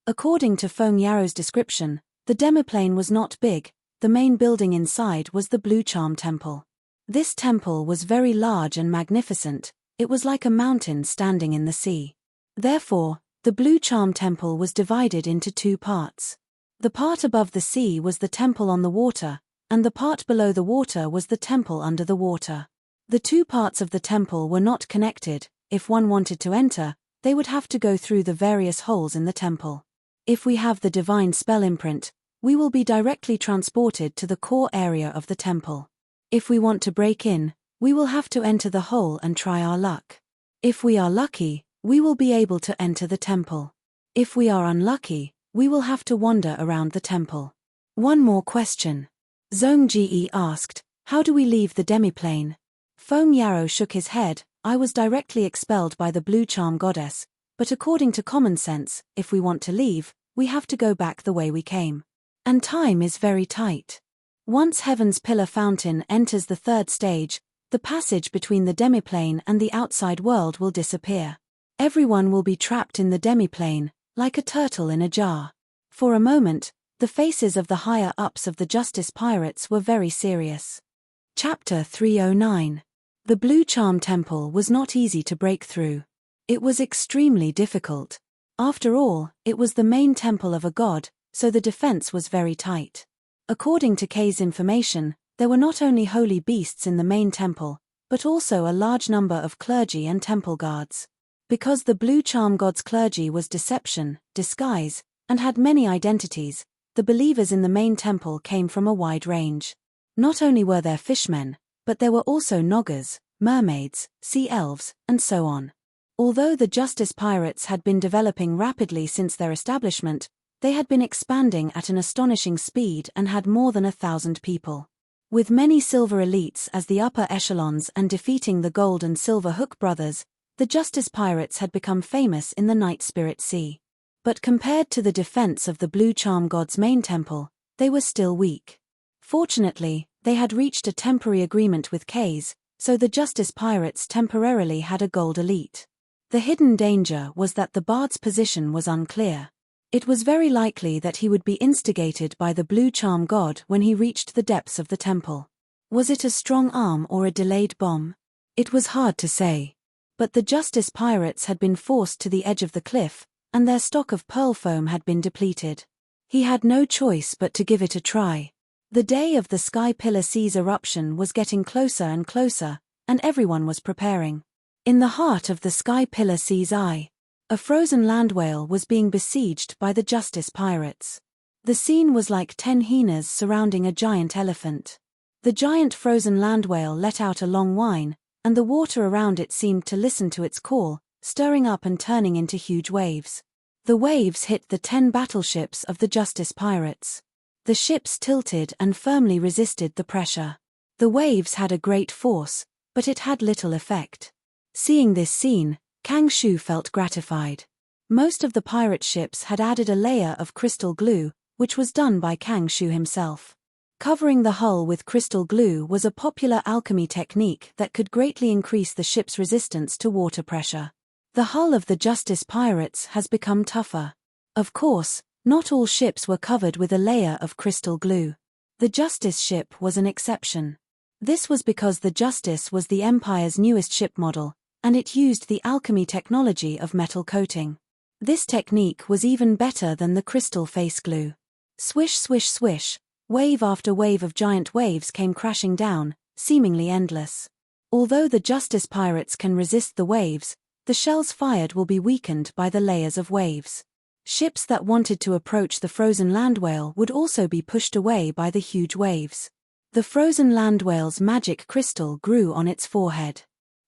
According to Feng Yarrow's description, the demiplane was not big. The main building inside was the Blue Charm Temple. This temple was very large and magnificent. It was like a mountain standing in the sea. Therefore, the Blue Charm Temple was divided into 2 parts. The part above the sea was the temple on the water, and the part below the water was the temple under the water. The 2 parts of the temple were not connected. If one wanted to enter, they would have to go through the various holes in the temple. If we have the divine spell imprint, we will be directly transported to the core area of the temple. If we want to break in, we will have to enter the hole and try our luck. If we are lucky, we will be able to enter the temple. If we are unlucky, we will have to wander around the temple. One more question. Zhong Ge asked, how do we leave the demiplane? Feng Yarrow shook his head. I was directly expelled by the Blue Charm Goddess, but according to common sense, if we want to leave, we have to go back the way we came. And time is very tight. Once Heaven's Pillar Fountain enters the 3rd stage, the passage between the demiplane and the outside world will disappear. Everyone will be trapped in the demiplane, like a turtle in a jar. For a moment, the faces of the higher-ups of the Justice Pirates were very serious. Chapter 309. The Blue Charm Temple was not easy to break through. It was extremely difficult. After all, it was the main temple of a god, so the defense was very tight. According to Kay's information, there were not only holy beasts in the main temple, but also a large number of clergy and temple guards. Because the Blue Charm God's clergy was deception, disguise, and had many identities, the believers in the main temple came from a wide range. Not only were there fishmen, but there were also noggers, mermaids, sea elves, and so on. Although the Justice Pirates had been developing rapidly since their establishment, they had been expanding at an astonishing speed and had more than 1,000 people. With many silver elites as the upper echelons and defeating the Gold and Silver Hook brothers, the Justice Pirates had become famous in the Night Spirit Sea. But compared to the defense of the Blue Charm God's main temple, they were still weak. Fortunately, they had reached a temporary agreement with Kays, so the Justice Pirates temporarily had a gold elite. The hidden danger was that the Bard's position was unclear. It was very likely that he would be instigated by the Blue Charm God when he reached the depths of the temple. Was it a strong arm or a delayed bomb? It was hard to say. But the Justice Pirates had been forced to the edge of the cliff, and their stock of pearl foam had been depleted. He had no choice but to give it a try. The day of the Sky Pillar Sea's eruption was getting closer and closer, and everyone was preparing. In the heart of the Sky Pillar Sea's eye, a frozen land whale was being besieged by the Justice Pirates. The scene was like 10 hyenas surrounding a giant elephant. The giant frozen land whale let out a long whine, and the water around it seemed to listen to its call, stirring up and turning into huge waves. The waves hit the 10 battleships of the Justice Pirates. The ships tilted and firmly resisted the pressure. The waves had a great force, but it had little effect. Seeing this scene, Kang Shu felt gratified. Most of the pirate ships had added a layer of crystal glue, which was done by Kang Shu himself. Covering the hull with crystal glue was a popular alchemy technique that could greatly increase the ship's resistance to water pressure. The hull of the Justice Pirates has become tougher. Of course, not all ships were covered with a layer of crystal glue. The Justice ship was an exception. This was because the Justice was the Empire's newest ship model, and it used the alchemy technology of metal coating. This technique was even better than the crystal face glue. Swish swish swish, wave after wave of giant waves came crashing down, seemingly endless. Although the Justice Pirates can resist the waves, the shells fired will be weakened by the layers of waves. Ships that wanted to approach the frozen land whale would also be pushed away by the huge waves. The frozen land whale's magic crystal grew on its forehead.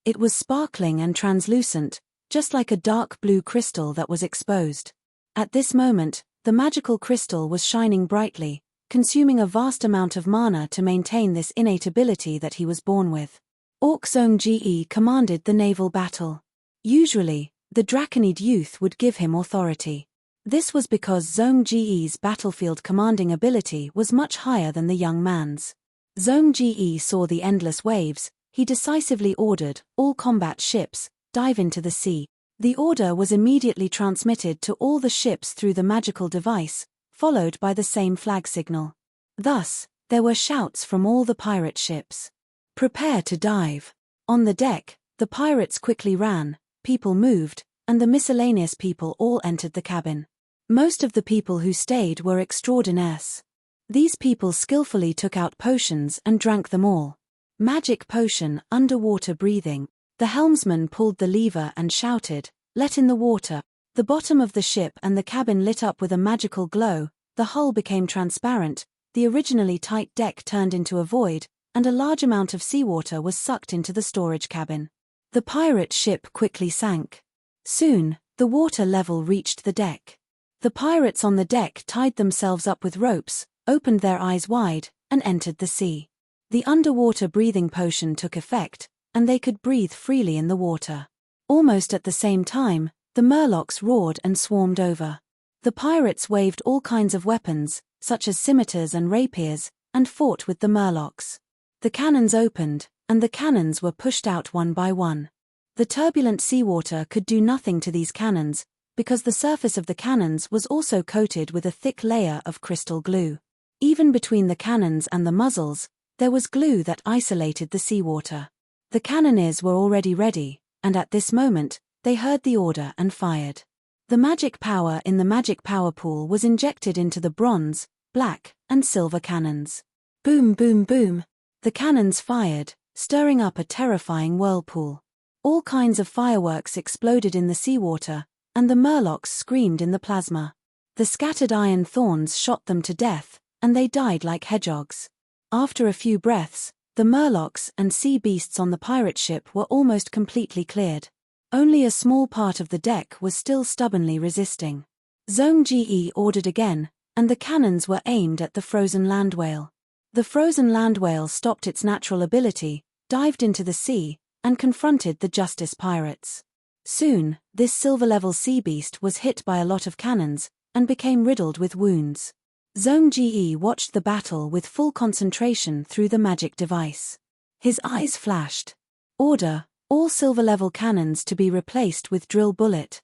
It was sparkling and translucent, just like a dark blue crystal that was exposed. At this moment, the magical crystal was shining brightly, consuming a vast amount of mana to maintain this innate ability that he was born with. Orc Zong Ge commanded the naval battle. Usually, the Draconid youth would give him authority. This was because Zong Ge's battlefield commanding ability was much higher than the young man's. Zong Ge saw the endless waves. He decisively ordered all combat ships, dive into the sea. The order was immediately transmitted to all the ships through the magical device, followed by the same flag signal. Thus, there were shouts from all the pirate ships. Prepare to dive. On the deck, the pirates quickly ran, people moved, and the miscellaneous people all entered the cabin. Most of the people who stayed were extraordinaires. These people skillfully took out potions and drank them all. Magic potion, underwater breathing. The helmsman pulled the lever and shouted, "Let in the water." The bottom of the ship and the cabin lit up with a magical glow, the hull became transparent, the originally tight deck turned into a void, and a large amount of seawater was sucked into the storage cabin. The pirate ship quickly sank. Soon, the water level reached the deck. The pirates on the deck tied themselves up with ropes, opened their eyes wide, and entered the sea. The underwater breathing potion took effect, and they could breathe freely in the water. Almost at the same time, the Murlocs roared and swarmed over. The pirates waved all kinds of weapons, such as scimitars and rapiers, and fought with the Murlocs. The cannons opened, and the cannons were pushed out one by one. The turbulent seawater could do nothing to these cannons, because the surface of the cannons was also coated with a thick layer of crystal glue. Even between the cannons and the muzzles, there was glue that isolated the seawater. The cannoneers were already ready, and at this moment, they heard the order and fired. The magic power in the magic power pool was injected into the bronze, black, and silver cannons. Boom boom boom. The cannons fired, stirring up a terrifying whirlpool. All kinds of fireworks exploded in the seawater, and the Murlocs screamed in the plasma. The scattered iron thorns shot them to death, and they died like hedgehogs. After a few breaths, the Murlocs and sea beasts on the pirate ship were almost completely cleared. Only a small part of the deck was still stubbornly resisting. Zong Ge ordered again, and the cannons were aimed at the frozen land whale. The frozen land whale stopped its natural ability, dived into the sea, and confronted the Justice Pirates. Soon, this silver-level sea beast was hit by a lot of cannons, and became riddled with wounds. Zong Ge watched the battle with full concentration through the magic device. His eyes flashed. Order, all silver-level cannons to be replaced with drill bullet.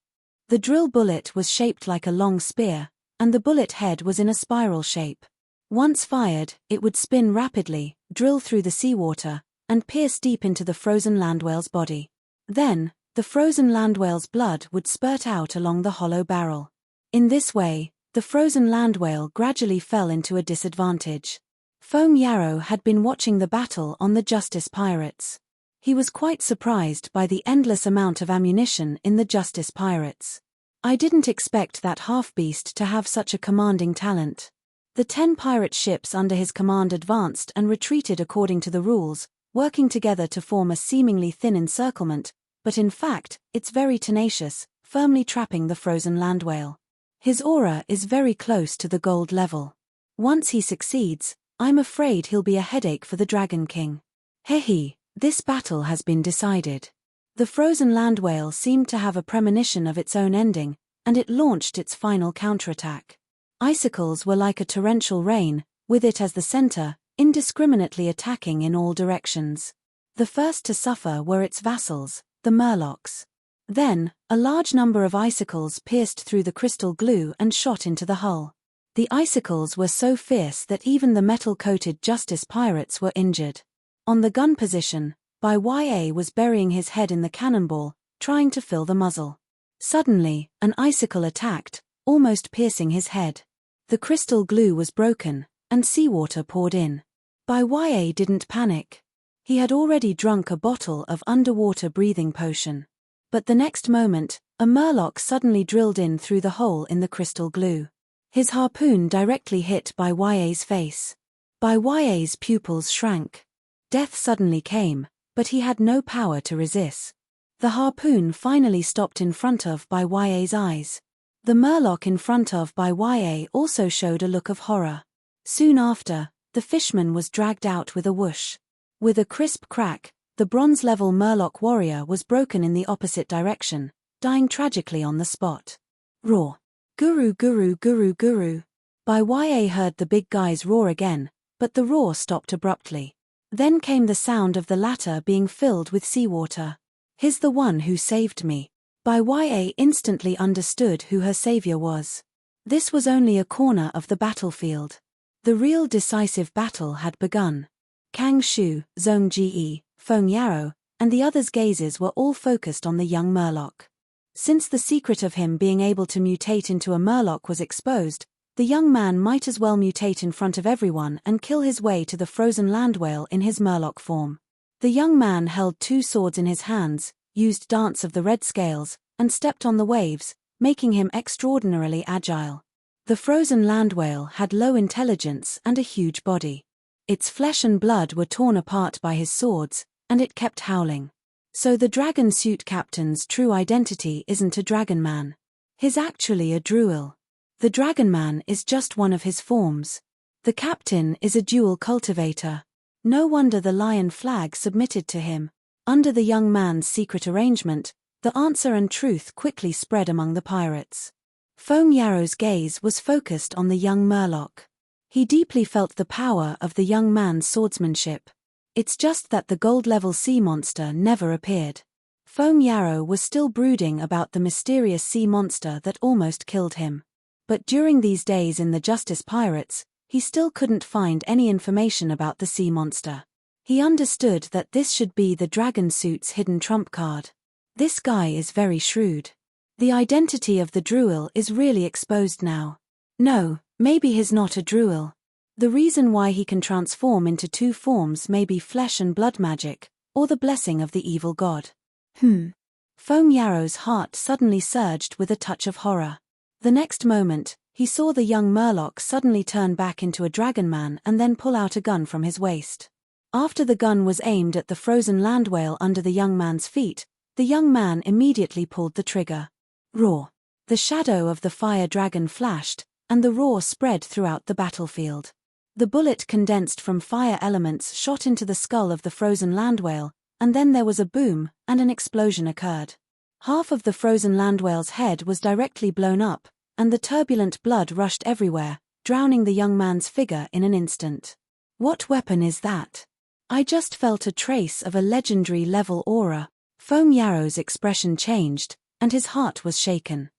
The drill bullet was shaped like a long spear, and the bullet head was in a spiral shape. Once fired, it would spin rapidly, drill through the seawater, and pierce deep into the frozen land whale's body. Then, the frozen land whale's blood would spurt out along the hollow barrel. In this way, the frozen land whale gradually fell into a disadvantage. Foam Yarrow had been watching the battle on the Justice pirates. He was quite surprised by the endless amount of ammunition in the Justice pirates. I didn't expect that half-beast to have such a commanding talent. The 10 pirate ships under his command advanced and retreated according to the rules, working together to form a seemingly thin encirclement, but in fact, it's very tenacious, firmly trapping the frozen land whale. His aura is very close to the gold level. Once he succeeds, I'm afraid he'll be a headache for the Dragon King. Hehe, this battle has been decided. The frozen land whale seemed to have a premonition of its own ending, and it launched its final counterattack. Icicles were like a torrential rain, with it as the center, indiscriminately attacking in all directions. The first to suffer were its vassals, the Murlocs. Then, a large number of icicles pierced through the crystal glue and shot into the hull. The icicles were so fierce that even the metal-coated Justice pirates were injured. On the gun position, YA was burying his head in the cannonball, trying to fill the muzzle. Suddenly, an icicle attacked, almost piercing his head. The crystal glue was broken, and seawater poured in. YA didn't panic. He had already drunk a bottle of underwater breathing potion. But the next moment, a Murloc suddenly drilled in through the hole in the crystal glue. His harpoon directly hit YA's face. YA's pupils shrank. Death suddenly came, but he had no power to resist. The harpoon finally stopped in front of YA's eyes. The Murloc in front of YA also showed a look of horror. Soon after, the fishman was dragged out with a whoosh. With a crisp crack, the bronze-level Murloc warrior was broken in the opposite direction, dying tragically on the spot. Roar. Guru guru guru guru. YA heard the big guys roar again, but the roar stopped abruptly. Then came the sound of the latter being filled with seawater. "He's the one who saved me." YA instantly understood who her savior was. This was only a corner of the battlefield. The real decisive battle had begun. Kang Shu, Zhong Ge, Foam Yarrow, and the others' gazes were all focused on the young Murloc. Since the secret of him being able to mutate into a Murloc was exposed, the young man might as well mutate in front of everyone and kill his way to the frozen land whale in his Murloc form. The young man held 2 swords in his hands, used Dance of the Red Scales, and stepped on the waves, making him extraordinarily agile. The frozen land whale had low intelligence and a huge body. Its flesh and blood were torn apart by his swords, and it kept howling. So the dragon suit captain's true identity isn't a dragon man. He's actually a druil. The dragon man is just one of his forms. The captain is a dual cultivator. No wonder the lion flag submitted to him. Under the young man's secret arrangement, the answer and truth quickly spread among the pirates. Foam Yarrow's gaze was focused on the young Murloc. He deeply felt the power of the young man's swordsmanship. It's just that the gold-level sea monster never appeared. Foam Yarrow was still brooding about the mysterious sea monster that almost killed him. But during these days in the Justice Pirates, he still couldn't find any information about the sea monster. He understood that this should be the dragon suit's hidden trump card. This guy is very shrewd. The identity of the druil is really exposed now. No, maybe he's not a druil. The reason why he can transform into 2 forms may be flesh and blood magic, or the blessing of the evil god. Foam Yarrow's heart suddenly surged with a touch of horror. The next moment, he saw the young Murloc suddenly turn back into a dragon man and then pull out a gun from his waist. After the gun was aimed at the frozen land whale under the young man's feet, the young man immediately pulled the trigger. Roar. The shadow of the fire dragon flashed, and the roar spread throughout the battlefield. The bullet condensed from fire elements shot into the skull of the frozen land whale, and then there was a boom, and an explosion occurred. Half of the frozen land whale's head was directly blown up, and the turbulent blood rushed everywhere, drowning the young man's figure in an instant. What weapon is that? I just felt a trace of a legendary level aura. Foam Yarrow's expression changed, and his heart was shaken.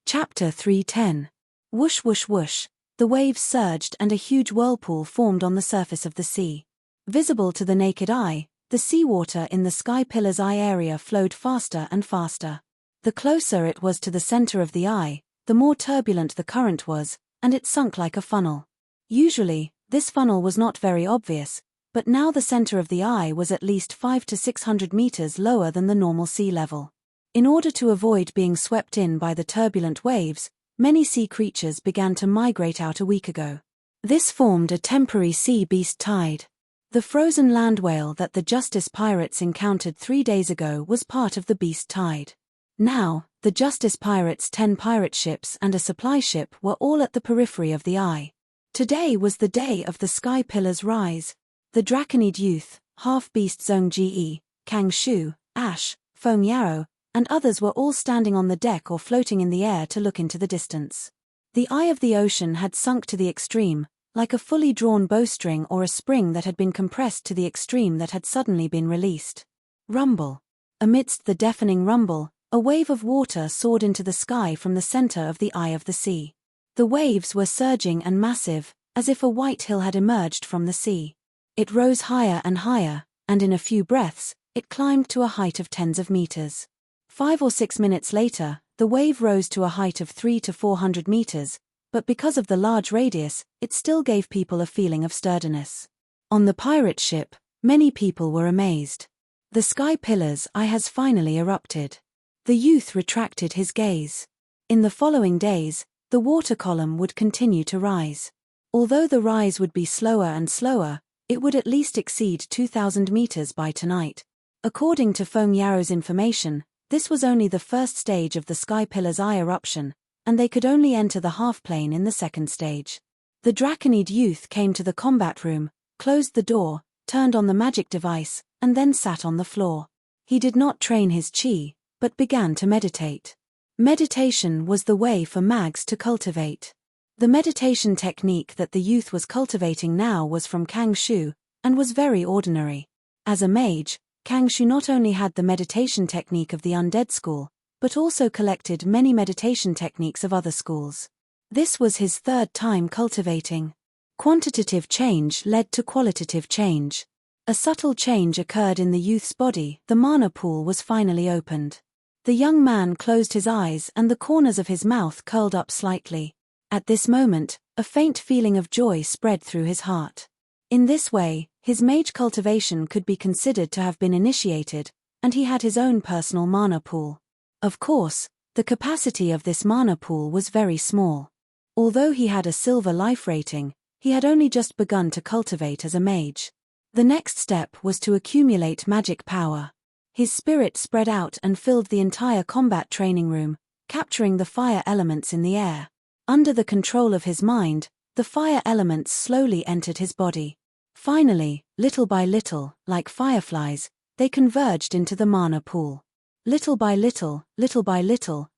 Chapter 310. Whoosh whoosh whoosh. The waves surged and a huge whirlpool formed on the surface of the sea. Visible to the naked eye, the seawater in the Sky Pillar's eye area flowed faster and faster. The closer it was to the center of the eye, the more turbulent the current was, and it sunk like a funnel. Usually, this funnel was not very obvious, but now the center of the eye was at least 500 to 600 meters lower than the normal sea level. In order to avoid being swept in by the turbulent waves, many sea creatures began to migrate out a week ago. This formed a temporary sea beast tide. The frozen land whale that the Justice pirates encountered 3 days ago was part of the beast tide. Now, the Justice pirates' 10 pirate ships and a supply ship were all at the periphery of the eye. Today was the day of the Sky Pillar's rise. The Draconid youth, half-beast Zhong Ge, Kang Shu, Ash, Feng Yao, and others were all standing on the deck or floating in the air to look into the distance. The eye of the ocean had sunk to the extreme, like a fully drawn bowstring or a spring that had been compressed to the extreme that had suddenly been released. Rumble. Amidst the deafening rumble, a wave of water soared into the sky from the center of the eye of the sea. The waves were surging and massive, as if a white hill had emerged from the sea. It rose higher and higher, and in a few breaths, it climbed to a height of tens of meters. 5 or 6 minutes later, the wave rose to a height of 300 to 400 meters, but because of the large radius, it still gave people a feeling of sturdiness. On the pirate ship, many people were amazed. The Sky Pillar's eye has finally erupted. The youth retracted his gaze. In the following days, the water column would continue to rise. Although the rise would be slower and slower, it would at least exceed 2,000 meters by tonight. According to Feng Yao's information, this was only the first stage of the Sky Pillar's eye eruption, and they could only enter the half-plane in the second stage. The Draconid youth came to the combat room, closed the door, turned on the magic device, and then sat on the floor. He did not train his chi, but began to meditate. Meditation was the way for mags to cultivate. The meditation technique that the youth was cultivating now was from Kang Shu, and was very ordinary. As a mage, Kang Shu not only had the meditation technique of the undead school, but also collected many meditation techniques of other schools. This was his third time cultivating. Quantitative change led to qualitative change. A subtle change occurred in the youth's body. The mana pool was finally opened. The young man closed his eyes and the corners of his mouth curled up slightly. At this moment, a faint feeling of joy spread through his heart. In this way, his mage cultivation could be considered to have been initiated, and he had his own personal mana pool. Of course, the capacity of this mana pool was very small. Although he had a silver life rating, he had only just begun to cultivate as a mage. The next step was to accumulate magic power. His spirit spread out and filled the entire combat training room, capturing the fire elements in the air. Under the control of his mind, the fire elements slowly entered his body. Finally, little by little, like fireflies, they converged into the mana pool. Little by little,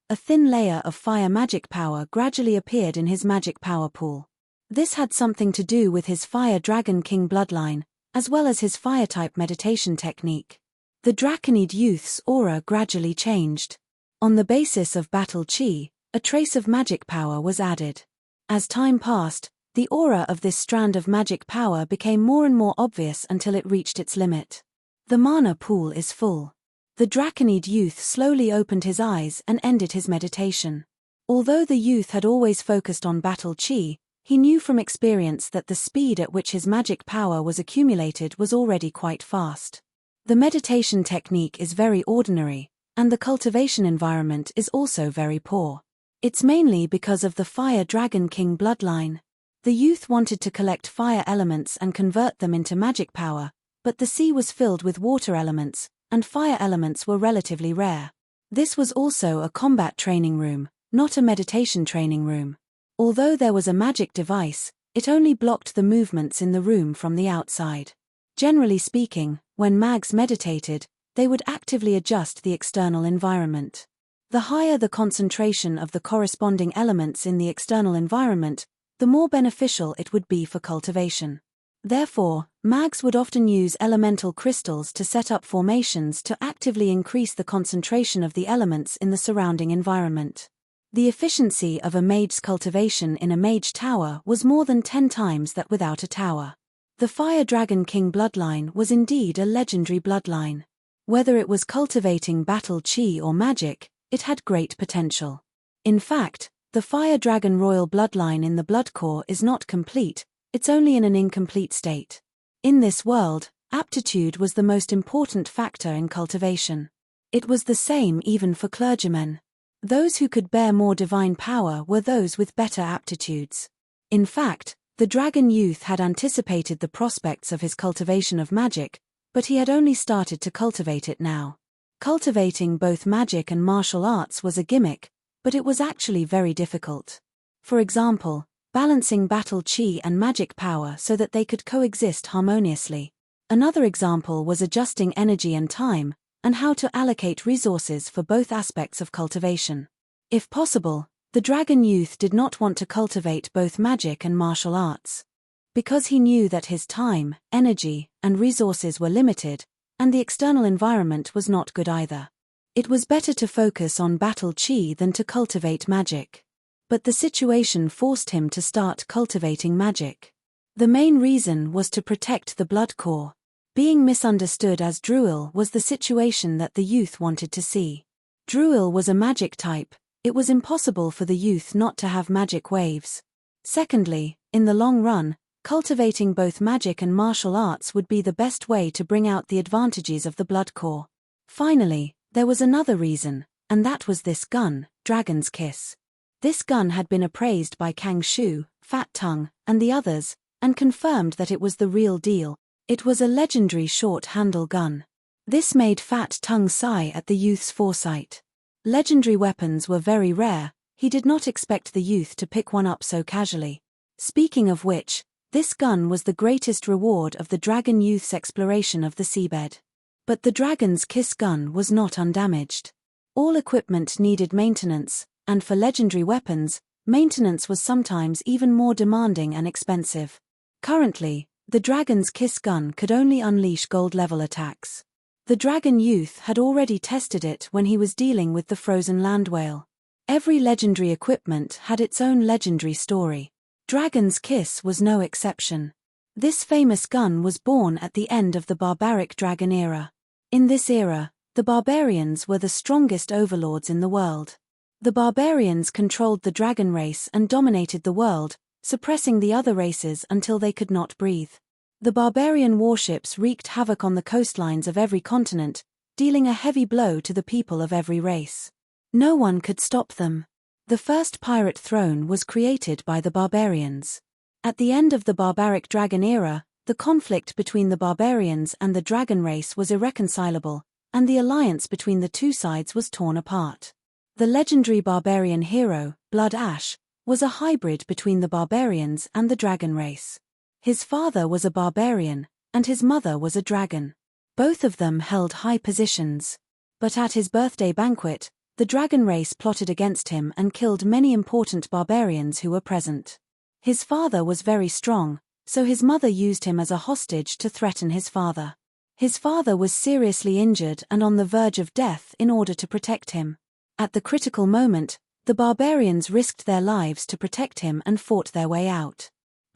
a thin layer of fire magic power gradually appeared in his magic power pool. This had something to do with his Fire Dragon King bloodline, as well as his fire-type meditation technique. The Draconid youth's aura gradually changed. On the basis of battle chi, a trace of magic power was added. As time passed, the aura of this strand of magic power became more and more obvious until it reached its limit. The mana pool is full. The Draconid youth slowly opened his eyes and ended his meditation. Although the youth had always focused on battle chi, he knew from experience that the speed at which his magic power was accumulated was already quite fast. The meditation technique is very ordinary, and the cultivation environment is also very poor. It's mainly because of the Fire Dragon King bloodline. The youth wanted to collect fire elements and convert them into magic power, but the sea was filled with water elements, and fire elements were relatively rare. This was also a combat training room, not a meditation training room. Although there was a magic device, it only blocked the movements in the room from the outside. Generally speaking, when mags meditated, they would actively adjust the external environment. The higher the concentration of the corresponding elements in the external environment, the more beneficial it would be for cultivation. Therefore, mags would often use elemental crystals to set up formations to actively increase the concentration of the elements in the surrounding environment. The efficiency of a mage's cultivation in a mage tower was more than 10 times that without a tower. The Fire Dragon King bloodline was indeed a legendary bloodline. Whether it was cultivating battle chi or magic, it had great potential. In fact, the Fire Dragon royal bloodline in the Bloodcore is not complete, it's only in an incomplete state. In this world, aptitude was the most important factor in cultivation. It was the same even for clergymen. Those who could bear more divine power were those with better aptitudes. In fact, the dragon youth had anticipated the prospects of his cultivation of magic, but he had only started to cultivate it now. Cultivating both magic and martial arts was a gimmick, but it was actually very difficult. For example, balancing battle chi and magic power so that they could coexist harmoniously. Another example was adjusting energy and time, and how to allocate resources for both aspects of cultivation. If possible, the dragon youth did not want to cultivate both magic and martial arts. Because he knew that his time, energy, and resources were limited, and the external environment was not good either. It was better to focus on battle chi than to cultivate magic. But the situation forced him to start cultivating magic. The main reason was to protect the Bloodcore. Being misunderstood as Druil was the situation that the youth wanted to see. Druil was a magic type, it was impossible for the youth not to have magic waves. Secondly, in the long run, cultivating both magic and martial arts would be the best way to bring out the advantages of the Bloodcore. Finally, there was another reason, and that was this gun, Dragon's Kiss. This gun had been appraised by Kang Shu, Fat Tongue, and the others, and confirmed that it was the real deal. It was a legendary short-handle gun. This made Fat Tongue sigh at the youth's foresight. Legendary weapons were very rare, he did not expect the youth to pick one up so casually. Speaking of which, this gun was the greatest reward of the dragon youth's exploration of the seabed. But the Dragon's Kiss gun was not undamaged. All equipment needed maintenance, and for legendary weapons, maintenance was sometimes even more demanding and expensive. Currently, the Dragon's Kiss gun could only unleash gold-level attacks. The dragon youth had already tested it when he was dealing with the frozen land whale. Every legendary equipment had its own legendary story. Dragon's Kiss was no exception. This famous gun was born at the end of the barbaric dragon era. In this era, the barbarians were the strongest overlords in the world. The barbarians controlled the dragon race and dominated the world, suppressing the other races until they could not breathe. The barbarian warships wreaked havoc on the coastlines of every continent, dealing a heavy blow to the people of every race. No one could stop them. The first pirate throne was created by the barbarians. At the end of the barbaric dragon era, the conflict between the barbarians and the dragon race was irreconcilable, and the alliance between the two sides was torn apart. The legendary barbarian hero, Blood Ash, was a hybrid between the barbarians and the dragon race. His father was a barbarian, and his mother was a dragon. Both of them held high positions. But at his birthday banquet, the dragon race plotted against him and killed many important barbarians who were present. His father was very strong, so his mother used him as a hostage to threaten his father. His father was seriously injured and on the verge of death in order to protect him. At the critical moment, the barbarians risked their lives to protect him and fought their way out.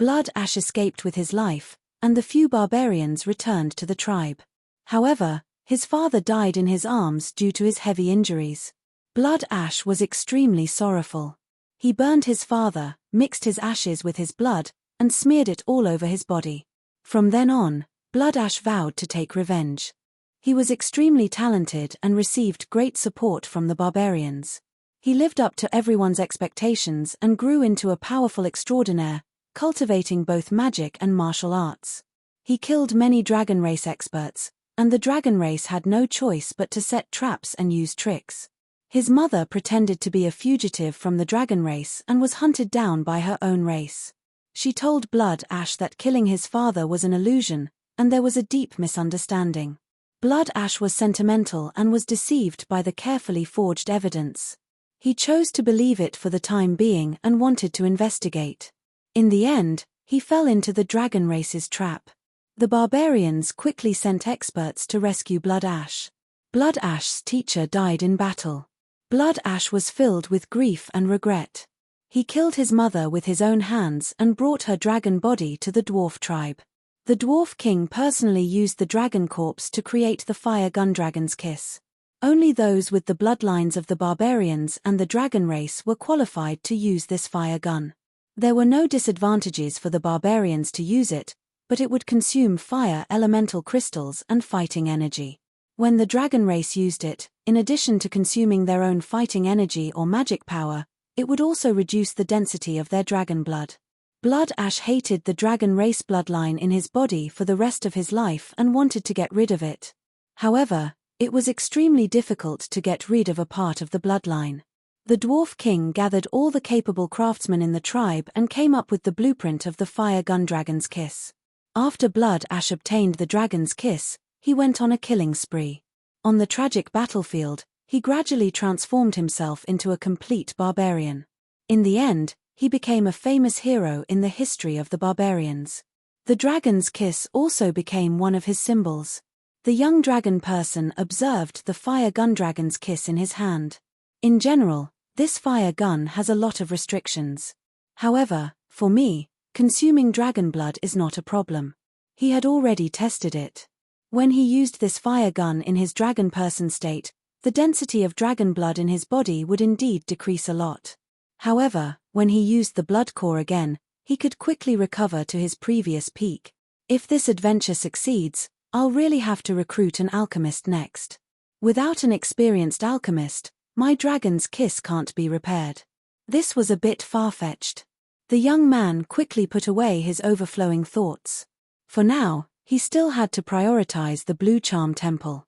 Blood Ash escaped with his life, and the few barbarians returned to the tribe. However, his father died in his arms due to his heavy injuries. Blood Ash was extremely sorrowful. He burned his father, mixed his ashes with his blood, and smeared it all over his body. From then on, Blood Ash vowed to take revenge. He was extremely talented and received great support from the barbarians. He lived up to everyone's expectations and grew into a powerful extraordinaire, cultivating both magic and martial arts. He killed many dragon race experts, and the dragon race had no choice but to set traps and use tricks. His mother pretended to be a fugitive from the dragon race and was hunted down by her own race. She told Blood Ash that killing his father was an illusion, and there was a deep misunderstanding. Blood Ash was sentimental and was deceived by the carefully forged evidence. He chose to believe it for the time being and wanted to investigate. In the end, he fell into the dragon race's trap. The barbarians quickly sent experts to rescue Blood Ash. Blood Ash's teacher died in battle. Blood Ash was filled with grief and regret. He killed his mother with his own hands and brought her dragon body to the dwarf tribe. The Dwarf King personally used the dragon corpse to create the fire gun Dragon's Kiss. Only those with the bloodlines of the barbarians and the dragon race were qualified to use this fire gun. There were no disadvantages for the barbarians to use it, but it would consume fire elemental crystals and fighting energy. When the dragon race used it, in addition to consuming their own fighting energy or magic power, it would also reduce the density of their dragon blood. Blood Ash hated the dragon race bloodline in his body for the rest of his life and wanted to get rid of it. However, it was extremely difficult to get rid of a part of the bloodline. The Dwarf King gathered all the capable craftsmen in the tribe and came up with the blueprint of the fire gun Dragon's Kiss. After Blood Ash obtained the Dragon's Kiss, he went on a killing spree. On the tragic battlefield, he gradually transformed himself into a complete barbarian. In the end, he became a famous hero in the history of the barbarians. The Dragon's Kiss also became one of his symbols. The young dragon person observed the fire gun Dragon's Kiss in his hand. In general, this fire gun has a lot of restrictions. However, for me, consuming dragon blood is not a problem. He had already tested it. When he used this fire gun in his dragon person state, the density of dragon blood in his body would indeed decrease a lot. However, when he used the Bloodcore again, he could quickly recover to his previous peak. If this adventure succeeds, I'll really have to recruit an alchemist next. Without an experienced alchemist, my Dragon's Kiss can't be repaired. This was a bit far-fetched. The young man quickly put away his overflowing thoughts. For now, he still had to prioritize the Blue Charm Temple.